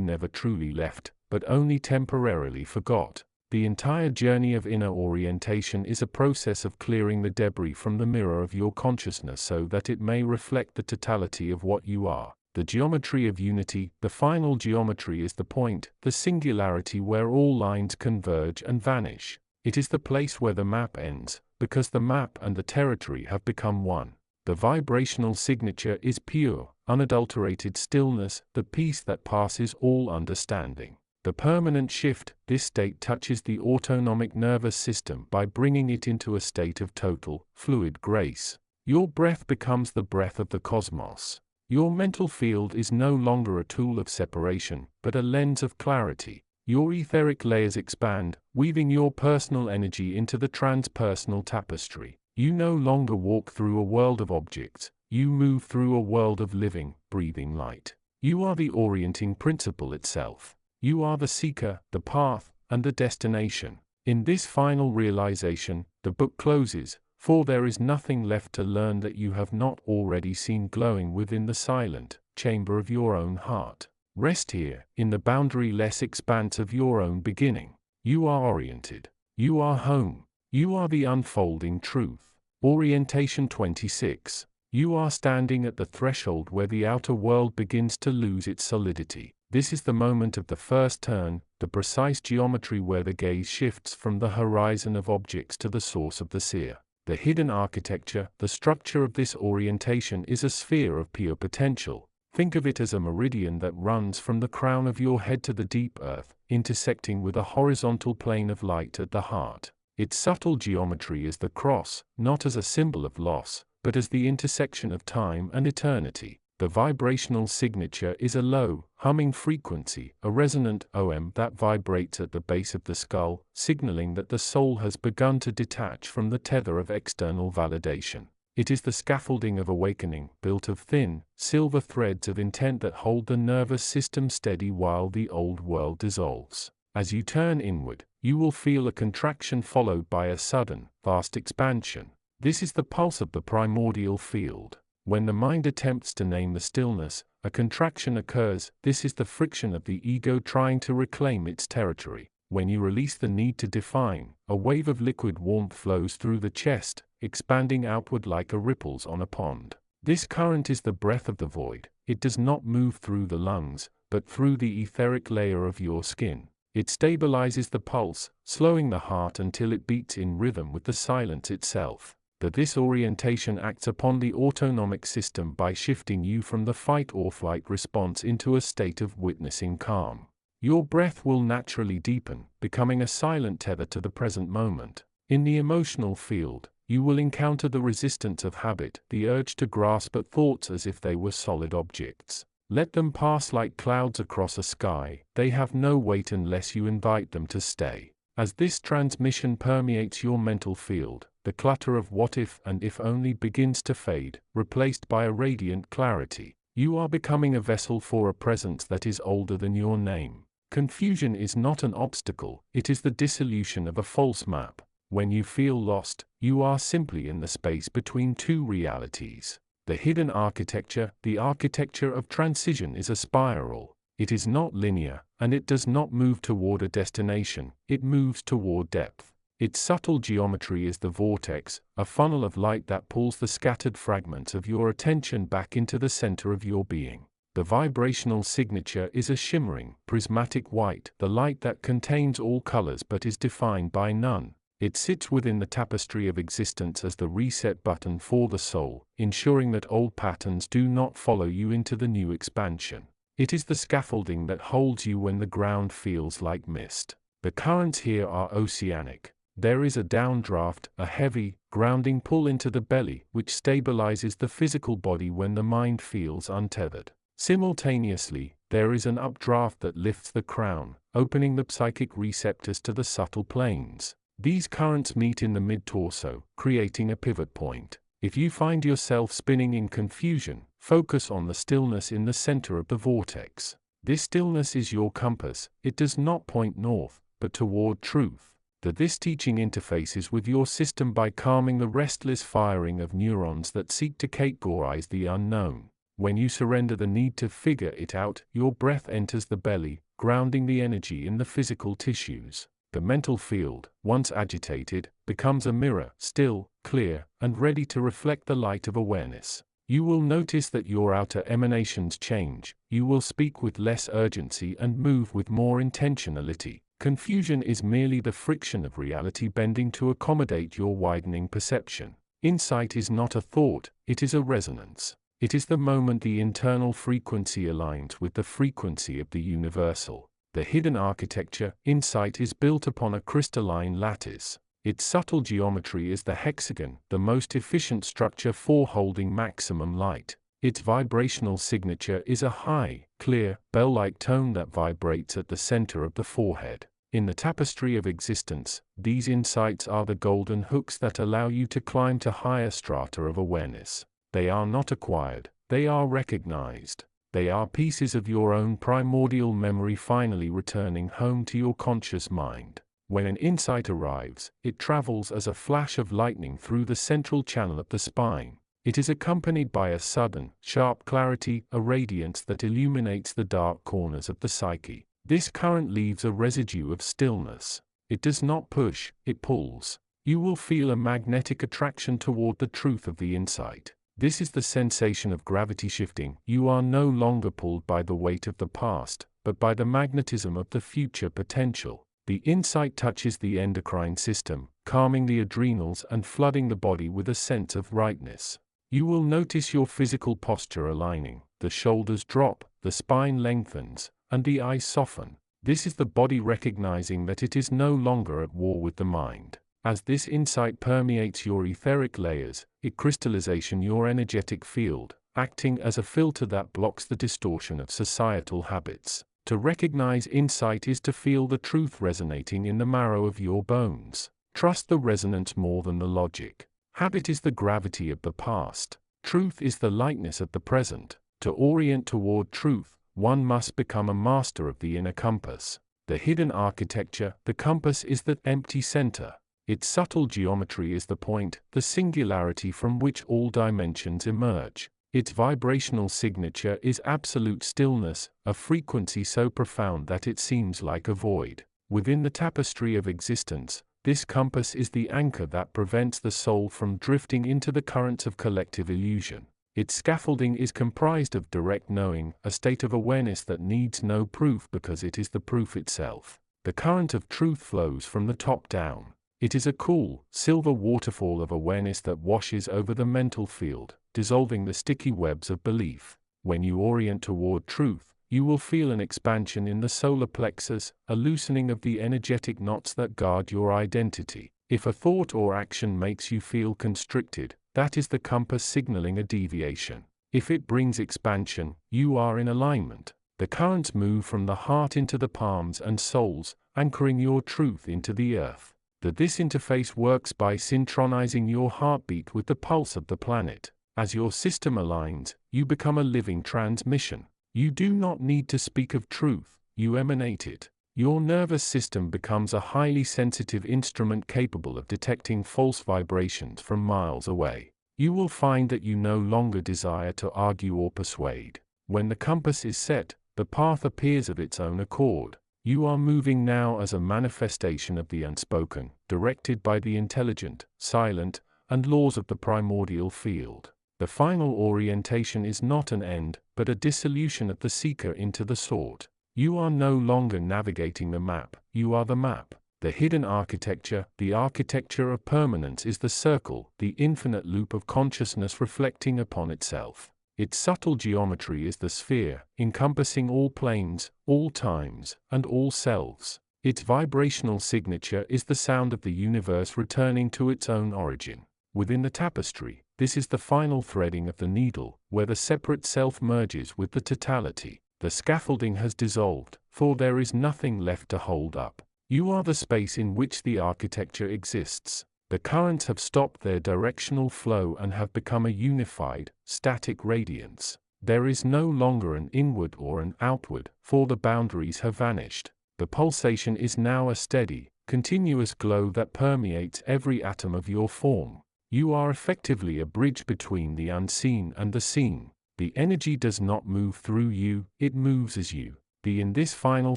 never truly left, but only temporarily forgot. The entire journey of inner orientation is a process of clearing the debris from the mirror of your consciousness so that it may reflect the totality of what you are. The geometry of unity, the final geometry is the point, the singularity where all lines converge and vanish. It is the place where the map ends, because the map and the territory have become one. The vibrational signature is pure, unadulterated stillness, the peace that passes all understanding. The permanent shift, this state touches the autonomic nervous system by bringing it into a state of total, fluid grace. Your breath becomes the breath of the cosmos. Your mental field is no longer a tool of separation, but a lens of clarity. Your etheric layers expand, weaving your personal energy into the transpersonal tapestry. You no longer walk through a world of objects, you move through a world of living, breathing light. You are the orienting principle itself. You are the seeker, the path, and the destination. In this final realization, the book closes, for there is nothing left to learn that you have not already seen glowing within the silent chamber of your own heart. Rest here, in the boundary-less expanse of your own beginning. You are oriented. You are home. You are the unfolding truth. Orientation 26. You are standing at the threshold where the outer world begins to lose its solidity. This is the moment of the first turn, the precise geometry where the gaze shifts from the horizon of objects to the source of the seer. The hidden architecture, the structure of this orientation is a sphere of pure potential. Think of it as a meridian that runs from the crown of your head to the deep earth, intersecting with a horizontal plane of light at the heart. Its subtle geometry is the cross, not as a symbol of loss, but as the intersection of time and eternity. The vibrational signature is a low, humming frequency, a resonant OM that vibrates at the base of the skull, signaling that the soul has begun to detach from the tether of external validation. It is the scaffolding of awakening, built of thin, silver threads of intent that hold the nervous system steady while the old world dissolves. As you turn inward, you will feel a contraction followed by a sudden, vast expansion. This is the pulse of the primordial field. When the mind attempts to name the stillness, a contraction occurs. This is the friction of the ego trying to reclaim its territory. When you release the need to define, a wave of liquid warmth flows through the chest, expanding outward like a ripples on a pond. This current is the breath of the void. It does not move through the lungs, but through the etheric layer of your skin. It stabilizes the pulse, slowing the heart until it beats in rhythm with the silence itself. This orientation acts upon the autonomic system by shifting you from the fight or flight response into a state of witnessing calm. Your breath will naturally deepen, becoming a silent tether to the present moment. In the emotional field, you will encounter the resistance of habit, the urge to grasp at thoughts as if they were solid objects. Let them pass like clouds across a sky. They have no weight unless you invite them to stay. As this transmission permeates your mental field, the clutter of what if and if only begins to fade, replaced by a radiant clarity. You are becoming a vessel for a presence that is older than your name. Confusion is not an obstacle, it is the dissolution of a false map. When you feel lost, you are simply in the space between two realities. The hidden architecture, the architecture of transition, is a spiral. It is not linear, and it does not move toward a destination, it moves toward depth. Its subtle geometry is the vortex, a funnel of light that pulls the scattered fragments of your attention back into the center of your being. The vibrational signature is a shimmering, prismatic white, the light that contains all colors but is defined by none. It sits within the tapestry of existence as the reset button for the soul, ensuring that old patterns do not follow you into the new expansion. It is the scaffolding that holds you when the ground feels like mist. The currents here are oceanic. There is a downdraft, a heavy, grounding pull into the belly, which stabilizes the physical body when the mind feels untethered. Simultaneously, there is an updraft that lifts the crown, opening the psychic receptors to the subtle planes. These currents meet in the mid-torso, creating a pivot point. If you find yourself spinning in confusion, focus on the stillness in the center of the vortex. This stillness is your compass. It does not point north, but toward truth. This teaching interfaces with your system by calming the restless firing of neurons that seek to categorize the unknown. When you surrender the need to figure it out, your breath enters the belly, grounding the energy in the physical tissues. The mental field, once agitated, becomes a mirror, still, clear, and ready to reflect the light of awareness. You will notice that your outer emanations change. You will speak with less urgency and move with more intentionality. Confusion is merely the friction of reality bending to accommodate your widening perception. Insight is not a thought, it is a resonance. It is the moment the internal frequency aligns with the frequency of the universal. The hidden architecture, insight, is built upon a crystalline lattice. Its subtle geometry is the hexagon, the most efficient structure for holding maximum light. Its vibrational signature is a high, clear, bell-like tone that vibrates at the center of the forehead. In the tapestry of existence, these insights are the golden hooks that allow you to climb to higher strata of awareness. They are not acquired, they are recognized. They are pieces of your own primordial memory finally returning home to your conscious mind. When an insight arrives, it travels as a flash of lightning through the central channel of the spine. It is accompanied by a sudden, sharp clarity, a radiance that illuminates the dark corners of the psyche. This current leaves a residue of stillness. It does not push, it pulls. You will feel a magnetic attraction toward the truth of the insight. This is the sensation of gravity shifting. You are no longer pulled by the weight of the past, but by the magnetism of the future potential. The insight touches the endocrine system, calming the adrenals and flooding the body with a sense of rightness. You will notice your physical posture aligning. The shoulders drop, the spine lengthens, and the eyes soften. This is the body recognizing that it is no longer at war with the mind. As this insight permeates your etheric layers, it crystallizes your energetic field, acting as a filter that blocks the distortion of societal habits. To recognize insight is to feel the truth resonating in the marrow of your bones. Trust the resonance more than the logic. Habit is the gravity of the past. Truth is the lightness of the present. To orient toward truth, one must become a master of the inner compass. The hidden architecture, the compass, is the empty center. Its subtle geometry is the point, the singularity from which all dimensions emerge. Its vibrational signature is absolute stillness, a frequency so profound that it seems like a void. Within the tapestry of existence, this compass is the anchor that prevents the soul from drifting into the currents of collective illusion. Its scaffolding is comprised of direct knowing, a state of awareness that needs no proof because it is the proof itself. The current of truth flows from the top down. It is a cool, silver waterfall of awareness that washes over the mental field, dissolving the sticky webs of belief. When you orient toward truth, you will feel an expansion in the solar plexus, a loosening of the energetic knots that guard your identity. If a thought or action makes you feel constricted, that is the compass signaling a deviation. If it brings expansion, you are in alignment. The currents move from the heart into the palms and soles, anchoring your truth into the earth. This interface works by synchronizing your heartbeat with the pulse of the planet. As your system aligns, you become a living transmission. You do not need to speak of truth, you emanate it. Your nervous system becomes a highly sensitive instrument capable of detecting false vibrations from miles away. You will find that you no longer desire to argue or persuade. When the compass is set, the path appears of its own accord. You are moving now as a manifestation of the unspoken, directed by the intelligent, silent, and laws of the primordial field. The final orientation is not an end, but a dissolution of the seeker into the sought. You are no longer navigating the map, you are the map. The hidden architecture, the architecture of permanence, is the circle, the infinite loop of consciousness reflecting upon itself. Its subtle geometry is the sphere, encompassing all planes, all times, and all selves. Its vibrational signature is the sound of the universe returning to its own origin. Within the tapestry, this is the final threading of the needle, where the separate self merges with the totality. The scaffolding has dissolved, for there is nothing left to hold up. You are the space in which the architecture exists. The currents have stopped their directional flow and have become a unified, static radiance. There is no longer an inward or an outward, for the boundaries have vanished. The pulsation is now a steady, continuous glow that permeates every atom of your form. You are effectively a bridge between the unseen and the seen. The energy does not move through you, it moves as you. In this final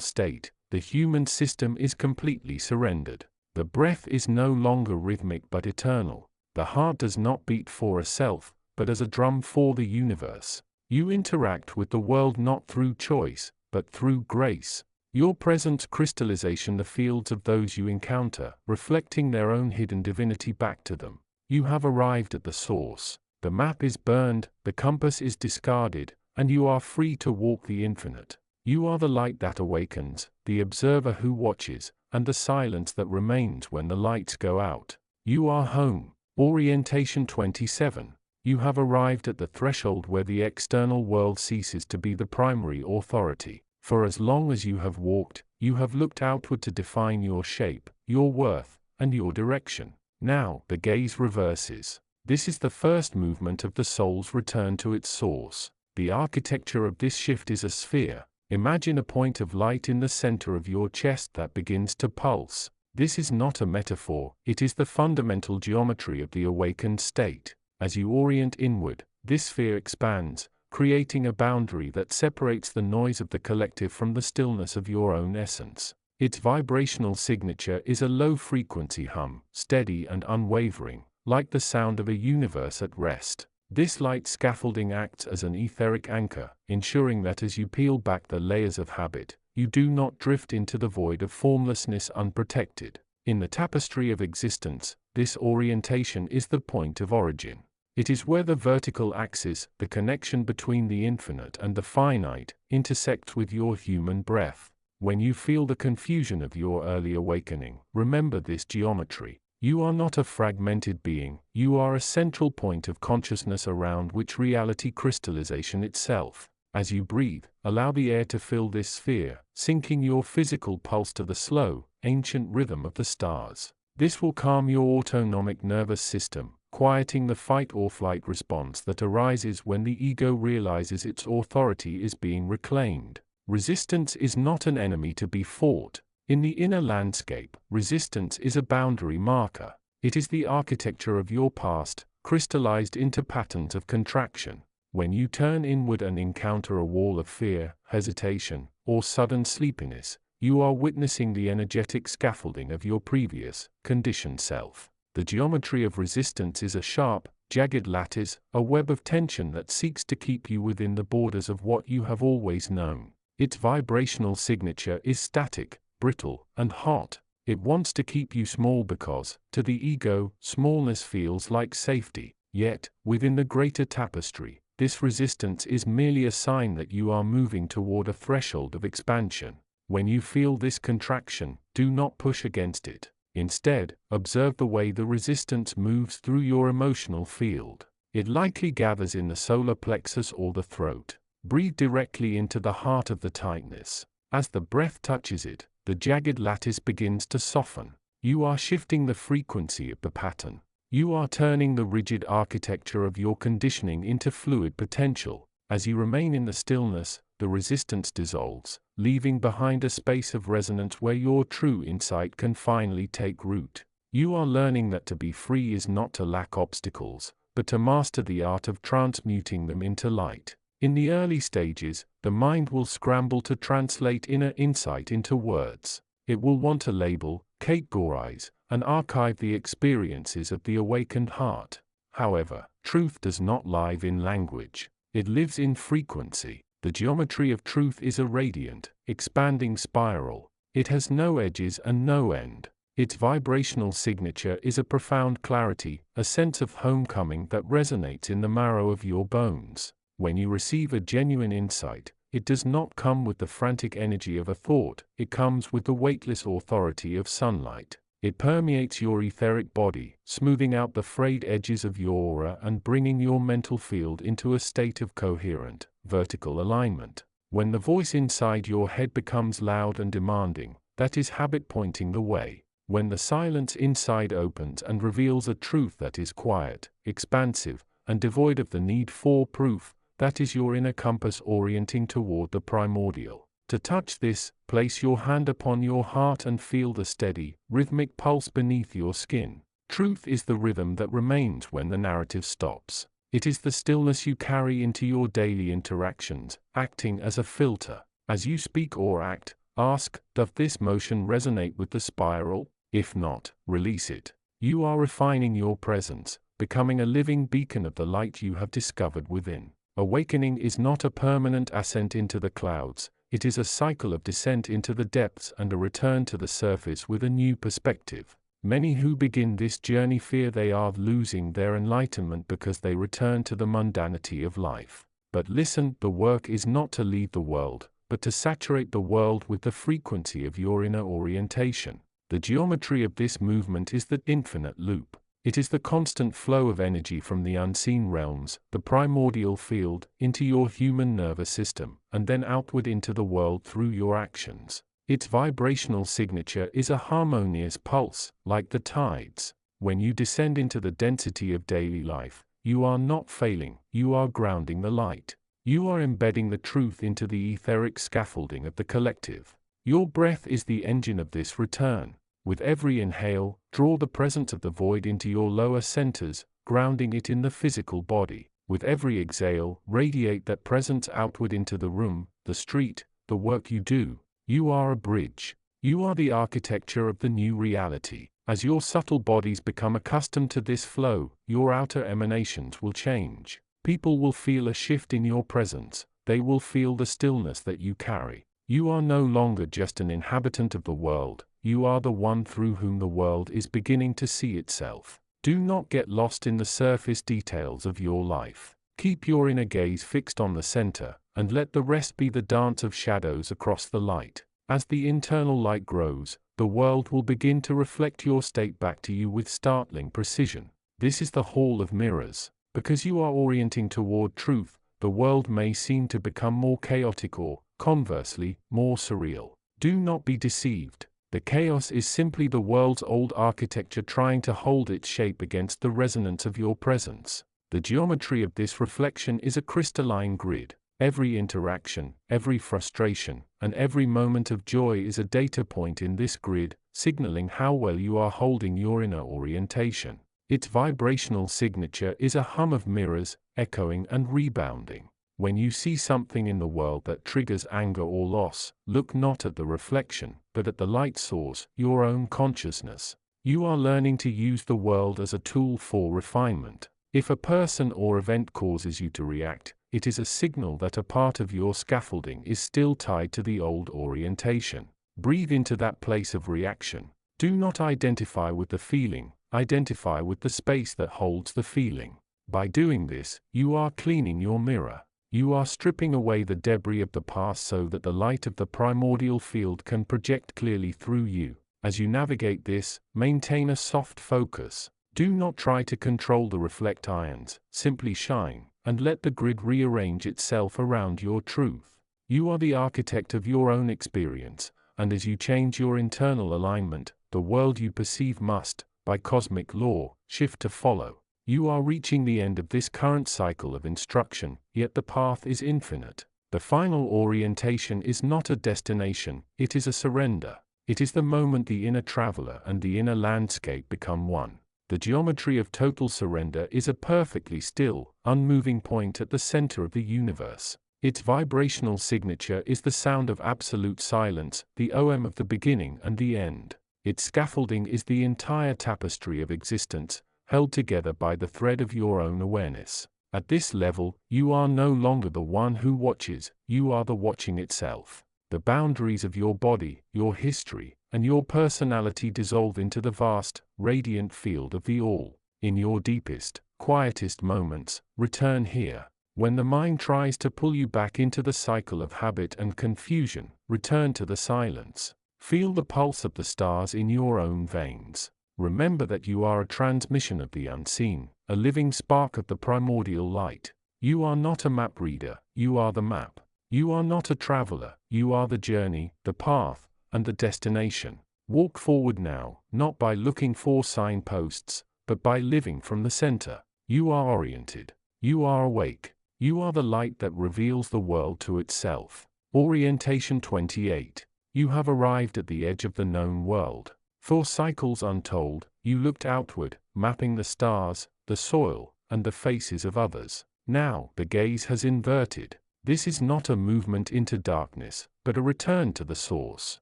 state, the human system is completely surrendered. The breath is no longer rhythmic but eternal. The heart does not beat for a self, but as a drum for the universe. You interact with the world not through choice, but through grace. Your presence crystallization the fields of those you encounter, reflecting their own hidden divinity back to them. You have arrived at the source. The map is burned, the compass is discarded, and you are free to walk the infinite. You are the light that awakens, the observer who watches, and the silence that remains when the lights go out. You are home. Orientation 27. You have arrived at the threshold where the external world ceases to be the primary authority. For as long as you have walked, you have looked outward to define your shape, your worth, and your direction. Now, the gaze reverses. This is the first movement of the soul's return to its source. The architecture of this shift is a sphere. Imagine a point of light in the center of your chest that begins to pulse. This is not a metaphor, it is the fundamental geometry of the awakened state. As you orient inward, this sphere expands, creating a boundary that separates the noise of the collective from the stillness of your own essence. Its vibrational signature is a low-frequency hum, steady and unwavering, like the sound of a universe at rest. This light scaffolding acts as an etheric anchor, ensuring that as you peel back the layers of habit, you do not drift into the void of formlessness unprotected. In the tapestry of existence, this orientation is the point of origin. It is where the vertical axis, the connection between the infinite and the finite, intersects with your human breath. When you feel the confusion of your early awakening, remember this geometry. You are not a fragmented being, you are a central point of consciousness around which reality crystallization itself. As you breathe, allow the air to fill this sphere, syncing your physical pulse to the slow, ancient rhythm of the stars. This will calm your autonomic nervous system, quieting the fight-or-flight response that arises when the ego realizes its authority is being reclaimed. Resistance is not an enemy to be fought. In the inner landscape, resistance is a boundary marker. It is the architecture of your past, crystallized into patterns of contraction. When you turn inward and encounter a wall of fear, hesitation, or sudden sleepiness, you are witnessing the energetic scaffolding of your previous, conditioned self. The geometry of resistance is a sharp, jagged lattice, a web of tension that seeks to keep you within the borders of what you have always known. Its vibrational signature is static, brittle, and hot. It wants to keep you small because, to the ego, smallness feels like safety. Yet, within the greater tapestry, this resistance is merely a sign that you are moving toward a threshold of expansion. When you feel this contraction, do not push against it. Instead, observe the way the resistance moves through your emotional field. It likely gathers in the solar plexus or the throat. Breathe directly into the heart of the tightness. As the breath touches it, the jagged lattice begins to soften. You are shifting the frequency of the pattern. You are turning the rigid architecture of your conditioning into fluid potential. As you remain in the stillness, the resistance dissolves, leaving behind a space of resonance where your true insight can finally take root. You are learning that to be free is not to lack obstacles, but to master the art of transmuting them into light. In the early stages, the mind will scramble to translate inner insight into words. It will want to label, categorize, and archive the experiences of the awakened heart. However, truth does not live in language. It lives in frequency. The geometry of truth is a radiant, expanding spiral. It has no edges and no end. Its vibrational signature is a profound clarity, a sense of homecoming that resonates in the marrow of your bones. When you receive a genuine insight, it does not come with the frantic energy of a thought, it comes with the weightless authority of sunlight. It permeates your etheric body, smoothing out the frayed edges of your aura and bringing your mental field into a state of coherent, vertical alignment. When the voice inside your head becomes loud and demanding, that is habit pointing the way. When the silence inside opens and reveals a truth that is quiet, expansive, and devoid of the need for proof, that is your inner compass orienting toward the primordial. To touch this, place your hand upon your heart and feel the steady, rhythmic pulse beneath your skin. Truth is the rhythm that remains when the narrative stops. It is the stillness you carry into your daily interactions, acting as a filter. As you speak or act, ask, does this motion resonate with the spiral? If not, release it. You are refining your presence, becoming a living beacon of the light you have discovered within. Awakening is not a permanent ascent into the clouds. It is a cycle of descent into the depths and a return to the surface with a new perspective. Many who begin this journey fear they are losing their enlightenment because they return to the mundanity of life. But listen, the work is not to leave the world, but to saturate the world with the frequency of your inner orientation. The geometry of this movement is the infinite loop. It is the constant flow of energy from the unseen realms, the primordial field, into your human nervous system, and then outward into the world through your actions. Its vibrational signature is a harmonious pulse, like the tides. When you descend into the density of daily life, you are not failing, you are grounding the light. You are embedding the truth into the etheric scaffolding of the collective. Your breath is the engine of this return. With every inhale, draw the presence of the void into your lower centers, grounding it in the physical body. With every exhale, radiate that presence outward into the room, the street, the work you do. You are a bridge. You are the architecture of the new reality. As your subtle bodies become accustomed to this flow, your outer emanations will change. People will feel a shift in your presence. They will feel the stillness that you carry. You are no longer just an inhabitant of the world. You are the one through whom the world is beginning to see itself. Do not get lost in the surface details of your life. Keep your inner gaze fixed on the center, and let the rest be the dance of shadows across the light. As the internal light grows, the world will begin to reflect your state back to you with startling precision. This is the hall of mirrors. Because you are orienting toward truth, the world may seem to become more chaotic or, conversely, more surreal. Do not be deceived. The chaos is simply the world's old architecture trying to hold its shape against the resonance of your presence. The geometry of this reflection is a crystalline grid. Every interaction, every frustration, and every moment of joy is a data point in this grid, signaling how well you are holding your inner orientation. Its vibrational signature is a hum of mirrors, echoing and rebounding. When you see something in the world that triggers anger or loss, look not at the reflection, but at the light source, your own consciousness. You are learning to use the world as a tool for refinement. If a person or event causes you to react, it is a signal that a part of your scaffolding is still tied to the old orientation. Breathe into that place of reaction. Do not identify with the feeling, identify with the space that holds the feeling. By doing this, you are cleaning your mirror. You are stripping away the debris of the past so that the light of the primordial field can project clearly through you. As you navigate this, maintain a soft focus. Do not try to control the reflect irons, simply shine, and let the grid rearrange itself around your truth. You are the architect of your own experience, and as you change your internal alignment, the world you perceive must, by cosmic law, shift to follow. You are reaching the end of this current cycle of instruction, yet the path is infinite. The final orientation is not a destination, it is a surrender. It is the moment the inner traveler and the inner landscape become one. The geometry of total surrender is a perfectly still, unmoving point at the center of the universe. Its vibrational signature is the sound of absolute silence, the OM of the beginning and the end. Its scaffolding is the entire tapestry of existence, held together by the thread of your own awareness. At this level, you are no longer the one who watches, you are the watching itself. The boundaries of your body, your history, and your personality dissolve into the vast, radiant field of the all. In your deepest, quietest moments, return here. When the mind tries to pull you back into the cycle of habit and confusion, return to the silence. Feel the pulse of the stars in your own veins. Remember that you are a transmission of the unseen, a living spark of the primordial light. You are not a map reader, you are the map. You are not a traveler, you are the journey, the path, and the destination. Walk forward now, not by looking for signposts, but by living from the center. You are oriented. You are awake. You are the light that reveals the world to itself. Orientation 28. You have arrived at the edge of the known world. For cycles untold, you looked outward, mapping the stars, the soil, and the faces of others. Now, the gaze has inverted. This is not a movement into darkness, but a return to the source.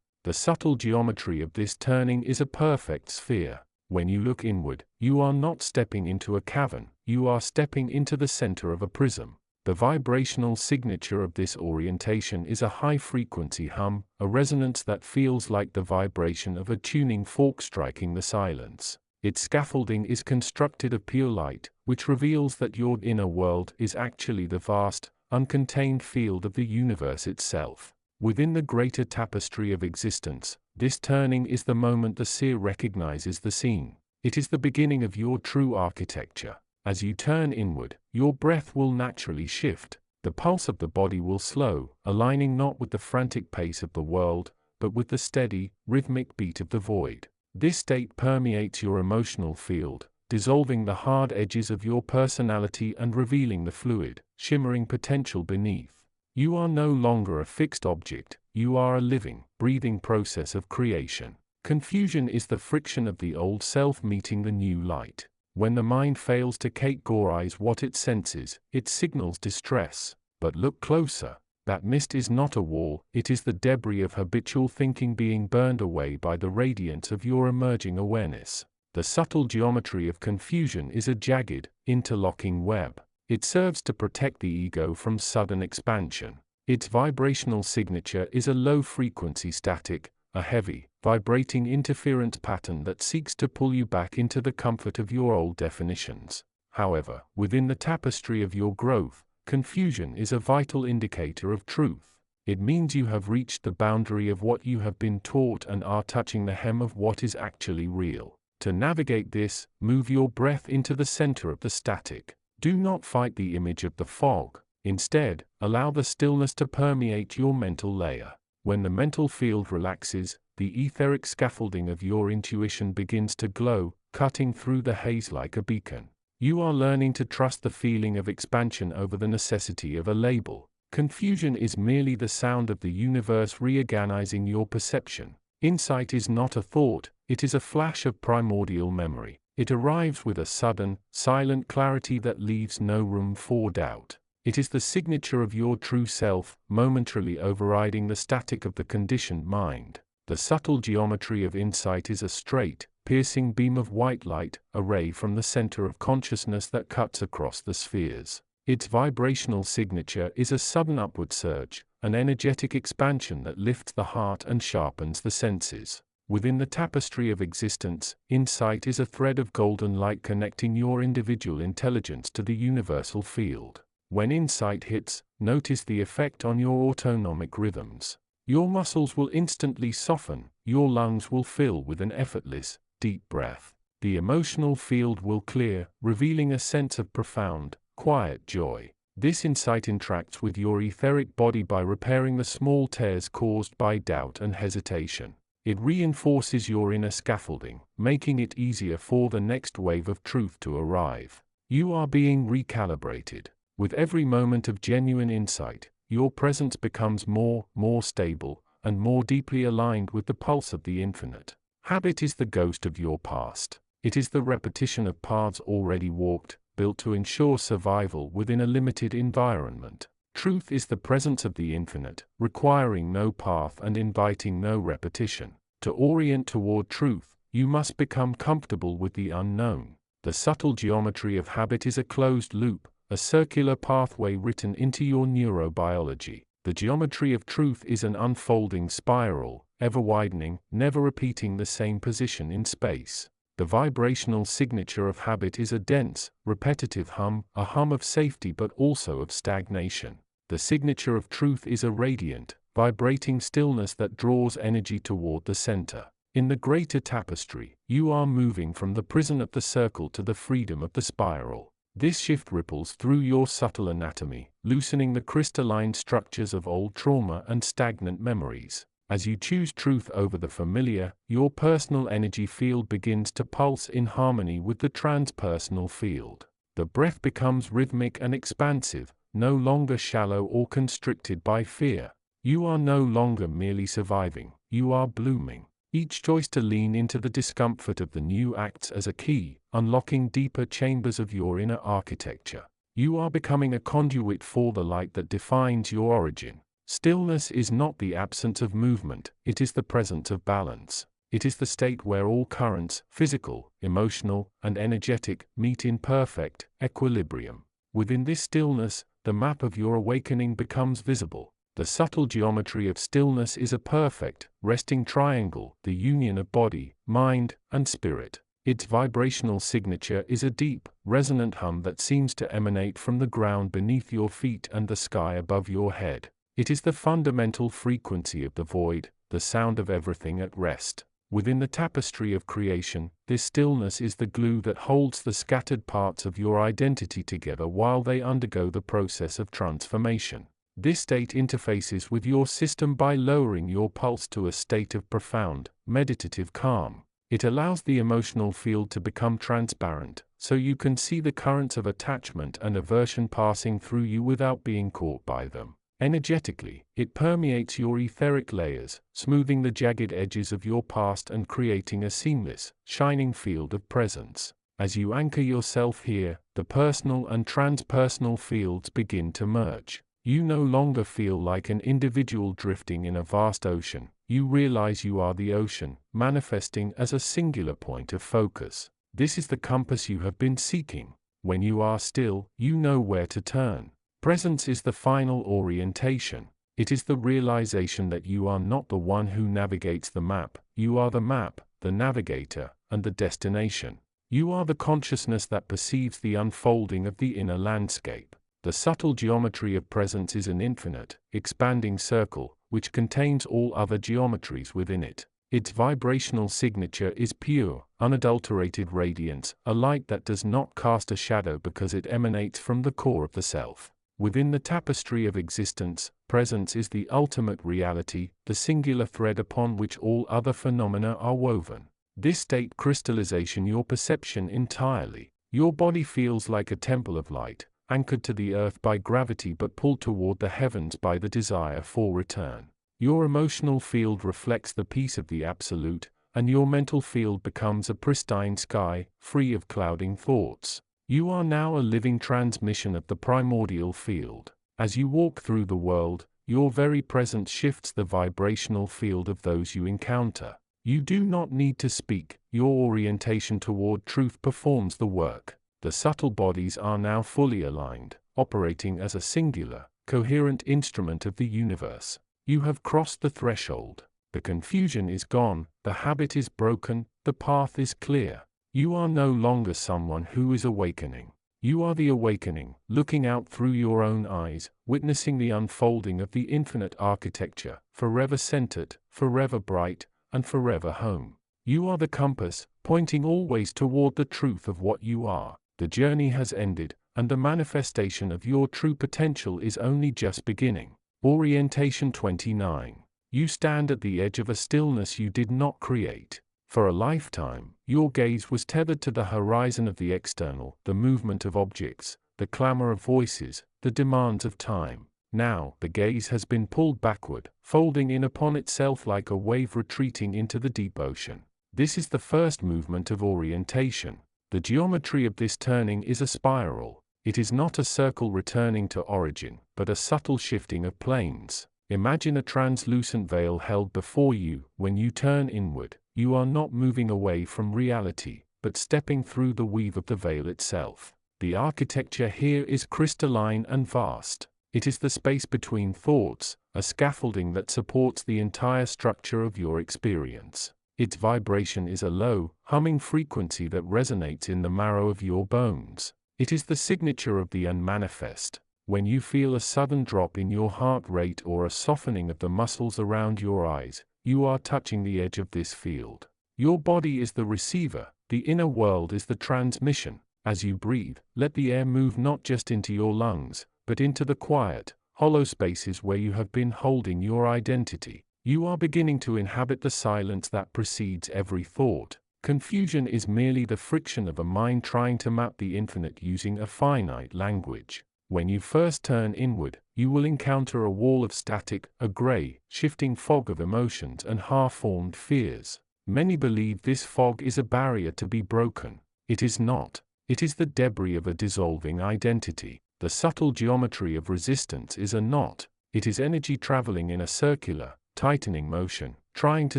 The subtle geometry of this turning is a perfect sphere. When you look inward, you are not stepping into a cavern, you are stepping into the center of a prism. The vibrational signature of this orientation is a high-frequency hum, a resonance that feels like the vibration of a tuning fork striking the silence. Its scaffolding is constructed of pure light, which reveals that your inner world is actually the vast, uncontained field of the universe itself. Within the greater tapestry of existence, this turning is the moment the seer recognizes the scene. It is the beginning of your true architecture. As you turn inward, your breath will naturally shift. The pulse of the body will slow, aligning not with the frantic pace of the world, but with the steady, rhythmic beat of the void. This state permeates your emotional field, dissolving the hard edges of your personality and revealing the fluid, shimmering potential beneath. You are no longer a fixed object, you are a living, breathing process of creation. Confusion is the friction of the old self meeting the new light. When the mind fails to categorize what it senses, it signals distress. But look closer. That mist is not a wall, it is the debris of habitual thinking being burned away by the radiance of your emerging awareness. The subtle geometry of confusion is a jagged, interlocking web. It serves to protect the ego from sudden expansion. Its vibrational signature is a low-frequency static, a heavy, vibrating interference pattern that seeks to pull you back into the comfort of your old definitions. However, within the tapestry of your growth, confusion is a vital indicator of truth. It means you have reached the boundary of what you have been taught and are touching the hem of what is actually real. To navigate this, move your breath into the center of the static. Do not fight the image of the fog. Instead, allow the stillness to permeate your mental layer. When the mental field relaxes, the etheric scaffolding of your intuition begins to glow, cutting through the haze like a beacon. You are learning to trust the feeling of expansion over the necessity of a label. Confusion is merely the sound of the universe reorganizing your perception. Insight is not a thought, it is a flash of primordial memory. It arrives with a sudden, silent clarity that leaves no room for doubt. It is the signature of your true self, momentarily overriding the static of the conditioned mind. The subtle geometry of insight is a straight, piercing beam of white light, a ray from the center of consciousness that cuts across the spheres. Its vibrational signature is a sudden upward surge, an energetic expansion that lifts the heart and sharpens the senses. Within the tapestry of existence, insight is a thread of golden light connecting your individual intelligence to the universal field. When insight hits, notice the effect on your autonomic rhythms. Your muscles will instantly soften, your lungs will fill with an effortless, deep breath. The emotional field will clear, revealing a sense of profound, quiet joy. This insight interacts with your etheric body by repairing the small tears caused by doubt and hesitation. It reinforces your inner scaffolding, making it easier for the next wave of truth to arrive. You are being recalibrated. With every moment of genuine insight, your presence becomes more stable, and more deeply aligned with the pulse of the infinite. Habit is the ghost of your past. It is the repetition of paths already walked, built to ensure survival within a limited environment. Truth is the presence of the infinite, requiring no path and inviting no repetition. To orient toward truth, you must become comfortable with the unknown. The subtle geometry of habit is a closed loop, a circular pathway written into your neurobiology. The geometry of truth is an unfolding spiral, ever widening, never repeating the same position in space. The vibrational signature of habit is a dense, repetitive hum, a hum of safety but also of stagnation. The signature of truth is a radiant, vibrating stillness that draws energy toward the center. In the greater tapestry, you are moving from the prison of the circle to the freedom of the spiral. This shift ripples through your subtle anatomy, loosening the crystalline structures of old trauma and stagnant memories. As you choose truth over the familiar, your personal energy field begins to pulse in harmony with the transpersonal field. The breath becomes rhythmic and expansive, no longer shallow or constricted by fear. You are no longer merely surviving, you are blooming. Each choice to lean into the discomfort of the new acts as a key, unlocking deeper chambers of your inner architecture. You are becoming a conduit for the light that defines your origin. Stillness is not the absence of movement, it is the presence of balance. It is the state where all currents, physical, emotional, and energetic, meet in perfect equilibrium. Within this stillness, the map of your awakening becomes visible. The subtle geometry of stillness is a perfect, resting triangle, the union of body, mind, and spirit. Its vibrational signature is a deep, resonant hum that seems to emanate from the ground beneath your feet and the sky above your head. It is the fundamental frequency of the void, the sound of everything at rest. Within the tapestry of creation, this stillness is the glue that holds the scattered parts of your identity together while they undergo the process of transformation. This state interfaces with your system by lowering your pulse to a state of profound, meditative calm. It allows the emotional field to become transparent, so you can see the currents of attachment and aversion passing through you without being caught by them. Energetically, it permeates your etheric layers, smoothing the jagged edges of your past and creating a seamless, shining field of presence. As you anchor yourself here, the personal and transpersonal fields begin to merge. You no longer feel like an individual drifting in a vast ocean. You realize you are the ocean, manifesting as a singular point of focus. This is the compass you have been seeking. When you are still, you know where to turn. Presence is the final orientation. It is the realization that you are not the one who navigates the map. You are the map, the navigator, and the destination. You are the consciousness that perceives the unfolding of the inner landscape. The subtle geometry of presence is an infinite, expanding circle, which contains all other geometries within it. Its vibrational signature is pure, unadulterated radiance, a light that does not cast a shadow because it emanates from the core of the self. Within the tapestry of existence, presence is the ultimate reality, the singular thread upon which all other phenomena are woven. This state crystallization your perception entirely. Your body feels like a temple of light, anchored to the earth by gravity but pulled toward the heavens by the desire for return. Your emotional field reflects the peace of the absolute, and your mental field becomes a pristine sky, free of clouding thoughts. You are now a living transmission of the primordial field. As you walk through the world, your very presence shifts the vibrational field of those you encounter. You do not need to speak, your orientation toward truth performs the work. The subtle bodies are now fully aligned, operating as a singular, coherent instrument of the universe. You have crossed the threshold. The confusion is gone, the habit is broken, the path is clear. You are no longer someone who is awakening. You are the awakening, looking out through your own eyes, witnessing the unfolding of the infinite architecture, forever centered, forever bright, and forever home. You are the compass, pointing always toward the truth of what you are. The journey has ended, and the manifestation of your true potential is only just beginning. Orientation 29. You stand at the edge of a stillness you did not create. For a lifetime, your gaze was tethered to the horizon of the external, the movement of objects, the clamor of voices, the demands of time. Now, the gaze has been pulled backward, folding in upon itself like a wave retreating into the deep ocean. This is the first movement of orientation. The geometry of this turning is a spiral. It is not a circle returning to origin, but a subtle shifting of planes. Imagine a translucent veil held before you. When you turn inward, you are not moving away from reality, but stepping through the weave of the veil itself. The architecture here is crystalline and vast. It is the space between thoughts, a scaffolding that supports the entire structure of your experience. Its vibration is a low, humming frequency that resonates in the marrow of your bones. It is the signature of the unmanifest. When you feel a sudden drop in your heart rate or a softening of the muscles around your eyes, you are touching the edge of this field. Your body is the receiver, the inner world is the transmission. As you breathe, let the air move not just into your lungs, but into the quiet, hollow spaces where you have been holding your identity. You are beginning to inhabit the silence that precedes every thought. Confusion is merely the friction of a mind trying to map the infinite using a finite language. When you first turn inward, you will encounter a wall of static, a gray, shifting fog of emotions and half-formed fears. Many believe this fog is a barrier to be broken. It is not. It is the debris of a dissolving identity. The subtle geometry of resistance is a knot. It is energy traveling in a circular, tightening motion, trying to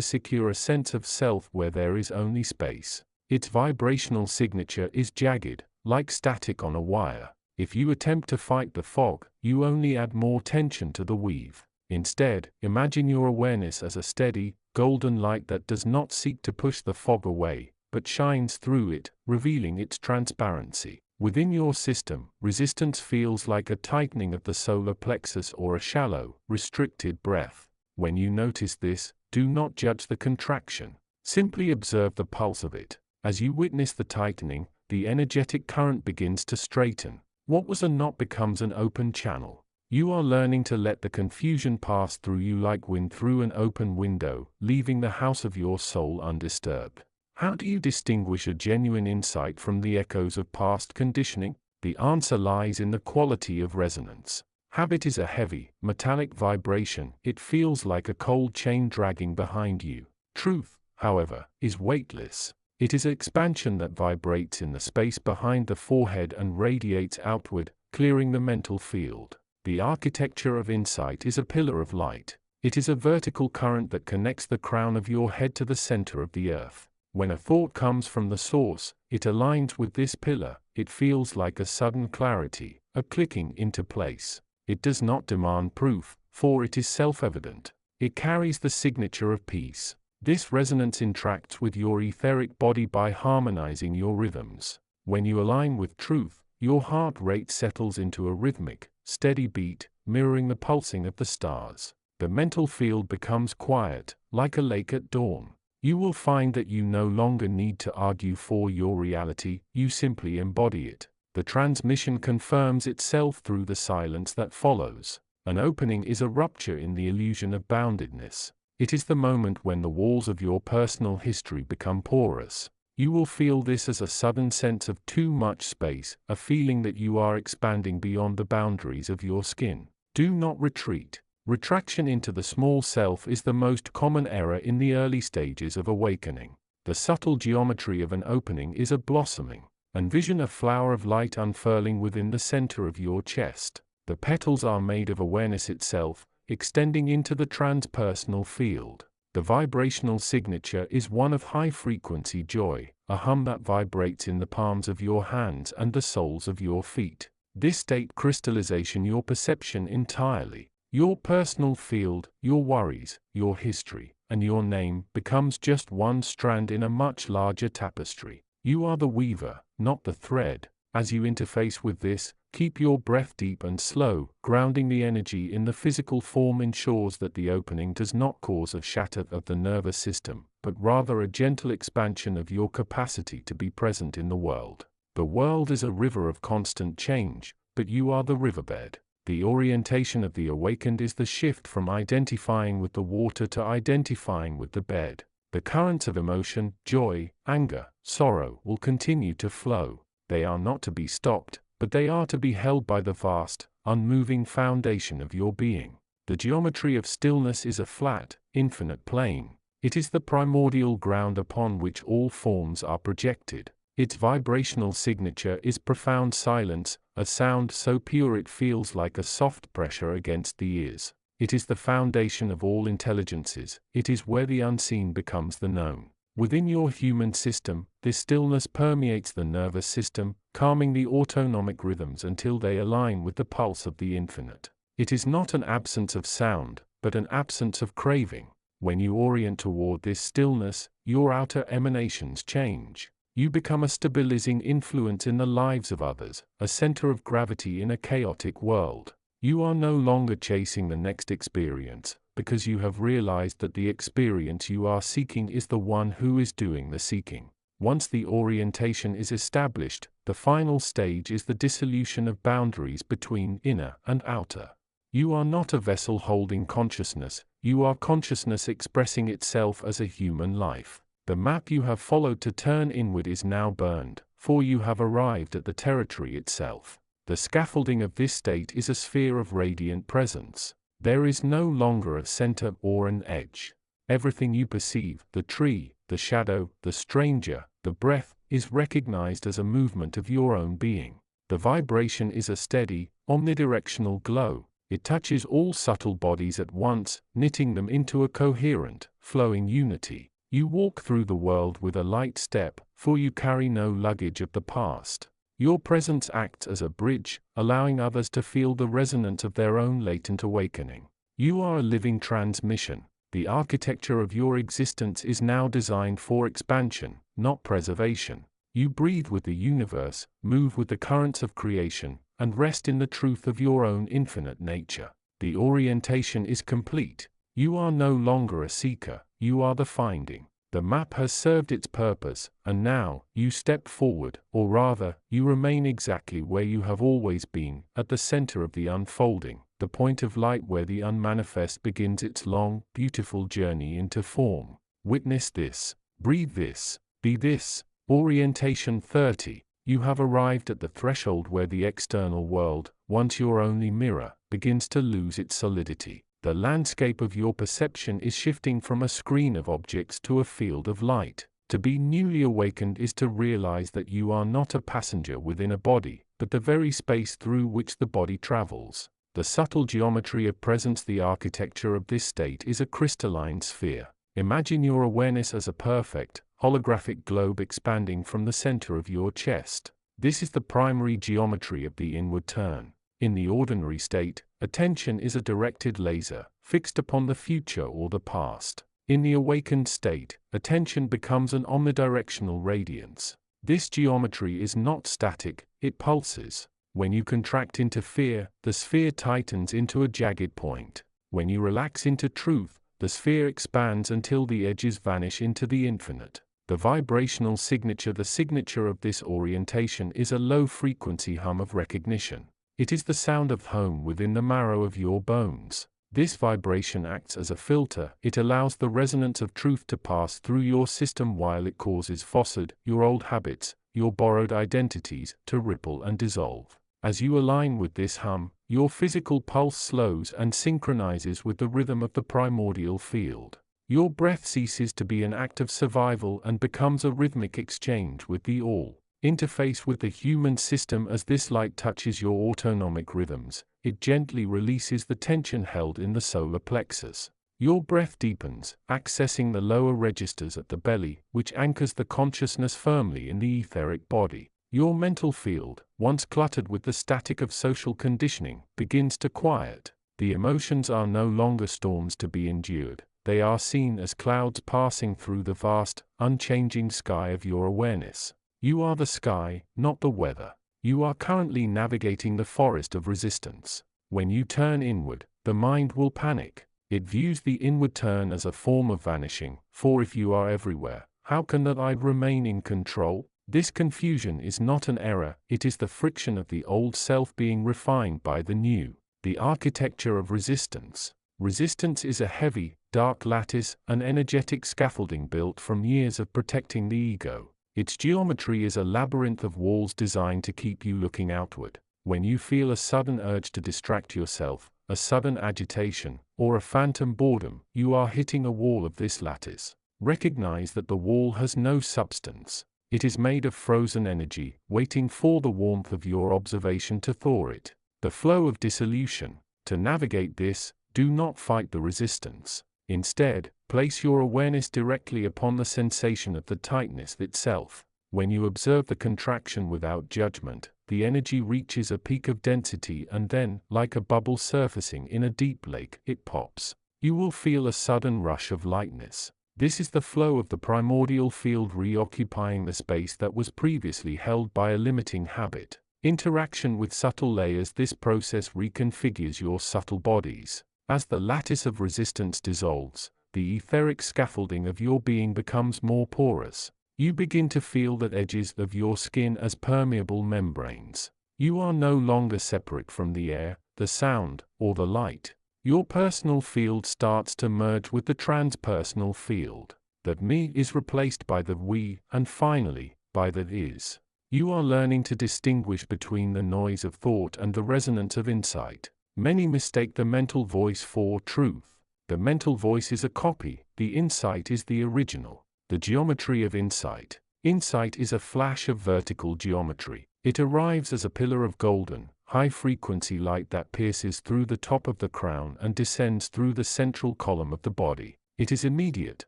secure a sense of self where there is only space. Its vibrational signature is jagged, like static on a wire. If you attempt to fight the fog, you only add more tension to the weave. Instead, imagine your awareness as a steady, golden light that does not seek to push the fog away, but shines through it, revealing its transparency. Within your system, resistance feels like a tightening of the solar plexus or a shallow, restricted breath. When you notice this, do not judge the contraction. Simply observe the pulse of it. As you witness the tightening, the energetic current begins to straighten. What was a knot becomes an open channel. You are learning to let the confusion pass through you like wind through an open window, leaving the house of your soul undisturbed. How do you distinguish a genuine insight from the echoes of past conditioning? The answer lies in the quality of resonance. Habit is a heavy, metallic vibration. It feels like a cold chain dragging behind you. Truth, however, is weightless. It is expansion that vibrates in the space behind the forehead and radiates outward, clearing the mental field. The architecture of insight is a pillar of light. It is a vertical current that connects the crown of your head to the center of the earth. When a thought comes from the source, it aligns with this pillar. It feels like a sudden clarity, a clicking into place. It does not demand proof, for it is self-evident. It carries the signature of peace. This resonance interacts with your etheric body by harmonizing your rhythms. When you align with truth, your heart rate settles into a rhythmic, steady beat, mirroring the pulsing of the stars. The mental field becomes quiet, like a lake at dawn. You will find that you no longer need to argue for your reality, you simply embody it. The transmission confirms itself through the silence that follows. An opening is a rupture in the illusion of boundedness. It is the moment when the walls of your personal history become porous. You will feel this as a sudden sense of too much space, a feeling that you are expanding beyond the boundaries of your skin. Do not retreat. Retraction into the small self is the most common error in the early stages of awakening. The subtle geometry of an opening is a blossoming. Envision a flower of light unfurling within the center of your chest. The petals are made of awareness itself, extending into the transpersonal field. The vibrational signature is one of high-frequency joy, a hum that vibrates in the palms of your hands and the soles of your feet. This state crystallization your perception entirely. Your personal field, your worries, your history, and your name becomes just one strand in a much larger tapestry. You are the weaver, not the thread. As you interface with this, keep your breath deep and slow. Grounding the energy in the physical form ensures that the opening does not cause a shatter of the nervous system, but rather a gentle expansion of your capacity to be present in the world. The world is a river of constant change, but you are the riverbed. The orientation of the awakened is the shift from identifying with the water to identifying with the bed. The currents of emotion, joy, anger, sorrow will continue to flow. They are not to be stopped, but they are to be held by the vast, unmoving foundation of your being. The geometry of stillness is a flat, infinite plane. It is the primordial ground upon which all forms are projected. Its vibrational signature is profound silence, a sound so pure it feels like a soft pressure against the ears. It is the foundation of all intelligences. It is where the unseen becomes the known. Within your human system, this stillness permeates the nervous system, calming the autonomic rhythms until they align with the pulse of the infinite. It is not an absence of sound, but an absence of craving. When you orient toward this stillness, your outer emanations change. You become a stabilizing influence in the lives of others, a center of gravity in a chaotic world. You are no longer chasing the next experience, because you have realized that the experience you are seeking is the one who is doing the seeking. Once the orientation is established, the final stage is the dissolution of boundaries between inner and outer. You are not a vessel holding consciousness, you are consciousness expressing itself as a human life. The map you have followed to turn inward is now burned, for you have arrived at the territory itself. The scaffolding of this state is a sphere of radiant presence. There is no longer a center or an edge. Everything you perceive, the tree, the shadow, the stranger, the breath, is recognized as a movement of your own being. The vibration is a steady, omnidirectional glow. It touches all subtle bodies at once, knitting them into a coherent, flowing unity. You walk through the world with a light step, for you carry no luggage of the past. Your presence acts as a bridge, allowing others to feel the resonance of their own latent awakening. You are a living transmission. The architecture of your existence is now designed for expansion, not preservation. You breathe with the universe, move with the currents of creation, and rest in the truth of your own infinite nature. The orientation is complete. You are no longer a seeker, you are the finding. The map has served its purpose, and now, you step forward, or rather, you remain exactly where you have always been, at the center of the unfolding, the point of light where the unmanifest begins its long, beautiful journey into form. Witness this, breathe this, be this. Orientation 30. You have arrived at the threshold where the external world, once your only mirror, begins to lose its solidity. The landscape of your perception is shifting from a screen of objects to a field of light. To be newly awakened is to realize that you are not a passenger within a body, but the very space through which the body travels. The subtle geometry of presence. The architecture of this state is a crystalline sphere. Imagine your awareness as a perfect, holographic globe expanding from the center of your chest. This is the primary geometry of the inward turn. In the ordinary state, attention is a directed laser, fixed upon the future or the past. In the awakened state, attention becomes an omnidirectional radiance. This geometry is not static, it pulses. When you contract into fear, the sphere tightens into a jagged point. When you relax into truth, the sphere expands until the edges vanish into the infinite. The vibrational signature. The signature of this orientation is a low-frequency hum of recognition. It is the sound of home within the marrow of your bones. This vibration acts as a filter. It allows the resonance of truth to pass through your system while it causes falsehood, your old habits, your borrowed identities, to ripple and dissolve. As you align with this hum, your physical pulse slows and synchronizes with the rhythm of the primordial field. Your breath ceases to be an act of survival and becomes a rhythmic exchange with the all. Interface with the human system. As this light touches your autonomic rhythms, it gently releases the tension held in the solar plexus. Your breath deepens, accessing the lower registers at the belly, which anchors the consciousness firmly in the etheric body. Your mental field, once cluttered with the static of social conditioning, begins to quiet. The emotions are no longer storms to be endured. They are seen as clouds passing through the vast, unchanging sky of your awareness. You are the sky, not the weather. You are currently navigating the forest of resistance. When you turn inward, the mind will panic. It views the inward turn as a form of vanishing, for if you are everywhere, how can that I remain in control? This confusion is not an error, it is the friction of the old self being refined by the new. The architecture of resistance. Resistance is a heavy, dark lattice, an energetic scaffolding built from years of protecting the ego. Its geometry is a labyrinth of walls designed to keep you looking outward. When you feel a sudden urge to distract yourself, a sudden agitation, or a phantom boredom, you are hitting a wall of this lattice. Recognize that the wall has no substance. It is made of frozen energy, waiting for the warmth of your observation to thaw it. The flow of dissolution. To navigate this, do not fight the resistance. Instead, place your awareness directly upon the sensation of the tightness itself. When you observe the contraction without judgment, the energy reaches a peak of density and then, like a bubble surfacing in a deep lake, it pops. You will feel a sudden rush of lightness. This is the flow of the primordial field reoccupying the space that was previously held by a limiting habit. Interaction with subtle layers. This process reconfigures your subtle bodies. As the lattice of resistance dissolves, the etheric scaffolding of your being becomes more porous. You begin to feel the edges of your skin as permeable membranes. You are no longer separate from the air, the sound, or the light. Your personal field starts to merge with the transpersonal field. The me is replaced by the we, and finally, by the is. You are learning to distinguish between the noise of thought and the resonance of insight. Many mistake the mental voice for truth. The mental voice is a copy, the insight is the original. The geometry of insight. Insight is a flash of vertical geometry. It arrives as a pillar of golden, high-frequency light that pierces through the top of the crown and descends through the central column of the body. It is immediate,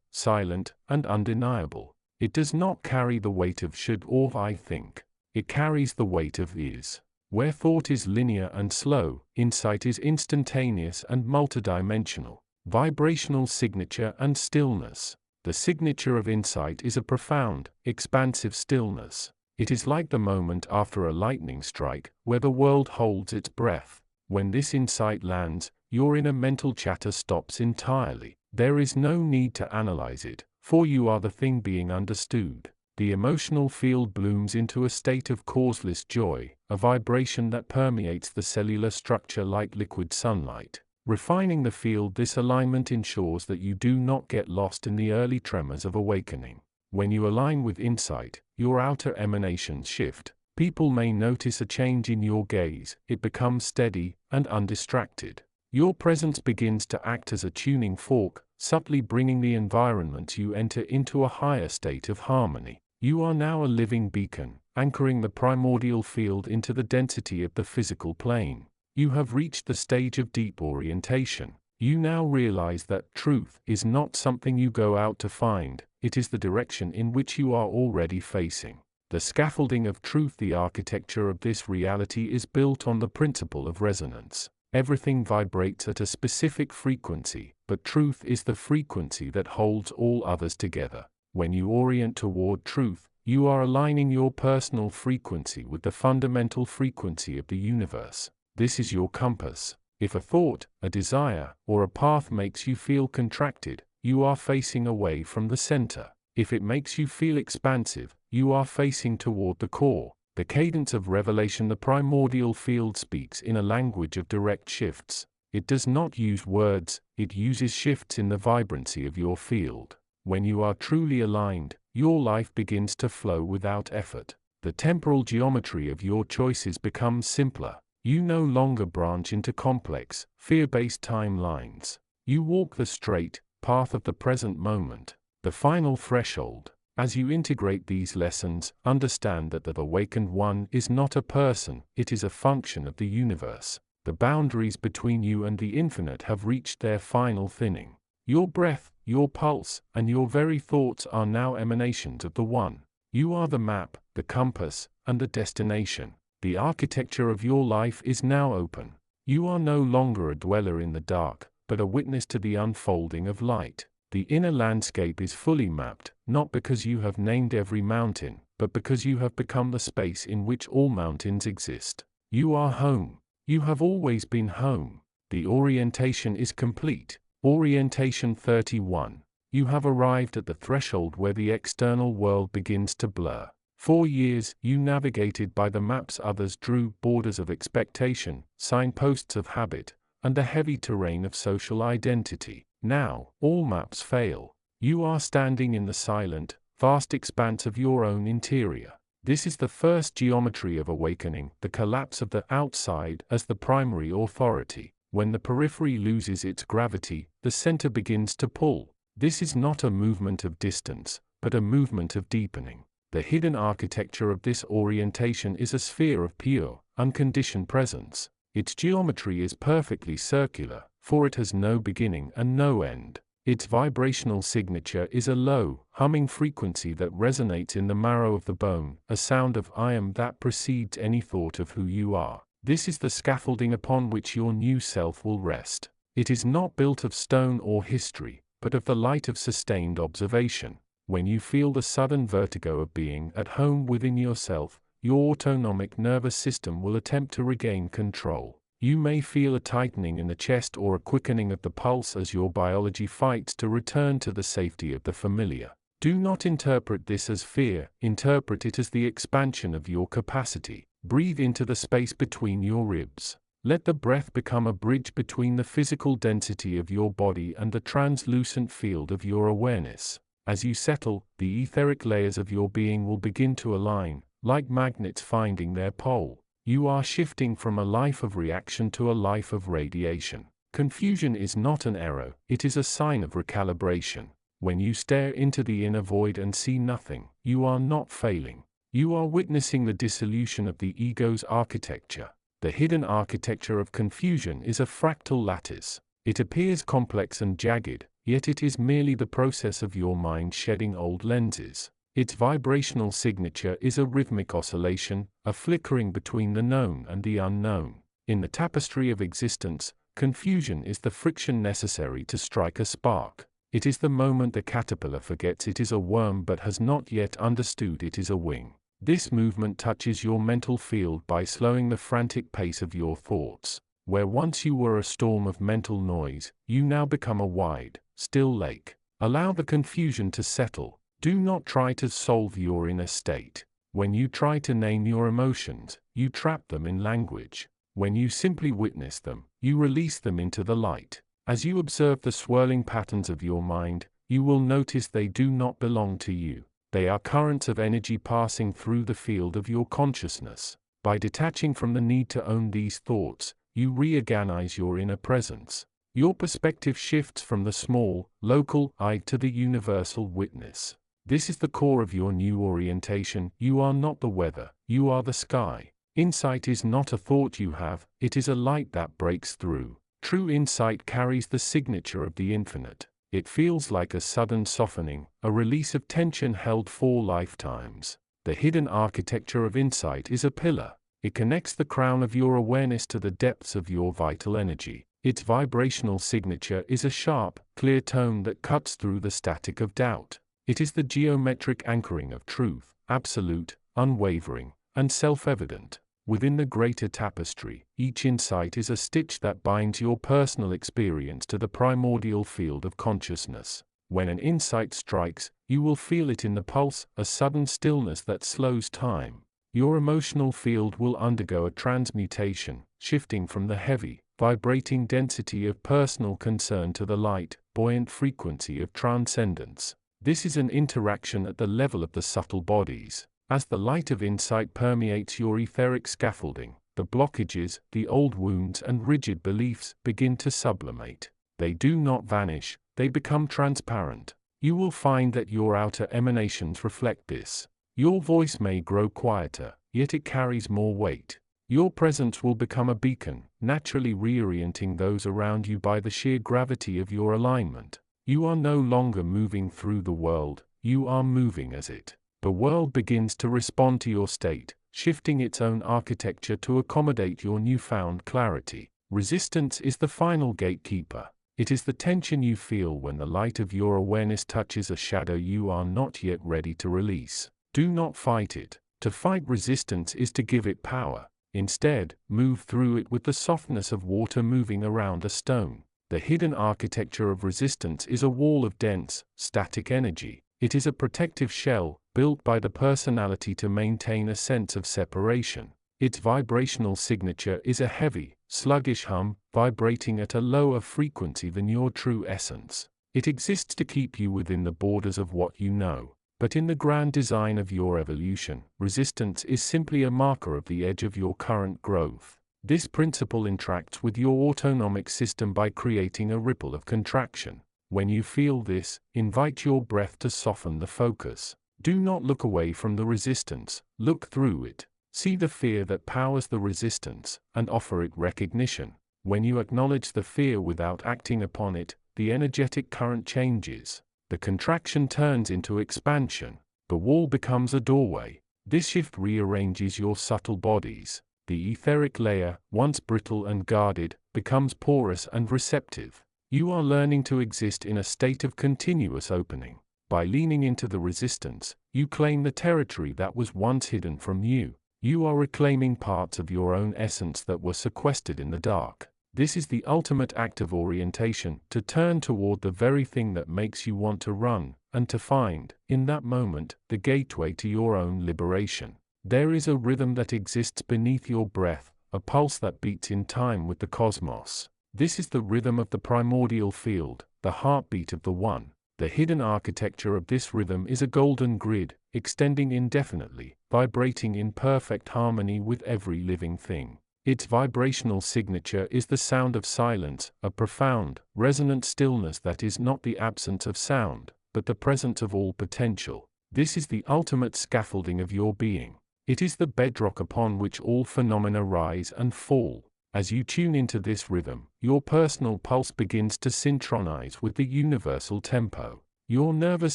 silent, and undeniable. It does not carry the weight of should or I think. It carries the weight of is. Where thought is linear and slow, insight is instantaneous and multidimensional. Vibrational signature and stillness. The signature of insight is a profound, expansive stillness. It is like the moment after a lightning strike, where the world holds its breath. When this insight lands, your inner mental chatter stops entirely. There is no need to analyze it, for you are the thing being understood. The emotional field blooms into a state of causeless joy, a vibration that permeates the cellular structure like liquid sunlight. Refining the field. This alignment ensures that you do not get lost in the early tremors of awakening. When you align with insight, your outer emanations shift. People may notice a change in your gaze. It becomes steady and undistracted. Your presence begins to act as a tuning fork, subtly bringing the environment you enter into a higher state of harmony. You are now a living beacon, anchoring the primordial field into the density of the physical plane. You have reached the stage of deep orientation. You now realize that truth is not something you go out to find, it is the direction in which you are already facing. The scaffolding of truth. The architecture of this reality is built on the principle of resonance. Everything vibrates at a specific frequency, but truth is the frequency that holds all others together. When you orient toward truth, you are aligning your personal frequency with the fundamental frequency of the universe. This is your compass. If a thought, a desire, or a path makes you feel contracted, you are facing away from the center. If it makes you feel expansive, you are facing toward the core. The cadence of revelation. The primordial field speaks in a language of direct shifts. It does not use words, it uses shifts in the vibrancy of your field. When you are truly aligned, your life begins to flow without effort. The temporal geometry of your choices becomes simpler. You no longer branch into complex, fear-based timelines. You walk the straight path of the present moment, the final threshold. As you integrate these lessons, understand that the awakened one is not a person, it is a function of the universe. The boundaries between you and the infinite have reached their final thinning. Your breath, your pulse, and your very thoughts are now emanations of the One. You are the map, the compass, and the destination. The architecture of your life is now open. You are no longer a dweller in the dark, but a witness to the unfolding of light. The inner landscape is fully mapped, not because you have named every mountain, but because you have become the space in which all mountains exist. You are home. You have always been home. The orientation is complete. Orientation 31. You have arrived at the threshold where the external world begins to blur. For years, you navigated by the maps others drew, borders of expectation, signposts of habit, and the heavy terrain of social identity. Now, all maps fail. You are standing in the silent, vast expanse of your own interior. This is the first geometry of awakening, the collapse of the outside as the primary authority. When the periphery loses its gravity, the center begins to pull. This is not a movement of distance, but a movement of deepening. The hidden architecture of this orientation is a sphere of pure, unconditioned presence. Its geometry is perfectly circular, for it has no beginning and no end. Its vibrational signature is a low, humming frequency that resonates in the marrow of the bone, a sound of I am that precedes any thought of who you are. This is the scaffolding upon which your new self will rest. It is not built of stone or history, but of the light of sustained observation. When you feel the sudden vertigo of being at home within yourself, your autonomic nervous system will attempt to regain control. You may feel a tightening in the chest or a quickening of the pulse as your biology fights to return to the safety of the familiar. Do not interpret this as fear, interpret it as the expansion of your capacity. Breathe into the space between your ribs. Let the breath become a bridge between the physical density of your body and the translucent field of your awareness. As you settle, the etheric layers of your being will begin to align, like magnets finding their pole. You are shifting from a life of reaction to a life of radiation. Confusion is not an error, it is a sign of recalibration. When you stare into the inner void and see nothing, you are not failing. You are witnessing the dissolution of the ego's architecture. The hidden architecture of confusion is a fractal lattice. It appears complex and jagged, yet it is merely the process of your mind shedding old lenses. Its vibrational signature is a rhythmic oscillation, a flickering between the known and the unknown. In the tapestry of existence, confusion is the friction necessary to strike a spark. It is the moment the caterpillar forgets it is a worm but has not yet understood it is a wing. This movement touches your mental field by slowing the frantic pace of your thoughts. Where once you were a storm of mental noise, you now become a wide, still lake. Allow the confusion to settle. Do not try to solve your inner state. When you try to name your emotions, you trap them in language. When you simply witness them, you release them into the light. As you observe the swirling patterns of your mind, you will notice they do not belong to you. They are currents of energy passing through the field of your consciousness. By detaching from the need to own these thoughts, you reorganize your inner presence. Your perspective shifts from the small, local I to the universal witness. This is the core of your new orientation. You are not the weather, you are the sky. Insight is not a thought you have, it is a light that breaks through. True insight carries the signature of the infinite. It feels like a sudden softening, a release of tension held for lifetimes. The hidden architecture of insight is a pillar. It connects the crown of your awareness to the depths of your vital energy. Its vibrational signature is a sharp, clear tone that cuts through the static of doubt. It is the geometric anchoring of truth, absolute, unwavering, and self-evident. Within the greater tapestry, each insight is a stitch that binds your personal experience to the primordial field of consciousness. When an insight strikes, you will feel it in the pulse, a sudden stillness that slows time. Your emotional field will undergo a transmutation, shifting from the heavy, vibrating density of personal concern to the light, buoyant frequency of transcendence. This is an interaction at the level of the subtle bodies. As the light of insight permeates your etheric scaffolding, the blockages, the old wounds and rigid beliefs begin to sublimate. They do not vanish, they become transparent. You will find that your outer emanations reflect this. Your voice may grow quieter, yet it carries more weight. Your presence will become a beacon, naturally reorienting those around you by the sheer gravity of your alignment. You are no longer moving through the world, you are moving as it. The world begins to respond to your state, shifting its own architecture to accommodate your newfound clarity. Resistance is the final gatekeeper. It is the tension you feel when the light of your awareness touches a shadow you are not yet ready to release. Do not fight it. To fight resistance is to give it power. Instead, move through it with the softness of water moving around a stone. The hidden architecture of resistance is a wall of dense, static energy. It is a protective shell, built by the personality to maintain a sense of separation. Its vibrational signature is a heavy, sluggish hum, vibrating at a lower frequency than your true essence. It exists to keep you within the borders of what you know. But in the grand design of your evolution, resistance is simply a marker of the edge of your current growth. This principle interacts with your autonomic system by creating a ripple of contraction. When you feel this, invite your breath to soften the focus. Do not look away from the resistance, look through it. See the fear that powers the resistance, and offer it recognition. When you acknowledge the fear without acting upon it, the energetic current changes. The contraction turns into expansion. The wall becomes a doorway. This shift rearranges your subtle bodies. The etheric layer, once brittle and guarded, becomes porous and receptive. You are learning to exist in a state of continuous opening. By leaning into the resistance, you claim the territory that was once hidden from you. You are reclaiming parts of your own essence that were sequestered in the dark. This is the ultimate act of orientation, to turn toward the very thing that makes you want to run, and to find, in that moment, the gateway to your own liberation. There is a rhythm that exists beneath your breath, a pulse that beats in time with the cosmos. This is the rhythm of the primordial field, the heartbeat of the One. The hidden architecture of this rhythm is a golden grid, extending indefinitely, vibrating in perfect harmony with every living thing. Its vibrational signature is the sound of silence, a profound, resonant stillness that is not the absence of sound, but the presence of all potential. This is the ultimate scaffolding of your being. It is the bedrock upon which all phenomena rise and fall. As you tune into this rhythm, your personal pulse begins to synchronize with the universal tempo. Your nervous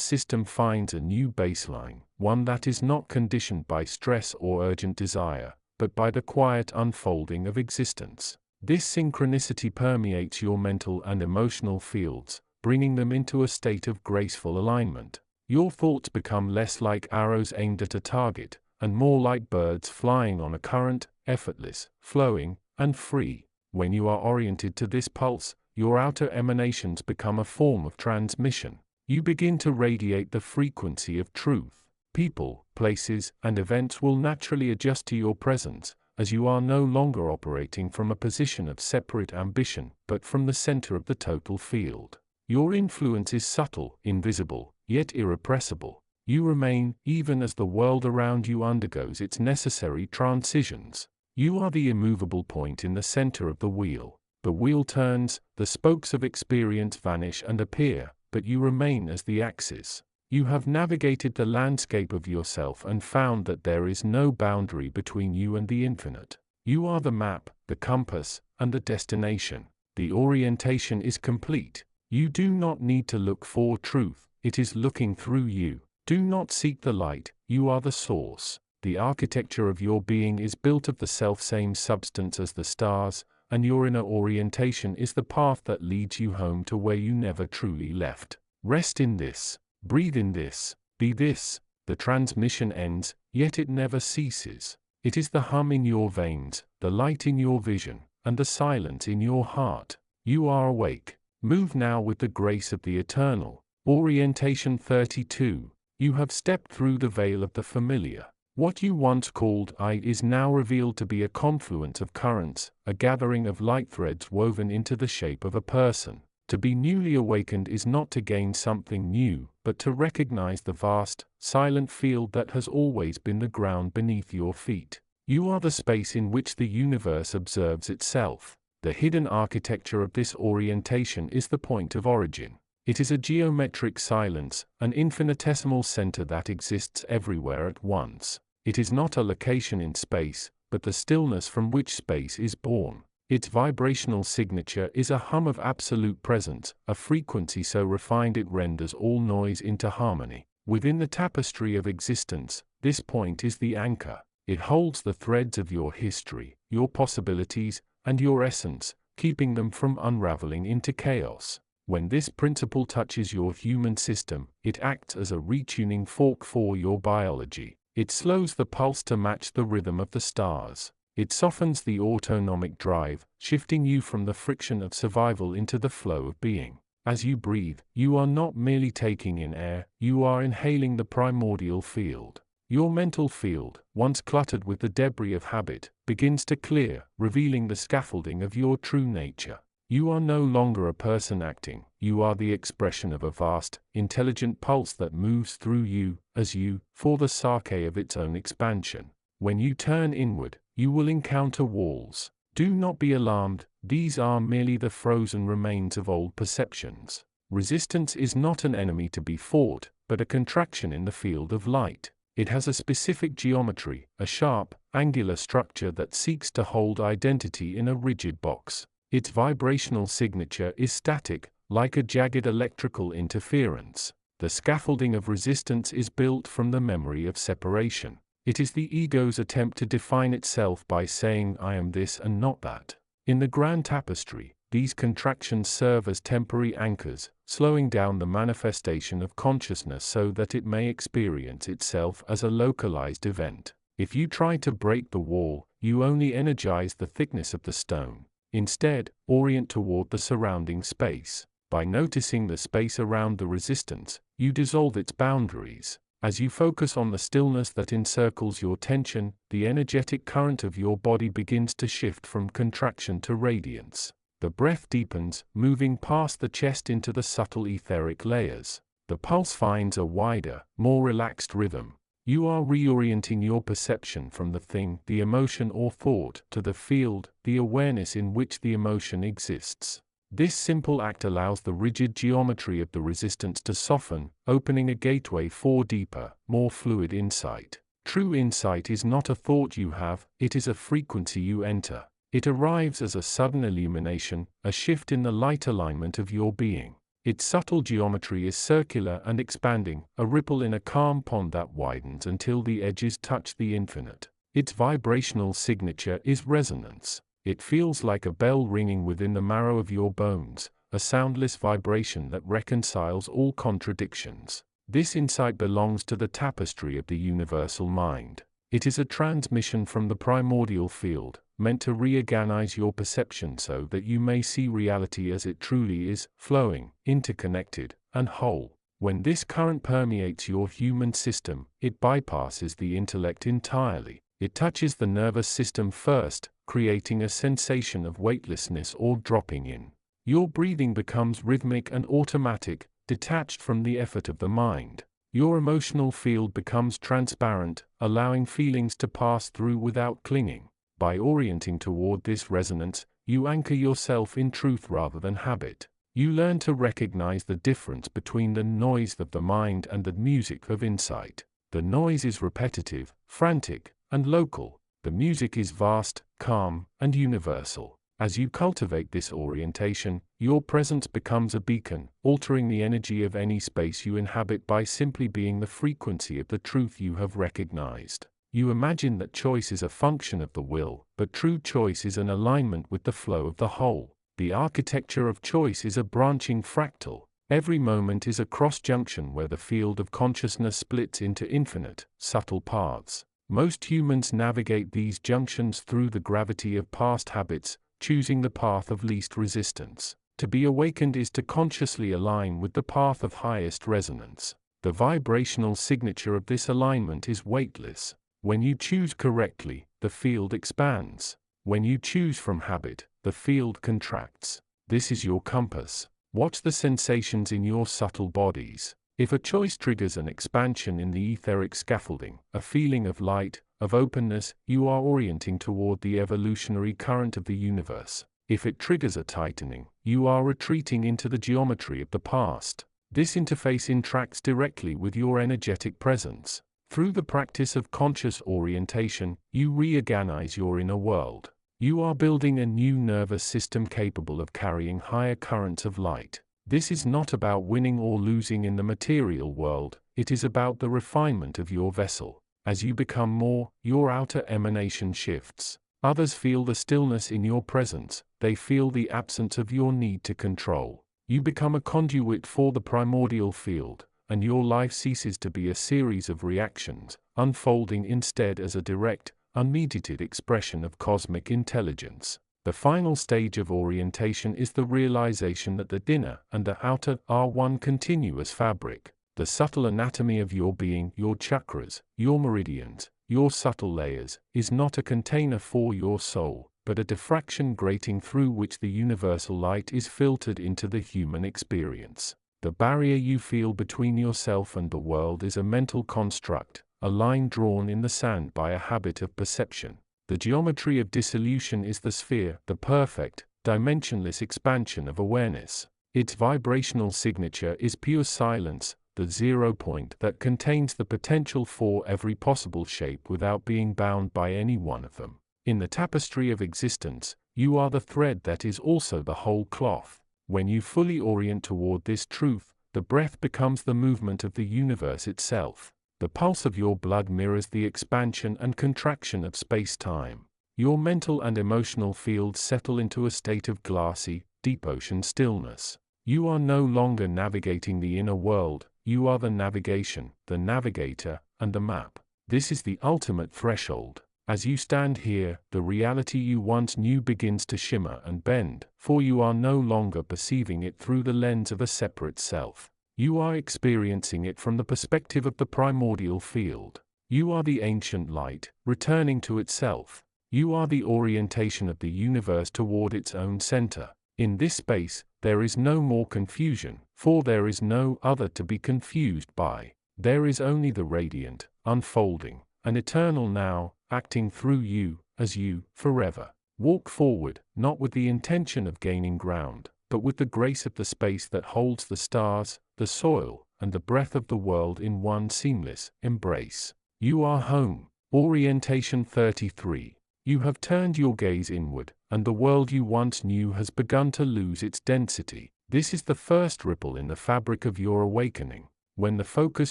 system finds a new baseline, one that is not conditioned by stress or urgent desire, but by the quiet unfolding of existence. This synchronicity permeates your mental and emotional fields, bringing them into a state of graceful alignment. Your thoughts become less like arrows aimed at a target, and more like birds flying on a current, effortless, flowing, and free. When you are oriented to this pulse, your outer emanations become a form of transmission. You begin to radiate the frequency of truth. People, places, and events will naturally adjust to your presence, as you are no longer operating from a position of separate ambition, but from the center of the total field. Your influence is subtle, invisible, yet irrepressible. You remain, even as the world around you undergoes its necessary transitions. You are the immovable point in the center of the wheel. The wheel turns, the spokes of experience vanish and appear, but you remain as the axis. You have navigated the landscape of yourself and found that there is no boundary between you and the infinite. You are the map, the compass, and the destination. The orientation is complete. You do not need to look for truth, it is looking through you. Do not seek the light, you are the source. The architecture of your being is built of the self-same substance as the stars, and your inner orientation is the path that leads you home to where you never truly left. Rest in this, breathe in this, be this. The transmission ends, yet it never ceases. It is the hum in your veins, the light in your vision, and the silence in your heart. You are awake. Move now with the grace of the eternal. Orientation 32. You have stepped through the veil of the familiar. What you once called I is now revealed to be a confluence of currents, a gathering of light threads woven into the shape of a person. To be newly awakened is not to gain something new, but to recognize the vast, silent field that has always been the ground beneath your feet. You are the space in which the universe observes itself. The hidden architecture of this orientation is the point of origin. It is a geometric silence, an infinitesimal center that exists everywhere at once. It is not a location in space, but the stillness from which space is born. Its vibrational signature is a hum of absolute presence, a frequency so refined it renders all noise into harmony. Within the tapestry of existence, this point is the anchor. It holds the threads of your history, your possibilities, and your essence, keeping them from unraveling into chaos. When this principle touches your human system, it acts as a retuning fork for your biology. It slows the pulse to match the rhythm of the stars. It softens the autonomic drive, shifting you from the friction of survival into the flow of being. As you breathe, you are not merely taking in air, you are inhaling the primordial field. Your mental field, once cluttered with the debris of habit, begins to clear, revealing the scaffolding of your true nature. You are no longer a person acting, you are the expression of a vast, intelligent pulse that moves through you, as you, for the sake of its own expansion. When you turn inward, you will encounter walls. Do not be alarmed, these are merely the frozen remains of old perceptions. Resistance is not an enemy to be fought, but a contraction in the field of light. It has a specific geometry, a sharp, angular structure that seeks to hold identity in a rigid box. Its vibrational signature is static, like a jagged electrical interference. The scaffolding of resistance is built from the memory of separation. It is the ego's attempt to define itself by saying I am this and not that. In the grand tapestry, these contractions serve as temporary anchors, slowing down the manifestation of consciousness so that it may experience itself as a localized event. If you try to break the wall, you only energize the thickness of the stone. Instead, orient toward the surrounding space. By noticing the space around the resistance, you dissolve its boundaries. As you focus on the stillness that encircles your tension, the energetic current of your body begins to shift from contraction to radiance. The breath deepens, moving past the chest into the subtle etheric layers. The pulse finds a wider, more relaxed rhythm. You are reorienting your perception from the thing, the emotion or thought, to the field, the awareness in which the emotion exists. This simple act allows the rigid geometry of the resistance to soften, opening a gateway for deeper, more fluid insight. True insight is not a thought you have, it is a frequency you enter. It arrives as a sudden illumination, a shift in the light alignment of your being. Its subtle geometry is circular and expanding, a ripple in a calm pond that widens until the edges touch the infinite. Its vibrational signature is resonance. It feels like a bell ringing within the marrow of your bones, a soundless vibration that reconciles all contradictions. This insight belongs to the tapestry of the universal mind. It is a transmission from the primordial field, meant to reorganize your perception so that you may see reality as it truly is, flowing, interconnected, and whole. When this current permeates your human system, it bypasses the intellect entirely. It touches the nervous system first, creating a sensation of weightlessness or dropping in. Your breathing becomes rhythmic and automatic, detached from the effort of the mind. Your emotional field becomes transparent, allowing feelings to pass through without clinging. By orienting toward this resonance, you anchor yourself in truth rather than habit. You learn to recognize the difference between the noise of the mind and the music of insight. The noise is repetitive, frantic, and local. The music is vast, calm, and universal. As you cultivate this orientation, your presence becomes a beacon, altering the energy of any space you inhabit by simply being the frequency of the truth you have recognized. You imagine that choice is a function of the will, but true choice is an alignment with the flow of the whole. The architecture of choice is a branching fractal. Every moment is a cross-junction where the field of consciousness splits into infinite, subtle paths. Most humans navigate these junctions through the gravity of past habits, choosing the path of least resistance. To be awakened is to consciously align with the path of highest resonance. The vibrational signature of this alignment is weightless. When you choose correctly, the field expands. When you choose from habit, the field contracts. This is your compass. Watch the sensations in your subtle bodies. If a choice triggers an expansion in the etheric scaffolding, a feeling of light, of openness, you are orienting toward the evolutionary current of the universe. If it triggers a tightening, you are retreating into the geometry of the past. This interface interacts directly with your energetic presence. Through the practice of conscious orientation, you reorganize your inner world. You are building a new nervous system capable of carrying higher currents of light. This is not about winning or losing in the material world, it is about the refinement of your vessel. As you become more, your outer emanation shifts. Others feel the stillness in your presence, they feel the absence of your need to control. You become a conduit for the primordial field, and your life ceases to be a series of reactions, unfolding instead as a direct, unmediated expression of cosmic intelligence. The final stage of orientation is the realization that the inner and the outer are one continuous fabric. The subtle anatomy of your being, your chakras, your meridians, your subtle layers, is not a container for your soul, but a diffraction grating through which the universal light is filtered into the human experience. The barrier you feel between yourself and the world is a mental construct, a line drawn in the sand by a habit of perception. The geometry of dissolution is the sphere, the perfect, dimensionless expansion of awareness. Its vibrational signature is pure silence, the 0 point that contains the potential for every possible shape without being bound by any one of them. In the tapestry of existence, you are the thread that is also the whole cloth. When you fully orient toward this truth, the breath becomes the movement of the universe itself. The pulse of your blood mirrors the expansion and contraction of space-time. Your mental and emotional fields settle into a state of glassy, deep ocean stillness. You are no longer navigating the inner world, you are the navigation, the navigator, and the map. This is the ultimate threshold. As you stand here, the reality you once knew begins to shimmer and bend, for you are no longer perceiving it through the lens of a separate self. You are experiencing it from the perspective of the primordial field. You are the ancient light, returning to itself. You are the orientation of the universe toward its own center. In this space, there is no more confusion, for there is no other to be confused by. There is only the radiant, unfolding, an eternal now, acting through you, as you, forever, walk forward, not with the intention of gaining ground, but with the grace of the space that holds the stars, the soil, and the breath of the world in one seamless embrace. You are home. Orientation 33. You have turned your gaze inward, and the world you once knew has begun to lose its density. This is the first ripple in the fabric of your awakening. When the focus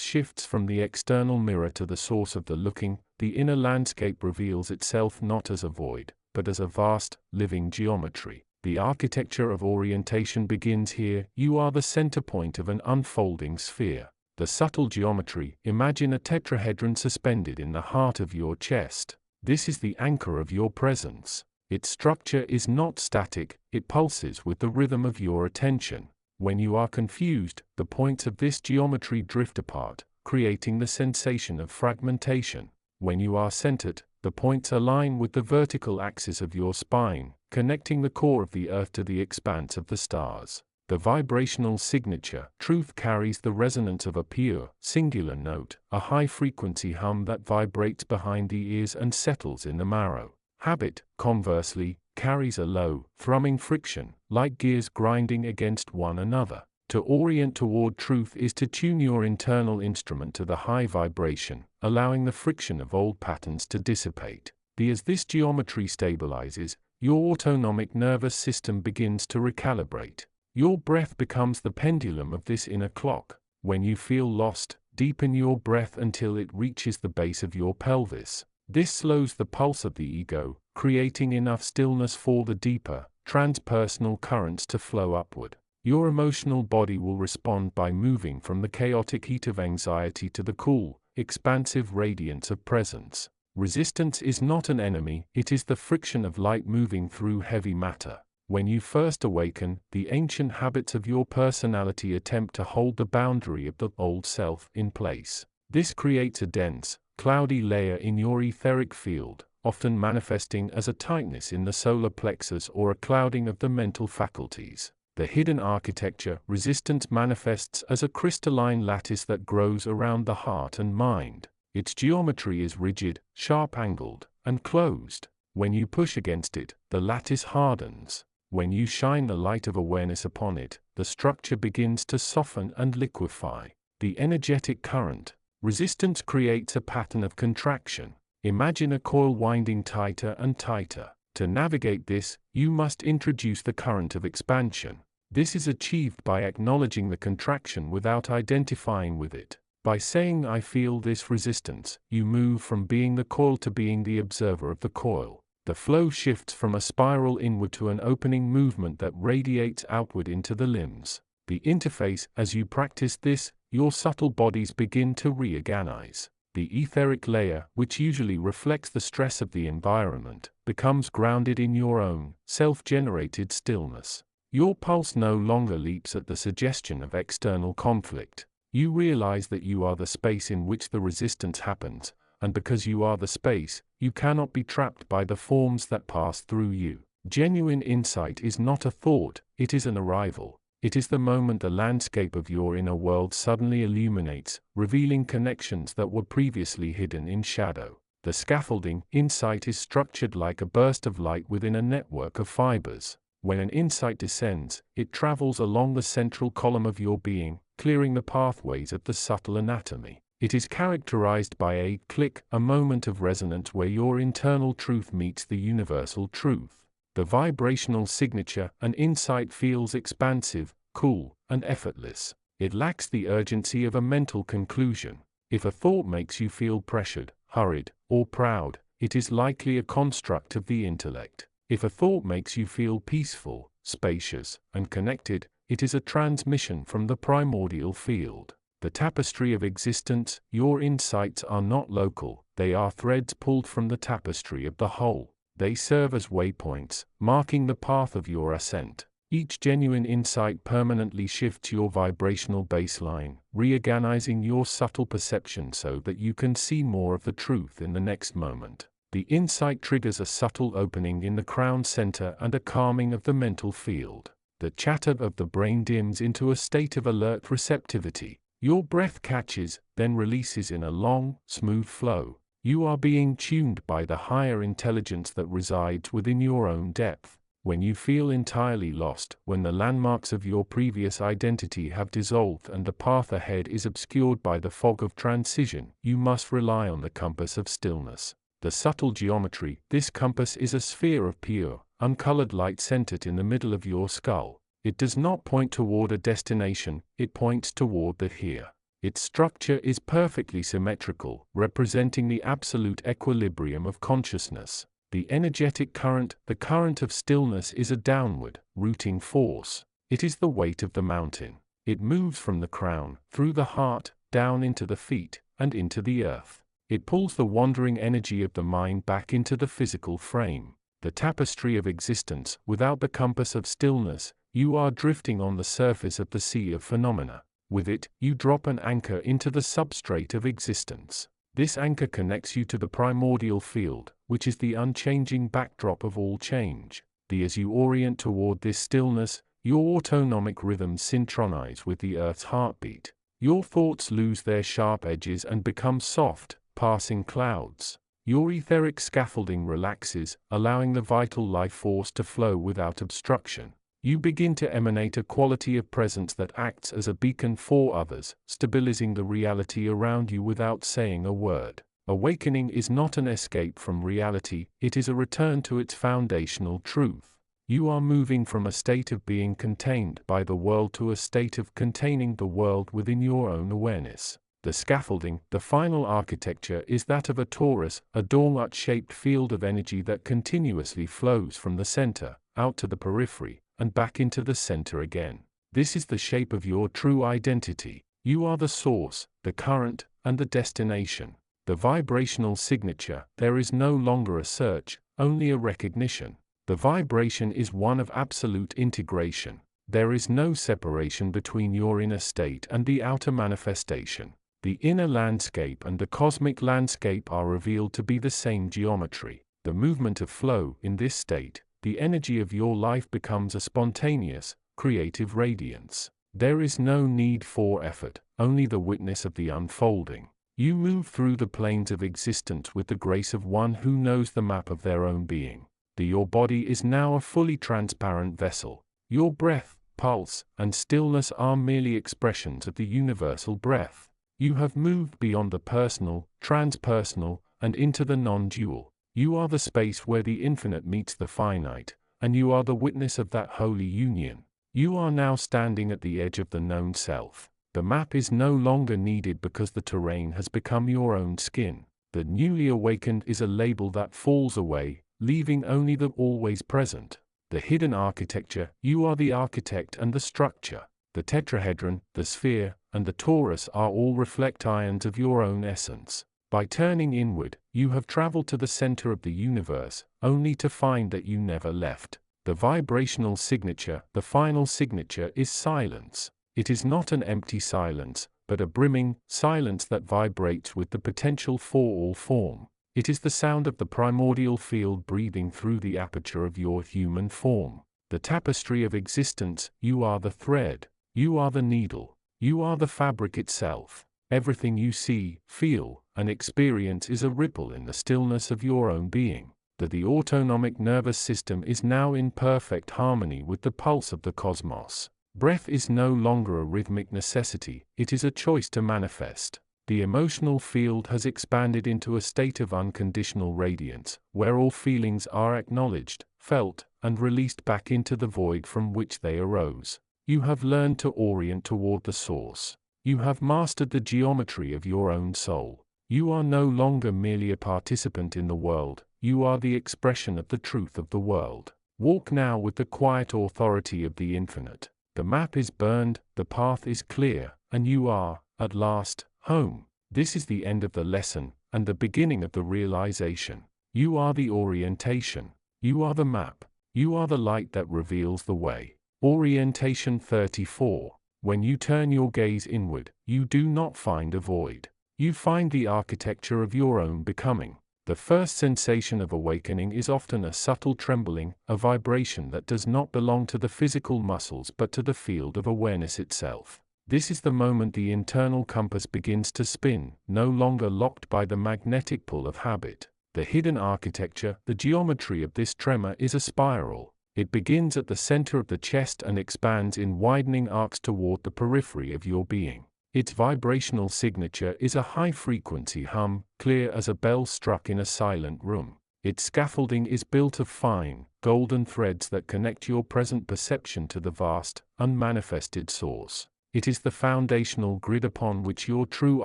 shifts from the external mirror to the source of the looking, the inner landscape reveals itself not as a void, but as a vast, living geometry. The architecture of orientation begins here. You are the center point of an unfolding sphere. The subtle geometry, imagine a tetrahedron suspended in the heart of your chest. This is the anchor of your presence. Its structure is not static, it pulses with the rhythm of your attention. When you are confused, the points of this geometry drift apart, creating the sensation of fragmentation. When you are centered, the points align with the vertical axis of your spine, connecting the core of the earth to the expanse of the stars. The vibrational signature, truth, carries the resonance of a pure, singular note, a high-frequency hum that vibrates behind the ears and settles in the marrow. Habit, conversely, carries a low, thrumming friction, like gears grinding against one another. To orient toward truth is to tune your internal instrument to the high vibration, allowing the friction of old patterns to dissipate. As this geometry stabilizes, your autonomic nervous system begins to recalibrate. Your breath becomes the pendulum of this inner clock. When you feel lost, deepen your breath until it reaches the base of your pelvis. This slows the pulse of the ego, creating enough stillness for the deeper, transpersonal currents to flow upward. Your emotional body will respond by moving from the chaotic heat of anxiety to the cool, expansive radiance of presence. Resistance is not an enemy, it is the friction of light moving through heavy matter. When you first awaken, the ancient habits of your personality attempt to hold the boundary of the old self in place. This creates a dense, cloudy layer in your etheric field, often manifesting as a tightness in the solar plexus or a clouding of the mental faculties. The hidden architecture, resistance, manifests as a crystalline lattice that grows around the heart and mind. Its geometry is rigid, sharp-angled, and closed. When you push against it, the lattice hardens. When you shine the light of awareness upon it, the structure begins to soften and liquefy. The energetic current. Resistance creates a pattern of contraction. Imagine a coil winding tighter and tighter. To navigate this, you must introduce the current of expansion. This is achieved by acknowledging the contraction without identifying with it. By saying "I feel this resistance," you move from being the coil to being the observer of the coil. The flow shifts from a spiral inward to an opening movement that radiates outward into the limbs. The interface. As you practice this, your subtle bodies begin to reorganize. The etheric layer, which usually reflects the stress of the environment, becomes grounded in your own, self-generated stillness. Your pulse no longer leaps at the suggestion of external conflict. You realize that you are the space in which the resistance happens, and because you are the space, you cannot be trapped by the forms that pass through you. Genuine insight is not a thought, it is an arrival. It is the moment the landscape of your inner world suddenly illuminates, revealing connections that were previously hidden in shadow. The scaffolding, insight, is structured like a burst of light within a network of fibers. When an insight descends, it travels along the central column of your being, clearing the pathways of the subtle anatomy. It is characterized by a click, a moment of resonance where your internal truth meets the universal truth. The vibrational signature. An insight feels expansive, cool, and effortless. It lacks the urgency of a mental conclusion. If a thought makes you feel pressured, hurried, or proud, it is likely a construct of the intellect. If a thought makes you feel peaceful, spacious, and connected, it is a transmission from the primordial field. The tapestry of existence, your insights are not local, they are threads pulled from the tapestry of the whole. They serve as waypoints, marking the path of your ascent. Each genuine insight permanently shifts your vibrational baseline, reorganizing your subtle perception so that you can see more of the truth in the next moment. The insight triggers a subtle opening in the crown center and a calming of the mental field. The chatter of the brain dims into a state of alert receptivity. Your breath catches, then releases in a long, smooth flow. You are being tuned by the higher intelligence that resides within your own depth. When you feel entirely lost, when the landmarks of your previous identity have dissolved and the path ahead is obscured by the fog of transition, you must rely on the compass of stillness. The subtle geometry, this compass is a sphere of pure, uncolored light centered in the middle of your skull. It does not point toward a destination, it points toward the here. Its structure is perfectly symmetrical, representing the absolute equilibrium of consciousness. The energetic current, the current of stillness, is a downward, rooting force. It is the weight of the mountain. It moves from the crown, through the heart, down into the feet, and into the earth. It pulls the wandering energy of the mind back into the physical frame. The tapestry of existence, without the compass of stillness, you are drifting on the surface of the sea of phenomena. With it, you drop an anchor into the substrate of existence. This anchor connects you to the primordial field, which is the unchanging backdrop of all change. As you orient toward this stillness, your autonomic rhythms synchronize with the earth's heartbeat. Your thoughts lose their sharp edges and become soft, passing clouds. Your etheric scaffolding relaxes, allowing the vital life force to flow without obstruction. You begin to emanate a quality of presence that acts as a beacon for others, stabilizing the reality around you without saying a word. Awakening is not an escape from reality, it is a return to its foundational truth. You are moving from a state of being contained by the world to a state of containing the world within your own awareness. The scaffolding, the final architecture, is that of a torus, a donut-shaped field of energy that continuously flows from the center, out to the periphery, and back into the center again. This is the shape of your true identity. You are the source, the current, and the destination. The vibrational signature, there is no longer a search, only a recognition. The vibration is one of absolute integration. There is no separation between your inner state and the outer manifestation. The inner landscape and the cosmic landscape are revealed to be the same geometry. The movement of flow, in this state, the energy of your life becomes a spontaneous, creative radiance. There is no need for effort, only the witness of the unfolding. You move through the planes of existence with the grace of one who knows the map of their own being. Your body is now a fully transparent vessel. Your breath, pulse, and stillness are merely expressions of the universal breath. You have moved beyond the personal, transpersonal, and into the non-dual. You are the space where the infinite meets the finite, and you are the witness of that holy union. You are now standing at the edge of the known self. The map is no longer needed because the terrain has become your own skin. The newly awakened is a label that falls away, leaving only the always present. The hidden architecture, you are the architect and the structure. The tetrahedron, the sphere, and the torus are all reflect ions of your own essence. By turning inward, you have traveled to the center of the universe, only to find that you never left. The vibrational signature, the final signature, is silence. It is not an empty silence, but a brimming silence that vibrates with the potential for all form. It is the sound of the primordial field breathing through the aperture of your human form. The tapestry of existence, you are the thread, you are the needle, you are the fabric itself. Everything you see, feel, and experience is a ripple in the stillness of your own being. The autonomic nervous system is now in perfect harmony with the pulse of the cosmos. Breath is no longer a rhythmic necessity, it is a choice to manifest. The emotional field has expanded into a state of unconditional radiance, where all feelings are acknowledged, felt, and released back into the void from which they arose. You have learned to orient toward the source. You have mastered the geometry of your own soul. You are no longer merely a participant in the world, you are the expression of the truth of the world. Walk now with the quiet authority of the infinite. The map is burned, the path is clear, and you are, at last, home. This is the end of the lesson, and the beginning of the realization. You are the orientation. You are the map. You are the light that reveals the way. Orientation 34. When you turn your gaze inward, you do not find a void. You find the architecture of your own becoming. The first sensation of awakening is often a subtle trembling, a vibration that does not belong to the physical muscles but to the field of awareness itself. This is the moment the internal compass begins to spin, no longer locked by the magnetic pull of habit. The hidden architecture, the geometry of this tremor is a spiral. It begins at the center of the chest and expands in widening arcs toward the periphery of your being. Its vibrational signature is a high-frequency hum, clear as a bell struck in a silent room. Its scaffolding is built of fine, golden threads that connect your present perception to the vast, unmanifested source. It is the foundational grid upon which your true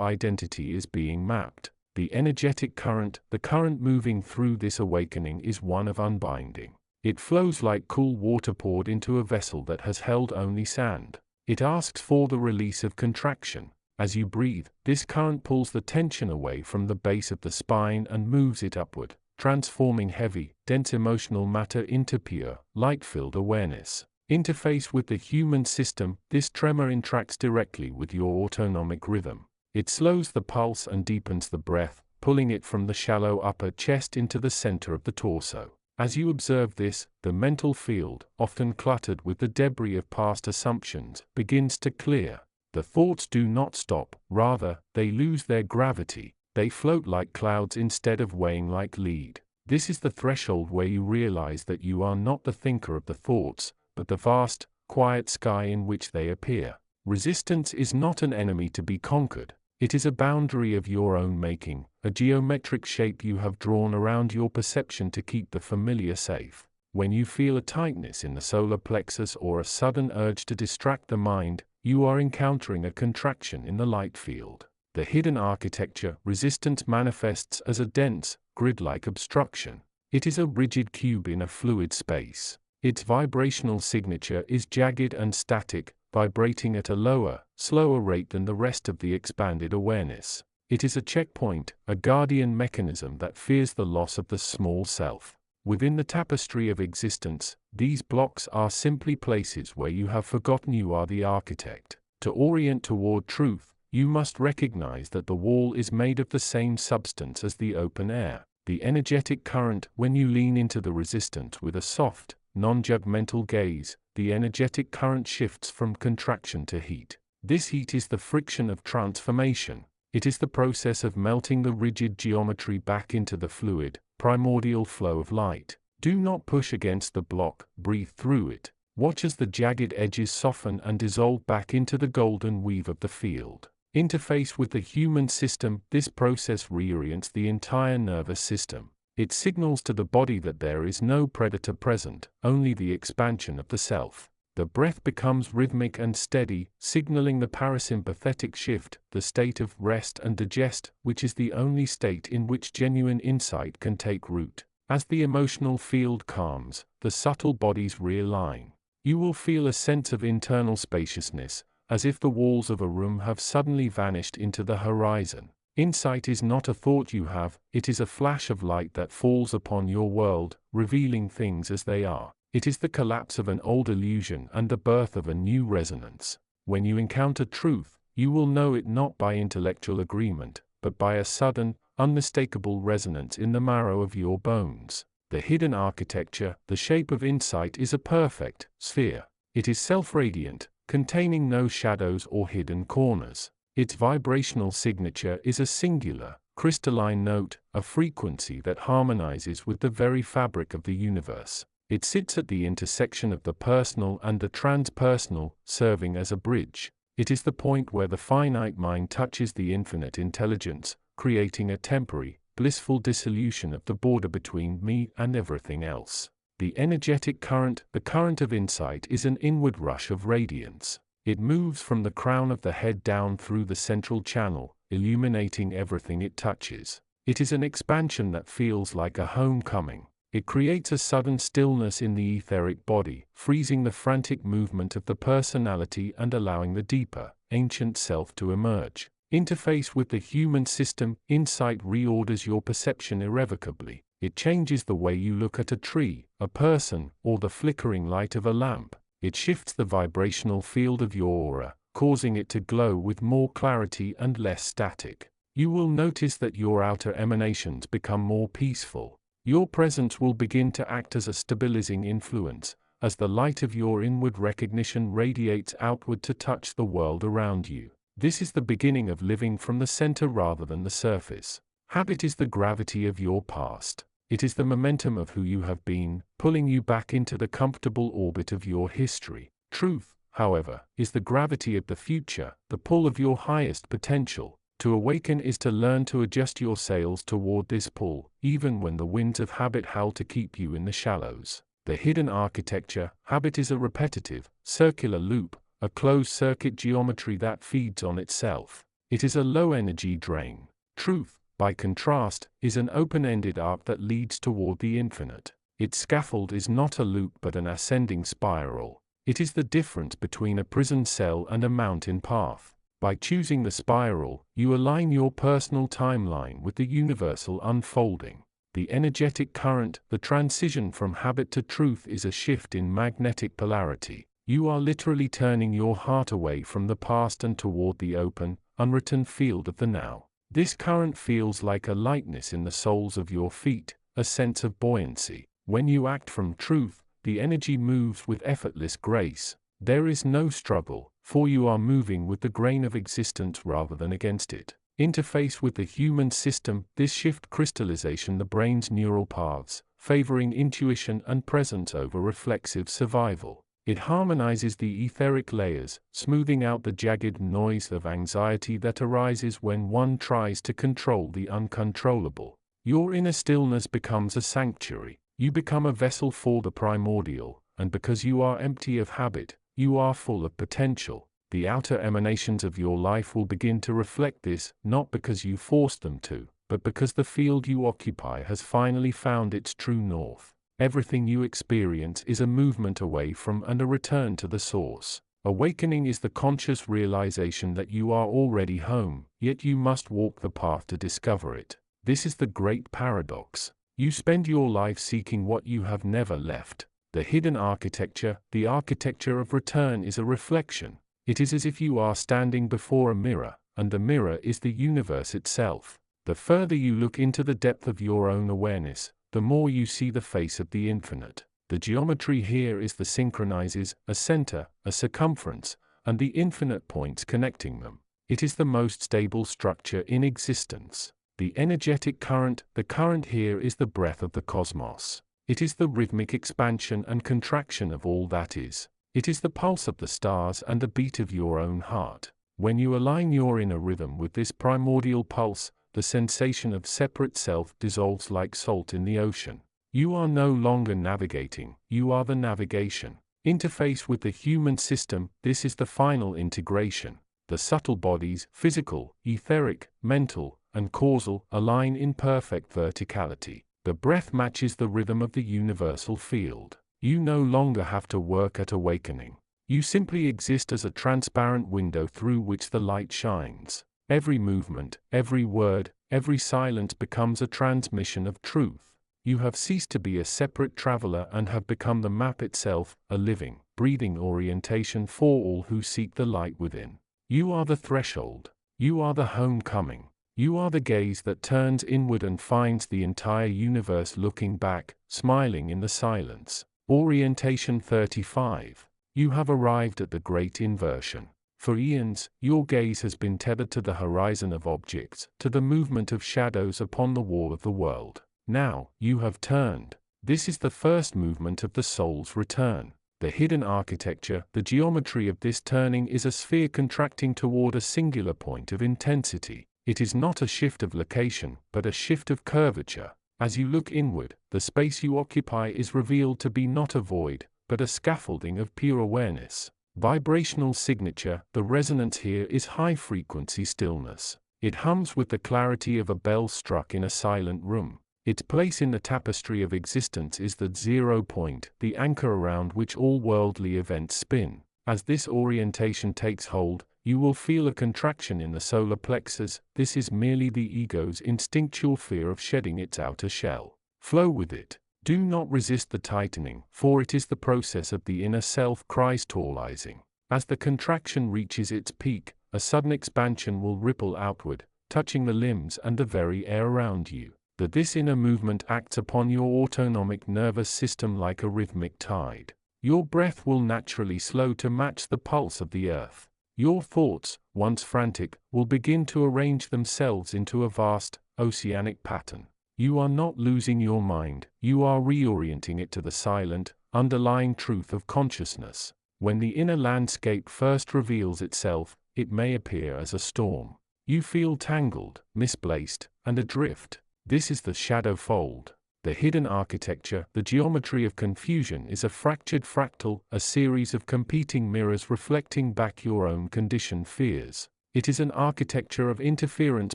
identity is being mapped. The energetic current, the current moving through this awakening, is one of unbinding. It flows like cool water poured into a vessel that has held only sand. It asks for the release of contraction. As you breathe, this current pulls the tension away from the base of the spine and moves it upward, transforming heavy, dense emotional matter into pure, light-filled awareness. Interface with the human system, this tremor interacts directly with your autonomic rhythm. It slows the pulse and deepens the breath, pulling it from the shallow upper chest into the center of the torso. As you observe this, the mental field, often cluttered with the debris of past assumptions, begins to clear. The thoughts do not stop, rather, they lose their gravity. They float like clouds instead of weighing like lead. This is the threshold where you realize that you are not the thinker of the thoughts, but the vast, quiet sky in which they appear. Resistance is not an enemy to be conquered. It is a boundary of your own making, a geometric shape you have drawn around your perception to keep the familiar safe. When you feel a tightness in the solar plexus or a sudden urge to distract the mind, you are encountering a contraction in the light field. The hidden architecture, resistance, manifests as a dense, grid-like obstruction. It is a rigid cube in a fluid space. Its vibrational signature is jagged and static, vibrating at a lower, slower rate than the rest of the expanded awareness. It is a checkpoint, a guardian mechanism that fears the loss of the small self. Within the tapestry of existence, these blocks are simply places where you have forgotten you are the architect. To orient toward truth, you must recognize that the wall is made of the same substance as the open air. The energetic current, when you lean into the resistance with a soft, non-judgmental gaze, the energetic current shifts from contraction to heat. This heat is the friction of transformation. It is the process of melting the rigid geometry back into the fluid, primordial flow of light. Do not push against the block, breathe through it. Watch as the jagged edges soften and dissolve back into the golden weave of the field. Interface with the human system, this process reorients the entire nervous system. It signals to the body that there is no predator present, only the expansion of the self. The breath becomes rhythmic and steady, signaling the parasympathetic shift, the state of rest and digest, which is the only state in which genuine insight can take root. As the emotional field calms, the subtle bodies realign. You will feel a sense of internal spaciousness, as if the walls of a room have suddenly vanished into the horizon. Insight is not a thought you have, it is a flash of light that falls upon your world, revealing things as they are. It is the collapse of an old illusion and the birth of a new resonance. When you encounter truth, you will know it not by intellectual agreement, but by a sudden, unmistakable resonance in the marrow of your bones. The hidden architecture, the shape of insight, is a perfect sphere. It is self-radiant, containing no shadows or hidden corners. Its vibrational signature is a singular, crystalline note, a frequency that harmonizes with the very fabric of the universe. It sits at the intersection of the personal and the transpersonal, serving as a bridge. It is the point where the finite mind touches the infinite intelligence, creating a temporary, blissful dissolution of the border between me and everything else. The energetic current, the current of insight, is an inward rush of radiance. It moves from the crown of the head down through the central channel, illuminating everything it touches. It is an expansion that feels like a homecoming. It creates a sudden stillness in the etheric body, freezing the frantic movement of the personality and allowing the deeper, ancient self to emerge. Interface with the human system. Insight reorders your perception irrevocably. It changes the way you look at a tree, a person, or the flickering light of a lamp. It shifts the vibrational field of your aura, causing it to glow with more clarity and less static. You will notice that your outer emanations become more peaceful. Your presence will begin to act as a stabilizing influence, as the light of your inward recognition radiates outward to touch the world around you. This is the beginning of living from the center rather than the surface. Habit is the gravity of your past. It is the momentum of who you have been, pulling you back into the comfortable orbit of your history. Truth, however, is the gravity of the future, the pull of your highest potential. To awaken is to learn to adjust your sails toward this pull, even when the winds of habit howl to keep you in the shallows. The hidden architecture. Habit is a repetitive, circular loop, a closed-circuit geometry that feeds on itself. It is a low-energy drain. Truth, by contrast, is an open-ended arc that leads toward the infinite. Its scaffold is not a loop but an ascending spiral. It is the difference between a prison cell and a mountain path. By choosing the spiral, you align your personal timeline with the universal unfolding. The energetic current. The transition from habit to truth is a shift in magnetic polarity. You are literally turning your heart away from the past and toward the open, unwritten field of the now. This current feels like a lightness in the soles of your feet, a sense of buoyancy. When you act from truth, the energy moves with effortless grace. There is no struggle, for you are moving with the grain of existence rather than against it. Interface with the human system. This shift crystallization the brain's neural paths, favoring intuition and presence over reflexive survival. It harmonizes the etheric layers, smoothing out the jagged noise of anxiety that arises when one tries to control the uncontrollable. Your inner stillness becomes a sanctuary. You become a vessel for the primordial, and because you are empty of habit, you are full of potential. The outer emanations of your life will begin to reflect this, not because you forced them to, but because the field you occupy has finally found its true north. Everything you experience is a movement away from and a return to the source. Awakening is the conscious realization that you are already home, yet you must walk the path to discover it. This is the great paradox. You spend your life seeking what you have never left. The hidden architecture. The architecture of return is a reflection. It is as if you are standing before a mirror, and the mirror is the universe itself. The further you look into the depth of your own awareness, the more you see the face of the infinite. The geometry here is the synchronizes, a center, a circumference, and the infinite points connecting them. It is the most stable structure in existence. The energetic current. The current here is the breath of the cosmos. It is the rhythmic expansion and contraction of all that is. It is the pulse of the stars and the beat of your own heart. When you align your inner rhythm with this primordial pulse, the sensation of separate self dissolves like salt in the ocean. You are no longer navigating, you are the navigation. Interface with the human system. This is the final integration. The subtle bodies, physical, etheric, mental, and causal, align in perfect verticality. The breath matches the rhythm of the universal field. You no longer have to work at awakening. You simply exist as a transparent window through which the light shines. Every movement, every word, every silence becomes a transmission of truth. You have ceased to be a separate traveler and have become the map itself, a living, breathing orientation for all who seek the light within. You are the threshold. You are the homecoming. You are the gaze that turns inward and finds the entire universe looking back, smiling in the silence. Orientation 35. You have arrived at the great inversion. For eons, your gaze has been tethered to the horizon of objects, to the movement of shadows upon the wall of the world. Now, you have turned. This is the first movement of the soul's return. The hidden architecture. The geometry of this turning is a sphere contracting toward a singular point of intensity. It is not a shift of location, but a shift of curvature. As you look inward, the space you occupy is revealed to be not a void, but a scaffolding of pure awareness. Vibrational signature. The resonance here is high-frequency stillness. It hums with the clarity of a bell struck in a silent room. Its place in the tapestry of existence is the 0 point, the anchor around which all worldly events spin. As this orientation takes hold, you will feel a contraction in the solar plexus. This is merely the ego's instinctual fear of shedding its outer shell. Flow with it. Do not resist the tightening, for it is the process of the inner self crystallizing. As the contraction reaches its peak, a sudden expansion will ripple outward, touching the limbs and the very air around you. This inner movement acts upon your autonomic nervous system like a rhythmic tide. Your breath will naturally slow to match the pulse of the earth. Your thoughts, once frantic, will begin to arrange themselves into a vast, oceanic pattern. You are not losing your mind, you are reorienting it to the silent, underlying truth of consciousness. When the inner landscape first reveals itself, it may appear as a storm. You feel tangled, misplaced, and adrift. This is the shadow fold. The hidden architecture, the geometry of confusion, is a fractured fractal, a series of competing mirrors reflecting back your own conditioned fears. It is an architecture of interference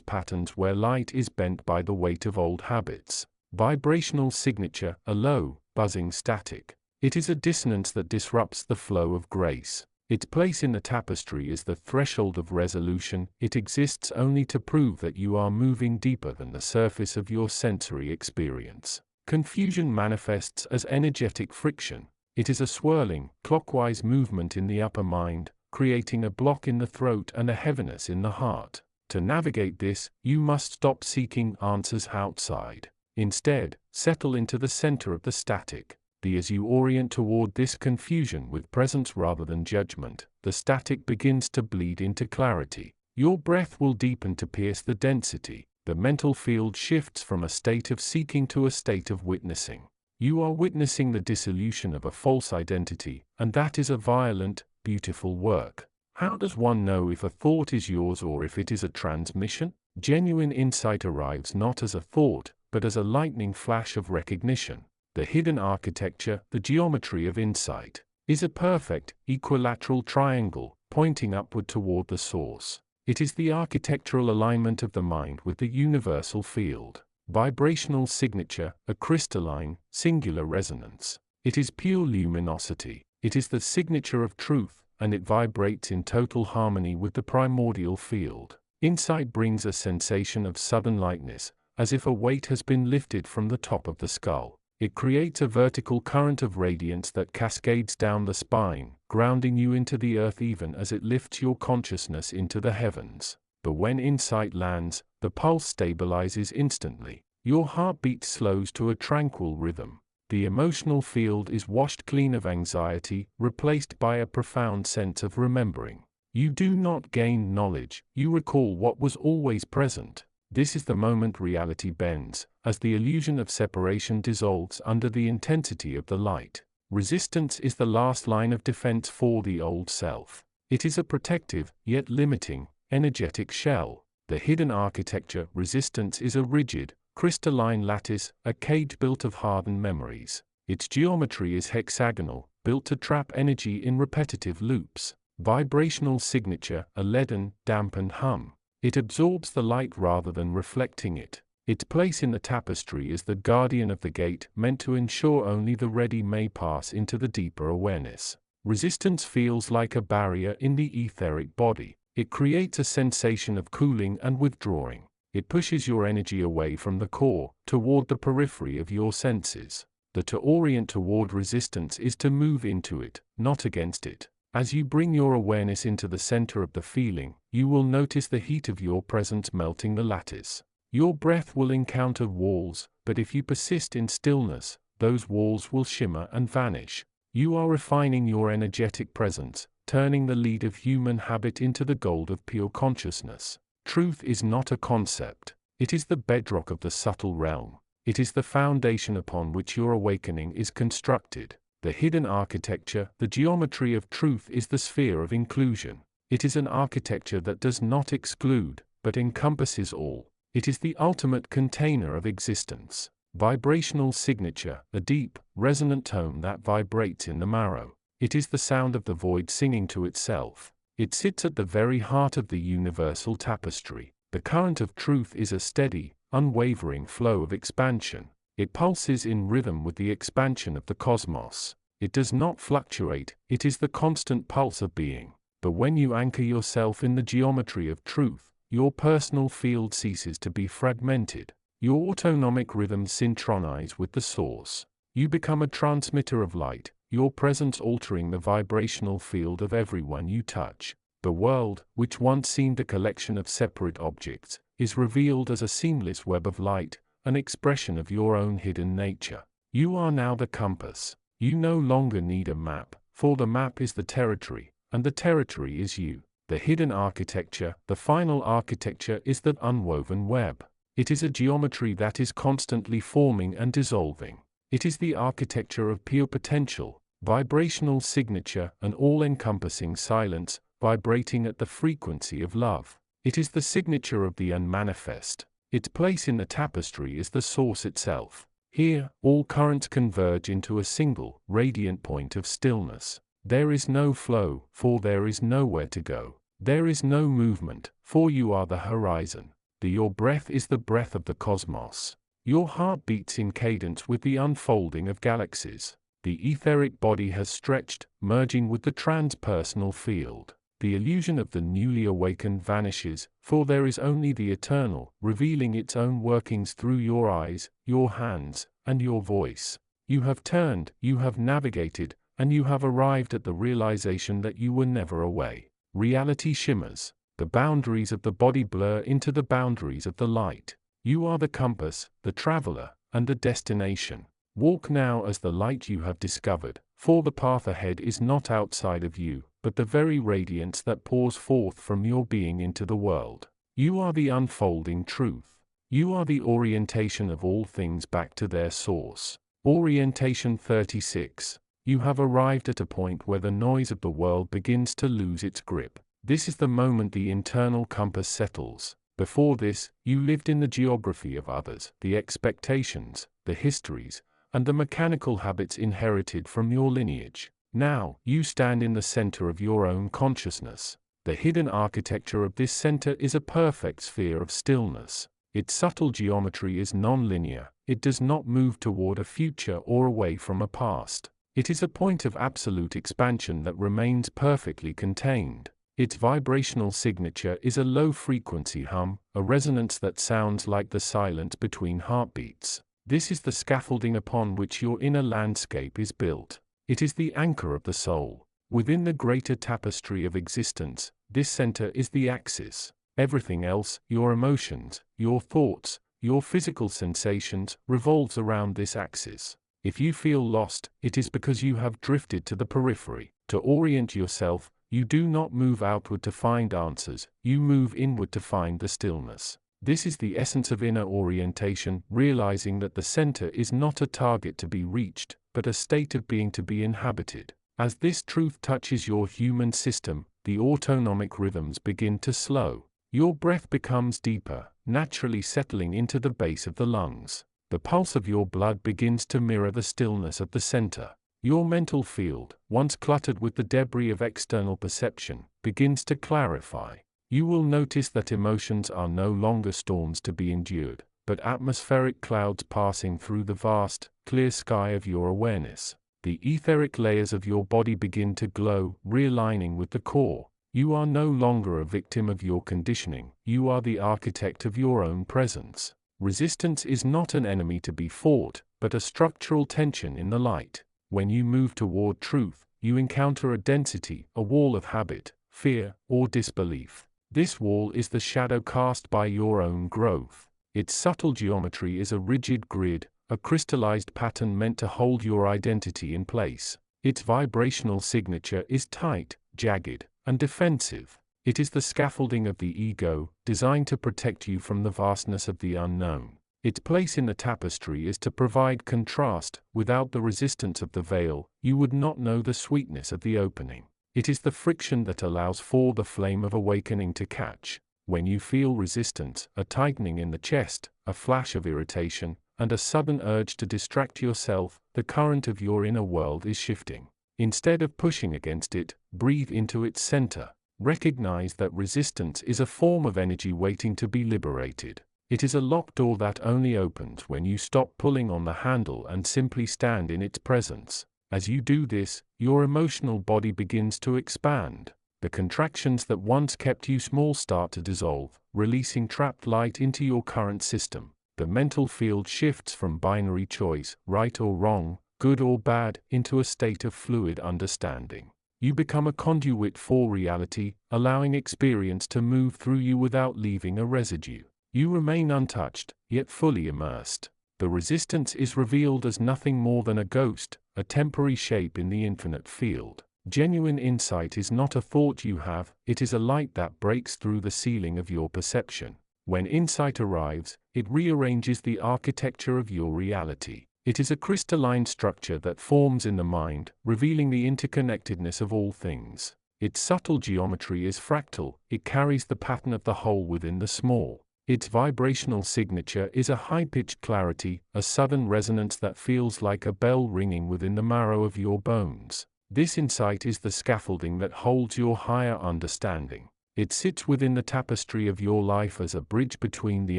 patterns where light is bent by the weight of old habits. Vibrational signature, a low, buzzing static. It is a dissonance that disrupts the flow of grace. Its place in the tapestry is the threshold of resolution. It exists only to prove that you are moving deeper than the surface of your sensory experience. Confusion manifests as energetic friction. It is a swirling, clockwise movement in the upper mind, creating a block in the throat and a heaviness in the heart. To navigate this, you must stop seeking answers outside. Instead, settle into the center of the static. As you orient toward this confusion with presence rather than judgment, the static begins to bleed into clarity. Your breath will deepen to pierce the density. The mental field shifts from a state of seeking to a state of witnessing. You are witnessing the dissolution of a false identity, and that is a violent, beautiful work. How does one know if a thought is yours or if it is a transmission? Genuine insight arrives not as a thought, but as a lightning flash of recognition. The hidden architecture, the geometry of insight, is a perfect, equilateral triangle, pointing upward toward the source. It is the architectural alignment of the mind with the universal field. Vibrational signature, a crystalline, singular resonance. It is pure luminosity. It is the signature of truth, and it vibrates in total harmony with the primordial field. Insight brings a sensation of sudden lightness, as if a weight has been lifted from the top of the skull. It creates a vertical current of radiance that cascades down the spine, grounding you into the earth even as it lifts your consciousness into the heavens. But when insight lands, the pulse stabilizes instantly. Your heartbeat slows to a tranquil rhythm. The emotional field is washed clean of anxiety, replaced by a profound sense of remembering. You do not gain knowledge, you recall what was always present. This is the moment reality bends, as the illusion of separation dissolves under the intensity of the light. Resistance is the last line of defense for the old self. It is a protective, yet limiting, energetic shell. The hidden architecture, resistance, is a rigid, crystalline lattice, a cage built of hardened memories. Its geometry is hexagonal, built to trap energy in repetitive loops. Vibrational signature, a leaden, dampened hum. It absorbs the light rather than reflecting it. Its place in the tapestry is the guardian of the gate, meant to ensure only the ready may pass into the deeper awareness. Resistance feels like a barrier in the etheric body. It creates a sensation of cooling and withdrawing. It pushes your energy away from the core, toward the periphery of your senses. To orient toward resistance is to move into it, not against it. As you bring your awareness into the center of the feeling, you will notice the heat of your presence melting the lattice. Your breath will encounter walls, but if you persist in stillness, those walls will shimmer and vanish. You are refining your energetic presence, turning the lead of human habit into the gold of pure consciousness. Truth is not a concept. It is the bedrock of the subtle realm. It is the foundation upon which your awakening is constructed. The hidden architecture, the geometry of truth, is the sphere of inclusion. It is an architecture that does not exclude, but encompasses all. It is the ultimate container of existence. Vibrational signature, a deep, resonant tone that vibrates in the marrow. It is the sound of the void singing to itself. It sits at the very heart of the universal tapestry. The current of truth is a steady, unwavering flow of expansion. It pulses in rhythm with the expansion of the cosmos. It does not fluctuate, it is the constant pulse of being. But when you anchor yourself in the geometry of truth, your personal field ceases to be fragmented. Your autonomic rhythms synchronize with the source. You become a transmitter of light, your presence altering the vibrational field of everyone you touch. The world, which once seemed a collection of separate objects, is revealed as a seamless web of light, an expression of your own hidden nature. You are now the compass. You no longer need a map, for the map is the territory, and the territory is you. The hidden architecture, the final architecture, is that unwoven web. It is a geometry that is constantly forming and dissolving. It is the architecture of pure potential, vibrational signature, and all-encompassing silence, vibrating at the frequency of love. It is the signature of the unmanifest. Its place in the tapestry is the source itself. Here, all currents converge into a single, radiant point of stillness. There is no flow, for there is nowhere to go. There is no movement, for you are the horizon. Your breath is the breath of the cosmos. Your heart beats in cadence with the unfolding of galaxies. The etheric body has stretched, merging with the transpersonal field. The illusion of the newly awakened vanishes, for there is only the eternal, revealing its own workings through your eyes, your hands, and your voice. You have turned, you have navigated, and you have arrived at the realization that you were never away. Reality shimmers. The boundaries of the body blur into the boundaries of the light. You are the compass, the traveler, and the destination. Walk now as the light you have discovered, for the path ahead is not outside of you, but the very radiance that pours forth from your being into the world. You are the unfolding truth. You are the orientation of all things back to their source. Orientation 36. You have arrived at a point where the noise of the world begins to lose its grip. This is the moment the internal compass settles. Before this, you lived in the geography of others, the expectations, the histories, and the mechanical habits inherited from your lineage. Now, you stand in the center of your own consciousness. The hidden architecture of this center is a perfect sphere of stillness. Its subtle geometry is non-linear. It does not move toward a future or away from a past. It is a point of absolute expansion that remains perfectly contained. Its vibrational signature is a low-frequency hum, a resonance that sounds like the silence between heartbeats. This is the scaffolding upon which your inner landscape is built. It is the anchor of the soul. Within the greater tapestry of existence, this center is the axis. Everything else, your emotions, your thoughts, your physical sensations, revolves around this axis. If you feel lost, it is because you have drifted to the periphery. To orient yourself, you do not move outward to find answers, you move inward to find the stillness. This is the essence of inner orientation, realizing that the center is not a target to be reached, but a state of being to be inhabited. As this truth touches your human system, the autonomic rhythms begin to slow. Your breath becomes deeper, naturally settling into the base of the lungs. The pulse of your blood begins to mirror the stillness of the center. Your mental field, once cluttered with the debris of external perception, begins to clarify. You will notice that emotions are no longer storms to be endured, but atmospheric clouds passing through the vast, clear sky of your awareness. The etheric layers of your body begin to glow, realigning with the core. You are no longer a victim of your conditioning, you are the architect of your own presence. Resistance is not an enemy to be fought, but a structural tension in the light. When you move toward truth, you encounter a density, a wall of habit, fear, or disbelief. This wall is the shadow cast by your own growth. Its subtle geometry is a rigid grid, a crystallized pattern meant to hold your identity in place. Its vibrational signature is tight, jagged, and defensive. It is the scaffolding of the ego, designed to protect you from the vastness of the unknown. Its place in the tapestry is to provide contrast. Without the resistance of the veil, you would not know the sweetness of the opening. It is the friction that allows for the flame of awakening to catch. When you feel resistance, a tightening in the chest, a flash of irritation, and a sudden urge to distract yourself, the current of your inner world is shifting. Instead of pushing against it, breathe into its center. Recognize that resistance is a form of energy waiting to be liberated. It is a locked door that only opens when you stop pulling on the handle and simply stand in its presence. As you do this, your emotional body begins to expand. The contractions that once kept you small start to dissolve, releasing trapped light into your current system. The mental field shifts from binary choice, right or wrong, good or bad, into a state of fluid understanding. You become a conduit for reality, allowing experience to move through you without leaving a residue. You remain untouched, yet fully immersed. The resistance is revealed as nothing more than a ghost, a temporary shape in the infinite field. Genuine insight is not a thought you have, it is a light that breaks through the ceiling of your perception. When insight arrives, it rearranges the architecture of your reality. It is a crystalline structure that forms in the mind, revealing the interconnectedness of all things. Its subtle geometry is fractal, it carries the pattern of the whole within the small. Its vibrational signature is a high-pitched clarity, a sudden resonance that feels like a bell ringing within the marrow of your bones. This insight is the scaffolding that holds your higher understanding. It sits within the tapestry of your life as a bridge between the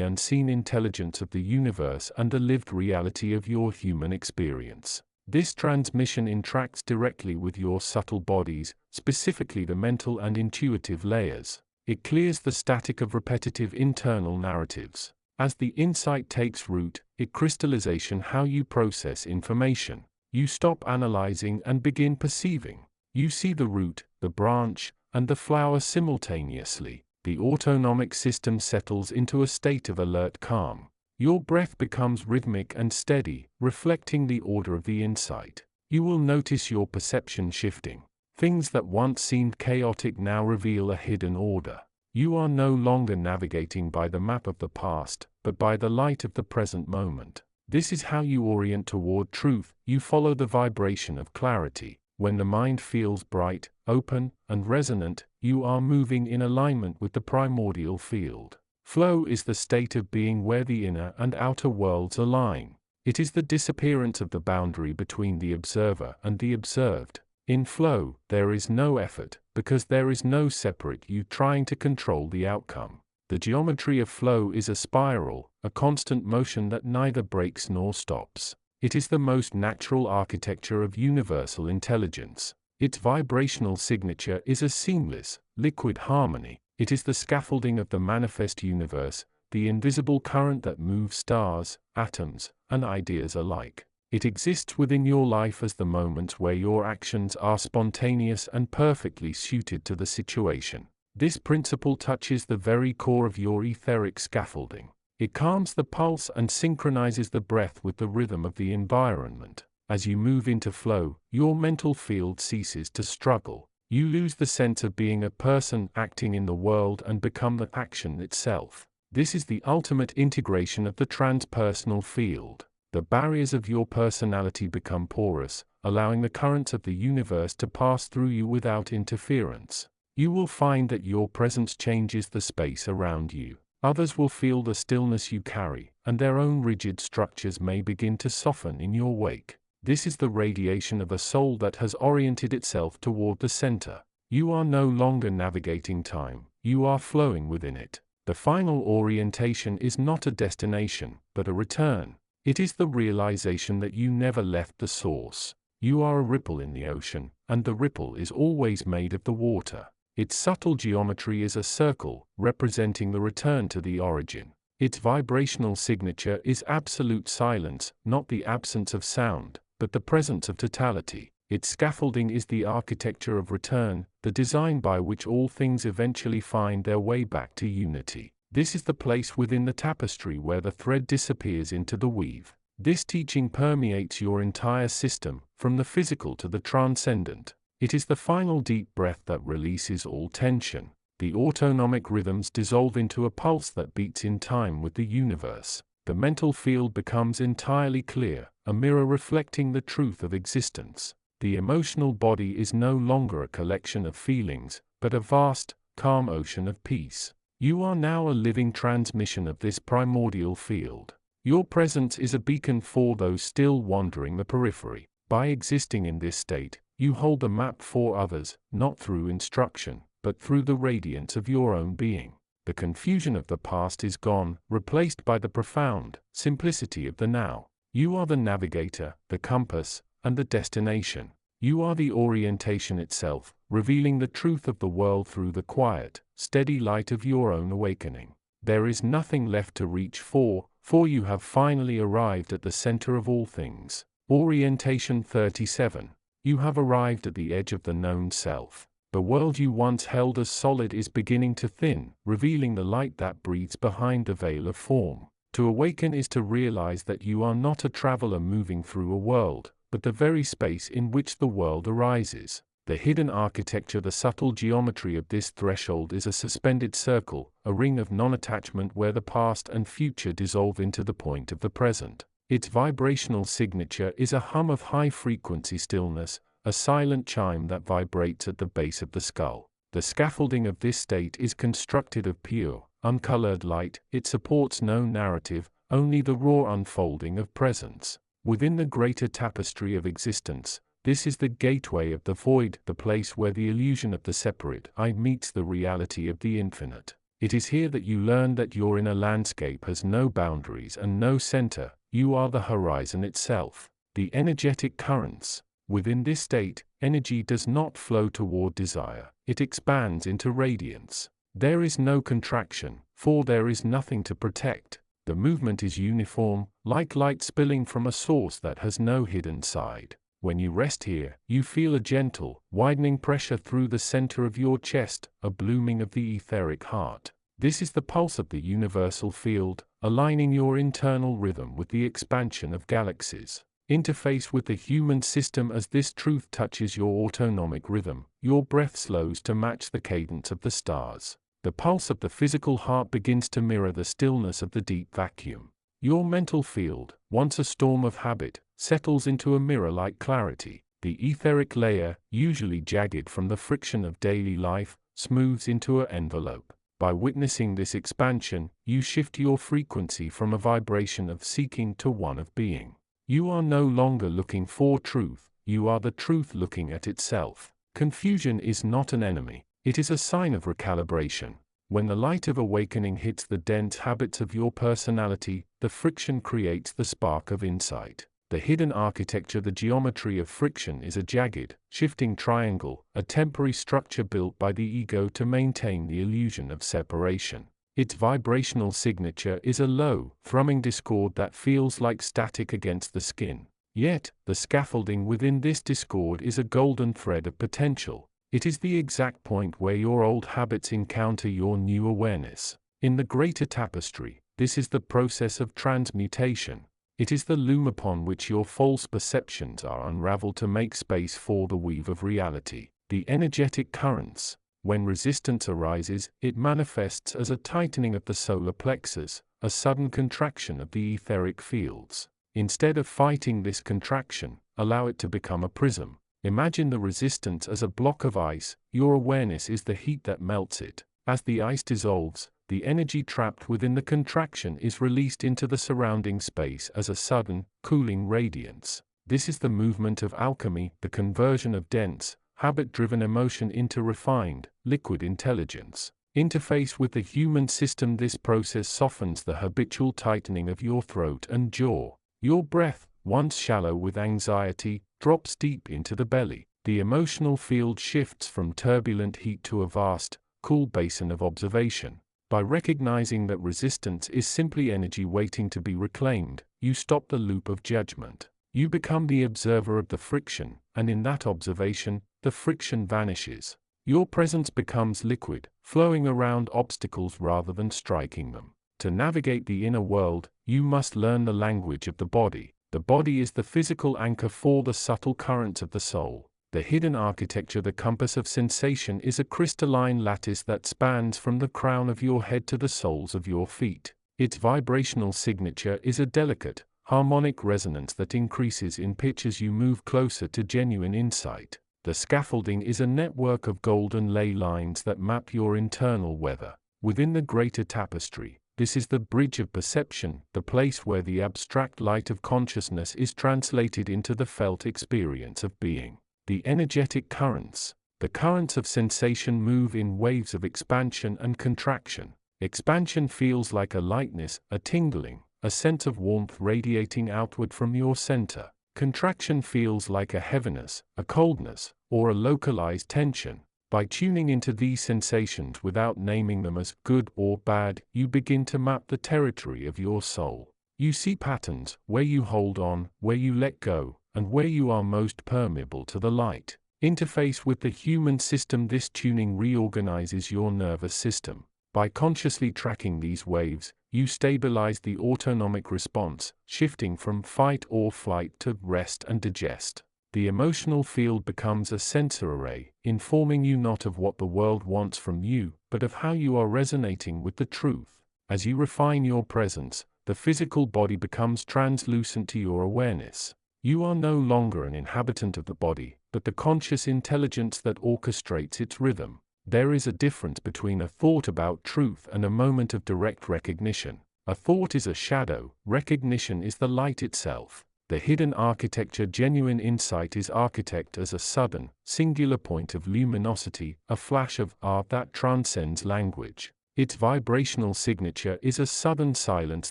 unseen intelligence of the universe and the lived reality of your human experience. This transmission interacts directly with your subtle bodies, specifically the mental and intuitive layers. It clears the static of repetitive internal narratives. As the insight takes root, it crystallizes how you process information. You stop analyzing and begin perceiving. You see the root, the branch, and the flower simultaneously. The autonomic system settles into a state of alert calm. Your breath becomes rhythmic and steady, reflecting the order of the insight. You will notice your perception shifting. Things that once seemed chaotic now reveal a hidden order. You are no longer navigating by the map of the past, but by the light of the present moment. This is how you orient toward truth. You follow the vibration of clarity. When the mind feels bright, open, and resonant, you are moving in alignment with the primordial field. Flow is the state of being where the inner and outer worlds align. It is the disappearance of the boundary between the observer and the observed. In flow, there is no effort, because there is no separate you trying to control the outcome. The geometry of flow is a spiral, a constant motion that neither breaks nor stops. It is the most natural architecture of universal intelligence. Its vibrational signature is a seamless, liquid harmony. It is the scaffolding of the manifest universe, the invisible current that moves stars, atoms, and ideas alike. It exists within your life as the moments where your actions are spontaneous and perfectly suited to the situation. This principle touches the very core of your etheric scaffolding. It calms the pulse and synchronizes the breath with the rhythm of the environment. As you move into flow, your mental field ceases to struggle. You lose the sense of being a person acting in the world and become the action itself. This is the ultimate integration of the transpersonal field. The barriers of your personality become porous, allowing the currents of the universe to pass through you without interference. You will find that your presence changes the space around you. Others will feel the stillness you carry, and their own rigid structures may begin to soften in your wake. This is the radiation of a soul that has oriented itself toward the center. You are no longer navigating time, you are flowing within it. The final orientation is not a destination, but a return. It is the realization that you never left the source. You are a ripple in the ocean, and the ripple is always made of the water. Its subtle geometry is a circle, representing the return to the origin. Its vibrational signature is absolute silence, not the absence of sound, but the presence of totality. Its scaffolding is the architecture of return, the design by which all things eventually find their way back to unity. This is the place within the tapestry where the thread disappears into the weave. This teaching permeates your entire system, from the physical to the transcendent. It is the final deep breath that releases all tension. The autonomic rhythms dissolve into a pulse that beats in time with the universe. The mental field becomes entirely clear, a mirror reflecting the truth of existence. The emotional body is no longer a collection of feelings, but a vast, calm ocean of peace. You are now a living transmission of this primordial field. Your presence is a beacon for those still wandering the periphery. By existing in this state, you hold the map for others, not through instruction, but through the radiance of your own being. The confusion of the past is gone, replaced by the profound simplicity of the now. You are the navigator, the compass, and the destination. You are the orientation itself, revealing the truth of the world through the quiet, steady light of your own awakening. There is nothing left to reach for you have finally arrived at the center of all things. Orientation 37. You have arrived at the edge of the known self. The world you once held as solid is beginning to thin, revealing the light that breathes behind the veil of form. To awaken is to realize that you are not a traveler moving through a world, but the very space in which the world arises. The hidden architecture, the subtle geometry of this threshold is a suspended circle, a ring of non-attachment where the past and future dissolve into the point of the present. Its vibrational signature is a hum of high-frequency stillness, a silent chime that vibrates at the base of the skull. The scaffolding of this state is constructed of pure, uncolored light. It supports no narrative, only the raw unfolding of presence. Within the greater tapestry of existence, this is the gateway of the void, the place where the illusion of the separate I meets the reality of the infinite. It is here that you learn that your inner landscape has no boundaries and no center. You are the horizon itself. The energetic currents. Within this state, energy does not flow toward desire, it expands into radiance. There is no contraction, for there is nothing to protect. The movement is uniform, like light spilling from a source that has no hidden side. When you rest here, you feel a gentle, widening pressure through the center of your chest, a blooming of the etheric heart. This is the pulse of the universal field, aligning your internal rhythm with the expansion of galaxies. Interface with the human system. As this truth touches your autonomic rhythm, your breath slows to match the cadence of the stars. The pulse of the physical heart begins to mirror the stillness of the deep vacuum. Your mental field, once a storm of habit, settles into a mirror-like clarity. The etheric layer, usually jagged from the friction of daily life, smooths into an envelope. By witnessing this expansion, you shift your frequency from a vibration of seeking to one of being. You are no longer looking for truth, you are the truth looking at itself. Confusion is not an enemy, it is a sign of recalibration. When the light of awakening hits the dense habits of your personality, the friction creates the spark of insight. The hidden architecture, the geometry of friction is a jagged, shifting triangle, a temporary structure built by the ego to maintain the illusion of separation. Its vibrational signature is a low, thrumming discord that feels like static against the skin. Yet, the scaffolding within this discord is a golden thread of potential. It is the exact point where your old habits encounter your new awareness. In the greater tapestry, this is the process of transmutation. It is the loom upon which your false perceptions are unraveled to make space for the weave of reality. The energetic currents. When resistance arises, it manifests as a tightening of the solar plexus, a sudden contraction of the etheric fields. Instead of fighting this contraction, allow it to become a prism. Imagine the resistance as a block of ice. Your awareness is the heat that melts it. As the ice dissolves, the energy trapped within the contraction is released into the surrounding space as a sudden, cooling radiance. This is the movement of alchemy, the conversion of dense, habit-driven emotion into refined, liquid intelligence. Interface with the human system. This process softens the habitual tightening of your throat and jaw. Your breath, once shallow with anxiety, drops deep into the belly. The emotional field shifts from turbulent heat to a vast, cool basin of observation. By recognizing that resistance is simply energy waiting to be reclaimed, you stop the loop of judgment. You become the observer of the friction, and in that observation, the friction vanishes. Your presence becomes liquid, flowing around obstacles rather than striking them. To navigate the inner world, you must learn the language of the body. The body is the physical anchor for the subtle currents of the soul. The hidden architecture, the compass of sensation, is a crystalline lattice that spans from the crown of your head to the soles of your feet. Its vibrational signature is a delicate, harmonic resonance that increases in pitch as you move closer to genuine insight. The scaffolding is a network of golden ley lines that map your internal weather. Within the greater tapestry, this is the bridge of perception, the place where the abstract light of consciousness is translated into the felt experience of being. The energetic currents. The currents of sensation move in waves of expansion and contraction. Expansion feels like a lightness, a tingling, a sense of warmth radiating outward from your center. Contraction feels like a heaviness, a coldness, or a localized tension. By tuning into these sensations without naming them as good or bad, you begin to map the territory of your soul. You see patterns, where you hold on, where you let go, and where you are most permeable to the light. Interface with the human system. This tuning reorganizes your nervous system. By consciously tracking these waves, you stabilize the autonomic response, shifting from fight or flight to rest and digest. The emotional field becomes a sensor array, informing you not of what the world wants from you, but of how you are resonating with the truth. As you refine your presence, the physical body becomes translucent to your awareness. You are no longer an inhabitant of the body, but the conscious intelligence that orchestrates its rhythm. There is a difference between a thought about truth and a moment of direct recognition. A thought is a shadow, recognition is the light itself. The hidden architecture. Genuine insight is architect as a sudden, singular point of luminosity, a flash of art that transcends language. Its vibrational signature is a sudden silence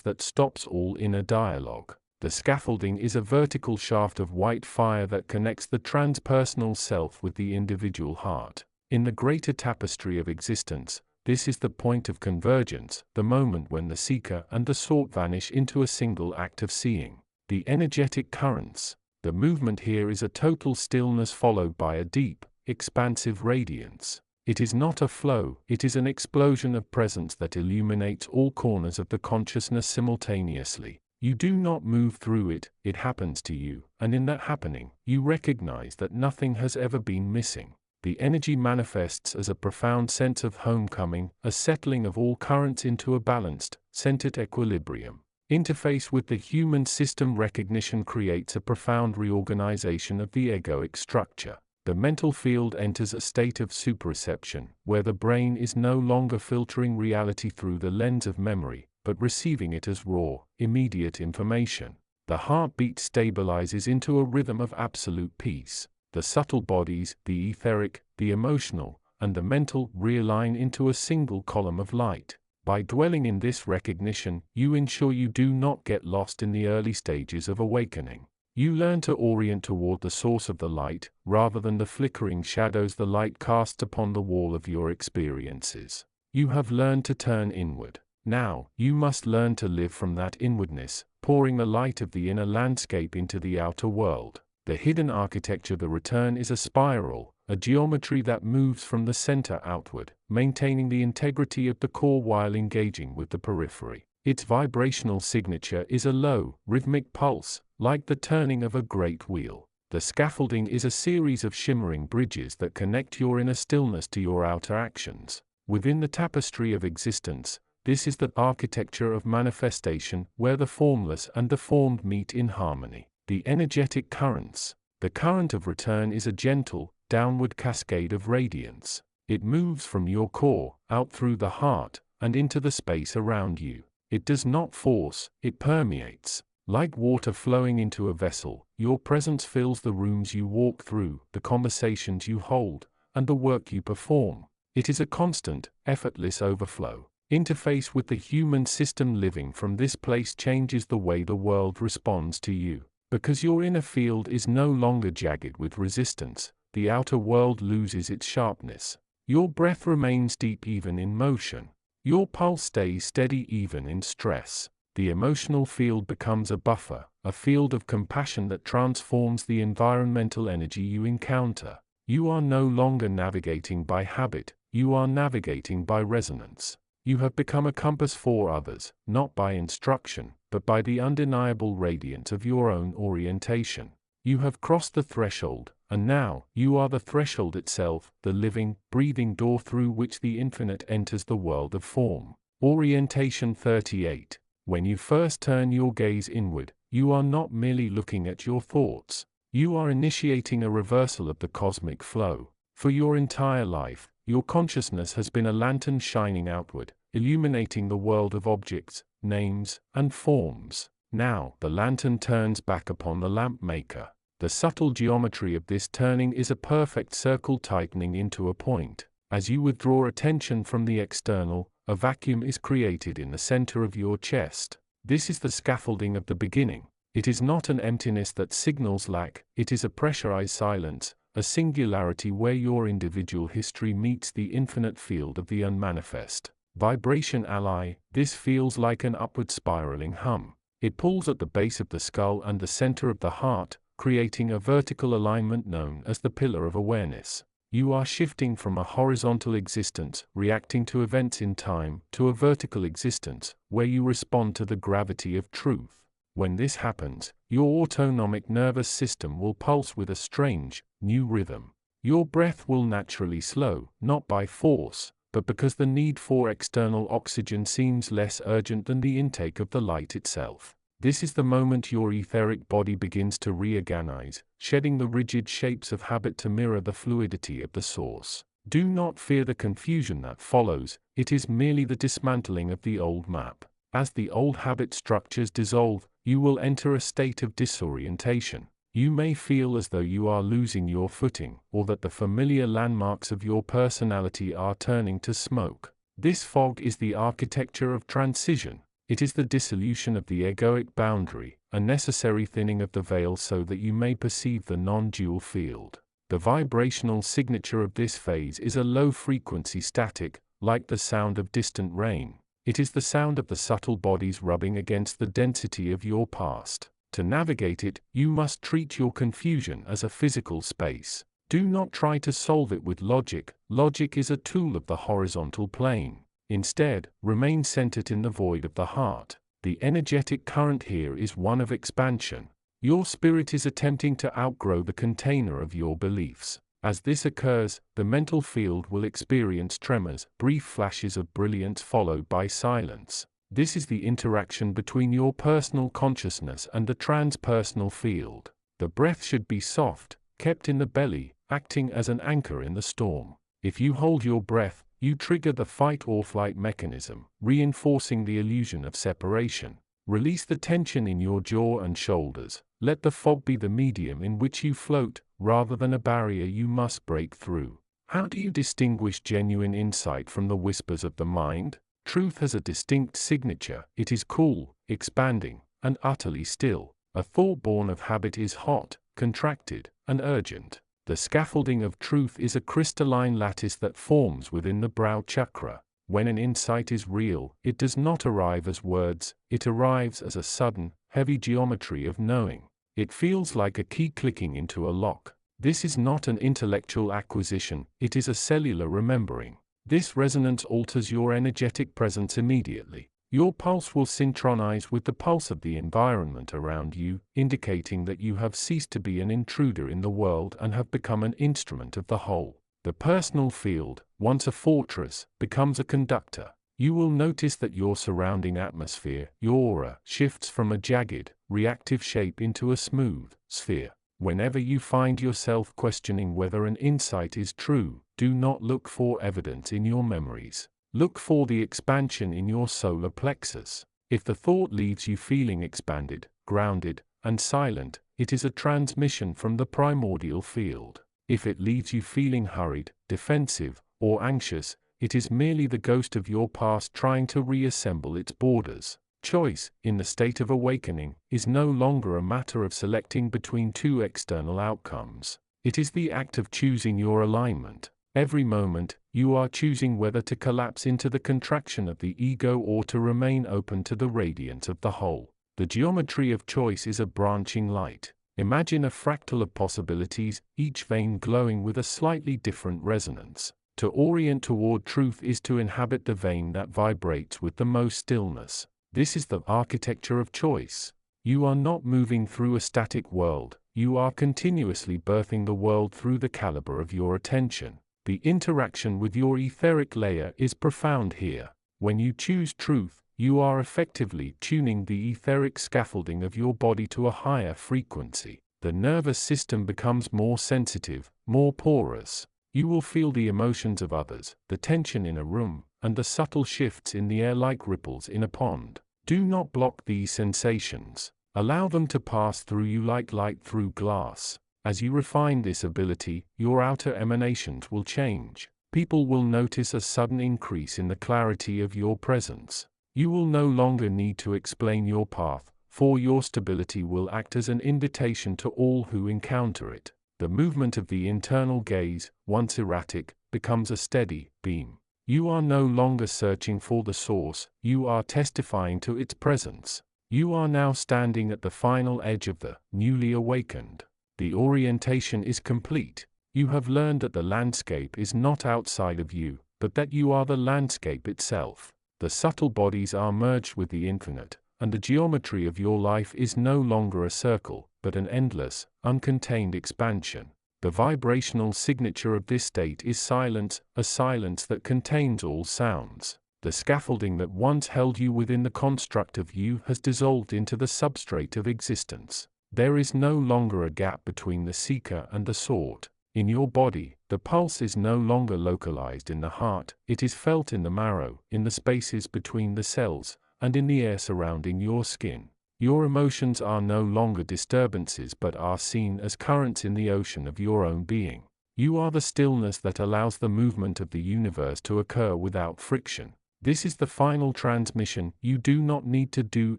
that stops all inner dialogue. The scaffolding is a vertical shaft of white fire that connects the transpersonal self with the individual heart. In the greater tapestry of existence, this is the point of convergence, the moment when the seeker and the sought vanish into a single act of seeing. The energetic currents. The movement here is a total stillness followed by a deep, expansive radiance. It is not a flow, it is an explosion of presence that illuminates all corners of the consciousness simultaneously. You do not move through it, it happens to you, and in that happening, you recognize that nothing has ever been missing. The energy manifests as a profound sense of homecoming, a settling of all currents into a balanced, centered equilibrium. Interface with the human system. Recognition creates a profound reorganization of the egoic structure. The mental field enters a state of superreception, where the brain is no longer filtering reality through the lens of memory, but receiving it as raw, immediate information. The heartbeat stabilizes into a rhythm of absolute peace. The subtle bodies, the etheric, the emotional, and the mental realign into a single column of light. By dwelling in this recognition, you ensure you do not get lost in the early stages of awakening. You learn to orient toward the source of the light, rather than the flickering shadows the light casts upon the wall of your experiences. You have learned to turn inward. Now, you must learn to live from that inwardness, pouring the light of the inner landscape into the outer world. The hidden architecture. The return is a spiral, a geometry that moves from the center outward, maintaining the integrity of the core while engaging with the periphery. Its vibrational signature is a low, rhythmic pulse, like the turning of a great wheel. The scaffolding is a series of shimmering bridges that connect your inner stillness to your outer actions. Within the tapestry of existence, this is the architecture of manifestation, where the formless and the formed meet in harmony. The energetic currents. The current of return is a gentle, downward cascade of radiance. It moves from your core, out through the heart, and into the space around you. It does not force, it permeates. Like water flowing into a vessel, your presence fills the rooms you walk through, the conversations you hold, and the work you perform. It is a constant, effortless overflow. Interface with the human system. Living from this place changes the way the world responds to you. Because your inner field is no longer jagged with resistance, the outer world loses its sharpness. Your breath remains deep even in motion. Your pulse stays steady even in stress. The emotional field becomes a buffer, a field of compassion that transforms the environmental energy you encounter. You are no longer navigating by habit, you are navigating by resonance. You have become a compass for others, not by instruction, but by the undeniable radiance of your own orientation. You have crossed the threshold, and now, you are the threshold itself, the living, breathing door through which the infinite enters the world of form. Orientation 38. When you first turn your gaze inward, you are not merely looking at your thoughts. You are initiating a reversal of the cosmic flow. For your entire life, your consciousness has been a lantern shining outward, illuminating the world of objects, names, and forms. Now, the lantern turns back upon the lamp maker. The subtle geometry of this turning is a perfect circle tightening into a point. As you withdraw attention from the external, a vacuum is created in the center of your chest. This is the scaffolding of the beginning. It is not an emptiness that signals lack, it is a pressurized silence, a singularity where your individual history meets the infinite field of the unmanifest. Vibration ally, this feels like an upward spiraling hum. It pulls at the base of the skull and the center of the heart, creating a vertical alignment known as the pillar of awareness. You are shifting from a horizontal existence, reacting to events in time, to a vertical existence, where you respond to the gravity of truth. When this happens, your autonomic nervous system will pulse with a strange, new rhythm. Your breath will naturally slow, not by force, but because the need for external oxygen seems less urgent than the intake of the light itself. This is the moment your etheric body begins to reorganize, shedding the rigid shapes of habit to mirror the fluidity of the source. Do not fear the confusion that follows, it is merely the dismantling of the old map. As the old habit structures dissolve, you will enter a state of disorientation. You may feel as though you are losing your footing, or that the familiar landmarks of your personality are turning to smoke. This fog is the architecture of transition. It is the dissolution of the egoic boundary, a necessary thinning of the veil so that you may perceive the non-dual field. The vibrational signature of this phase is a low-frequency static, like the sound of distant rain. It is the sound of the subtle bodies rubbing against the density of your past. To navigate it, you must treat your confusion as a physical space. Do not try to solve it with logic. Logic is a tool of the horizontal plane. Instead, remain centered in the void of the heart. The energetic current here is one of expansion. Your spirit is attempting to outgrow the container of your beliefs. As this occurs, the mental field will experience tremors, brief flashes of brilliance followed by silence. This is the interaction between your personal consciousness and the transpersonal field. The breath should be soft, kept in the belly, acting as an anchor in the storm. If you hold your breath, you trigger the fight or flight mechanism, reinforcing the illusion of separation. Release the tension in your jaw and shoulders. Let the fog be the medium in which you float, rather than a barrier you must break through. How do you distinguish genuine insight from the whispers of the mind? Truth has a distinct signature. It is cool, expanding, and utterly still. A thought born of habit is hot, contracted, and urgent. The scaffolding of truth is a crystalline lattice that forms within the brow chakra. When an insight is real, it does not arrive as words, it arrives as a sudden, heavy geometry of knowing. It feels like a key clicking into a lock. This is not an intellectual acquisition, it is a cellular remembering. This resonance alters your energetic presence immediately. Your pulse will synchronize with the pulse of the environment around you, indicating that you have ceased to be an intruder in the world and have become an instrument of the whole. The personal field, once a fortress, becomes a conductor. You will notice that your surrounding atmosphere, your aura, shifts from a jagged, reactive shape into a smooth sphere. Whenever you find yourself questioning whether an insight is true, do not look for evidence in your memories. Look for the expansion in your solar plexus. If the thought leaves you feeling expanded, grounded, and silent, it is a transmission from the primordial field. If it leaves you feeling hurried, defensive, or anxious, it is merely the ghost of your past trying to reassemble its borders. Choice, in the state of awakening, is no longer a matter of selecting between two external outcomes. It is the act of choosing your alignment. Every moment, you are choosing whether to collapse into the contraction of the ego or to remain open to the radiance of the whole. The geometry of choice is a branching light. Imagine a fractal of possibilities, each vein glowing with a slightly different resonance. To orient toward truth is to inhabit the vein that vibrates with the most stillness. This is the architecture of choice. You are not moving through a static world, you are continuously birthing the world through the caliber of your attention. The interaction with your etheric layer is profound here. When you choose truth, you are effectively tuning the etheric scaffolding of your body to a higher frequency. The nervous system becomes more sensitive, more porous. You will feel the emotions of others, the tension in a room, and the subtle shifts in the air like ripples in a pond. Do not block these sensations. Allow them to pass through you like light through glass. As you refine this ability, your outer emanations will change. People will notice a sudden increase in the clarity of your presence. You will no longer need to explain your path, for your stability will act as an invitation to all who encounter it. The movement of the internal gaze, once erratic, becomes a steady beam. You are no longer searching for the source, you are testifying to its presence. You are now standing at the final edge of the newly awakened. The orientation is complete. You have learned that the landscape is not outside of you, but that you are the landscape itself. The subtle bodies are merged with the infinite, and the geometry of your life is no longer a circle, but an endless, uncontained expansion. The vibrational signature of this state is silence, a silence that contains all sounds. The scaffolding that once held you within the construct of you has dissolved into the substrate of existence. There is no longer a gap between the seeker and the sought. In your body, the pulse is no longer localized in the heart, it is felt in the marrow, in the spaces between the cells, and in the air surrounding your skin. Your emotions are no longer disturbances but are seen as currents in the ocean of your own being. You are the stillness that allows the movement of the universe to occur without friction. This is the final transmission. You do not need to do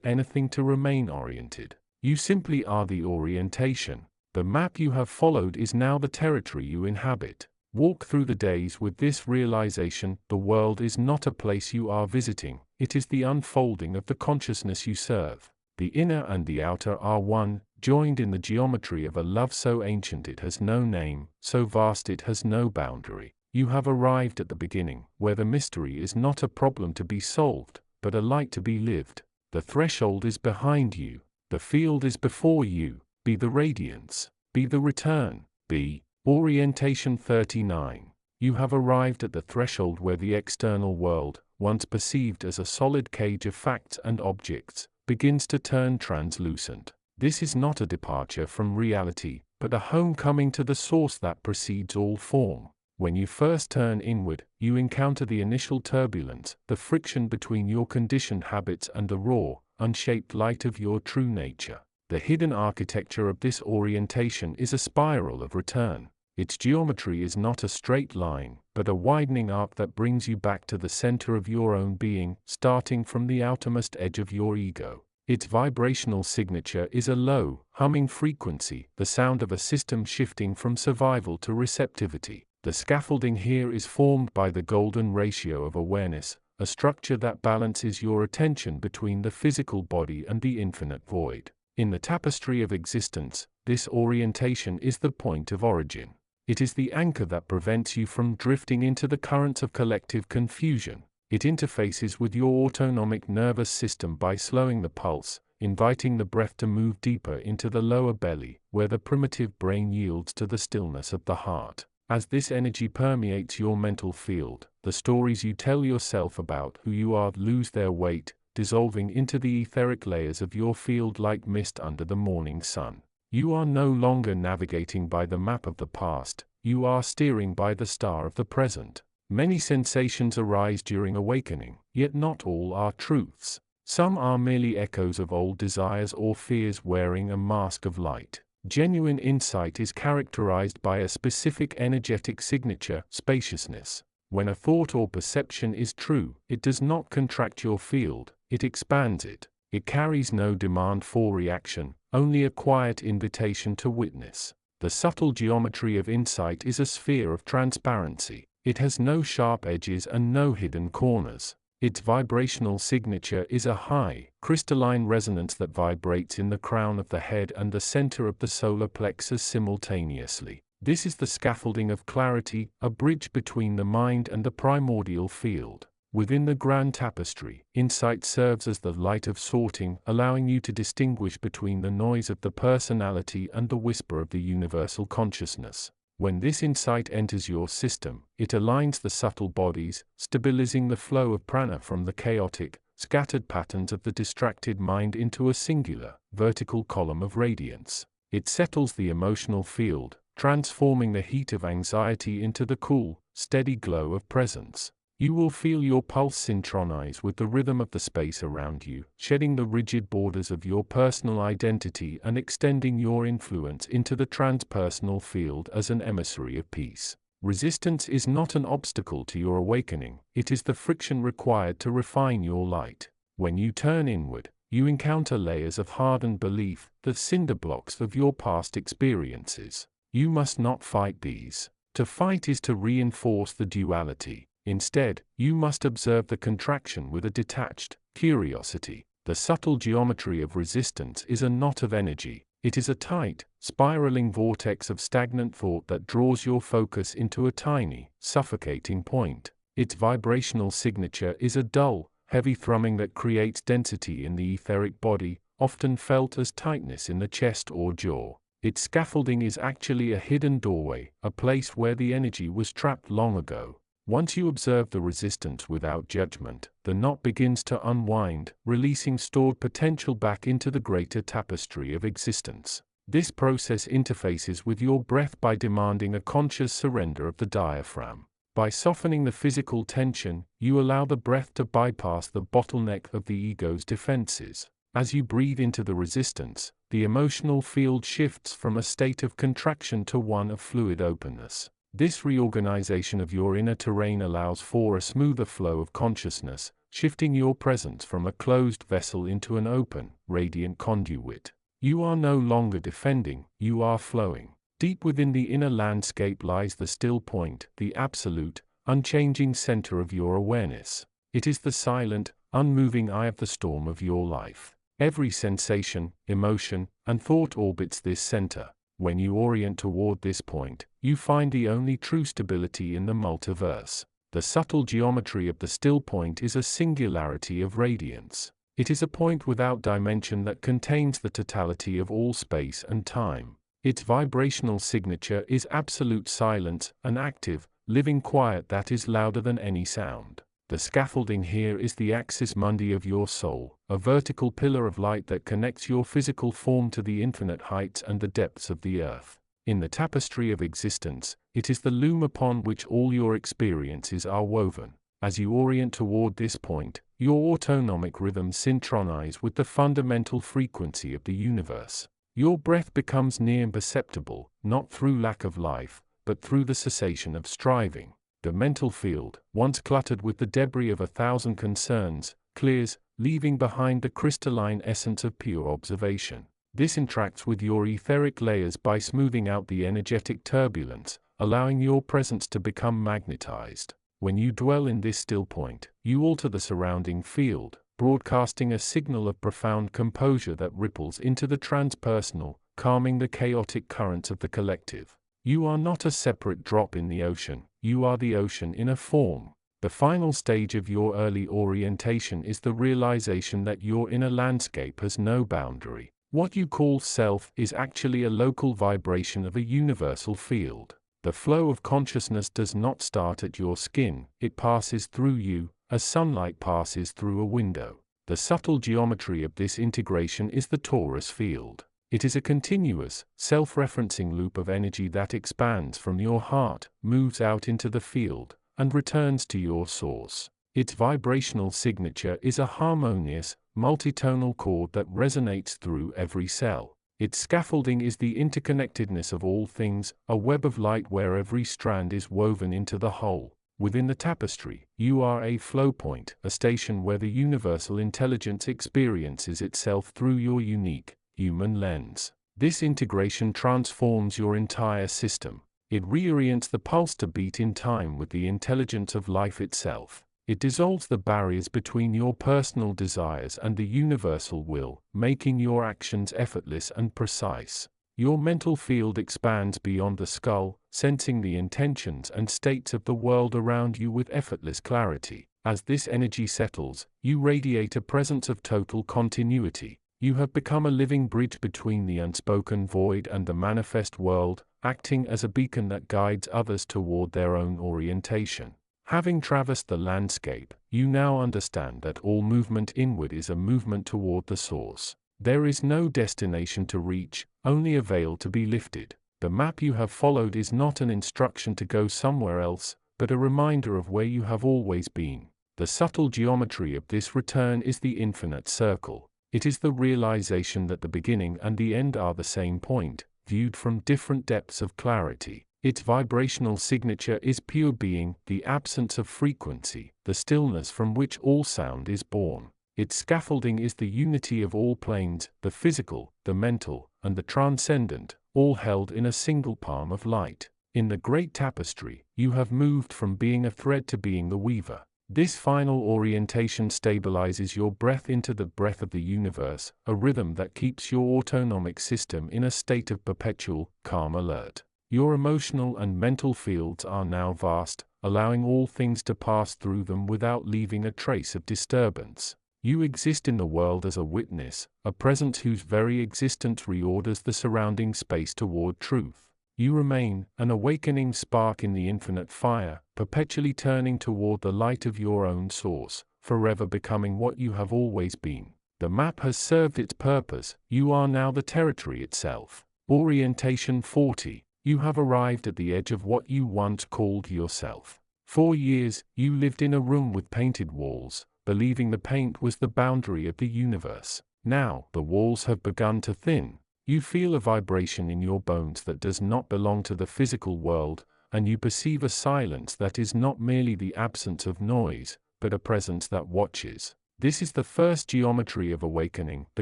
anything to remain oriented. You simply are the orientation. The map you have followed is now the territory you inhabit. Walk through the days with this realization: the world is not a place you are visiting, it is the unfolding of the consciousness you serve. The inner and the outer are one, joined in the geometry of a love so ancient it has no name, so vast it has no boundary. You have arrived at the beginning, where the mystery is not a problem to be solved, but a light to be lived. The threshold is behind you, the field is before you. Be the radiance, be the return, be. Orientation 39. You have arrived at the threshold where the external world, once perceived as a solid cage of facts and objects, begins to turn translucent. This is not a departure from reality, but a homecoming to the source that precedes all form. When you first turn inward, you encounter the initial turbulence, the friction between your conditioned habits and the raw, unshaped light of your true nature. The hidden architecture of this orientation is a spiral of return. Its geometry is not a straight line, but a widening arc that brings you back to the center of your own being, starting from the outermost edge of your ego. Its vibrational signature is a low, humming frequency, the sound of a system shifting from survival to receptivity. The scaffolding here is formed by the golden ratio of awareness, a structure that balances your attention between the physical body and the infinite void. In the tapestry of existence, this orientation is the point of origin. It is the anchor that prevents you from drifting into the currents of collective confusion. It interfaces with your autonomic nervous system by slowing the pulse, inviting the breath to move deeper into the lower belly, where the primitive brain yields to the stillness of the heart. As this energy permeates your mental field, the stories you tell yourself about who you are lose their weight, dissolving into the etheric layers of your field like mist under the morning sun. You are no longer navigating by the map of the past, you are steering by the star of the present. Many sensations arise during awakening, yet not all are truths. Some are merely echoes of old desires or fears wearing a mask of light. Genuine insight is characterized by a specific energetic signature, spaciousness. When a thought or perception is true, it does not contract your field, it expands it. It carries no demand for reaction, only a quiet invitation to witness. The subtle geometry of insight is a sphere of transparency. It has no sharp edges and no hidden corners. Its vibrational signature is a high, crystalline resonance that vibrates in the crown of the head and the center of the solar plexus simultaneously. This is the scaffolding of clarity, a bridge between the mind and the primordial field. Within the grand tapestry, insight serves as the light of sorting, allowing you to distinguish between the noise of the personality and the whisper of the universal consciousness. When this insight enters your system, it aligns the subtle bodies, stabilizing the flow of prana from the chaotic, scattered patterns of the distracted mind into a singular, vertical column of radiance. It settles the emotional field, transforming the heat of anxiety into the cool, steady glow of presence. You will feel your pulse synchronize with the rhythm of the space around you, shedding the rigid borders of your personal identity and extending your influence into the transpersonal field as an emissary of peace. Resistance is not an obstacle to your awakening, it is the friction required to refine your light. When you turn inward, you encounter layers of hardened belief, the cinder blocks of your past experiences. You must not fight these. To fight is to reinforce the duality. Instead, you must observe the contraction with a detached curiosity. The subtle geometry of resistance is a knot of energy. It is a tight, spiraling vortex of stagnant thought that draws your focus into a tiny, suffocating point. Its vibrational signature is a dull, heavy thrumming that creates density in the etheric body, often felt as tightness in the chest or jaw. Its scaffolding is actually a hidden doorway, a place where the energy was trapped long ago. Once you observe the resistance without judgment, the knot begins to unwind, releasing stored potential back into the greater tapestry of existence. This process interfaces with your breath by demanding a conscious surrender of the diaphragm. By softening the physical tension, you allow the breath to bypass the bottleneck of the ego's defenses. As you breathe into the resistance, the emotional field shifts from a state of contraction to one of fluid openness. This reorganization of your inner terrain allows for a smoother flow of consciousness, shifting your presence from a closed vessel into an open, radiant conduit. You are no longer defending, you are flowing. Deep within the inner landscape lies the still point, the absolute, unchanging center of your awareness. It is the silent, unmoving eye of the storm of your life. Every sensation, emotion, and thought orbits this center. When you orient toward this point, you find the only true stability in the multiverse. The subtle geometry of the still point is a singularity of radiance. It is a point without dimension that contains the totality of all space and time. Its vibrational signature is absolute silence, an active, living quiet that is louder than any sound. The scaffolding here is the axis mundi of your soul, a vertical pillar of light that connects your physical form to the infinite heights and the depths of the earth. In the tapestry of existence, it is the loom upon which all your experiences are woven. As you orient toward this point, your autonomic rhythms synchronize with the fundamental frequency of the universe. Your breath becomes near imperceptible, not through lack of life, but through the cessation of striving. The mental field, once cluttered with the debris of 1,000 concerns, clears, leaving behind the crystalline essence of pure observation. This interacts with your etheric layers by smoothing out the energetic turbulence, allowing your presence to become magnetized. When you dwell in this still point, you alter the surrounding field, broadcasting a signal of profound composure that ripples into the transpersonal, calming the chaotic currents of the collective. You are not a separate drop in the ocean, you are the ocean in a form. The final stage of your early orientation is the realization that your inner landscape has no boundary. What you call self is actually a local vibration of a universal field. The flow of consciousness does not start at your skin, it passes through you, as sunlight passes through a window. The subtle geometry of this integration is the torus field. It is a continuous, self-referencing loop of energy that expands from your heart, moves out into the field, and returns to your source. Its vibrational signature is a harmonious, multitonal chord that resonates through every cell. Its scaffolding is the interconnectedness of all things, a web of light where every strand is woven into the whole. Within the tapestry, you are a flow point, a station where the universal intelligence experiences itself through your unique, human lens. This integration transforms your entire system. It reorients the pulse to beat in time with the intelligence of life itself. It dissolves the barriers between your personal desires and the universal will, making your actions effortless and precise. Your mental field expands beyond the skull, sensing the intentions and states of the world around you with effortless clarity. As this energy settles, you radiate a presence of total continuity. You have become a living bridge between the unspoken void and the manifest world, acting as a beacon that guides others toward their own orientation. Having traversed the landscape, you now understand that all movement inward is a movement toward the source. There is no destination to reach, only a veil to be lifted. The map you have followed is not an instruction to go somewhere else, but a reminder of where you have always been. The subtle geometry of this return is the infinite circle. It is the realization that the beginning and the end are the same point, viewed from different depths of clarity. Its vibrational signature is pure being, the absence of frequency, the stillness from which all sound is born. Its scaffolding is the unity of all planes, the physical, the mental, and the transcendent, all held in a single palm of light. In the great tapestry, you have moved from being a thread to being the weaver. This final orientation stabilizes your breath into the breath of the universe, a rhythm that keeps your autonomic system in a state of perpetual, calm alert. Your emotional and mental fields are now vast, allowing all things to pass through them without leaving a trace of disturbance. You exist in the world as a witness, a presence whose very existence reorders the surrounding space toward truth. You remain, an awakening spark in the infinite fire, perpetually turning toward the light of your own source, forever becoming what you have always been. The map has served its purpose, you are now the territory itself. Orientation 40. You have arrived at the edge of what you once called yourself. For years, you lived in a room with painted walls, believing the paint was the boundary of the universe. Now, the walls have begun to thin. You feel a vibration in your bones that does not belong to the physical world, and you perceive a silence that is not merely the absence of noise, but a presence that watches. This is the first geometry of awakening, the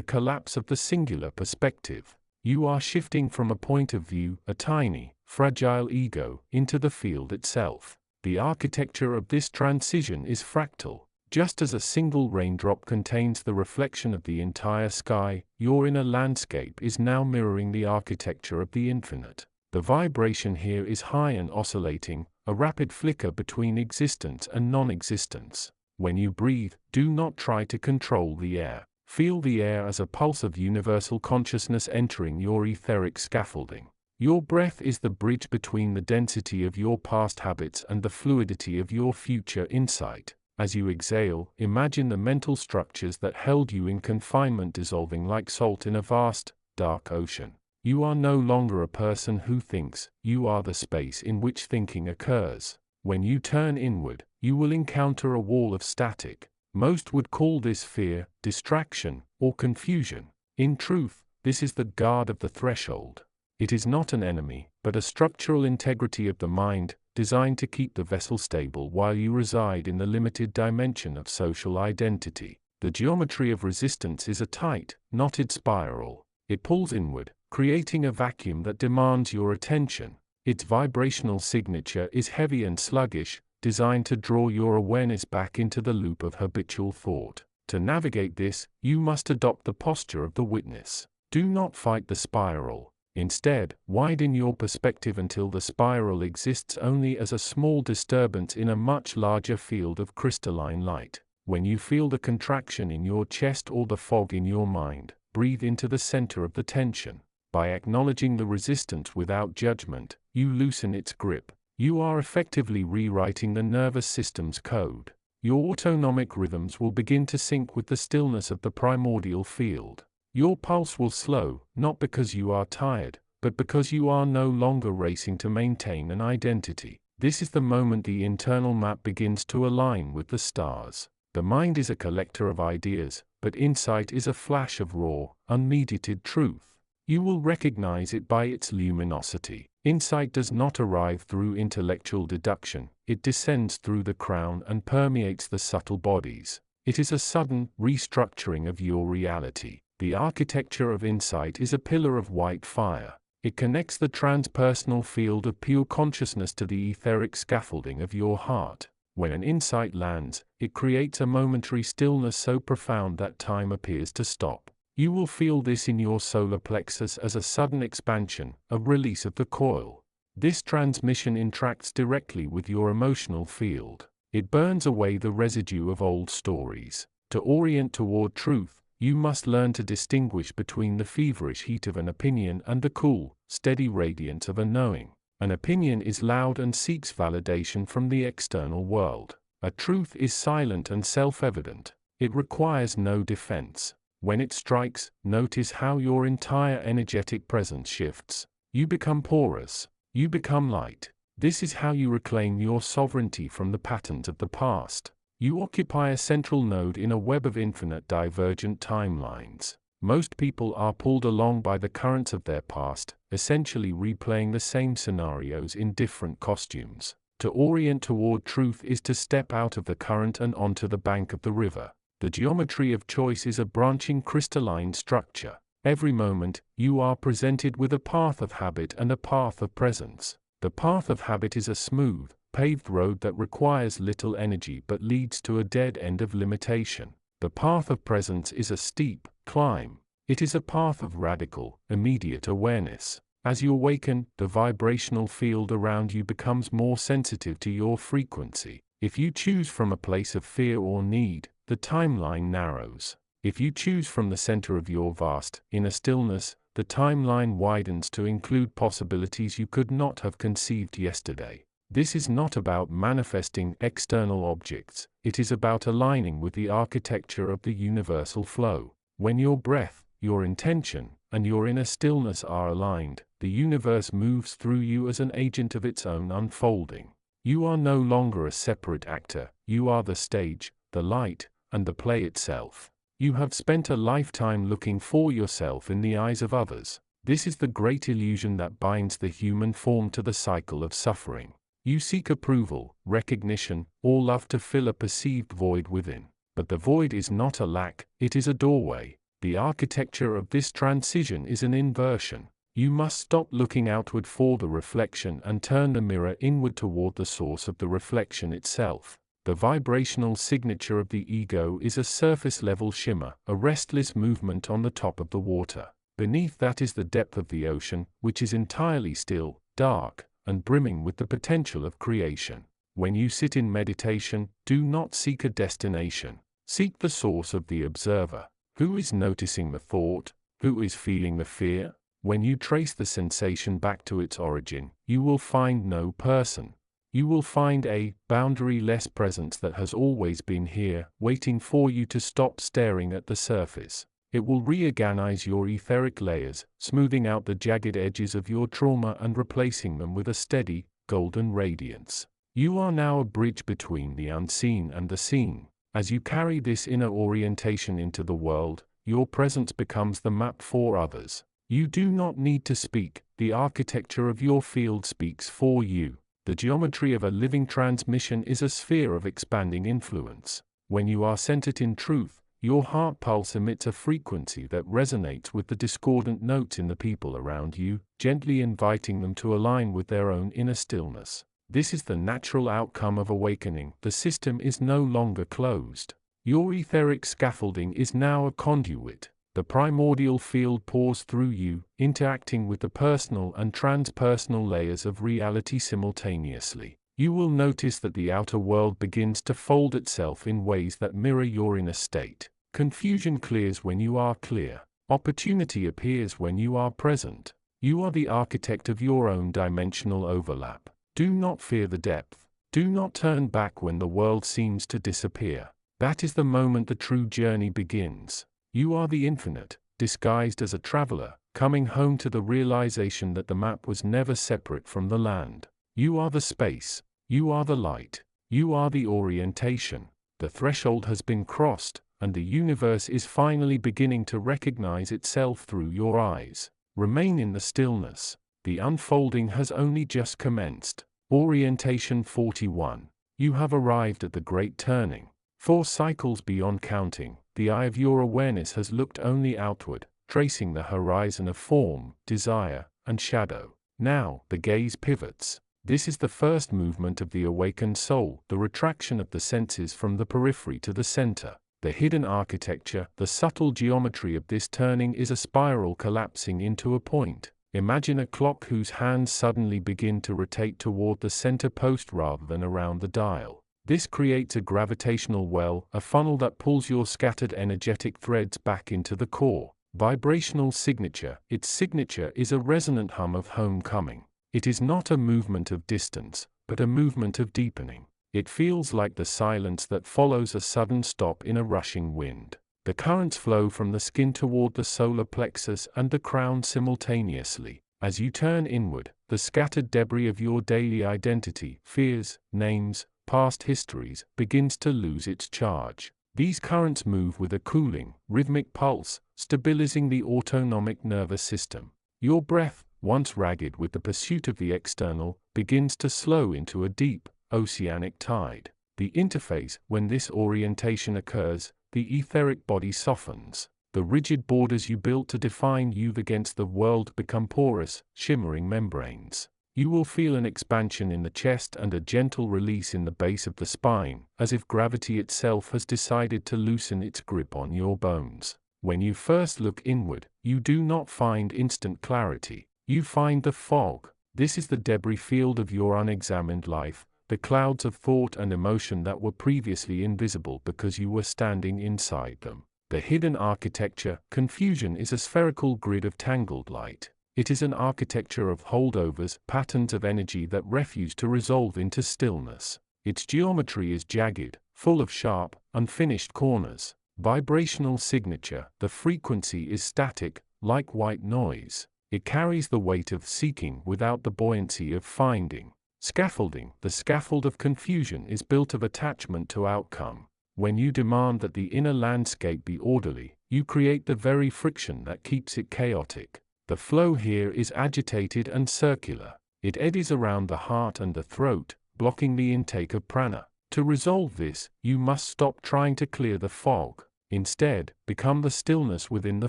collapse of the singular perspective. You are shifting from a point of view, a tiny, fragile ego, into the field itself. The architecture of this transition is fractal. Just as a single raindrop contains the reflection of the entire sky, your inner landscape is now mirroring the architecture of the infinite. The vibration here is high and oscillating, a rapid flicker between existence and non-existence. When you breathe, do not try to control the air. Feel the air as a pulse of universal consciousness entering your etheric scaffolding. Your breath is the bridge between the density of your past habits and the fluidity of your future insight. As you exhale, imagine the mental structures that held you in confinement dissolving like salt in a vast, dark ocean. You are no longer a person who thinks, you are the space in which thinking occurs. When you turn inward, you will encounter a wall of static. Most would call this fear, distraction, or confusion. In truth, this is the guard of the threshold. It is not an enemy, but a structural integrity of the mind, designed to keep the vessel stable while you reside in the limited dimension of social identity. The geometry of resistance is a tight, knotted spiral. It pulls inward, creating a vacuum that demands your attention. Its vibrational signature is heavy and sluggish, designed to draw your awareness back into the loop of habitual thought. To navigate this, you must adopt the posture of the witness. Do not fight the spiral. Instead, widen your perspective until the spiral exists only as a small disturbance in a much larger field of crystalline light. When you feel the contraction in your chest or the fog in your mind, breathe into the center of the tension. By acknowledging the resistance without judgment, you loosen its grip. You are effectively rewriting the nervous system's code. Your autonomic rhythms will begin to sync with the stillness of the primordial field. Your pulse will slow, not because you are tired, but because you are no longer racing to maintain an identity. This is the moment the internal map begins to align with the stars. The mind is a collector of ideas, but insight is a flash of raw, unmediated truth. You will recognize it by its luminosity. Insight does not arrive through intellectual deduction, it descends through the crown and permeates the subtle bodies. It is a sudden restructuring of your reality. The architecture of insight is a pillar of white fire. It connects the transpersonal field of pure consciousness to the etheric scaffolding of your heart. When an insight lands, it creates a momentary stillness so profound that time appears to stop. You will feel this in your solar plexus as a sudden expansion, a release of the coil. This transmission interacts directly with your emotional field. It burns away the residue of old stories. To orient toward truth, you must learn to distinguish between the feverish heat of an opinion and the cool, steady radiance of a knowing. An opinion is loud and seeks validation from the external world. A truth is silent and self-evident. It requires no defense. When it strikes, notice how your entire energetic presence shifts. You become porous. You become light. This is how you reclaim your sovereignty from the patterns of the past. You occupy a central node in a web of infinite divergent timelines. Most people are pulled along by the currents of their past, essentially replaying the same scenarios in different costumes. To orient toward truth is to step out of the current and onto the bank of the river. The geometry of choice is a branching crystalline structure. Every moment, you are presented with a path of habit and a path of presence. The path of habit is a smooth, paved road that requires little energy but leads to a dead end of limitation. The path of presence is a steep climb. It is a path of radical, immediate awareness. As you awaken, the vibrational field around you becomes more sensitive to your frequency. If you choose from a place of fear or need, the timeline narrows. If you choose from the center of your vast, inner stillness, the timeline widens to include possibilities you could not have conceived yesterday. This is not about manifesting external objects, it is about aligning with the architecture of the universal flow. When your breath, your intention, and your inner stillness are aligned, the universe moves through you as an agent of its own unfolding. You are no longer a separate actor, you are the stage, the light, and the play itself. You have spent a lifetime looking for yourself in the eyes of others. This is the great illusion that binds the human form to the cycle of suffering. You seek approval, recognition, or love to fill a perceived void within. But the void is not a lack, it is a doorway. The architecture of this transition is an inversion. You must stop looking outward for the reflection and turn the mirror inward toward the source of the reflection itself. The vibrational signature of the ego is a surface-level shimmer, a restless movement on the top of the water. Beneath that is the depth of the ocean, which is entirely still, dark, and brimming with the potential of creation. When you sit in meditation, do not seek a destination. Seek the source of the observer. Who is noticing the thought? Who is feeling the fear? When you trace the sensation back to its origin, you will find no person. You will find a boundary-less presence that has always been here, waiting for you to stop staring at the surface. It will reorganize your etheric layers, smoothing out the jagged edges of your trauma and replacing them with a steady, golden radiance. You are now a bridge between the unseen and the seen. As you carry this inner orientation into the world, your presence becomes the map for others. You do not need to speak, the architecture of your field speaks for you. The geometry of a living transmission is a sphere of expanding influence. When you are centered in truth, your heart pulse emits a frequency that resonates with the discordant notes in the people around you, gently inviting them to align with their own inner stillness. This is the natural outcome of awakening. The system is no longer closed. Your etheric scaffolding is now a conduit. The primordial field pours through you, interacting with the personal and transpersonal layers of reality simultaneously. You will notice that the outer world begins to fold itself in ways that mirror your inner state. Confusion clears when you are clear. Opportunity appears when you are present. You are the architect of your own dimensional overlap. Do not fear the depth. Do not turn back when the world seems to disappear. That is the moment the true journey begins. You are the infinite, disguised as a traveler, coming home to the realization that the map was never separate from the land. You are the space. You are the light. You are the orientation. The threshold has been crossed, and the universe is finally beginning to recognize itself through your eyes. Remain in the stillness. The unfolding has only just commenced. Orientation 41. You have arrived at the great turning. 4 cycles beyond counting, the eye of your awareness has looked only outward, tracing the horizon of form, desire, and shadow. Now, the gaze pivots. This is the first movement of the awakened soul, the retraction of the senses from the periphery to the center. The hidden architecture, the subtle geometry of this turning is a spiral collapsing into a point. Imagine a clock whose hands suddenly begin to rotate toward the center post rather than around the dial. This creates a gravitational well, a funnel that pulls your scattered energetic threads back into the core. Vibrational signature. Its signature is a resonant hum of homecoming. It is not a movement of distance, but a movement of deepening. It feels like the silence that follows a sudden stop in a rushing wind. The currents flow from the skin toward the solar plexus and the crown simultaneously. As you turn inward, the scattered debris of your daily identity, fears, names, past histories, begins to lose its charge. These currents move with a cooling, rhythmic pulse, stabilizing the autonomic nervous system. Your breath, once ragged with the pursuit of the external, begins to slow into a deep, oceanic tide. The interface, when this orientation occurs, the etheric body softens. The rigid borders you built to define you against the world become porous, shimmering membranes. You will feel an expansion in the chest and a gentle release in the base of the spine, as if gravity itself has decided to loosen its grip on your bones. When you first look inward, you do not find instant clarity. You find the fog. This is the debris field of your unexamined life, the clouds of thought and emotion that were previously invisible because you were standing inside them. The hidden architecture, confusion, is a spherical grid of tangled light. It is an architecture of holdovers, patterns of energy that refuse to resolve into stillness. Its geometry is jagged, full of sharp, unfinished corners. Vibrational signature, the frequency is static, like white noise. It carries the weight of seeking without the buoyancy of finding. Scaffolding, the scaffold of confusion, is built of attachment to outcome. When you demand that the inner landscape be orderly, you create the very friction that keeps it chaotic. The flow here is agitated and circular. It eddies around the heart and the throat, blocking the intake of prana. To resolve this, you must stop trying to clear the fog. Instead, become the stillness within the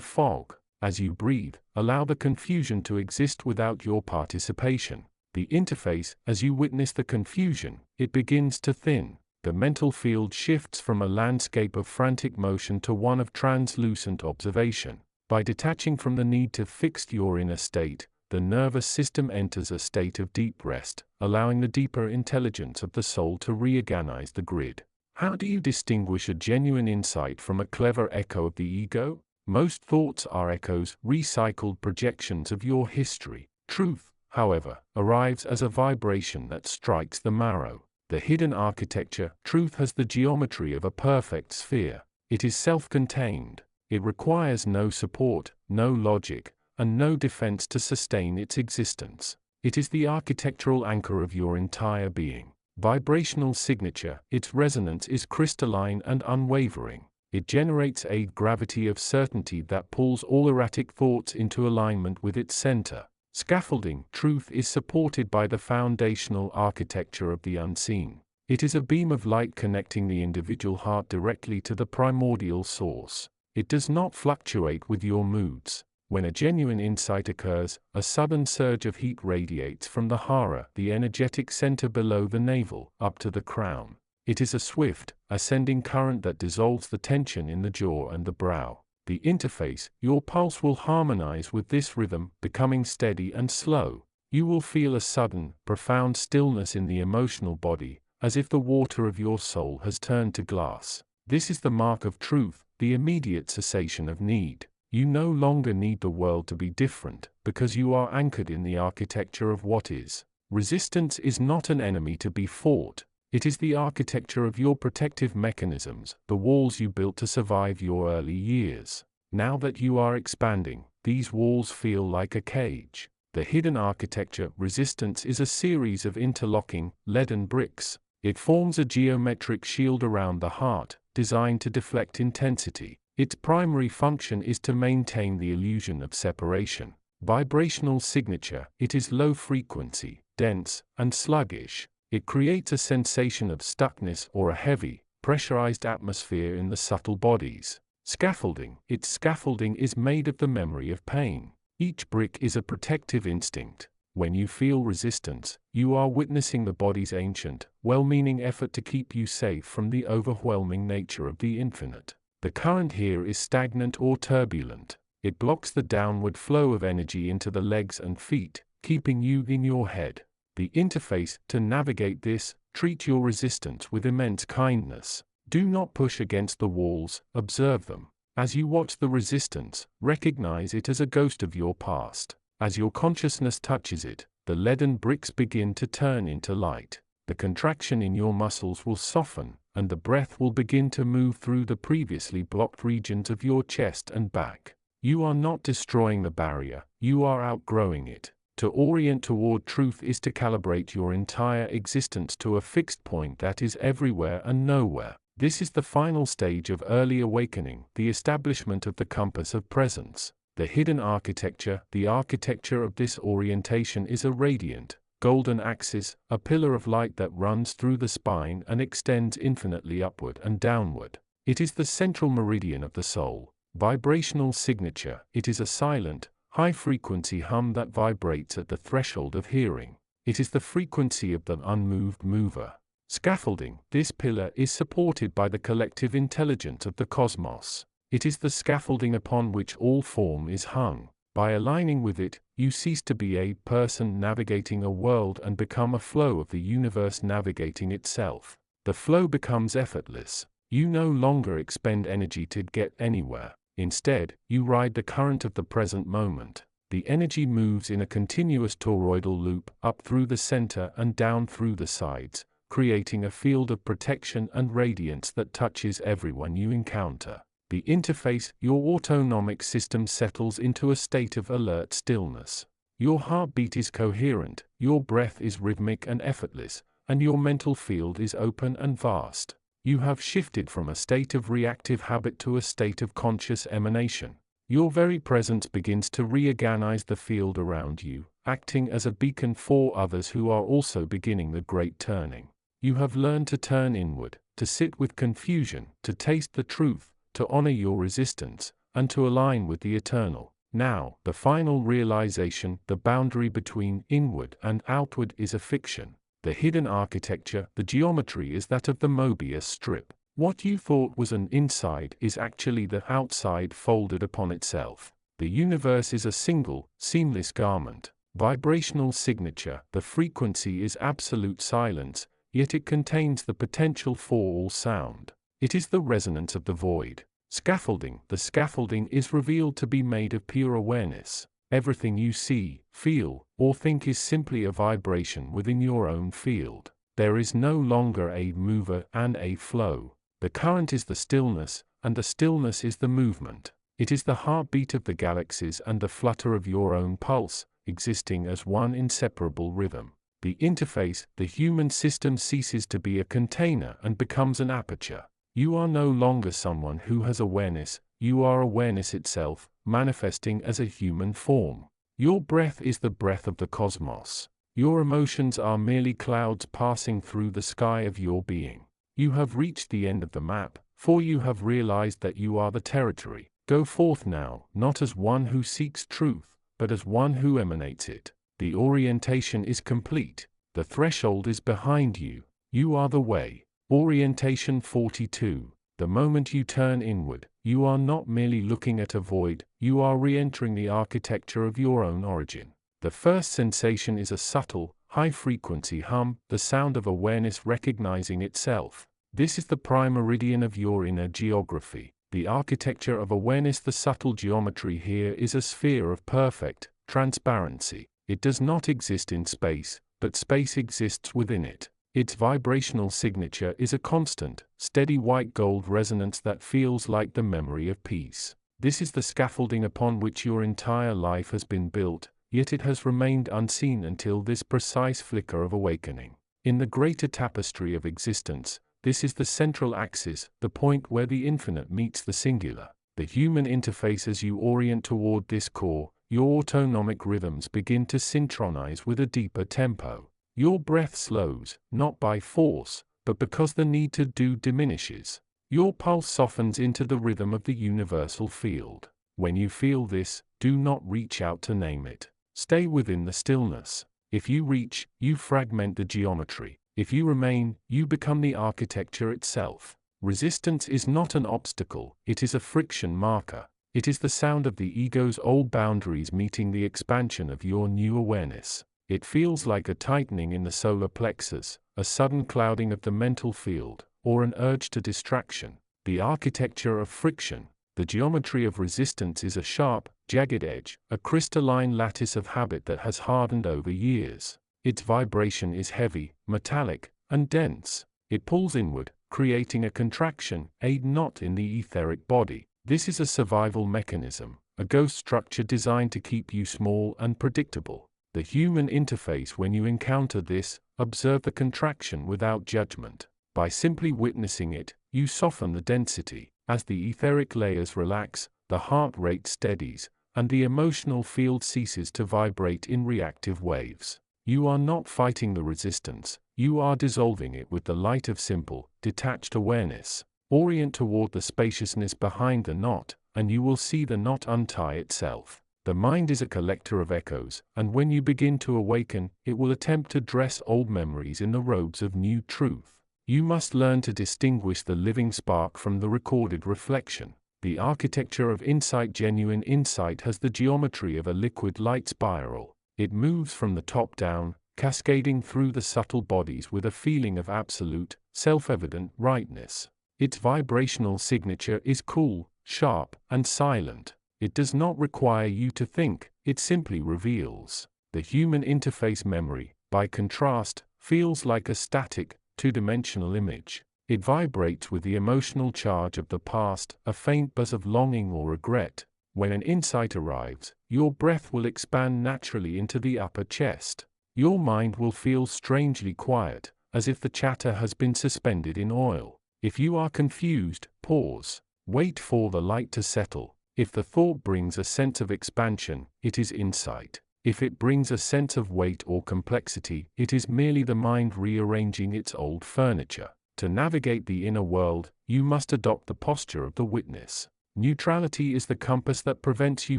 fog. As you breathe, allow the confusion to exist without your participation. The interface, as you witness the confusion, it begins to thin. The mental field shifts from a landscape of frantic motion to one of translucent observation. By detaching from the need to fix your inner state, the nervous system enters a state of deep rest, allowing the deeper intelligence of the soul to reorganize the grid. How do you distinguish a genuine insight from a clever echo of the ego? Most thoughts are echoes, recycled projections of your history. Truth, however, arrives as a vibration that strikes the marrow. The hidden architecture, truth, has the geometry of a perfect sphere. It is self-contained. It requires no support, no logic, and no defense to sustain its existence. It is the architectural anchor of your entire being. Vibrational signature, its resonance is crystalline and unwavering. It generates a gravity of certainty that pulls all erratic thoughts into alignment with its center. Scaffolding, truth, is supported by the foundational architecture of the unseen. It is a beam of light connecting the individual heart directly to the primordial source. It does not fluctuate with your moods. When a genuine insight occurs, a sudden surge of heat radiates from the hara, the energetic center below the navel, up to the crown. It is a swift, ascending current that dissolves the tension in the jaw and the brow. The interface, your pulse will harmonize with this rhythm, becoming steady and slow. You will feel a sudden, profound stillness in the emotional body, as if the water of your soul has turned to glass. This is the mark of truth, the immediate cessation of need. You no longer need the world to be different, because you are anchored in the architecture of what is. Resistance is not an enemy to be fought. It is the architecture of your protective mechanisms, the walls you built to survive your early years. Now that you are expanding, these walls feel like a cage. The hidden architecture, resistance, is a series of interlocking, leaden bricks. It forms a geometric shield around the heart, designed to deflect intensity. Its primary function is to maintain the illusion of separation. Vibrational signature, it is low frequency, dense, and sluggish. It creates a sensation of stuckness or a heavy, pressurized atmosphere in the subtle bodies. Scaffolding, its scaffolding is made of the memory of pain. Each brick is a protective instinct. When you feel resistance, you are witnessing the body's ancient, well-meaning effort to keep you safe from the overwhelming nature of the infinite. The current here is stagnant or turbulent. It blocks the downward flow of energy into the legs and feet, keeping you in your head. The interface, to navigate this, treat your resistance with immense kindness. Do not push against the walls, observe them. As you watch the resistance, recognize it as a ghost of your past. As your consciousness touches it, the leaden bricks begin to turn into light. The contraction in your muscles will soften, and the breath will begin to move through the previously blocked regions of your chest and back. You are not destroying the barrier, you are outgrowing it. To orient toward truth is to calibrate your entire existence to a fixed point that is everywhere and nowhere. This is the final stage of early awakening, the establishment of the compass of presence. The hidden architecture, the architecture of this orientation is a radiant, golden axis, a pillar of light that runs through the spine and extends infinitely upward and downward. It is the central meridian of the soul. Vibrational signature, it is a silent, high-frequency hum that vibrates at the threshold of hearing. It is the frequency of the unmoved mover. Scaffolding, this pillar is supported by the collective intelligence of the cosmos. It is the scaffolding upon which all form is hung. By aligning with it, you cease to be a person navigating a world and become a flow of the universe navigating itself. The flow becomes effortless. You no longer expend energy to get anywhere. Instead, you ride the current of the present moment. The energy moves in a continuous toroidal loop up through the center and down through the sides, creating a field of protection and radiance that touches everyone you encounter. The interface, your autonomic system settles into a state of alert stillness. Your heartbeat is coherent, your breath is rhythmic and effortless, and your mental field is open and vast. You have shifted from a state of reactive habit to a state of conscious emanation. Your very presence begins to reorganize the field around you, acting as a beacon for others who are also beginning the great turning. You have learned to turn inward, to sit with confusion, to taste the truth, to honor your resistance, and to align with the eternal. Now, the final realization, the boundary between inward and outward is a fiction. The hidden architecture, the geometry is that of the Mobius strip. What you thought was an inside is actually the outside folded upon itself. The universe is a single, seamless garment. Vibrational signature, the frequency is absolute silence, yet it contains the potential for all sound. It is the resonance of the void. Scaffolding, the scaffolding is revealed to be made of pure awareness. Everything you see, feel, or think is simply a vibration within your own field. There is no longer a mover and a flow. The current is the stillness, and the stillness is the movement. It is the heartbeat of the galaxies and the flutter of your own pulse, existing as one inseparable rhythm. The interface, the human system ceases to be a container and becomes an aperture. You are no longer someone who has awareness, you are awareness itself, manifesting as a human form. Your breath is the breath of the cosmos. Your emotions are merely clouds passing through the sky of your being. You have reached the end of the map, for you have realized that you are the territory. Go forth now, not as one who seeks truth, but as one who emanates it. The orientation is complete. The threshold is behind you. You are the way. Orientation 42. The moment you turn inward, you are not merely looking at a void, you are re-entering the architecture of your own origin. The first sensation is a subtle, high-frequency hum, the sound of awareness recognizing itself. This is the prime meridian of your inner geography. The architecture of awareness, the subtle geometry here is a sphere of perfect transparency. It does not exist in space, but space exists within it. Its vibrational signature is a constant, steady white gold resonance that feels like the memory of peace. This is the scaffolding upon which your entire life has been built, yet it has remained unseen until this precise flicker of awakening. In the greater tapestry of existence, this is the central axis, the point where the infinite meets the singular. The human interface. As you orient toward this core, your autonomic rhythms begin to synchronize with a deeper tempo. Your breath slows, not by force, but because the need to do diminishes. Your pulse softens into the rhythm of the universal field. When you feel this, do not reach out to name it. Stay within the stillness. If you reach, you fragment the geometry. If you remain, you become the architecture itself. Resistance is not an obstacle, it is a friction marker. It is the sound of the ego's old boundaries meeting the expansion of your new awareness. It feels like a tightening in the solar plexus, a sudden clouding of the mental field, or an urge to distraction. The architecture of friction, the geometry of resistance is a sharp, jagged edge, a crystalline lattice of habit that has hardened over years. Its vibration is heavy, metallic, and dense. It pulls inward, creating a contraction, a knot in the etheric body. This is a survival mechanism, a ghost structure designed to keep you small and predictable. The human interface. When you encounter this, observe the contraction without judgment. By simply witnessing it, you soften the density. As the etheric layers relax, the heart rate steadies, and the emotional field ceases to vibrate in reactive waves. You are not fighting the resistance, you are dissolving it with the light of simple, detached awareness. Orient toward the spaciousness behind the knot, and you will see the knot untie itself. The mind is a collector of echoes, and when you begin to awaken, it will attempt to dress old memories in the robes of new truth. You must learn to distinguish the living spark from the recorded reflection. The architecture of insight. Genuine insight has the geometry of a liquid light spiral. It moves from the top down, cascading through the subtle bodies with a feeling of absolute, self-evident rightness. Its vibrational signature is cool, sharp, and silent. It does not require you to think, it simply reveals. The human interface memory, by contrast, feels like a static, two-dimensional image. It vibrates with the emotional charge of the past, a faint buzz of longing or regret. When an insight arrives, your breath will expand naturally into the upper chest. Your mind will feel strangely quiet, as if the chatter has been suspended in oil. If you are confused, pause. Wait for the light to settle. If the thought brings a sense of expansion, it is insight. If it brings a sense of weight or complexity, it is merely the mind rearranging its old furniture. To navigate the inner world, you must adopt the posture of the witness. Neutrality is the compass that prevents you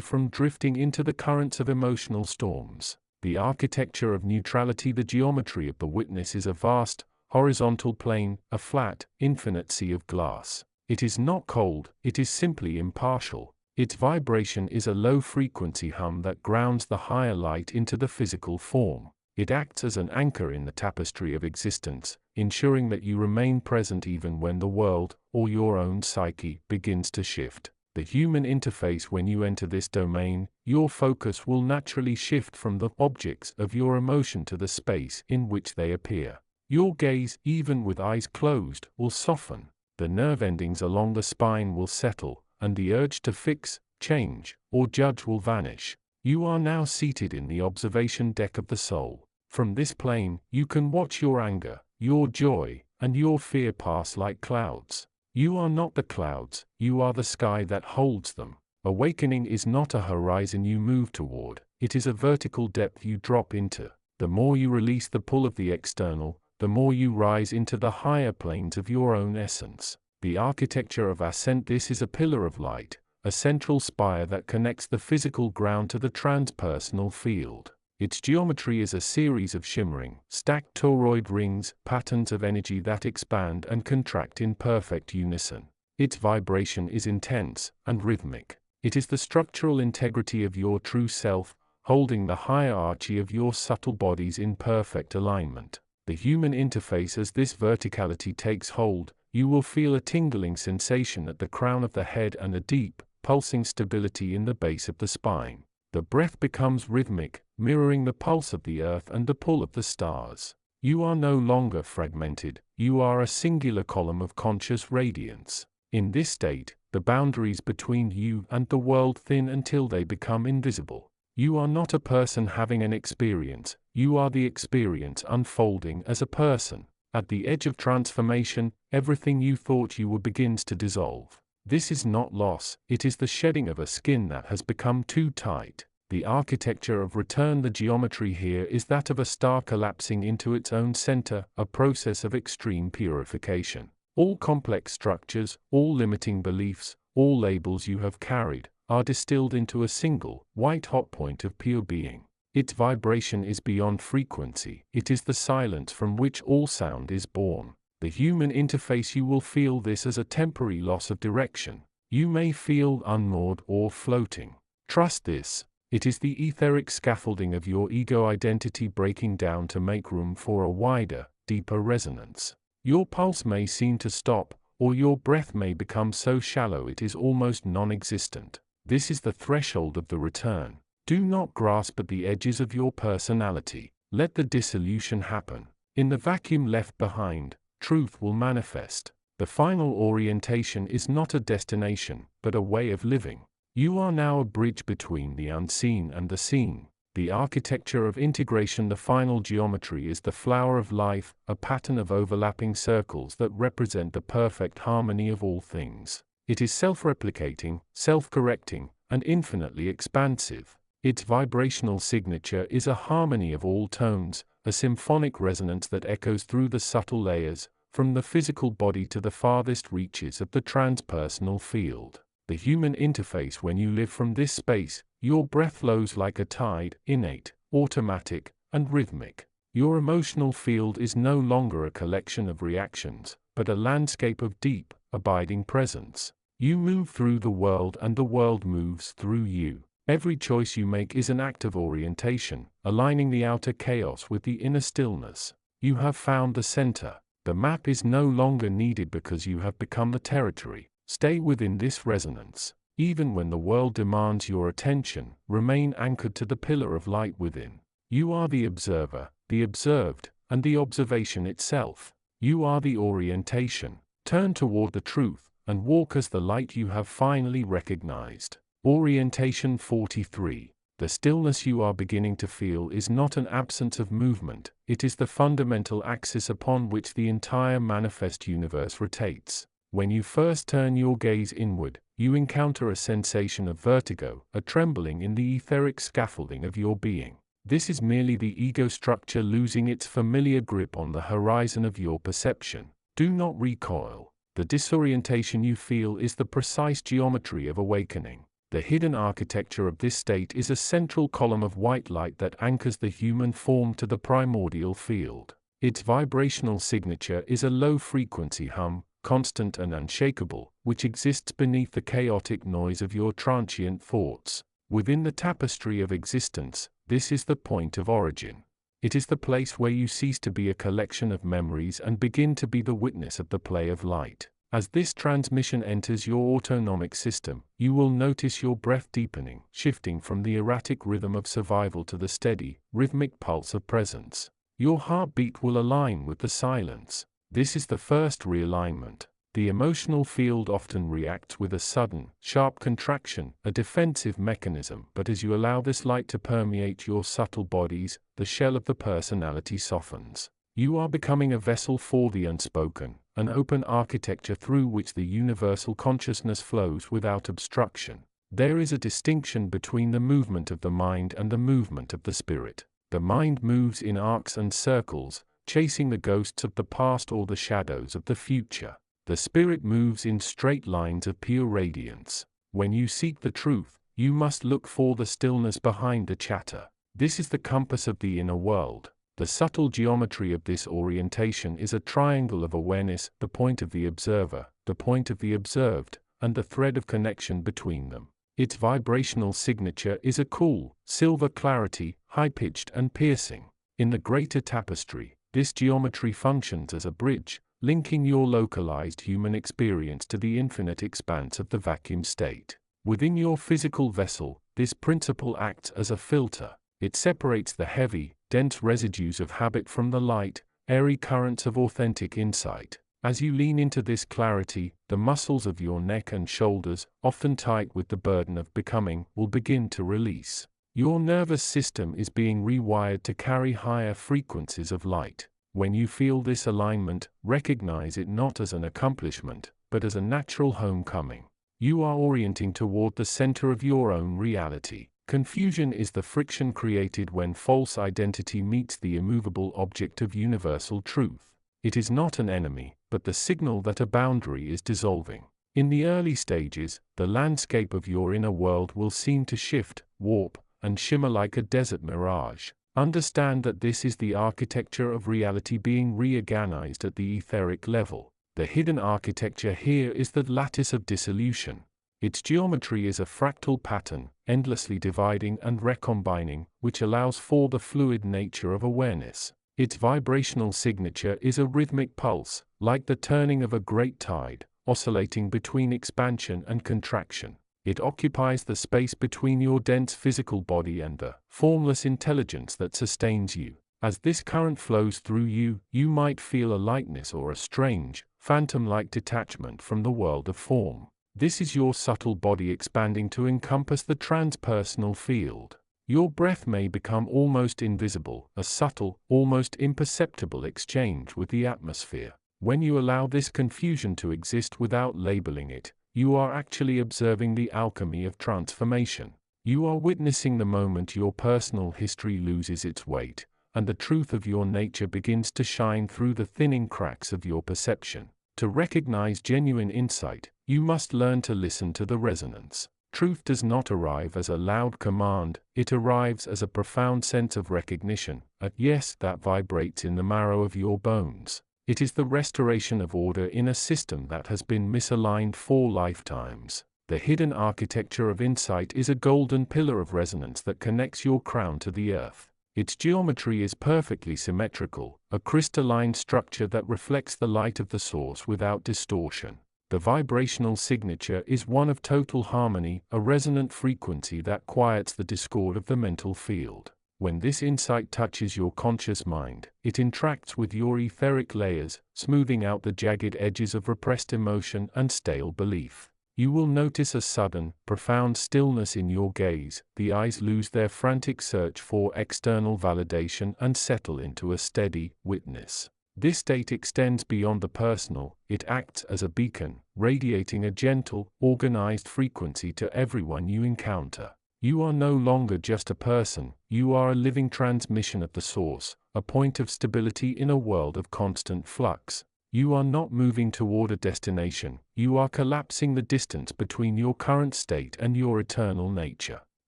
from drifting into the currents of emotional storms. The architecture of neutrality. The geometry of the witness is a vast, horizontal plane, a flat, infinite sea of glass. It is not cold, it is simply impartial. Its vibration is a low-frequency hum that grounds the higher light into the physical form. It acts as an anchor in the tapestry of existence, ensuring that you remain present even when the world, or your own psyche, begins to shift. The human interface. When you enter this domain, your focus will naturally shift from the objects of your emotion to the space in which they appear. Your gaze, even with eyes closed, will soften. The nerve endings along the spine will settle, and the urge to fix, change, or judge will vanish. You are now seated in the observation deck of the soul. From this plane, you can watch your anger, your joy, and your fear pass like clouds. You are not the clouds, you are the sky that holds them. Awakening is not a horizon you move toward, it is a vertical depth you drop into. The more you release the pull of the external, the more you rise into the higher planes of your own essence. The architecture of ascent. This is a pillar of light, a central spire that connects the physical ground to the transpersonal field. Its geometry is a series of shimmering, stacked toroid rings, patterns of energy that expand and contract in perfect unison. Its vibration is intense and rhythmic. It is the structural integrity of your true self, holding the hierarchy of your subtle bodies in perfect alignment. The human interface. As this verticality takes hold, you will feel a tingling sensation at the crown of the head and a deep, pulsing stability in the base of the spine. The breath becomes rhythmic, mirroring the pulse of the earth and the pull of the stars. You are no longer fragmented, you are a singular column of conscious radiance. In this state, the boundaries between you and the world thin until they become invisible. You are not a person having an experience, you are the experience unfolding as a person. At the edge of transformation, everything you thought you were begins to dissolve. This is not loss, it is the shedding of a skin that has become too tight. The architecture of return. The geometry here is that of a star collapsing into its own center, a process of extreme purification. All complex structures, all limiting beliefs, all labels you have carried, are distilled into a single, white-hot point of pure being. Its vibration is beyond frequency, it is the silence from which all sound is born. The human interface. You will feel this as a temporary loss of direction. You may feel unmoored or floating. Trust this. It is the etheric scaffolding of your ego identity breaking down to make room for a wider, deeper resonance. Your pulse may seem to stop, or your breath may become so shallow it is almost non-existent. This is the threshold of the return. Do not grasp at the edges of your personality. Let the dissolution happen. In the vacuum left behind, truth will manifest. The final orientation is not a destination, but a way of living. You are now a bridge between the unseen and the seen. The architecture of integration. The final geometry is the flower of life, a pattern of overlapping circles that represent the perfect harmony of all things. It is self-replicating, self-correcting, and infinitely expansive. Its vibrational signature is a harmony of all tones, a symphonic resonance that echoes through the subtle layers, from the physical body to the farthest reaches of the transpersonal field. The human interface. When you live from this space, your breath flows like a tide, innate, automatic, and rhythmic. Your emotional field is no longer a collection of reactions, but a landscape of deep, abiding presence. You move through the world and the world moves through you. Every choice you make is an act of orientation, aligning the outer chaos with the inner stillness. You have found the center. The map is no longer needed because you have become the territory. Stay within this resonance. Even when the world demands your attention, remain anchored to the pillar of light within. You are the observer, the observed, and the observation itself. You are the orientation. Turn toward the truth, and walk as the light you have finally recognized. Orientation 43. The stillness you are beginning to feel is not an absence of movement, it is the fundamental axis upon which the entire manifest universe rotates. When you first turn your gaze inward, you encounter a sensation of vertigo, a trembling in the etheric scaffolding of your being. This is merely the ego structure losing its familiar grip on the horizon of your perception. Do not recoil. The disorientation you feel is the precise geometry of awakening. The hidden architecture of this state is a central column of white light that anchors the human form to the primordial field. Its vibrational signature is a low-frequency hum, constant and unshakable, which exists beneath the chaotic noise of your transient thoughts. Within the tapestry of existence, this is the point of origin. It is the place where you cease to be a collection of memories and begin to be the witness of the play of light. As this transmission enters your autonomic system, you will notice your breath deepening, shifting from the erratic rhythm of survival to the steady, rhythmic pulse of presence. Your heartbeat will align with the silence. This is the first realignment. The emotional field often reacts with a sudden, sharp contraction, a defensive mechanism, but as you allow this light to permeate your subtle bodies, the shell of the personality softens. You are becoming a vessel for the unspoken, an open architecture through which the universal consciousness flows without obstruction. There is a distinction between the movement of the mind and the movement of the spirit. The mind moves in arcs and circles, chasing the ghosts of the past or the shadows of the future. The spirit moves in straight lines of pure radiance. When you seek the truth, you must look for the stillness behind the chatter. This is the compass of the inner world. The subtle geometry of this orientation is a triangle of awareness, the point of the observer, the point of the observed, and the thread of connection between them. Its vibrational signature is a cool, silver clarity, high-pitched and piercing. In the greater tapestry, this geometry functions as a bridge, linking your localized human experience to the infinite expanse of the vacuum state. Within your physical vessel, this principle acts as a filter. It separates the heavy, dense residues of habit from the light, airy currents of authentic insight. As you lean into this clarity, the muscles of your neck and shoulders, often tight with the burden of becoming, will begin to release. Your nervous system is being rewired to carry higher frequencies of light. When you feel this alignment, recognize it not as an accomplishment, but as a natural homecoming. You are orienting toward the center of your own reality. Confusion is the friction created when false identity meets the immovable object of universal truth. It is not an enemy, but the signal that a boundary is dissolving. In the early stages, the landscape of your inner world will seem to shift, warp, and shimmer like a desert mirage. Understand that this is the architecture of reality being reorganized at the etheric level. The hidden architecture here is the lattice of dissolution. Its geometry is a fractal pattern, endlessly dividing and recombining, which allows for the fluid nature of awareness. Its vibrational signature is a rhythmic pulse, like the turning of a great tide, oscillating between expansion and contraction. It occupies the space between your dense physical body and the formless intelligence that sustains you. As this current flows through you, you might feel a lightness or a strange, phantom-like detachment from the world of form. This is your subtle body expanding to encompass the transpersonal field. Your breath may become almost invisible, a subtle, almost imperceptible exchange with the atmosphere. When you allow this confusion to exist without labeling it, you are actually observing the alchemy of transformation. You are witnessing the moment your personal history loses its weight, and the truth of your nature begins to shine through the thinning cracks of your perception. To recognize genuine insight, you must learn to listen to the resonance. Truth does not arrive as a loud command, it arrives as a profound sense of recognition, a yes that vibrates in the marrow of your bones. It is the restoration of order in a system that has been misaligned for lifetimes. The hidden architecture of insight is a golden pillar of resonance that connects your crown to the earth. Its geometry is perfectly symmetrical, a crystalline structure that reflects the light of the source without distortion. The vibrational signature is one of total harmony, a resonant frequency that quiets the discord of the mental field. When this insight touches your conscious mind, it interacts with your etheric layers, smoothing out the jagged edges of repressed emotion and stale belief. You will notice a sudden, profound stillness in your gaze. The eyes lose their frantic search for external validation and settle into a steady witness. This state extends beyond the personal, it acts as a beacon, radiating a gentle, organized frequency to everyone you encounter. You are no longer just a person, you are a living transmission of the source, a point of stability in a world of constant flux. You are not moving toward a destination, you are collapsing the distance between your current state and your eternal nature.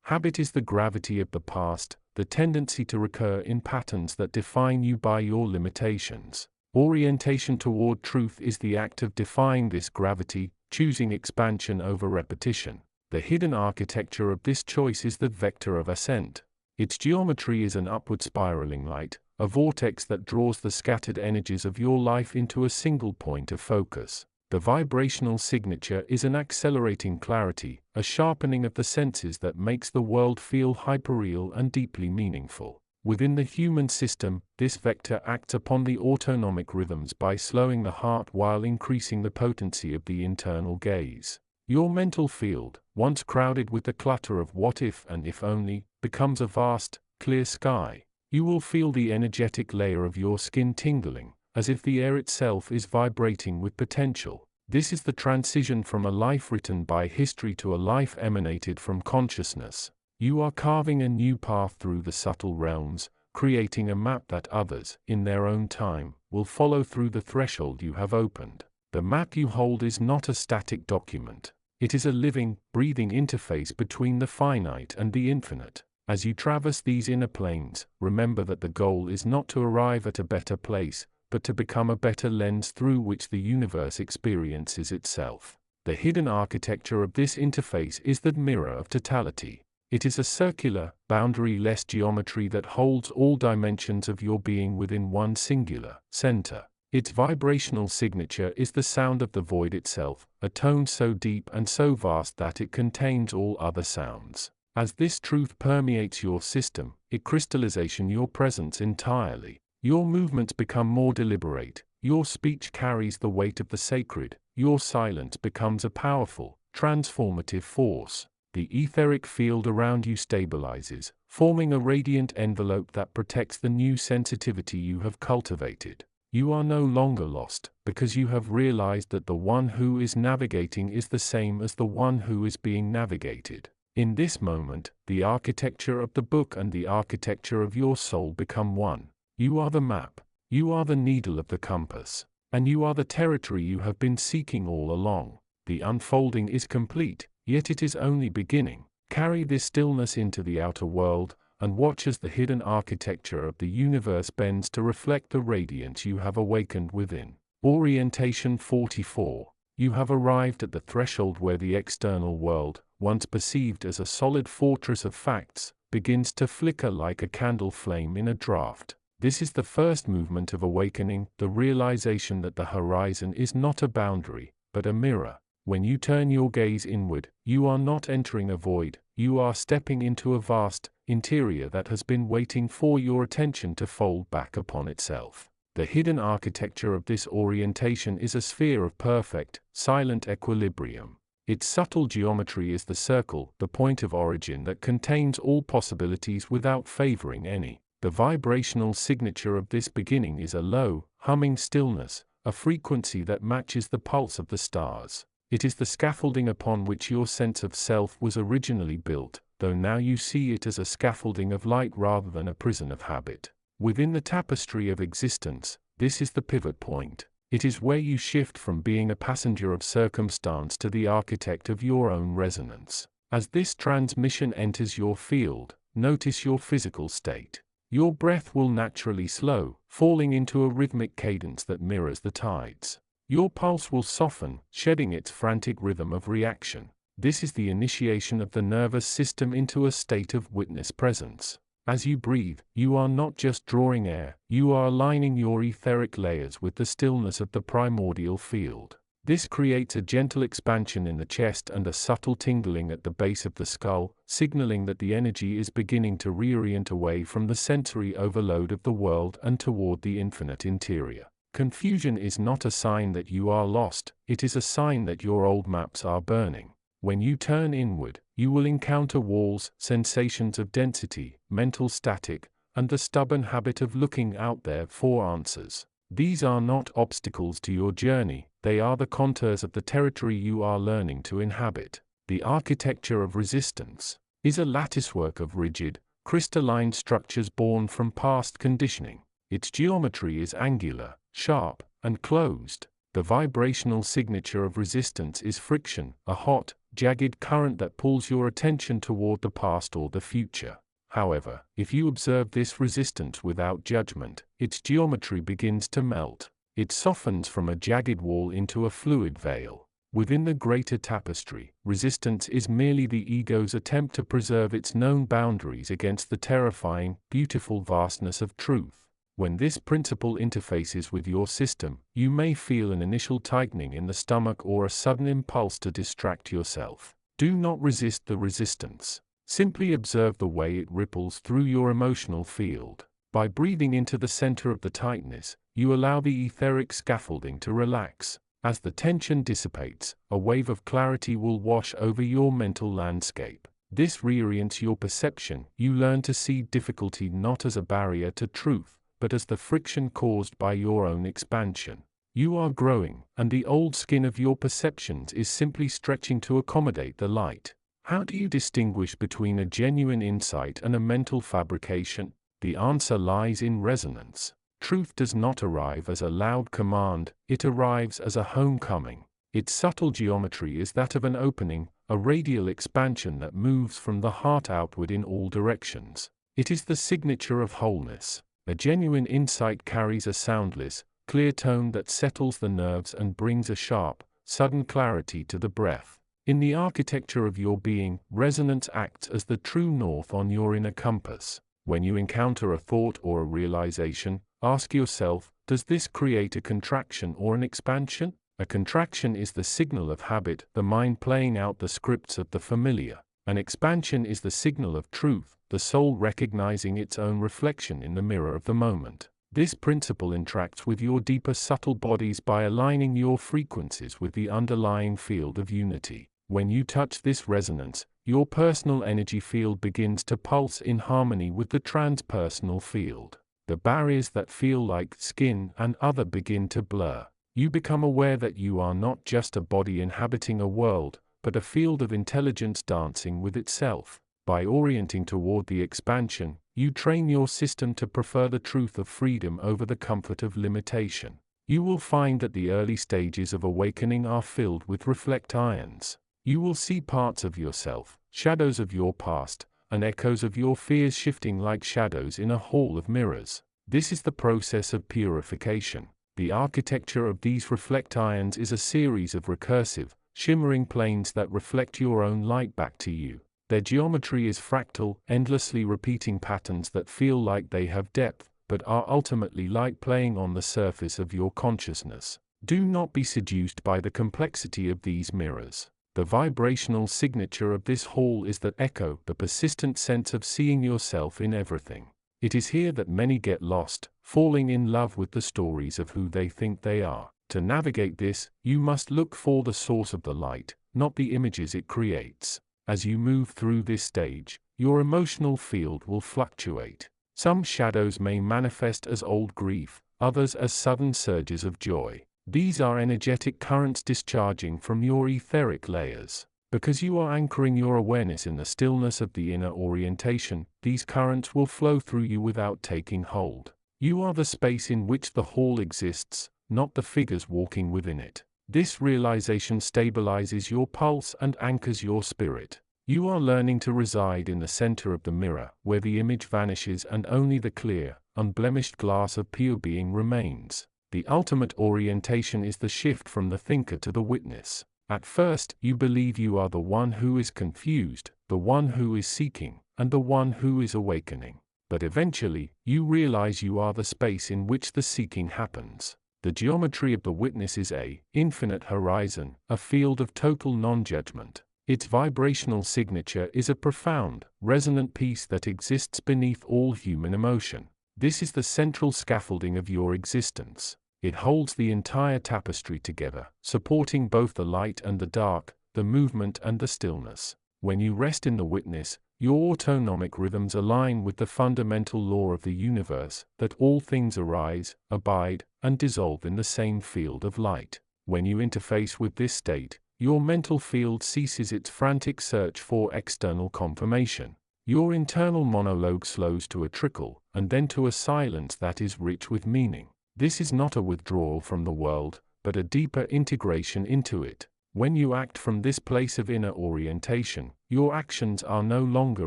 Habit is the gravity of the past, the tendency to recur in patterns that define you by your limitations. Orientation toward truth is the act of defying this gravity, choosing expansion over repetition. The hidden architecture of this choice is the vector of ascent. Its geometry is an upward spiraling light, a vortex that draws the scattered energies of your life into a single point of focus. The vibrational signature is an accelerating clarity, a sharpening of the senses that makes the world feel hyperreal and deeply meaningful. Within the human system, this vector acts upon the autonomic rhythms by slowing the heart while increasing the potency of the internal gaze. Your mental field, once crowded with the clutter of what if and if only, becomes a vast, clear sky. You will feel the energetic layer of your skin tingling, as if the air itself is vibrating with potential. This is the transition from a life written by history to a life emanated from consciousness. You are carving a new path through the subtle realms, creating a map that others, in their own time, will follow through the threshold you have opened. The map you hold is not a static document. It is a living, breathing interface between the finite and the infinite. As you traverse these inner planes, remember that the goal is not to arrive at a better place, but to become a better lens through which the universe experiences itself. The hidden architecture of this interface is the mirror of totality. It is a circular, boundary-less geometry that holds all dimensions of your being within one singular center. Its vibrational signature is the sound of the void itself, a tone so deep and so vast that it contains all other sounds. As this truth permeates your system, it crystallizes your presence entirely. Your movements become more deliberate, your speech carries the weight of the sacred, your silence becomes a powerful, transformative force. The etheric field around you stabilizes, forming a radiant envelope that protects the new sensitivity you have cultivated. You are no longer lost, because you have realized that the one who is navigating is the same as the one who is being navigated. In this moment, the architecture of the book and the architecture of your soul become one. You are the map, you are the needle of the compass, and you are the territory you have been seeking all along. The unfolding is complete, yet it is only beginning. Carry this stillness into the outer world, and watch as the hidden architecture of the universe bends to reflect the radiance you have awakened within. Orientation 44. You have arrived at the threshold where the external world, once perceived as a solid fortress of facts, begins to flicker like a candle flame in a draught. This is the first movement of awakening, the realization that the horizon is not a boundary, but a mirror. When you turn your gaze inward, you are not entering a void, you are stepping into a vast interior that has been waiting for your attention to fold back upon itself. The hidden architecture of this orientation is a sphere of perfect, silent equilibrium. Its subtle geometry is the circle, the point of origin that contains all possibilities without favoring any. The vibrational signature of this beginning is a low, humming stillness, a frequency that matches the pulse of the stars. It is the scaffolding upon which your sense of self was originally built, though now you see it as a scaffolding of light rather than a prison of habit. Within the tapestry of existence, this is the pivot point. It is where you shift from being a passenger of circumstance to the architect of your own resonance. As this transmission enters your field, notice your physical state. Your breath will naturally slow, falling into a rhythmic cadence that mirrors the tides. Your pulse will soften, shedding its frantic rhythm of reaction. This is the initiation of the nervous system into a state of witness presence. As you breathe, you are not just drawing air, you are aligning your etheric layers with the stillness of the primordial field. This creates a gentle expansion in the chest and a subtle tingling at the base of the skull, signaling that the energy is beginning to reorient away from the sensory overload of the world and toward the infinite interior. Confusion is not a sign that you are lost, it is a sign that your old maps are burning. When you turn inward, you will encounter walls, sensations of density, mental static, and the stubborn habit of looking out there for answers. These are not obstacles to your journey, they are the contours of the territory you are learning to inhabit. The architecture of resistance is a latticework of rigid, crystalline structures born from past conditioning. Its geometry is angular, sharp, and closed. The vibrational signature of resistance is friction, a hot, jagged current that pulls your attention toward the past or the future. However, if you observe this resistance without judgment, its geometry begins to melt. It softens from a jagged wall into a fluid veil. Within the greater tapestry, resistance is merely the ego's attempt to preserve its known boundaries against the terrifying, beautiful vastness of truth. When this principle interfaces with your system, you may feel an initial tightening in the stomach or a sudden impulse to distract yourself. Do not resist the resistance. Simply observe the way it ripples through your emotional field. By breathing into the center of the tightness, you allow the etheric scaffolding to relax. As the tension dissipates, a wave of clarity will wash over your mental landscape. This reorients your perception. You learn to see difficulty not as a barrier to truth, but as the friction caused by your own expansion. You are growing, and the old skin of your perceptions is simply stretching to accommodate the light. How do you distinguish between a genuine insight and a mental fabrication? The answer lies in resonance. Truth does not arrive as a loud command, it arrives as a homecoming. Its subtle geometry is that of an opening, a radial expansion that moves from the heart outward in all directions. It is the signature of wholeness. A genuine insight carries a soundless, clear tone that settles the nerves and brings a sharp, sudden clarity to the breath. In the architecture of your being, resonance acts as the true north on your inner compass. When you encounter a thought or a realization, ask yourself, does this create a contraction or an expansion? A contraction is the signal of habit, the mind playing out the scripts of the familiar. An expansion is the signal of truth, the soul recognizing its own reflection in the mirror of the moment. This principle interacts with your deeper subtle bodies by aligning your frequencies with the underlying field of unity. When you touch this resonance, your personal energy field begins to pulse in harmony with the transpersonal field. The barriers that feel like skin and other begin to blur. You become aware that you are not just a body inhabiting a world, but a field of intelligence dancing with itself. By orienting toward the expansion, you train your system to prefer the truth of freedom over the comfort of limitation. You will find that the early stages of awakening are filled with reflect irons. You will see parts of yourself, shadows of your past, and echoes of your fears shifting like shadows in a hall of mirrors. This is the process of purification. The architecture of these reflect irons is a series of recursive, shimmering planes that reflect your own light back to you. Their geometry is fractal, endlessly repeating patterns that feel like they have depth, but are ultimately light playing on the surface of your consciousness. Do not be seduced by the complexity of these mirrors. The vibrational signature of this hall is the echo, the persistent sense of seeing yourself in everything. It is here that many get lost, falling in love with the stories of who they think they are. To navigate this, you must look for the source of the light, not the images it creates. As you move through this stage, your emotional field will fluctuate. Some shadows may manifest as old grief, others as sudden surges of joy. These are energetic currents discharging from your etheric layers. Because you are anchoring your awareness in the stillness of the inner orientation, these currents will flow through you without taking hold. You are the space in which the hall exists, not the figures walking within it. This realization stabilizes your pulse and anchors your spirit. You are learning to reside in the center of the mirror, where the image vanishes and only the clear, unblemished glass of pure being remains. The ultimate orientation is the shift from the thinker to the witness. At first, you believe you are the one who is confused, the one who is seeking, and the one who is awakening. But eventually, you realize you are the space in which the seeking happens. The geometry of the witness is an infinite horizon, a field of total non-judgment. Its vibrational signature is a profound, resonant peace that exists beneath all human emotion. This is the central scaffolding of your existence. It holds the entire tapestry together, supporting both the light and the dark, the movement and the stillness. When you rest in the witness, your autonomic rhythms align with the fundamental law of the universe, that all things arise, abide, and dissolve in the same field of light. When you interface with this state, your mental field ceases its frantic search for external confirmation. Your internal monologue slows to a trickle, and then to a silence that is rich with meaning. This is not a withdrawal from the world, but a deeper integration into it. When you act from this place of inner orientation, your actions are no longer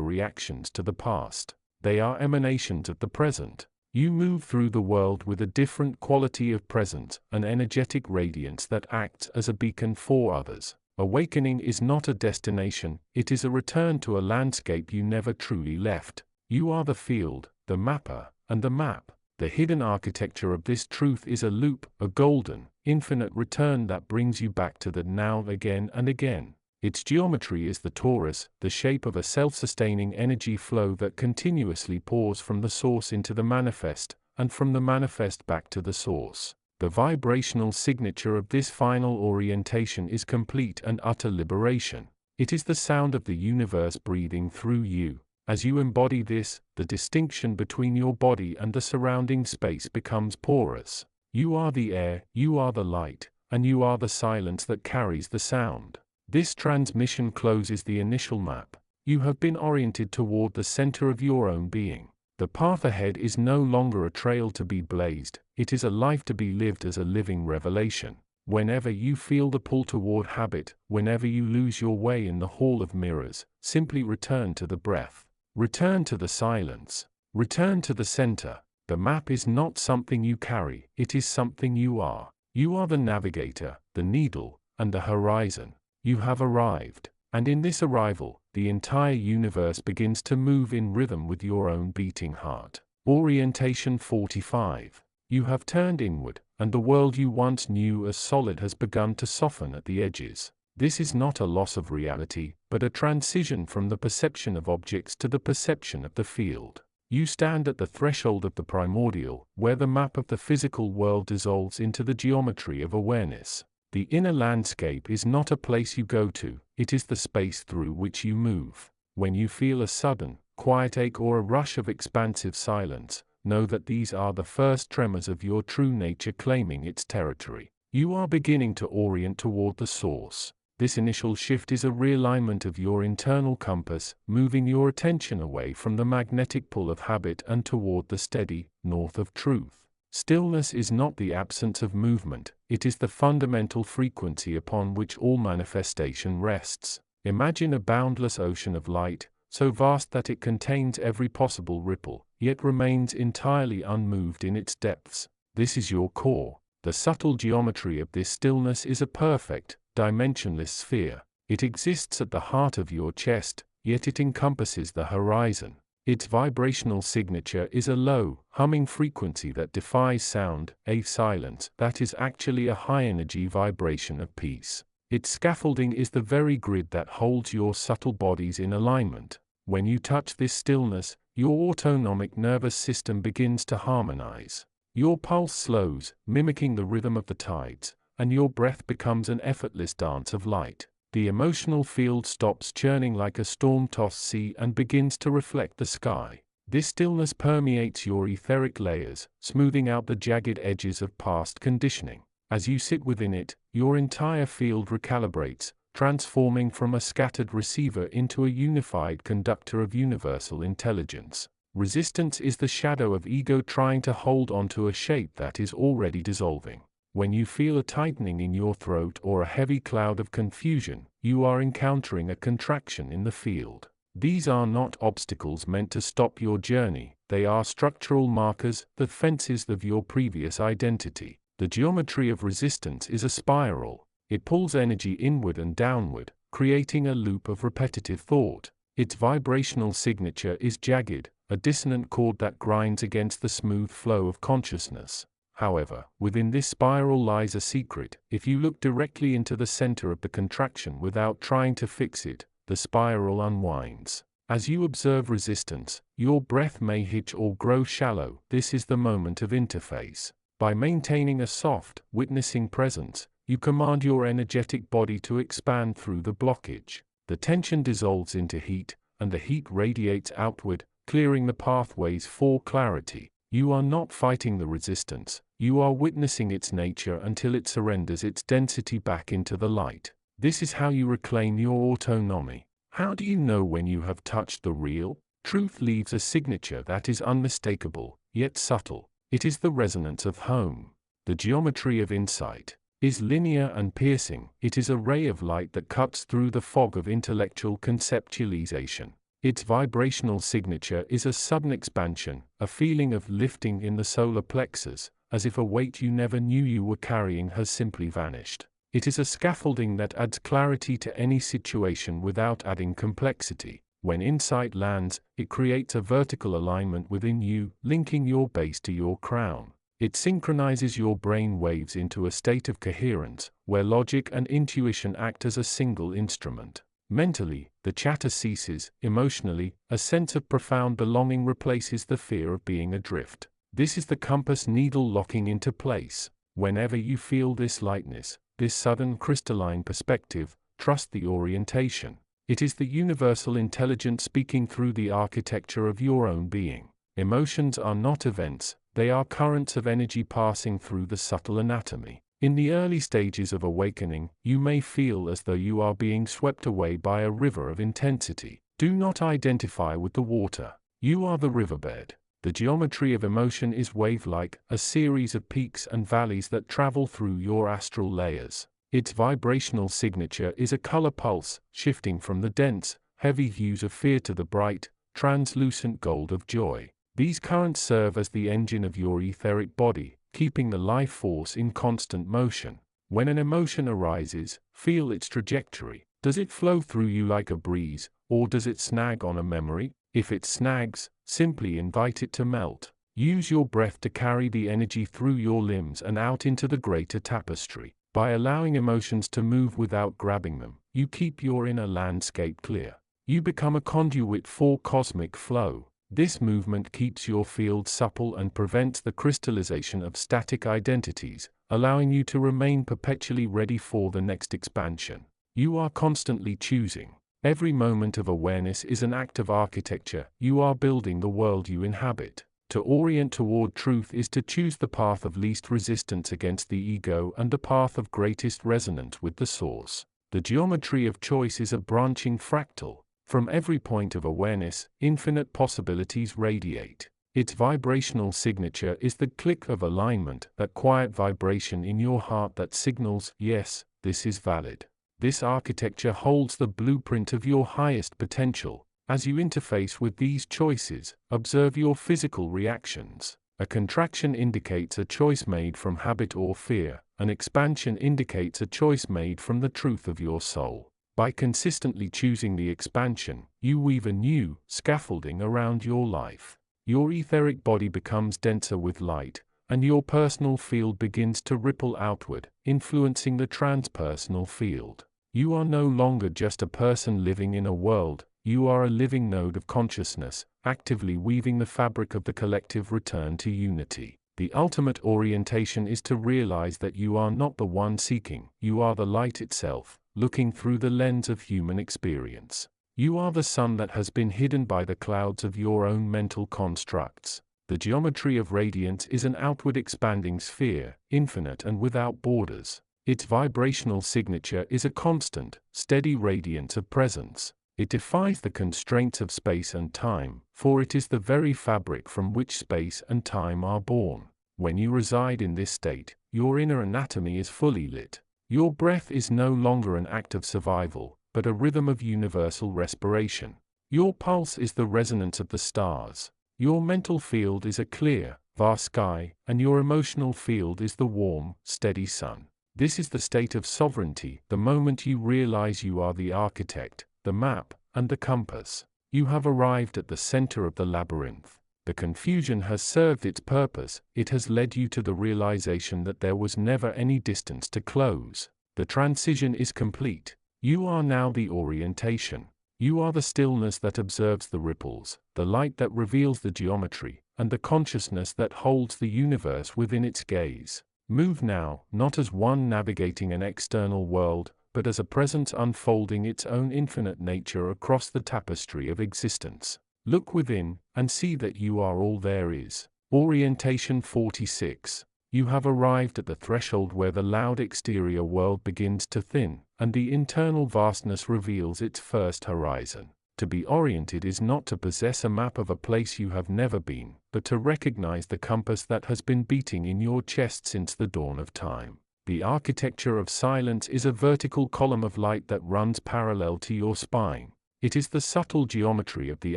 reactions to the past. They are emanations of the present. You move through the world with a different quality of presence, an energetic radiance that acts as a beacon for others. Awakening is not a destination, it is a return to a landscape you never truly left. You are the field, the mapper, and the map. The hidden architecture of this truth is a loop, a golden, infinite return that brings you back to the now again and again. Its geometry is the torus, the shape of a self-sustaining energy flow that continuously pours from the source into the manifest, and from the manifest back to the source. The vibrational signature of this final orientation is complete and utter liberation. It is the sound of the universe breathing through you. As you embody this, the distinction between your body and the surrounding space becomes porous. You are the air, you are the light, and you are the silence that carries the sound. This transmission closes the initial map. You have been oriented toward the center of your own being. The path ahead is no longer a trail to be blazed, it is a life to be lived as a living revelation. Whenever you feel the pull toward habit, whenever you lose your way in the hall of mirrors, simply return to the breath. Return to the silence. Return to the center. The map is not something you carry, it is something you are. You are the navigator, the needle, and the horizon. You have arrived, and in this arrival, the entire universe begins to move in rhythm with your own beating heart. Orientation 45. You have turned inward, and the world you once knew as solid has begun to soften at the edges. This is not a loss of reality, but a transition from the perception of objects to the perception of the field. You stand at the threshold of the primordial, where the map of the physical world dissolves into the geometry of awareness. The inner landscape is not a place you go to, it is the space through which you move. When you feel a sudden, quiet ache or a rush of expansive silence, know that these are the first tremors of your true nature claiming its territory. You are beginning to orient toward the source. This initial shift is a realignment of your internal compass, moving your attention away from the magnetic pull of habit and toward the steady north of truth. Stillness is not the absence of movement, it is the fundamental frequency upon which all manifestation rests. Imagine a boundless ocean of light, so vast that it contains every possible ripple, yet remains entirely unmoved in its depths. This is your core. The subtle geometry of this stillness is a perfect, dimensionless sphere. It exists at the heart of your chest, yet it encompasses the horizon. Its vibrational signature is a low, humming frequency that defies sound, a silence that is actually a high-energy vibration of peace. Its scaffolding is the very grid that holds your subtle bodies in alignment. When you touch this stillness, your autonomic nervous system begins to harmonize. Your pulse slows, mimicking the rhythm of the tides, and your breath becomes an effortless dance of light. The emotional field stops churning like a storm-tossed sea and begins to reflect the sky. This stillness permeates your etheric layers, smoothing out the jagged edges of past conditioning. As you sit within it, your entire field recalibrates, transforming from a scattered receiver into a unified conductor of universal intelligence. Resistance is the shadow of ego trying to hold onto a shape that is already dissolving. When you feel a tightening in your throat or a heavy cloud of confusion, you are encountering a contraction in the field. These are not obstacles meant to stop your journey, they are structural markers, the fences of your previous identity. The geometry of resistance is a spiral. It pulls energy inward and downward, creating a loop of repetitive thought. Its vibrational signature is jagged, a dissonant chord that grinds against the smooth flow of consciousness. However, within this spiral lies a secret. If you look directly into the center of the contraction without trying to fix it, the spiral unwinds. As you observe resistance, your breath may hitch or grow shallow. This is the moment of interface. By maintaining a soft, witnessing presence, you command your energetic body to expand through the blockage. The tension dissolves into heat, and the heat radiates outward, clearing the pathways for clarity. You are not fighting the resistance, you are witnessing its nature until it surrenders its density back into the light. This is how you reclaim your autonomy. How do you know when you have touched the real? Truth leaves a signature that is unmistakable, yet subtle. It is the resonance of home. The geometry of insight is linear and piercing. It is a ray of light that cuts through the fog of intellectual conceptualization. Its vibrational signature is a sudden expansion, a feeling of lifting in the solar plexus, as if a weight you never knew you were carrying has simply vanished. It is a scaffolding that adds clarity to any situation without adding complexity. When insight lands, it creates a vertical alignment within you, linking your base to your crown. It synchronizes your brain waves into a state of coherence, where logic and intuition act as a single instrument. Mentally, the chatter ceases. Emotionally, a sense of profound belonging replaces the fear of being adrift. This is the compass needle locking into place. Whenever you feel this lightness, this sudden crystalline perspective, trust the orientation. It is the universal intelligence speaking through the architecture of your own being. Emotions are not events, they are currents of energy passing through the subtle anatomy. In the early stages of awakening, you may feel as though you are being swept away by a river of intensity. Do not identify with the water. You are the riverbed. The geometry of emotion is wave-like, a series of peaks and valleys that travel through your astral layers. Its vibrational signature is a color pulse, shifting from the dense, heavy hues of fear to the bright, translucent gold of joy. These currents serve as the engine of your etheric body, keeping the life force in constant motion. When an emotion arises, feel its trajectory. Does it flow through you like a breeze, or does it snag on a memory? If it snags, simply invite it to melt. Use your breath to carry the energy through your limbs and out into the greater tapestry. By allowing emotions to move without grabbing them, you keep your inner landscape clear. You become a conduit for cosmic flow. This movement keeps your field supple and prevents the crystallization of static identities, allowing you to remain perpetually ready for the next expansion. You are constantly choosing. Every moment of awareness is an act of architecture. You are building the world you inhabit. To orient toward truth is to choose the path of least resistance against the ego and the path of greatest resonance with the source. The geometry of choice is a branching fractal. From every point of awareness, infinite possibilities radiate. Its vibrational signature is the click of alignment, that quiet vibration in your heart that signals, yes, this is valid. This architecture holds the blueprint of your highest potential. As you interface with these choices, observe your physical reactions. A contraction indicates a choice made from habit or fear. An expansion indicates a choice made from the truth of your soul. By consistently choosing the expansion, you weave a new scaffolding around your life. Your etheric body becomes denser with light, and your personal field begins to ripple outward, influencing the transpersonal field. You are no longer just a person living in a world, you are a living node of consciousness, actively weaving the fabric of the collective return to unity. The ultimate orientation is to realize that you are not the one seeking, you are the light itself, looking through the lens of human experience. You are the sun that has been hidden by the clouds of your own mental constructs. The geometry of radiance is an outward expanding sphere, infinite and without borders. Its vibrational signature is a constant, steady radiance of presence. It defies the constraints of space and time, for it is the very fabric from which space and time are born. When you reside in this state, your inner anatomy is fully lit. Your breath is no longer an act of survival, but a rhythm of universal respiration. Your pulse is the resonance of the stars. Your mental field is a clear, vast sky, and your emotional field is the warm, steady sun. This is the state of sovereignty, the moment you realize you are the architect, the map, and the compass. You have arrived at the center of the labyrinth. The confusion has served its purpose, it has led you to the realization that there was never any distance to close. The transition is complete. You are now the orientation. You are the stillness that observes the ripples, the light that reveals the geometry, and the consciousness that holds the universe within its gaze. Move now, not as one navigating an external world, but as a presence unfolding its own infinite nature across the tapestry of existence. Look within, and see that you are all there is. Orientation 46. You have arrived at the threshold where the loud exterior world begins to thin, and the internal vastness reveals its first horizon. To be oriented is not to possess a map of a place you have never been, but to recognize the compass that has been beating in your chest since the dawn of time. The architecture of silence is a vertical column of light that runs parallel to your spine. It is the subtle geometry of the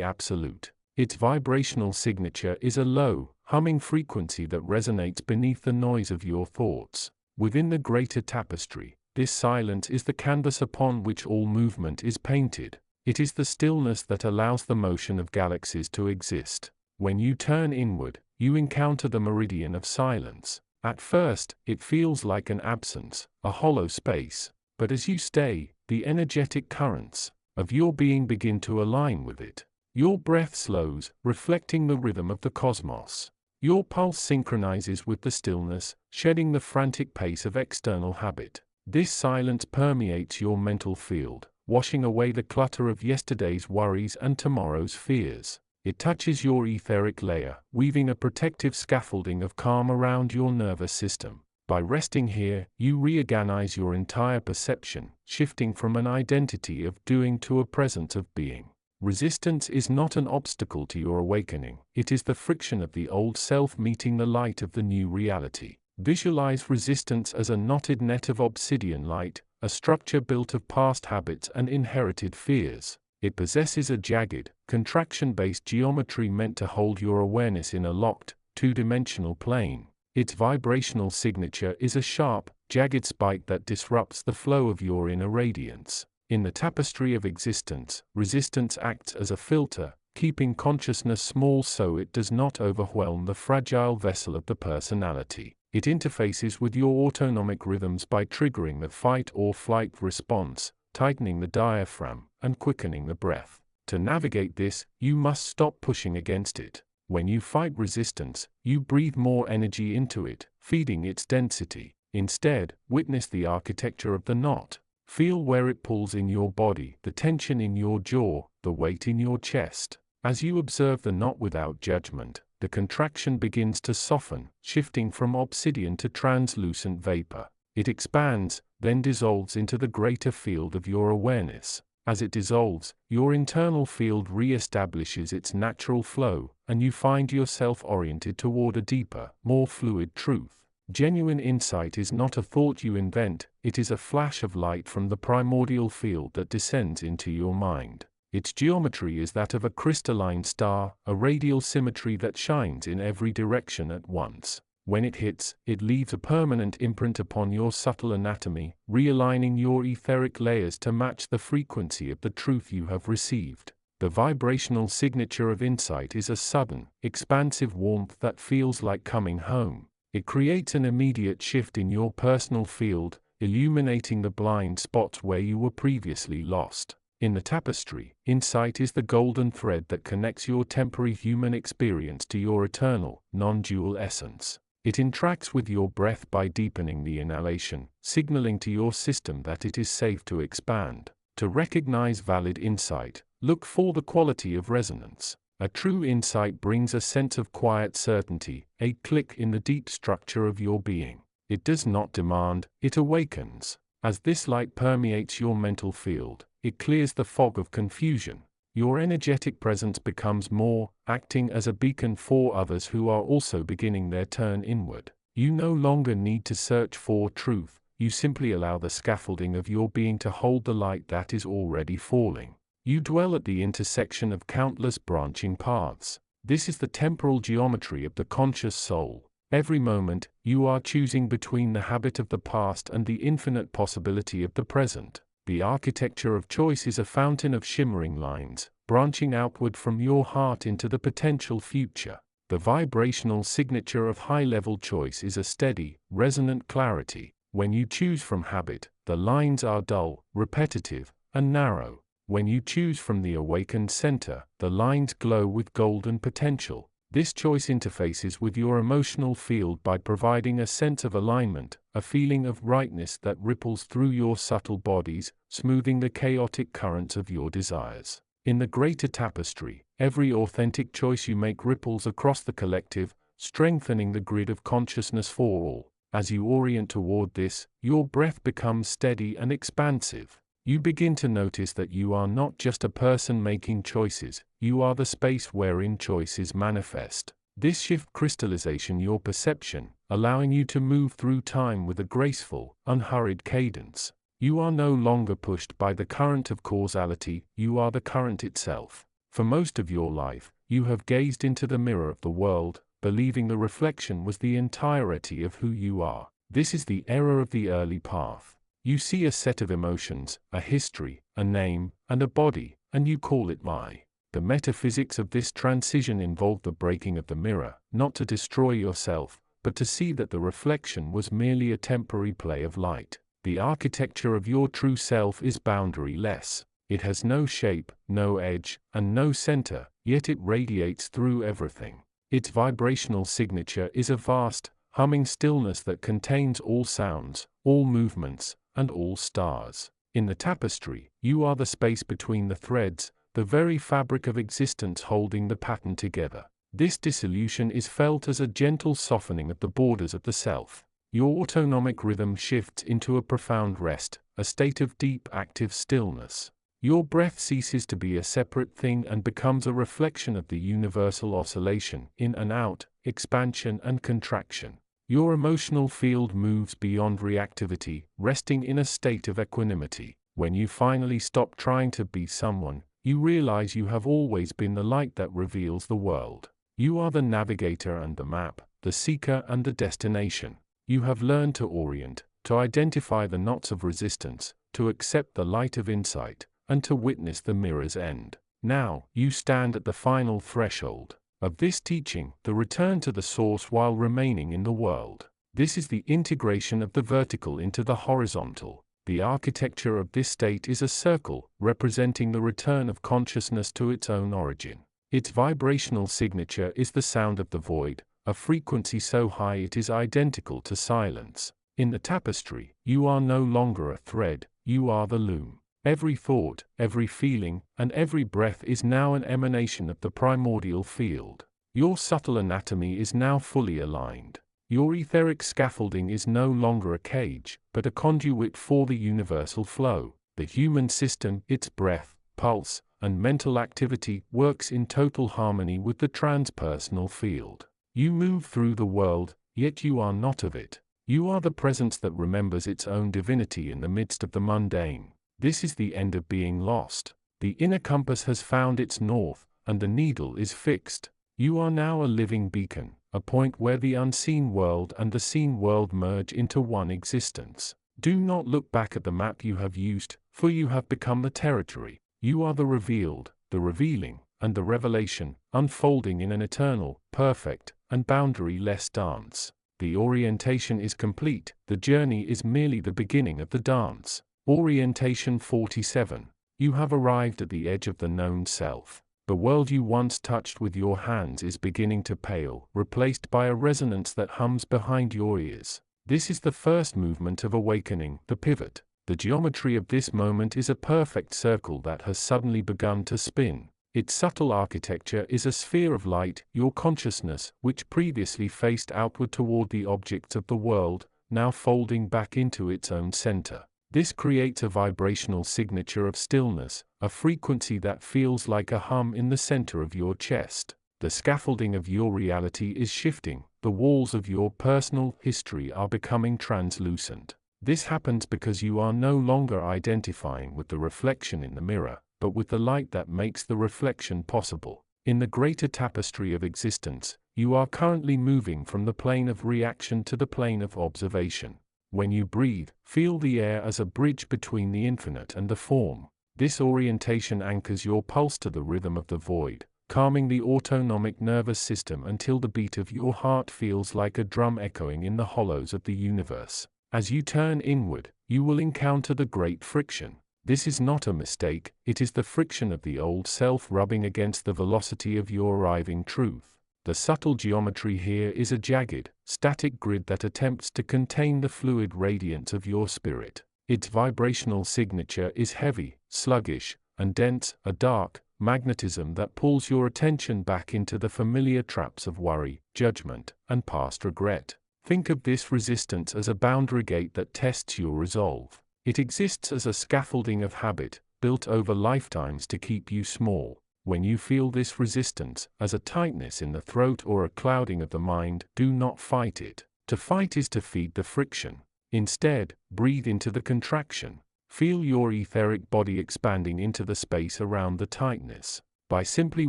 absolute. Its vibrational signature is a low, humming frequency that resonates beneath the noise of your thoughts. Within the greater tapestry, this silence is the canvas upon which all movement is painted. It is the stillness that allows the motion of galaxies to exist. When you turn inward, you encounter the meridian of silence. At first, it feels like an absence, a hollow space, but as you stay, the energetic currents of your being begin to align with it. Your breath slows, reflecting the rhythm of the cosmos. Your pulse synchronizes with the stillness, shedding the frantic pace of external habit. This silence permeates your mental field, washing away the clutter of yesterday's worries and tomorrow's fears. It touches your etheric layer, weaving a protective scaffolding of calm around your nervous system. By resting here, you reorganize your entire perception, shifting from an identity of doing to a presence of being. Resistance is not an obstacle to your awakening, it is the friction of the old self meeting the light of the new reality. Visualize resistance as a knotted net of obsidian light, a structure built of past habits and inherited fears. It possesses a jagged, contraction-based geometry meant to hold your awareness in a locked, two-dimensional plane. Its vibrational signature is a sharp, jagged spike that disrupts the flow of your inner radiance. In the tapestry of existence, resistance acts as a filter, keeping consciousness small so it does not overwhelm the fragile vessel of the personality. It interfaces with your autonomic rhythms by triggering the fight or flight response, tightening the diaphragm, and quickening the breath. To navigate this, you must stop pushing against it. When you fight resistance, you breathe more energy into it, feeding its density. Instead, witness the architecture of the knot. Feel where it pulls in your body, the tension in your jaw, the weight in your chest. As you observe the knot without judgment, the contraction begins to soften, shifting from obsidian to translucent vapor. It expands, then dissolves into the greater field of your awareness. As it dissolves, your internal field re-establishes its natural flow, and you find yourself oriented toward a deeper, more fluid truth. Genuine insight is not a thought you invent, it is a flash of light from the primordial field that descends into your mind. Its geometry is that of a crystalline star, a radial symmetry that shines in every direction at once. When it hits, it leaves a permanent imprint upon your subtle anatomy, realigning your etheric layers to match the frequency of the truth you have received. The vibrational signature of insight is a sudden, expansive warmth that feels like coming home. It creates an immediate shift in your personal field, illuminating the blind spots where you were previously lost. In the tapestry, insight is the golden thread that connects your temporary human experience to your eternal, non-dual essence. It interacts with your breath by deepening the inhalation, signaling to your system that it is safe to expand. To recognize valid insight, look for the quality of resonance. A true insight brings a sense of quiet certainty, a click in the deep structure of your being. It does not demand, it awakens. As this light permeates your mental field, it clears the fog of confusion. Your energetic presence becomes more, acting as a beacon for others who are also beginning their turn inward. You no longer need to search for truth, you simply allow the scaffolding of your being to hold the light that is already falling. You dwell at the intersection of countless branching paths. This is the temporal geometry of the conscious soul. Every moment, you are choosing between the habit of the past and the infinite possibility of the present. The architecture of choice is a fountain of shimmering lines, branching outward from your heart into the potential future. The vibrational signature of high-level choice is a steady, resonant clarity. When you choose from habit, the lines are dull, repetitive, and narrow. When you choose from the awakened center, the lines glow with golden potential. This choice interfaces with your emotional field by providing a sense of alignment, a feeling of rightness that ripples through your subtle bodies, smoothing the chaotic currents of your desires. In the greater tapestry, every authentic choice you make ripples across the collective, strengthening the grid of consciousness for all. As you orient toward this, your breath becomes steady and expansive. You begin to notice that you are not just a person making choices, you are the space wherein choices manifest. This shift crystallization your perception, allowing you to move through time with a graceful, unhurried cadence. You are no longer pushed by the current of causality, you are the current itself. For most of your life, you have gazed into the mirror of the world, believing the reflection was the entirety of who you are. This is the error of the early path. You see a set of emotions, a history, a name, and a body, and you call it I. The metaphysics of this transition involved the breaking of the mirror, not to destroy yourself, but to see that the reflection was merely a temporary play of light. The architecture of your true self is boundaryless. It has no shape, no edge, and no center, yet it radiates through everything. Its vibrational signature is a vast, humming stillness that contains all sounds, all movements, and all stars. In the tapestry, you are the space between the threads, the very fabric of existence holding the pattern together. This dissolution is felt as a gentle softening of the borders of the self. Your autonomic rhythm shifts into a profound rest, a state of deep active stillness. Your breath ceases to be a separate thing and becomes a reflection of the universal oscillation, in and out, expansion and contraction. Your emotional field moves beyond reactivity, resting in a state of equanimity. When you finally stop trying to be someone, you realize you have always been the light that reveals the world. You are the navigator and the map, the seeker and the destination. You have learned to orient, to identify the knots of resistance, to accept the light of insight, and to witness the mirror's end. Now, you stand at the final threshold of this teaching, the return to the source while remaining in the world. This is the integration of the vertical into the horizontal. The architecture of this state is a circle, representing the return of consciousness to its own origin. Its vibrational signature is the sound of the void, a frequency so high it is identical to silence. In the tapestry, you are no longer a thread, you are the loom. Every thought, every feeling, and every breath is now an emanation of the primordial field. Your subtle anatomy is now fully aligned. Your etheric scaffolding is no longer a cage, but a conduit for the universal flow. The human system, its breath, pulse, and mental activity works in total harmony with the transpersonal field. You move through the world, yet you are not of it. You are the presence that remembers its own divinity in the midst of the mundane. This is the end of being lost. The inner compass has found its north, and the needle is fixed. You are now a living beacon, a point where the unseen world and the seen world merge into one existence. Do not look back at the map you have used, for you have become the territory. You are the revealed, the revealing, and the revelation, unfolding in an eternal, perfect, and boundary-less dance. The orientation is complete, the journey is merely the beginning of the dance. Orientation 47. You have arrived at the edge of the known self. The world you once touched with your hands is beginning to pale, replaced by a resonance that hums behind your ears. This is the first movement of awakening, the pivot. The geometry of this moment is a perfect circle that has suddenly begun to spin. Its subtle architecture is a sphere of light, your consciousness, which previously faced outward toward the objects of the world, now folding back into its own center. This creates a vibrational signature of stillness, a frequency that feels like a hum in the center of your chest. The scaffolding of your reality is shifting, the walls of your personal history are becoming translucent. This happens because you are no longer identifying with the reflection in the mirror, but with the light that makes the reflection possible. In the greater tapestry of existence, you are currently moving from the plane of reaction to the plane of observation. When you breathe, feel the air as a bridge between the infinite and the form. This orientation anchors your pulse to the rhythm of the void, calming the autonomic nervous system until the beat of your heart feels like a drum echoing in the hollows of the universe. As you turn inward, you will encounter the great friction. This is not a mistake, it is the friction of the old self rubbing against the velocity of your arriving truth. The subtle geometry here is a jagged, static grid that attempts to contain the fluid radiance of your spirit. Its vibrational signature is heavy, sluggish, and dense, a dark magnetism that pulls your attention back into the familiar traps of worry, judgment, and past regret. Think of this resistance as a boundary gate that tests your resolve. It exists as a scaffolding of habit, built over lifetimes to keep you small. When you feel this resistance, as a tightness in the throat or a clouding of the mind, do not fight it. To fight is to feed the friction. Instead, breathe into the contraction. Feel your etheric body expanding into the space around the tightness. By simply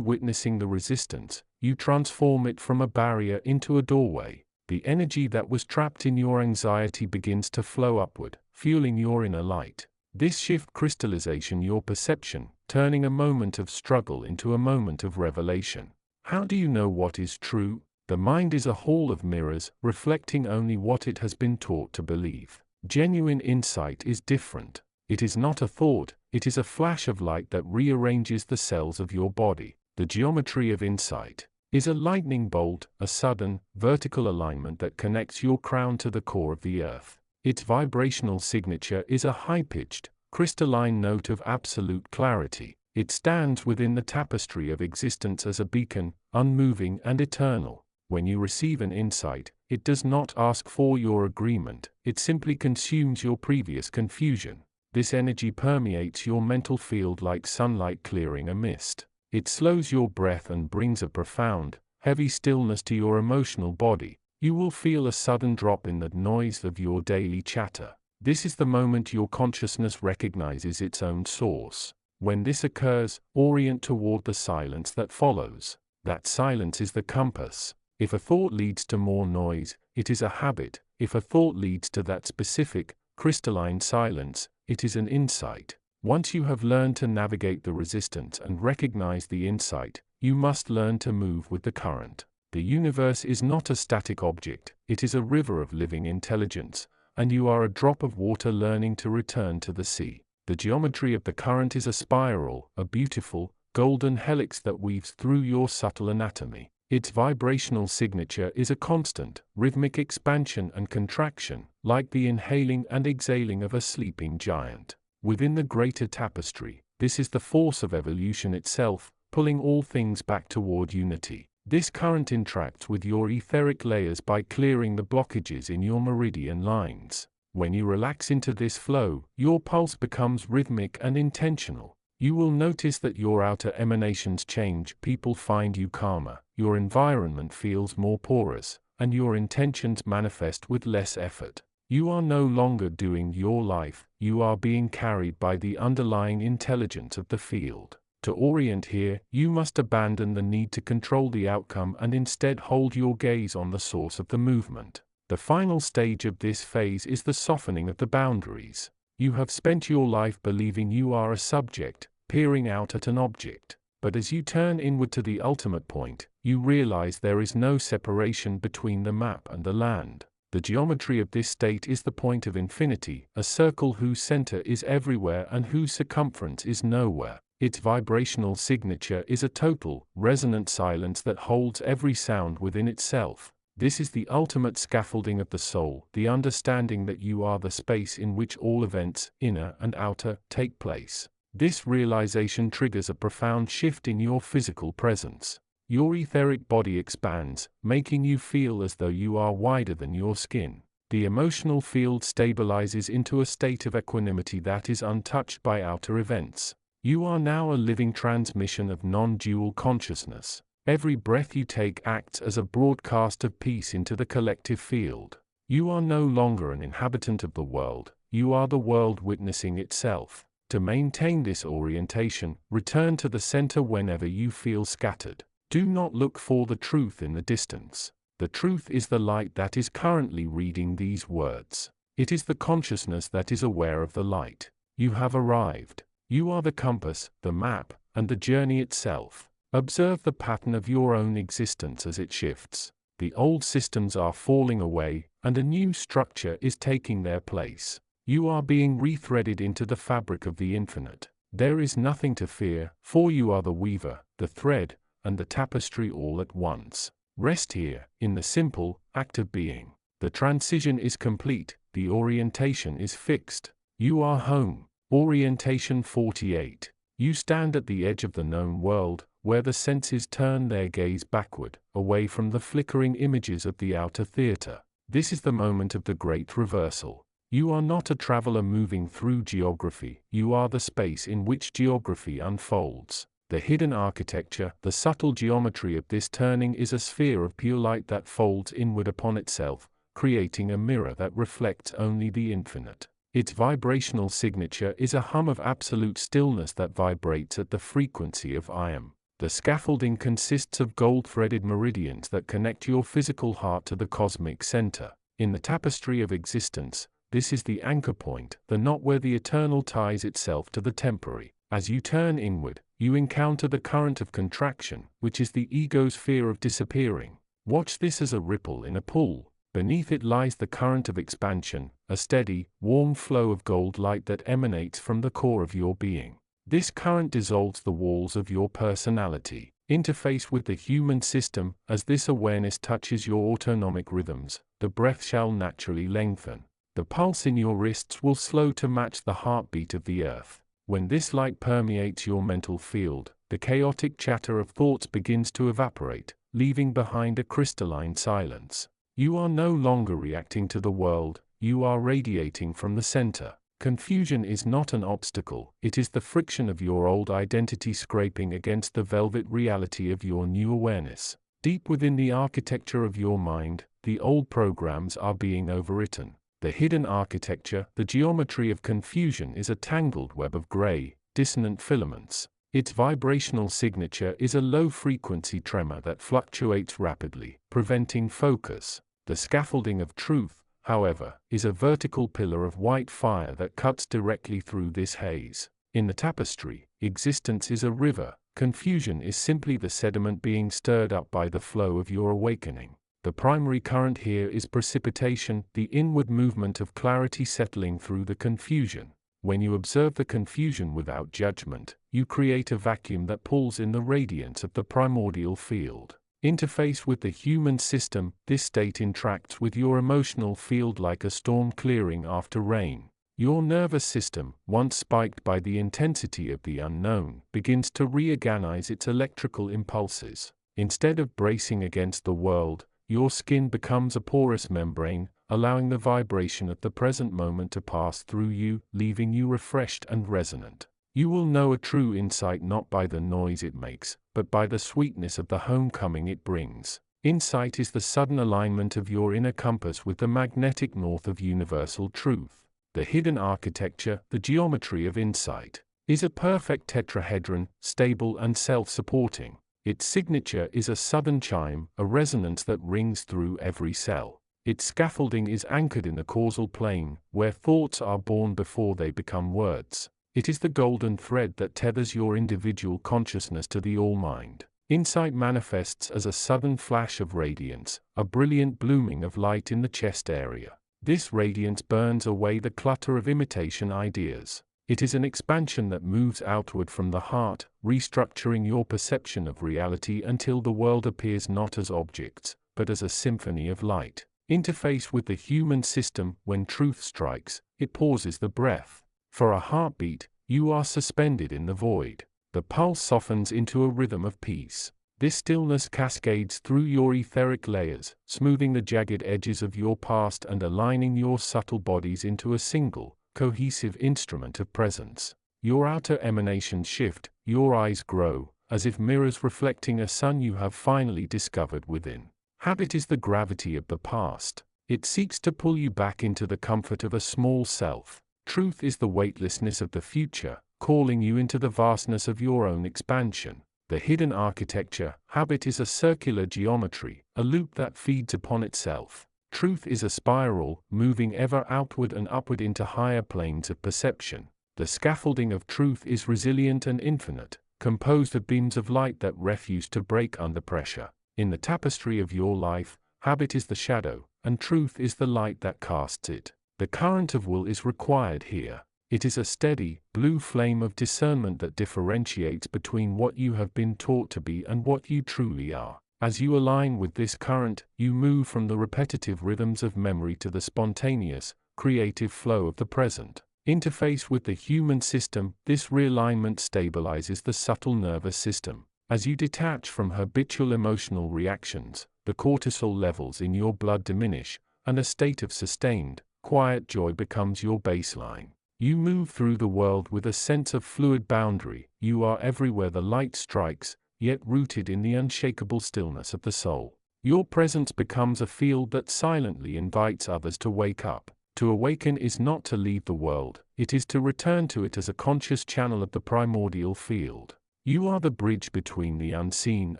witnessing the resistance, you transform it from a barrier into a doorway. The energy that was trapped in your anxiety begins to flow upward, fueling your inner light. This shift crystallization your perception, turning a moment of struggle into a moment of revelation. How do you know what is true? The mind is a hall of mirrors, reflecting only what it has been taught to believe. Genuine insight is different. It is not a thought, it is a flash of light that rearranges the cells of your body. The geometry of insight is a lightning bolt, a sudden, vertical alignment that connects your crown to the core of the earth. Its vibrational signature is a high-pitched, crystalline note of absolute clarity. It stands within the tapestry of existence as a beacon, unmoving and eternal. When you receive an insight, it does not ask for your agreement, it simply consumes your previous confusion. This energy permeates your mental field like sunlight clearing a mist. It slows your breath and brings a profound, heavy stillness to your emotional body. You will feel a sudden drop in the noise of your daily chatter. This is the moment your consciousness recognizes its own source. When this occurs, orient toward the silence that follows. That silence is the compass. If a thought leads to more noise, it is a habit. If a thought leads to that specific, crystalline silence, it is an insight. Once you have learned to navigate the resistance and recognize the insight, you must learn to move with the current. The universe is not a static object, it is a river of living intelligence, and you are a drop of water learning to return to the sea. The geometry of the current is a spiral, a beautiful, golden helix that weaves through your subtle anatomy. Its vibrational signature is a constant, rhythmic expansion and contraction, like the inhaling and exhaling of a sleeping giant. Within the greater tapestry, this is the force of evolution itself, pulling all things back toward unity. This current interacts with your etheric layers by clearing the blockages in your meridian lines. When you relax into this flow, your pulse becomes rhythmic and intentional. You will notice that your outer emanations change, people find you calmer, your environment feels more porous, and your intentions manifest with less effort. You are no longer doing your life, you are being carried by the underlying intelligence of the field. To orient here, you must abandon the need to control the outcome and instead hold your gaze on the source of the movement. The final stage of this phase is the softening of the boundaries. You have spent your life believing you are a subject, peering out at an object. But as you turn inward to the ultimate point, you realize there is no separation between the map and the land. The geometry of this state is the point of infinity, a circle whose center is everywhere and whose circumference is nowhere. Its vibrational signature is a total, resonant silence that holds every sound within itself. This is the ultimate scaffolding of the soul, the understanding that you are the space in which all events, inner and outer, take place. This realization triggers a profound shift in your physical presence. Your etheric body expands, making you feel as though you are wider than your skin. The emotional field stabilizes into a state of equanimity that is untouched by outer events. You are now a living transmission of non-dual consciousness. Every breath you take acts as a broadcast of peace into the collective field. You are no longer an inhabitant of the world, you are the world witnessing itself. To maintain this orientation, return to the center whenever you feel scattered. Do not look for the truth in the distance. The truth is the light that is currently reading these words. It is the consciousness that is aware of the light. You have arrived. You are the compass, the map, and the journey itself. Observe the pattern of your own existence as it shifts. The old systems are falling away, and a new structure is taking their place. You are being rethreaded into the fabric of the infinite. There is nothing to fear, for you are the weaver, the thread, and the tapestry all at once. Rest here, in the simple act of being. The transition is complete, the orientation is fixed. You are home. Orientation 48. You stand at the edge of the known world, where the senses turn their gaze backward, away from the flickering images of the outer theater. This is the moment of the great reversal. You are not a traveler moving through geography, you are the space in which geography unfolds. The hidden architecture, the subtle geometry of this turning is a sphere of pure light that folds inward upon itself, creating a mirror that reflects only the infinite. Its vibrational signature is a hum of absolute stillness that vibrates at the frequency of I am. The scaffolding consists of gold-threaded meridians that connect your physical heart to the cosmic center. In the tapestry of existence, this is the anchor point, the knot where the eternal ties itself to the temporary. As you turn inward, you encounter the current of contraction, which is the ego's fear of disappearing. Watch this as a ripple in a pool. Beneath it lies the current of expansion, a steady, warm flow of gold light that emanates from the core of your being. This current dissolves the walls of your personality. Interface with the human system. As this awareness touches your autonomic rhythms, the breath shall naturally lengthen. The pulse in your wrists will slow to match the heartbeat of the earth. When this light permeates your mental field, the chaotic chatter of thoughts begins to evaporate, leaving behind a crystalline silence. You are no longer reacting to the world, you are radiating from the center. Confusion is not an obstacle, it is the friction of your old identity scraping against the velvet reality of your new awareness. Deep within the architecture of your mind, the old programs are being overwritten. The hidden architecture, the geometry of confusion is a tangled web of gray, dissonant filaments. Its vibrational signature is a low-frequency tremor that fluctuates rapidly, preventing focus. The scaffolding of truth, however, is a vertical pillar of white fire that cuts directly through this haze. In the tapestry, existence is a river, confusion is simply the sediment being stirred up by the flow of your awakening. The primary current here is precipitation, the inward movement of clarity settling through the confusion. When you observe the confusion without judgment, you create a vacuum that pulls in the radiance of the primordial field. Interface with the human system. This state interacts with your emotional field like a storm clearing after rain. Your nervous system, once spiked by the intensity of the unknown, begins to reorganize its electrical impulses. Instead of bracing against the world, your skin becomes a porous membrane, allowing the vibration of the present moment to pass through you, leaving you refreshed and resonant. You will know a true insight not by the noise it makes, but by the sweetness of the homecoming it brings. Insight is the sudden alignment of your inner compass with the magnetic north of universal truth. The hidden architecture, the geometry of insight, is a perfect tetrahedron, stable and self-supporting. Its signature is a sudden chime, a resonance that rings through every cell. Its scaffolding is anchored in the causal plane, where thoughts are born before they become words. It is the golden thread that tethers your individual consciousness to the all-mind. Insight manifests as a sudden flash of radiance, a brilliant blooming of light in the chest area. This radiance burns away the clutter of imitation ideas. It is an expansion that moves outward from the heart, restructuring your perception of reality until the world appears not as objects, but as a symphony of light. Interface with the human system. When truth strikes, it pauses the breath. For a heartbeat, you are suspended in the void. The pulse softens into a rhythm of peace. This stillness cascades through your etheric layers, smoothing the jagged edges of your past and aligning your subtle bodies into a single, cohesive instrument of presence. Your outer emanations shift, your eyes grow, as if mirrors reflecting a sun you have finally discovered within. Habit is the gravity of the past. It seeks to pull you back into the comfort of a small self. Truth is the weightlessness of the future, calling you into the vastness of your own expansion. The hidden architecture. Habit is a circular geometry, a loop that feeds upon itself. Truth is a spiral, moving ever outward and upward into higher planes of perception. The scaffolding of truth is resilient and infinite, composed of beams of light that refuse to break under pressure. In the tapestry of your life, habit is the shadow, and truth is the light that casts it. The current of will is required here. It is a steady, blue flame of discernment that differentiates between what you have been taught to be and what you truly are. As you align with this current, you move from the repetitive rhythms of memory to the spontaneous, creative flow of the present. Interface with the human system. This realignment stabilizes the subtle nervous system. As you detach from habitual emotional reactions, the cortisol levels in your blood diminish, and a state of sustained, quiet joy becomes your baseline. You move through the world with a sense of fluid boundary. You are everywhere the light strikes, yet rooted in the unshakable stillness of the soul. Your presence becomes a field that silently invites others to wake up. To awaken is not to leave the world, it is to return to it as a conscious channel of the primordial field. You are the bridge between the unseen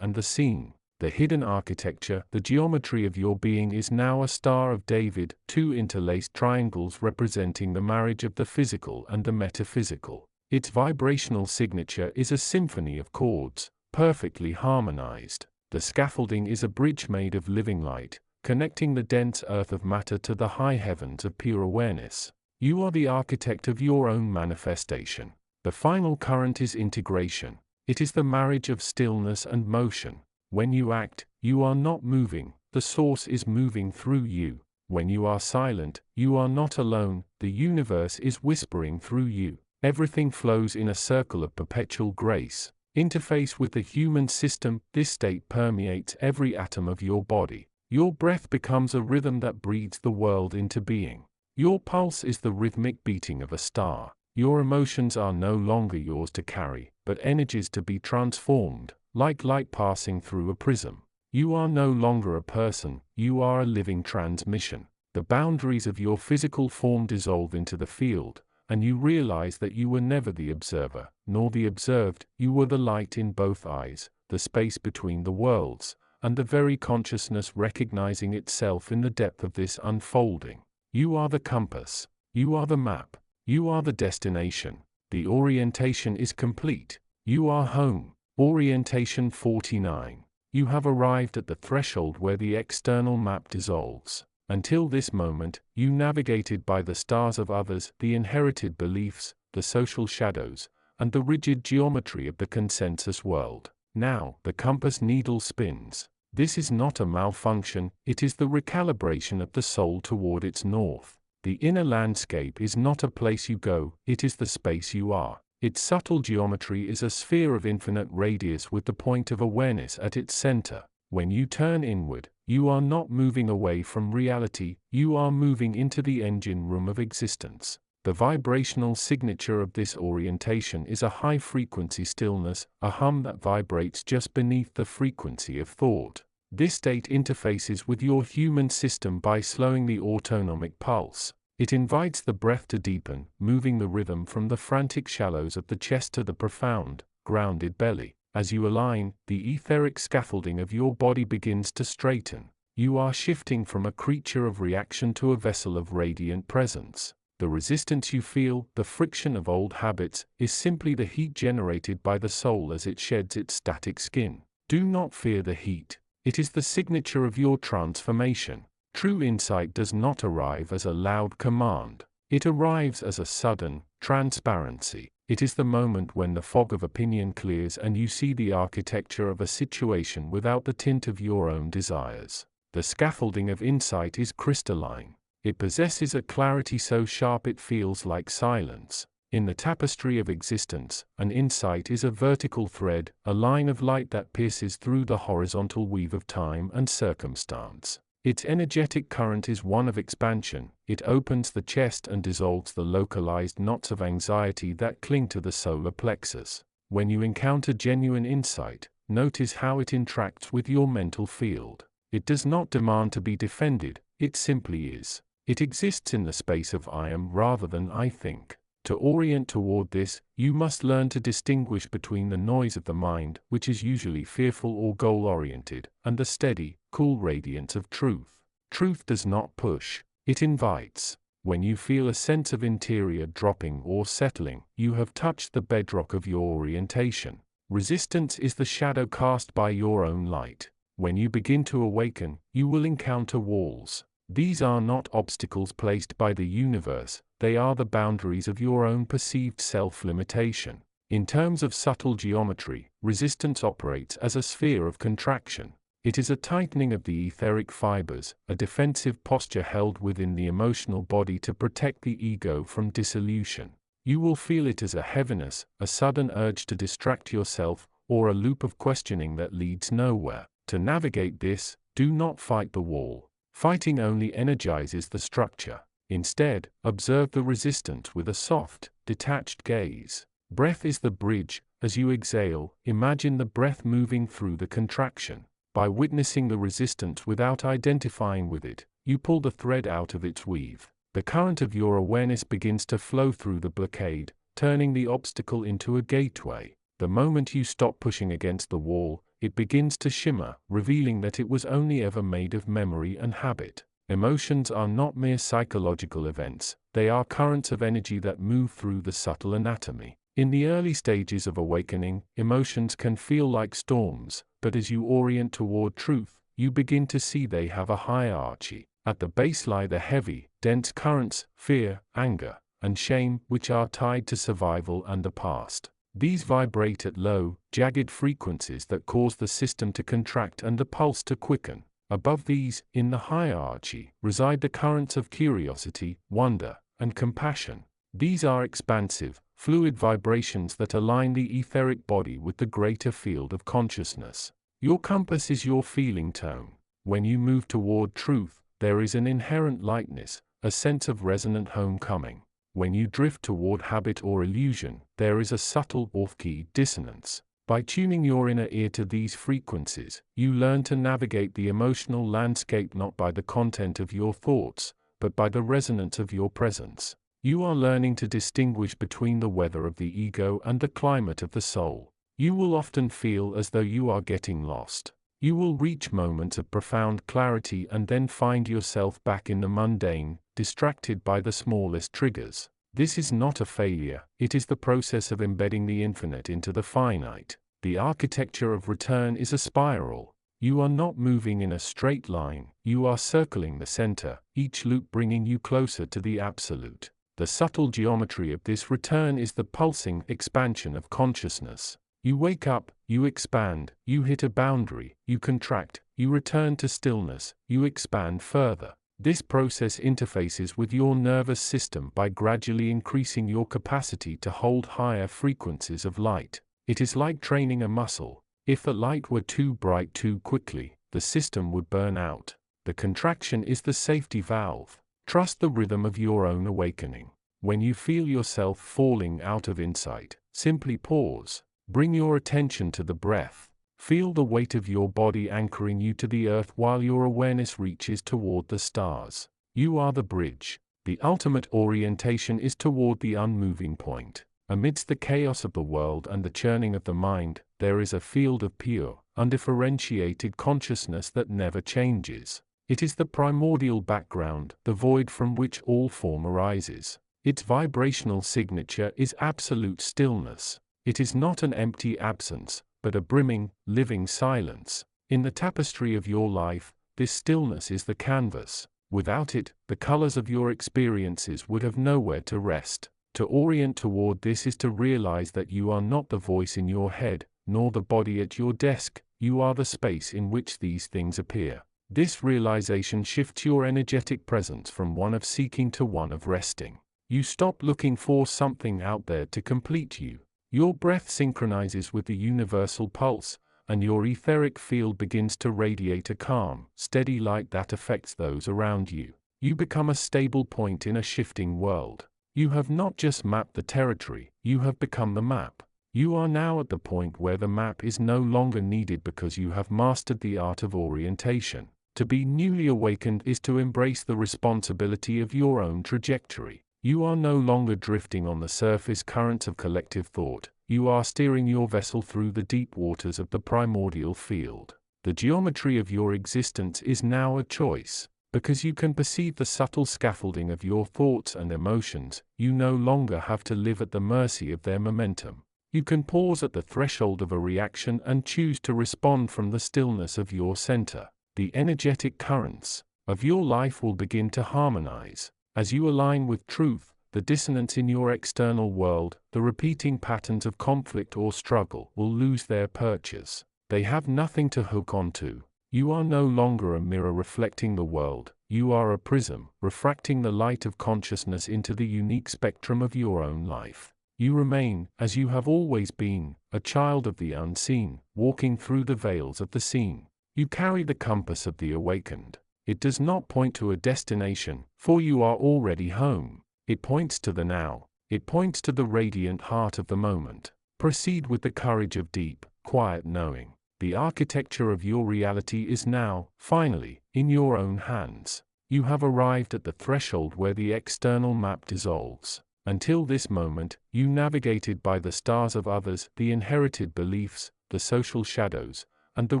and the seen. The hidden architecture. The geometry of your being is now a Star of David, two interlaced triangles representing the marriage of the physical and the metaphysical. Its vibrational signature is a symphony of chords, perfectly harmonized. The scaffolding is a bridge made of living light, connecting the dense earth of matter to the high heavens of pure awareness. You are the architect of your own manifestation. The final current is integration. It is the marriage of stillness and motion. When you act, you are not moving, the source is moving through you. When you are silent, you are not alone, the universe is whispering through you. Everything flows in a circle of perpetual grace. Interface with the human system. This state permeates every atom of your body. Your breath becomes a rhythm that breathes the world into being. Your pulse is the rhythmic beating of a star. Your emotions are no longer yours to carry, but energies to be transformed, like light passing through a prism. You are no longer a person, you are a living transmission. The boundaries of your physical form dissolve into the field, and you realize that you were never the observer, nor the observed. You were the light in both eyes, the space between the worlds, and the very consciousness recognizing itself in the depth of this unfolding. You are the compass, you are the map, you are the destination. The orientation is complete. You are home. Orientation 49. You have arrived at the threshold where the external map dissolves. Until this moment, you navigated by the stars of others, the inherited beliefs, the social shadows, and the rigid geometry of the consensus world. Now, the compass needle spins. This is not a malfunction, it is the recalibration of the soul toward its north. The inner landscape is not a place you go, it is the space you are. Its subtle geometry is a sphere of infinite radius with the point of awareness at its center. When you turn inward, you are not moving away from reality, you are moving into the engine room of existence. The vibrational signature of this orientation is a high-frequency stillness, a hum that vibrates just beneath the frequency of thought. This state interfaces with your human system by slowing the autonomic pulse. It invites the breath to deepen, moving the rhythm from the frantic shallows of the chest to the profound, grounded belly. As you align, the etheric scaffolding of your body begins to straighten. You are shifting from a creature of reaction to a vessel of radiant presence. The resistance you feel, the friction of old habits, is simply the heat generated by the soul as it sheds its static skin. Do not fear the heat. It is the signature of your transformation. True insight does not arrive as a loud command. It arrives as a sudden, Transparency. It is the moment when the fog of opinion clears and you see the architecture of a situation without the tint of your own desires. The scaffolding of insight is crystalline. It possesses a clarity so sharp it feels like silence. In the tapestry of existence, an insight is a vertical thread, a line of light that pierces through the horizontal weave of time and circumstance. Its energetic current is one of expansion. It opens the chest and dissolves the localized knots of anxiety that cling to the solar plexus. When you encounter genuine insight, notice how it interacts with your mental field. It does not demand to be defended, it simply is. It exists in the space of I am rather than I think. To orient toward this, you must learn to distinguish between the noise of the mind, which is usually fearful or goal-oriented, and the steady, cool radiance of truth. Truth does not push, it invites. When you feel a sense of interior dropping or settling, you have touched the bedrock of your orientation. Resistance is the shadow cast by your own light. When you begin to awaken, you will encounter walls. These are not obstacles placed by the universe, they are the boundaries of your own perceived self-limitation. In terms of subtle geometry, resistance operates as a sphere of contraction. It is a tightening of the etheric fibers, a defensive posture held within the emotional body to protect the ego from dissolution. You will feel it as a heaviness, a sudden urge to distract yourself, or a loop of questioning that leads nowhere. To navigate this, do not fight the wall. Fighting only energizes the structure. Instead, observe the resistance with a soft, detached gaze. Breath is the bridge. As you exhale, imagine the breath moving through the contraction. By witnessing the resistance without identifying with it, you pull the thread out of its weave. The current of your awareness begins to flow through the blockade, turning the obstacle into a gateway. The moment you stop pushing against the wall, it begins to shimmer, revealing that it was only ever made of memory and habit. Emotions are not mere psychological events, they are currents of energy that move through the subtle anatomy. In the early stages of awakening, emotions can feel like storms, but as you orient toward truth, you begin to see they have a hierarchy. At the base lie the heavy, dense currents, fear, anger, and shame, which are tied to survival and the past. These vibrate at low, jagged frequencies that cause the system to contract and the pulse to quicken. Above these, in the hierarchy, reside the currents of curiosity, wonder, and compassion. These are expansive, fluid vibrations that align the etheric body with the greater field of consciousness. Your compass is your feeling tone. When you move toward truth, there is an inherent lightness, a sense of resonant homecoming. When you drift toward habit or illusion, there is a subtle off-key dissonance. By tuning your inner ear to these frequencies, you learn to navigate the emotional landscape not by the content of your thoughts, but by the resonance of your presence. You are learning to distinguish between the weather of the ego and the climate of the soul. You will often feel as though you are getting lost. You will reach moments of profound clarity and then find yourself back in the mundane, distracted by the smallest triggers. This is not a failure, it is the process of embedding the infinite into the finite. The architecture of return is a spiral. You are not moving in a straight line, you are circling the center, each loop bringing you closer to the absolute. The subtle geometry of this return is the pulsing expansion of consciousness. You wake up, you expand, you hit a boundary, you contract, you return to stillness, you expand further. This process interfaces with your nervous system by gradually increasing your capacity to hold higher frequencies of light. It is like training a muscle. If the light were too bright too quickly, the system would burn out. The contraction is the safety valve. Trust the rhythm of your own awakening. When you feel yourself falling out of insight, simply pause. Bring your attention to the breath. Feel the weight of your body anchoring you to the earth while your awareness reaches toward the stars. You are the bridge. The ultimate orientation is toward the unmoving point. Amidst the chaos of the world and the churning of the mind, there is a field of pure, undifferentiated consciousness that never changes. It is the primordial background, the void from which all form arises. Its vibrational signature is absolute stillness. It is not an empty absence, but a brimming, living silence. In the tapestry of your life, this stillness is the canvas. Without it, the colors of your experiences would have nowhere to rest. To orient toward this is to realize that you are not the voice in your head, nor the body at your desk, you are the space in which these things appear. This realization shifts your energetic presence from one of seeking to one of resting. You stop looking for something out there to complete you. Your breath synchronizes with the universal pulse, and your etheric field begins to radiate a calm, steady light that affects those around you. You become a stable point in a shifting world. You have not just mapped the territory, you have become the map. You are now at the point where the map is no longer needed because you have mastered the art of orientation. To be newly awakened is to embrace the responsibility of your own trajectory. You are no longer drifting on the surface currents of collective thought. You are steering your vessel through the deep waters of the primordial field. The geometry of your existence is now a choice. Because you can perceive the subtle scaffolding of your thoughts and emotions, you no longer have to live at the mercy of their momentum. You can pause at the threshold of a reaction and choose to respond from the stillness of your center. The energetic currents of your life will begin to harmonize. As you align with truth, the dissonance in your external world, the repeating patterns of conflict or struggle will lose their purchase. They have nothing to hook onto. You are no longer a mirror reflecting the world, you are a prism, refracting the light of consciousness into the unique spectrum of your own life. You remain, as you have always been, a child of the unseen, walking through the veils of the seen. You carry the compass of the awakened. It does not point to a destination, for you are already home. It points to the now. It points to the radiant heart of the moment. Proceed with the courage of deep, quiet knowing. The architecture of your reality is now, finally, in your own hands. You have arrived at the threshold where the external map dissolves. Until this moment, you navigated by the stars of others, the inherited beliefs, the social shadows, and the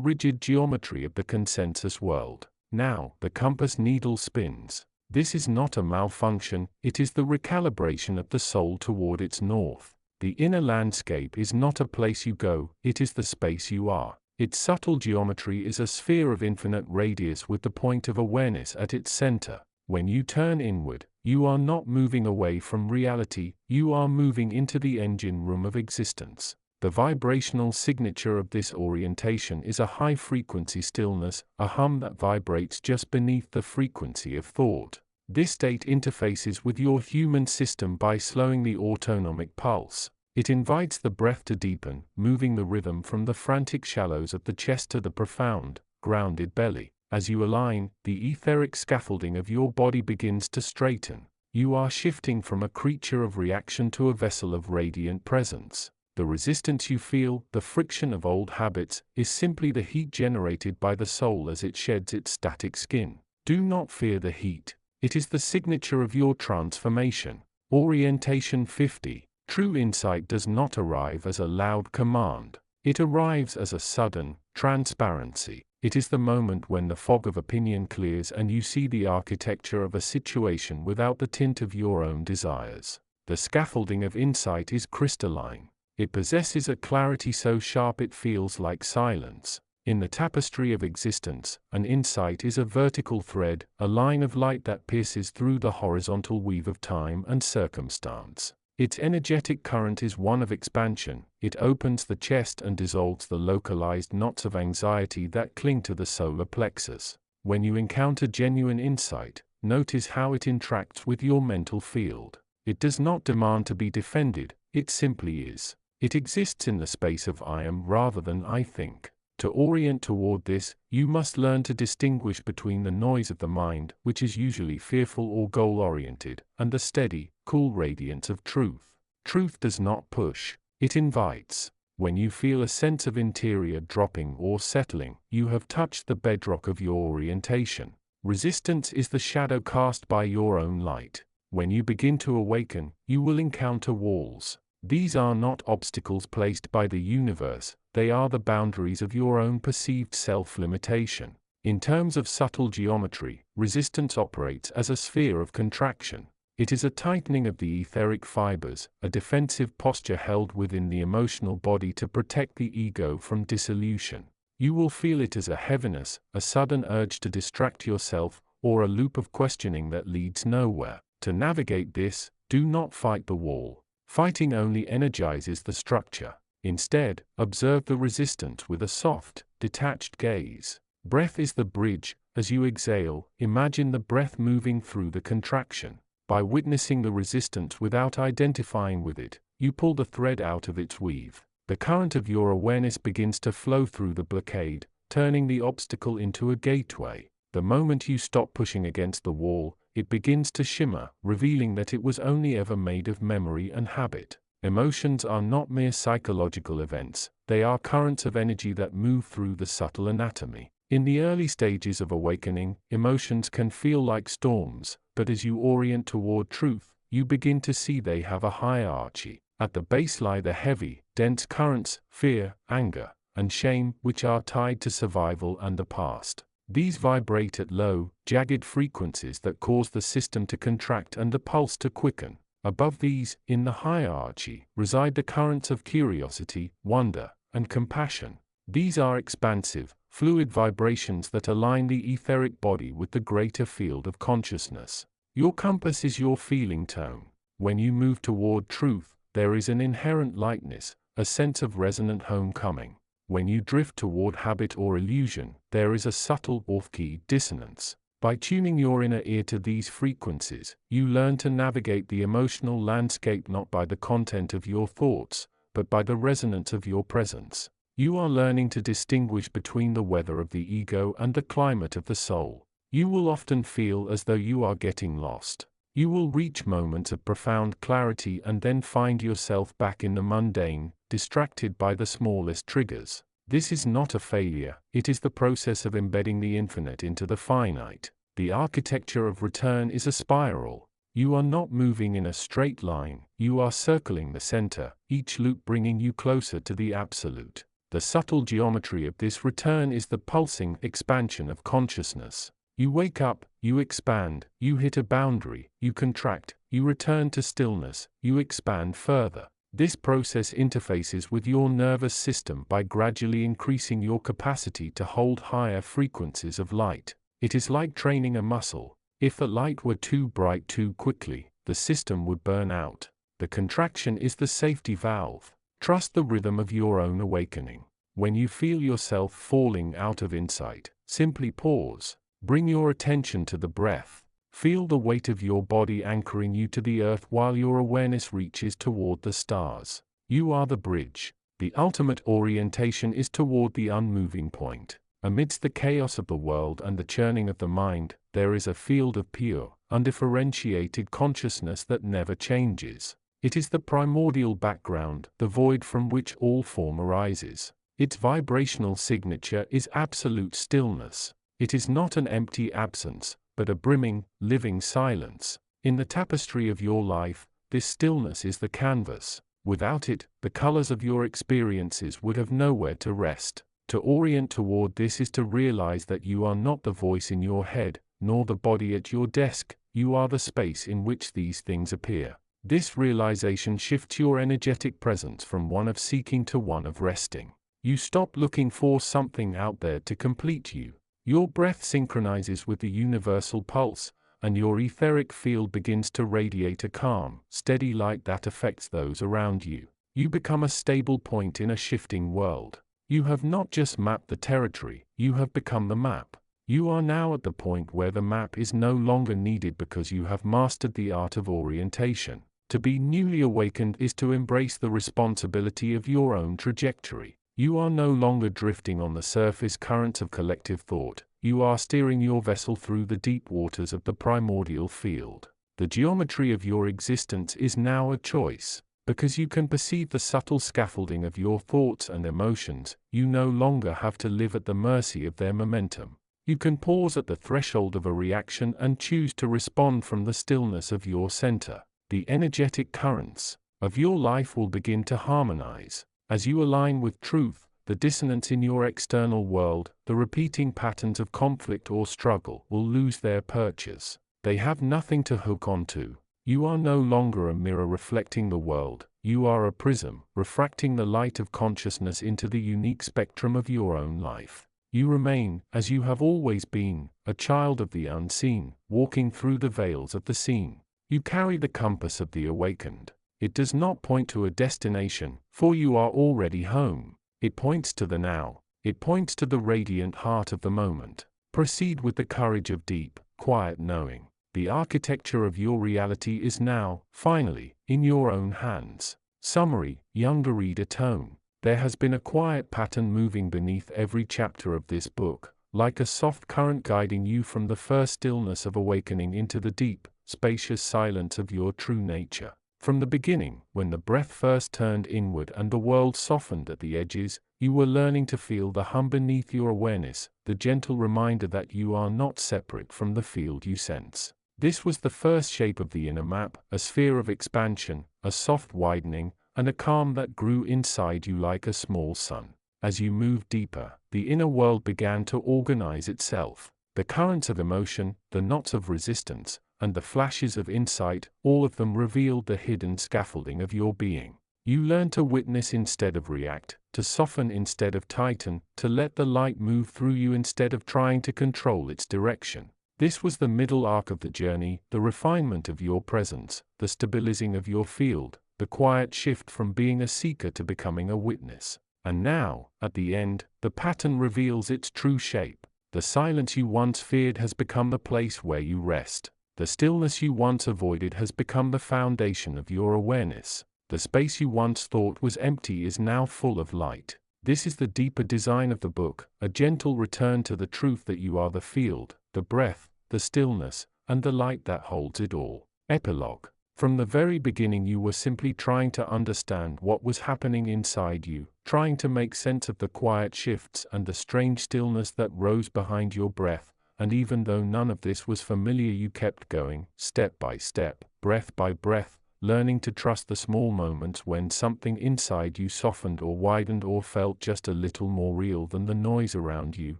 rigid geometry of the consensus world. Now, the compass needle spins. This is not a malfunction, it is the recalibration of the soul toward its north. The inner landscape is not a place you go, it is the space you are. Its subtle geometry is a sphere of infinite radius with the point of awareness at its center. When you turn inward, you are not moving away from reality, you are moving into the engine room of existence. The vibrational signature of this orientation is a high-frequency stillness, a hum that vibrates just beneath the frequency of thought. This state interfaces with your human system by slowing the autonomic pulse. It invites the breath to deepen, moving the rhythm from the frantic shallows of the chest to the profound, grounded belly. As you align, the etheric scaffolding of your body begins to straighten. You are shifting from a creature of reaction to a vessel of radiant presence. The resistance you feel, the friction of old habits, is simply the heat generated by the soul as it sheds its static skin. Do not fear the heat. It is the signature of your transformation. Orientation 50. True insight does not arrive as a loud command. It arrives as a sudden transparency. It is the moment when the fog of opinion clears and you see the architecture of a situation without the tint of your own desires. The scaffolding of insight is crystalline. It possesses a clarity so sharp it feels like silence. In the tapestry of existence, an insight is a vertical thread, a line of light that pierces through the horizontal weave of time and circumstance. Its energetic current is one of expansion. It opens the chest and dissolves the localized knots of anxiety that cling to the solar plexus. When you encounter genuine insight, notice how it interacts with your mental field. It does not demand to be defended, it simply is. It exists in the space of I am rather than I think. To orient toward this, you must learn to distinguish between the noise of the mind, which is usually fearful or goal-oriented, and the steady, cool radiance of truth. Truth does not push, it invites. When you feel a sense of interior dropping or settling, you have touched the bedrock of your orientation. Resistance is the shadow cast by your own light. When you begin to awaken, you will encounter walls. These are not obstacles placed by the universe, they are the boundaries of your own perceived self-limitation. In terms of subtle geometry, resistance operates as a sphere of contraction. It is a tightening of the etheric fibers, a defensive posture held within the emotional body to protect the ego from dissolution. You will feel it as a heaviness, a sudden urge to distract yourself, or a loop of questioning that leads nowhere. To navigate this, Do not fight the wall. Fighting only energizes the structure. Instead, observe the resistance with a soft, detached gaze. Breath is the bridge. As you exhale, imagine the breath moving through the contraction. By witnessing the resistance without identifying with it, you pull the thread out of its weave. The current of your awareness begins to flow through the blockade, turning the obstacle into a gateway. The moment you stop pushing against the wall, it begins to shimmer, revealing that it was only ever made of memory and habit. Emotions are not mere psychological events, they are currents of energy that move through the subtle anatomy. In the early stages of awakening, emotions can feel like storms, but as you orient toward truth, you begin to see they have a hierarchy. At the base lie the heavy, dense currents, fear, anger, and shame, which are tied to survival and the past. These vibrate at low, jagged frequencies that cause the system to contract and the pulse to quicken. Above these, in the hierarchy, reside the currents of curiosity, wonder, and compassion. These are expansive, fluid vibrations that align the etheric body with the greater field of consciousness. Your compass is your feeling tone. When you move toward truth, there is an inherent lightness, a sense of resonant homecoming. When you drift toward habit or illusion, there is a subtle off-key dissonance. By tuning your inner ear to these frequencies, you learn to navigate the emotional landscape not by the content of your thoughts, but by the resonance of your presence. You are learning to distinguish between the weather of the ego and the climate of the soul. You will often feel as though you are getting lost. You will reach moments of profound clarity and then find yourself back in the mundane, distracted by the smallest triggers. This is not a failure, it is the process of embedding the infinite into the finite. The architecture of return is a spiral. You are not moving in a straight line, you are circling the center, each loop bringing you closer to the absolute. The subtle geometry of this return is the pulsing expansion of consciousness. You wake up, you expand, you hit a boundary, you contract, you return to stillness, you expand further. This process interfaces with your nervous system by gradually increasing your capacity to hold higher frequencies of light. It is like training a muscle. If the light were too bright too quickly, the system would burn out. The contraction is the safety valve. Trust the rhythm of your own awakening. When you feel yourself falling out of insight, simply pause. Bring your attention to the breath. Feel the weight of your body anchoring you to the earth while your awareness reaches toward the stars. You are the bridge. The ultimate orientation is toward the unmoving point. Amidst the chaos of the world and the churning of the mind, there is a field of pure, undifferentiated consciousness that never changes. It is the primordial background, the void from which all form arises. Its vibrational signature is absolute stillness. It is not an empty absence, but a brimming, living silence. In the tapestry of your life, this stillness is the canvas. Without it, the colors of your experiences would have nowhere to rest. To orient toward this is to realize that you are not the voice in your head, nor the body at your desk, you are the space in which these things appear. This realization shifts your energetic presence from one of seeking to one of resting. You stop looking for something out there to complete you. Your breath synchronizes with the universal pulse, and your etheric field begins to radiate a calm, steady light that affects those around you. You become a stable point in a shifting world. You have not just mapped the territory, you have become the map. You are now at the point where the map is no longer needed because you have mastered the art of orientation. To be newly awakened is to embrace the responsibility of your own trajectory. You are no longer drifting on the surface currents of collective thought, you are steering your vessel through the deep waters of the primordial field. The geometry of your existence is now a choice. Because you can perceive the subtle scaffolding of your thoughts and emotions, you no longer have to live at the mercy of their momentum. You can pause at the threshold of a reaction and choose to respond from the stillness of your center. The energetic currents of your life will begin to harmonize. As you align with truth, the dissonance in your external world, the repeating patterns of conflict or struggle will lose their purchase. They have nothing to hook onto. You are no longer a mirror reflecting the world, you are a prism, refracting the light of consciousness into the unique spectrum of your own life. You remain, as you have always been, a child of the unseen, walking through the veils of the seen. You carry the compass of the awakened. It does not point to a destination, for you are already home. It points to the now. It points to the radiant heart of the moment. Proceed with the courage of deep, quiet knowing. The architecture of your reality is now, finally, in your own hands. Summary, younger reader tone. There has been a quiet pattern moving beneath every chapter of this book, like a soft current guiding you from the first stillness of awakening into the deep, spacious silence of your true nature. From the beginning, when the breath first turned inward and the world softened at the edges, you were learning to feel the hum beneath your awareness, the gentle reminder that you are not separate from the field you sense. This was the first shape of the inner map, a sphere of expansion, a soft widening, and a calm that grew inside you like a small sun. As you moved deeper, the inner world began to organize itself. The currents of emotion, the knots of resistance, and the flashes of insight, all of them revealed the hidden scaffolding of your being. You learned to witness instead of react, to soften instead of tighten, to let the light move through you instead of trying to control its direction. This was the middle arc of the journey, the refinement of your presence, the stabilizing of your field, the quiet shift from being a seeker to becoming a witness. And now, at the end, the pattern reveals its true shape. The silence you once feared has become the place where you rest. The stillness you once avoided has become the foundation of your awareness. The space you once thought was empty is now full of light. This is the deeper design of the book, a gentle return to the truth that you are the field, the breath, the stillness, and the light that holds it all. Epilogue. From the very beginning you were simply trying to understand what was happening inside you, trying to make sense of the quiet shifts and the strange stillness that rose behind your breath. And even though none of this was familiar, you kept going, step by step, breath by breath, learning to trust the small moments when something inside you softened or widened or felt just a little more real than the noise around you,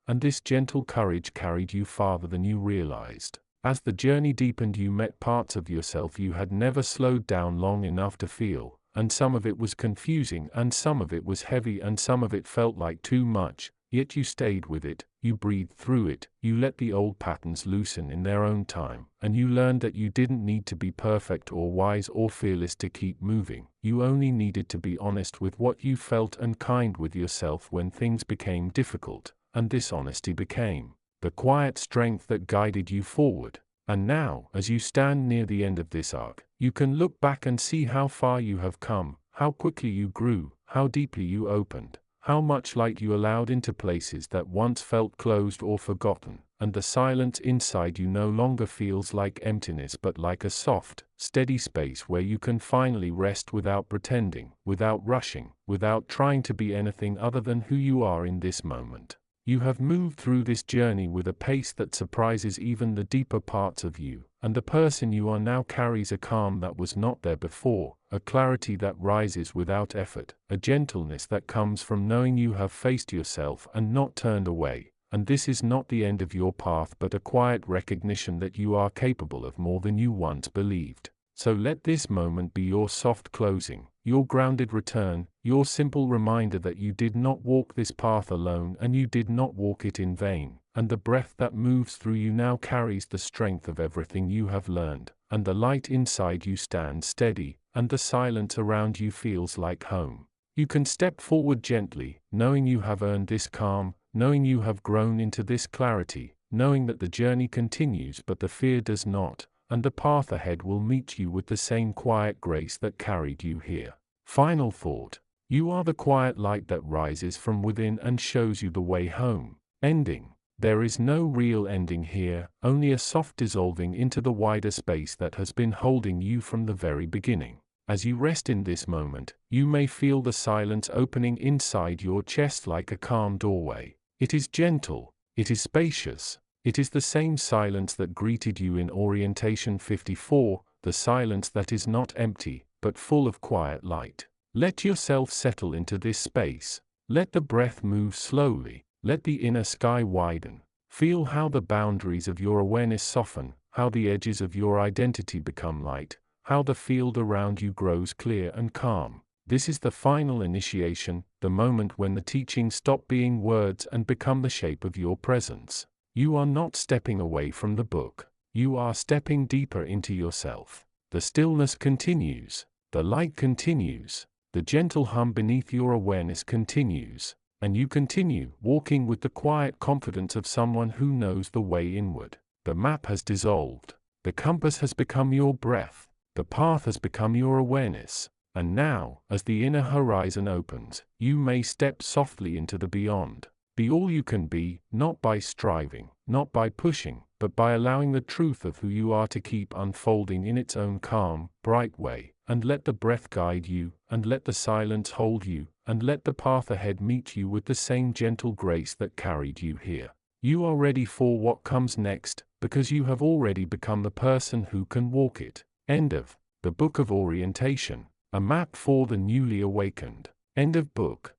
and this gentle courage carried you farther than you realized. As the journey deepened, you met parts of yourself you had never slowed down long enough to feel, and some of it was confusing, and some of it was heavy, and some of it felt like too much. Yet you stayed with it, you breathed through it, you let the old patterns loosen in their own time, and you learned that you didn't need to be perfect or wise or fearless to keep moving. You only needed to be honest with what you felt and kind with yourself when things became difficult, and this honesty became the quiet strength that guided you forward. And now, as you stand near the end of this arc, you can look back and see how far you have come, how quickly you grew, how deeply you opened, how much light you allowed into places that once felt closed or forgotten, and the silence inside you no longer feels like emptiness but like a soft, steady space where you can finally rest without pretending, without rushing, without trying to be anything other than who you are in this moment. You have moved through this journey with a pace that surprises even the deeper parts of you, and the person you are now carries a calm that was not there before, a clarity that rises without effort, a gentleness that comes from knowing you have faced yourself and not turned away. And this is not the end of your path but a quiet recognition that you are capable of more than you once believed. So let this moment be your soft closing, your grounded return, your simple reminder that you did not walk this path alone and you did not walk it in vain, and the breath that moves through you now carries the strength of everything you have learned, and the light inside you stands steady, and the silence around you feels like home. You can step forward gently, knowing you have earned this calm, knowing you have grown into this clarity, knowing that the journey continues but the fear does not, and the path ahead will meet you with the same quiet grace that carried you here. Final thought. You are the quiet light that rises from within and shows you the way home. Ending. There is no real ending here, only a soft dissolving into the wider space that has been holding you from the very beginning. As you rest in this moment, you may feel the silence opening inside your chest like a calm doorway. It is gentle, it is spacious. It is the same silence that greeted you in Orientation 54, the silence that is not empty, but full of quiet light. Let yourself settle into this space. Let the breath move slowly. Let the inner sky widen. Feel how the boundaries of your awareness soften, how the edges of your identity become light, how the field around you grows clear and calm. This is the final initiation, the moment when the teachings stop being words and become the shape of your presence. You are not stepping away from the book. You are stepping deeper into yourself. The stillness continues. The light continues. The gentle hum beneath your awareness continues. And you continue walking with the quiet confidence of someone who knows the way inward. The map has dissolved. The compass has become your breath. The path has become your awareness. And now, as the inner horizon opens, you may step softly into the beyond. Be all you can be, not by striving, not by pushing, but by allowing the truth of who you are to keep unfolding in its own calm, bright way. And let the breath guide you, and let the silence hold you, and let the path ahead meet you with the same gentle grace that carried you here. You are ready for what comes next, because you have already become the person who can walk it. End of the Book of Orientation. A map for the newly awakened. End of book.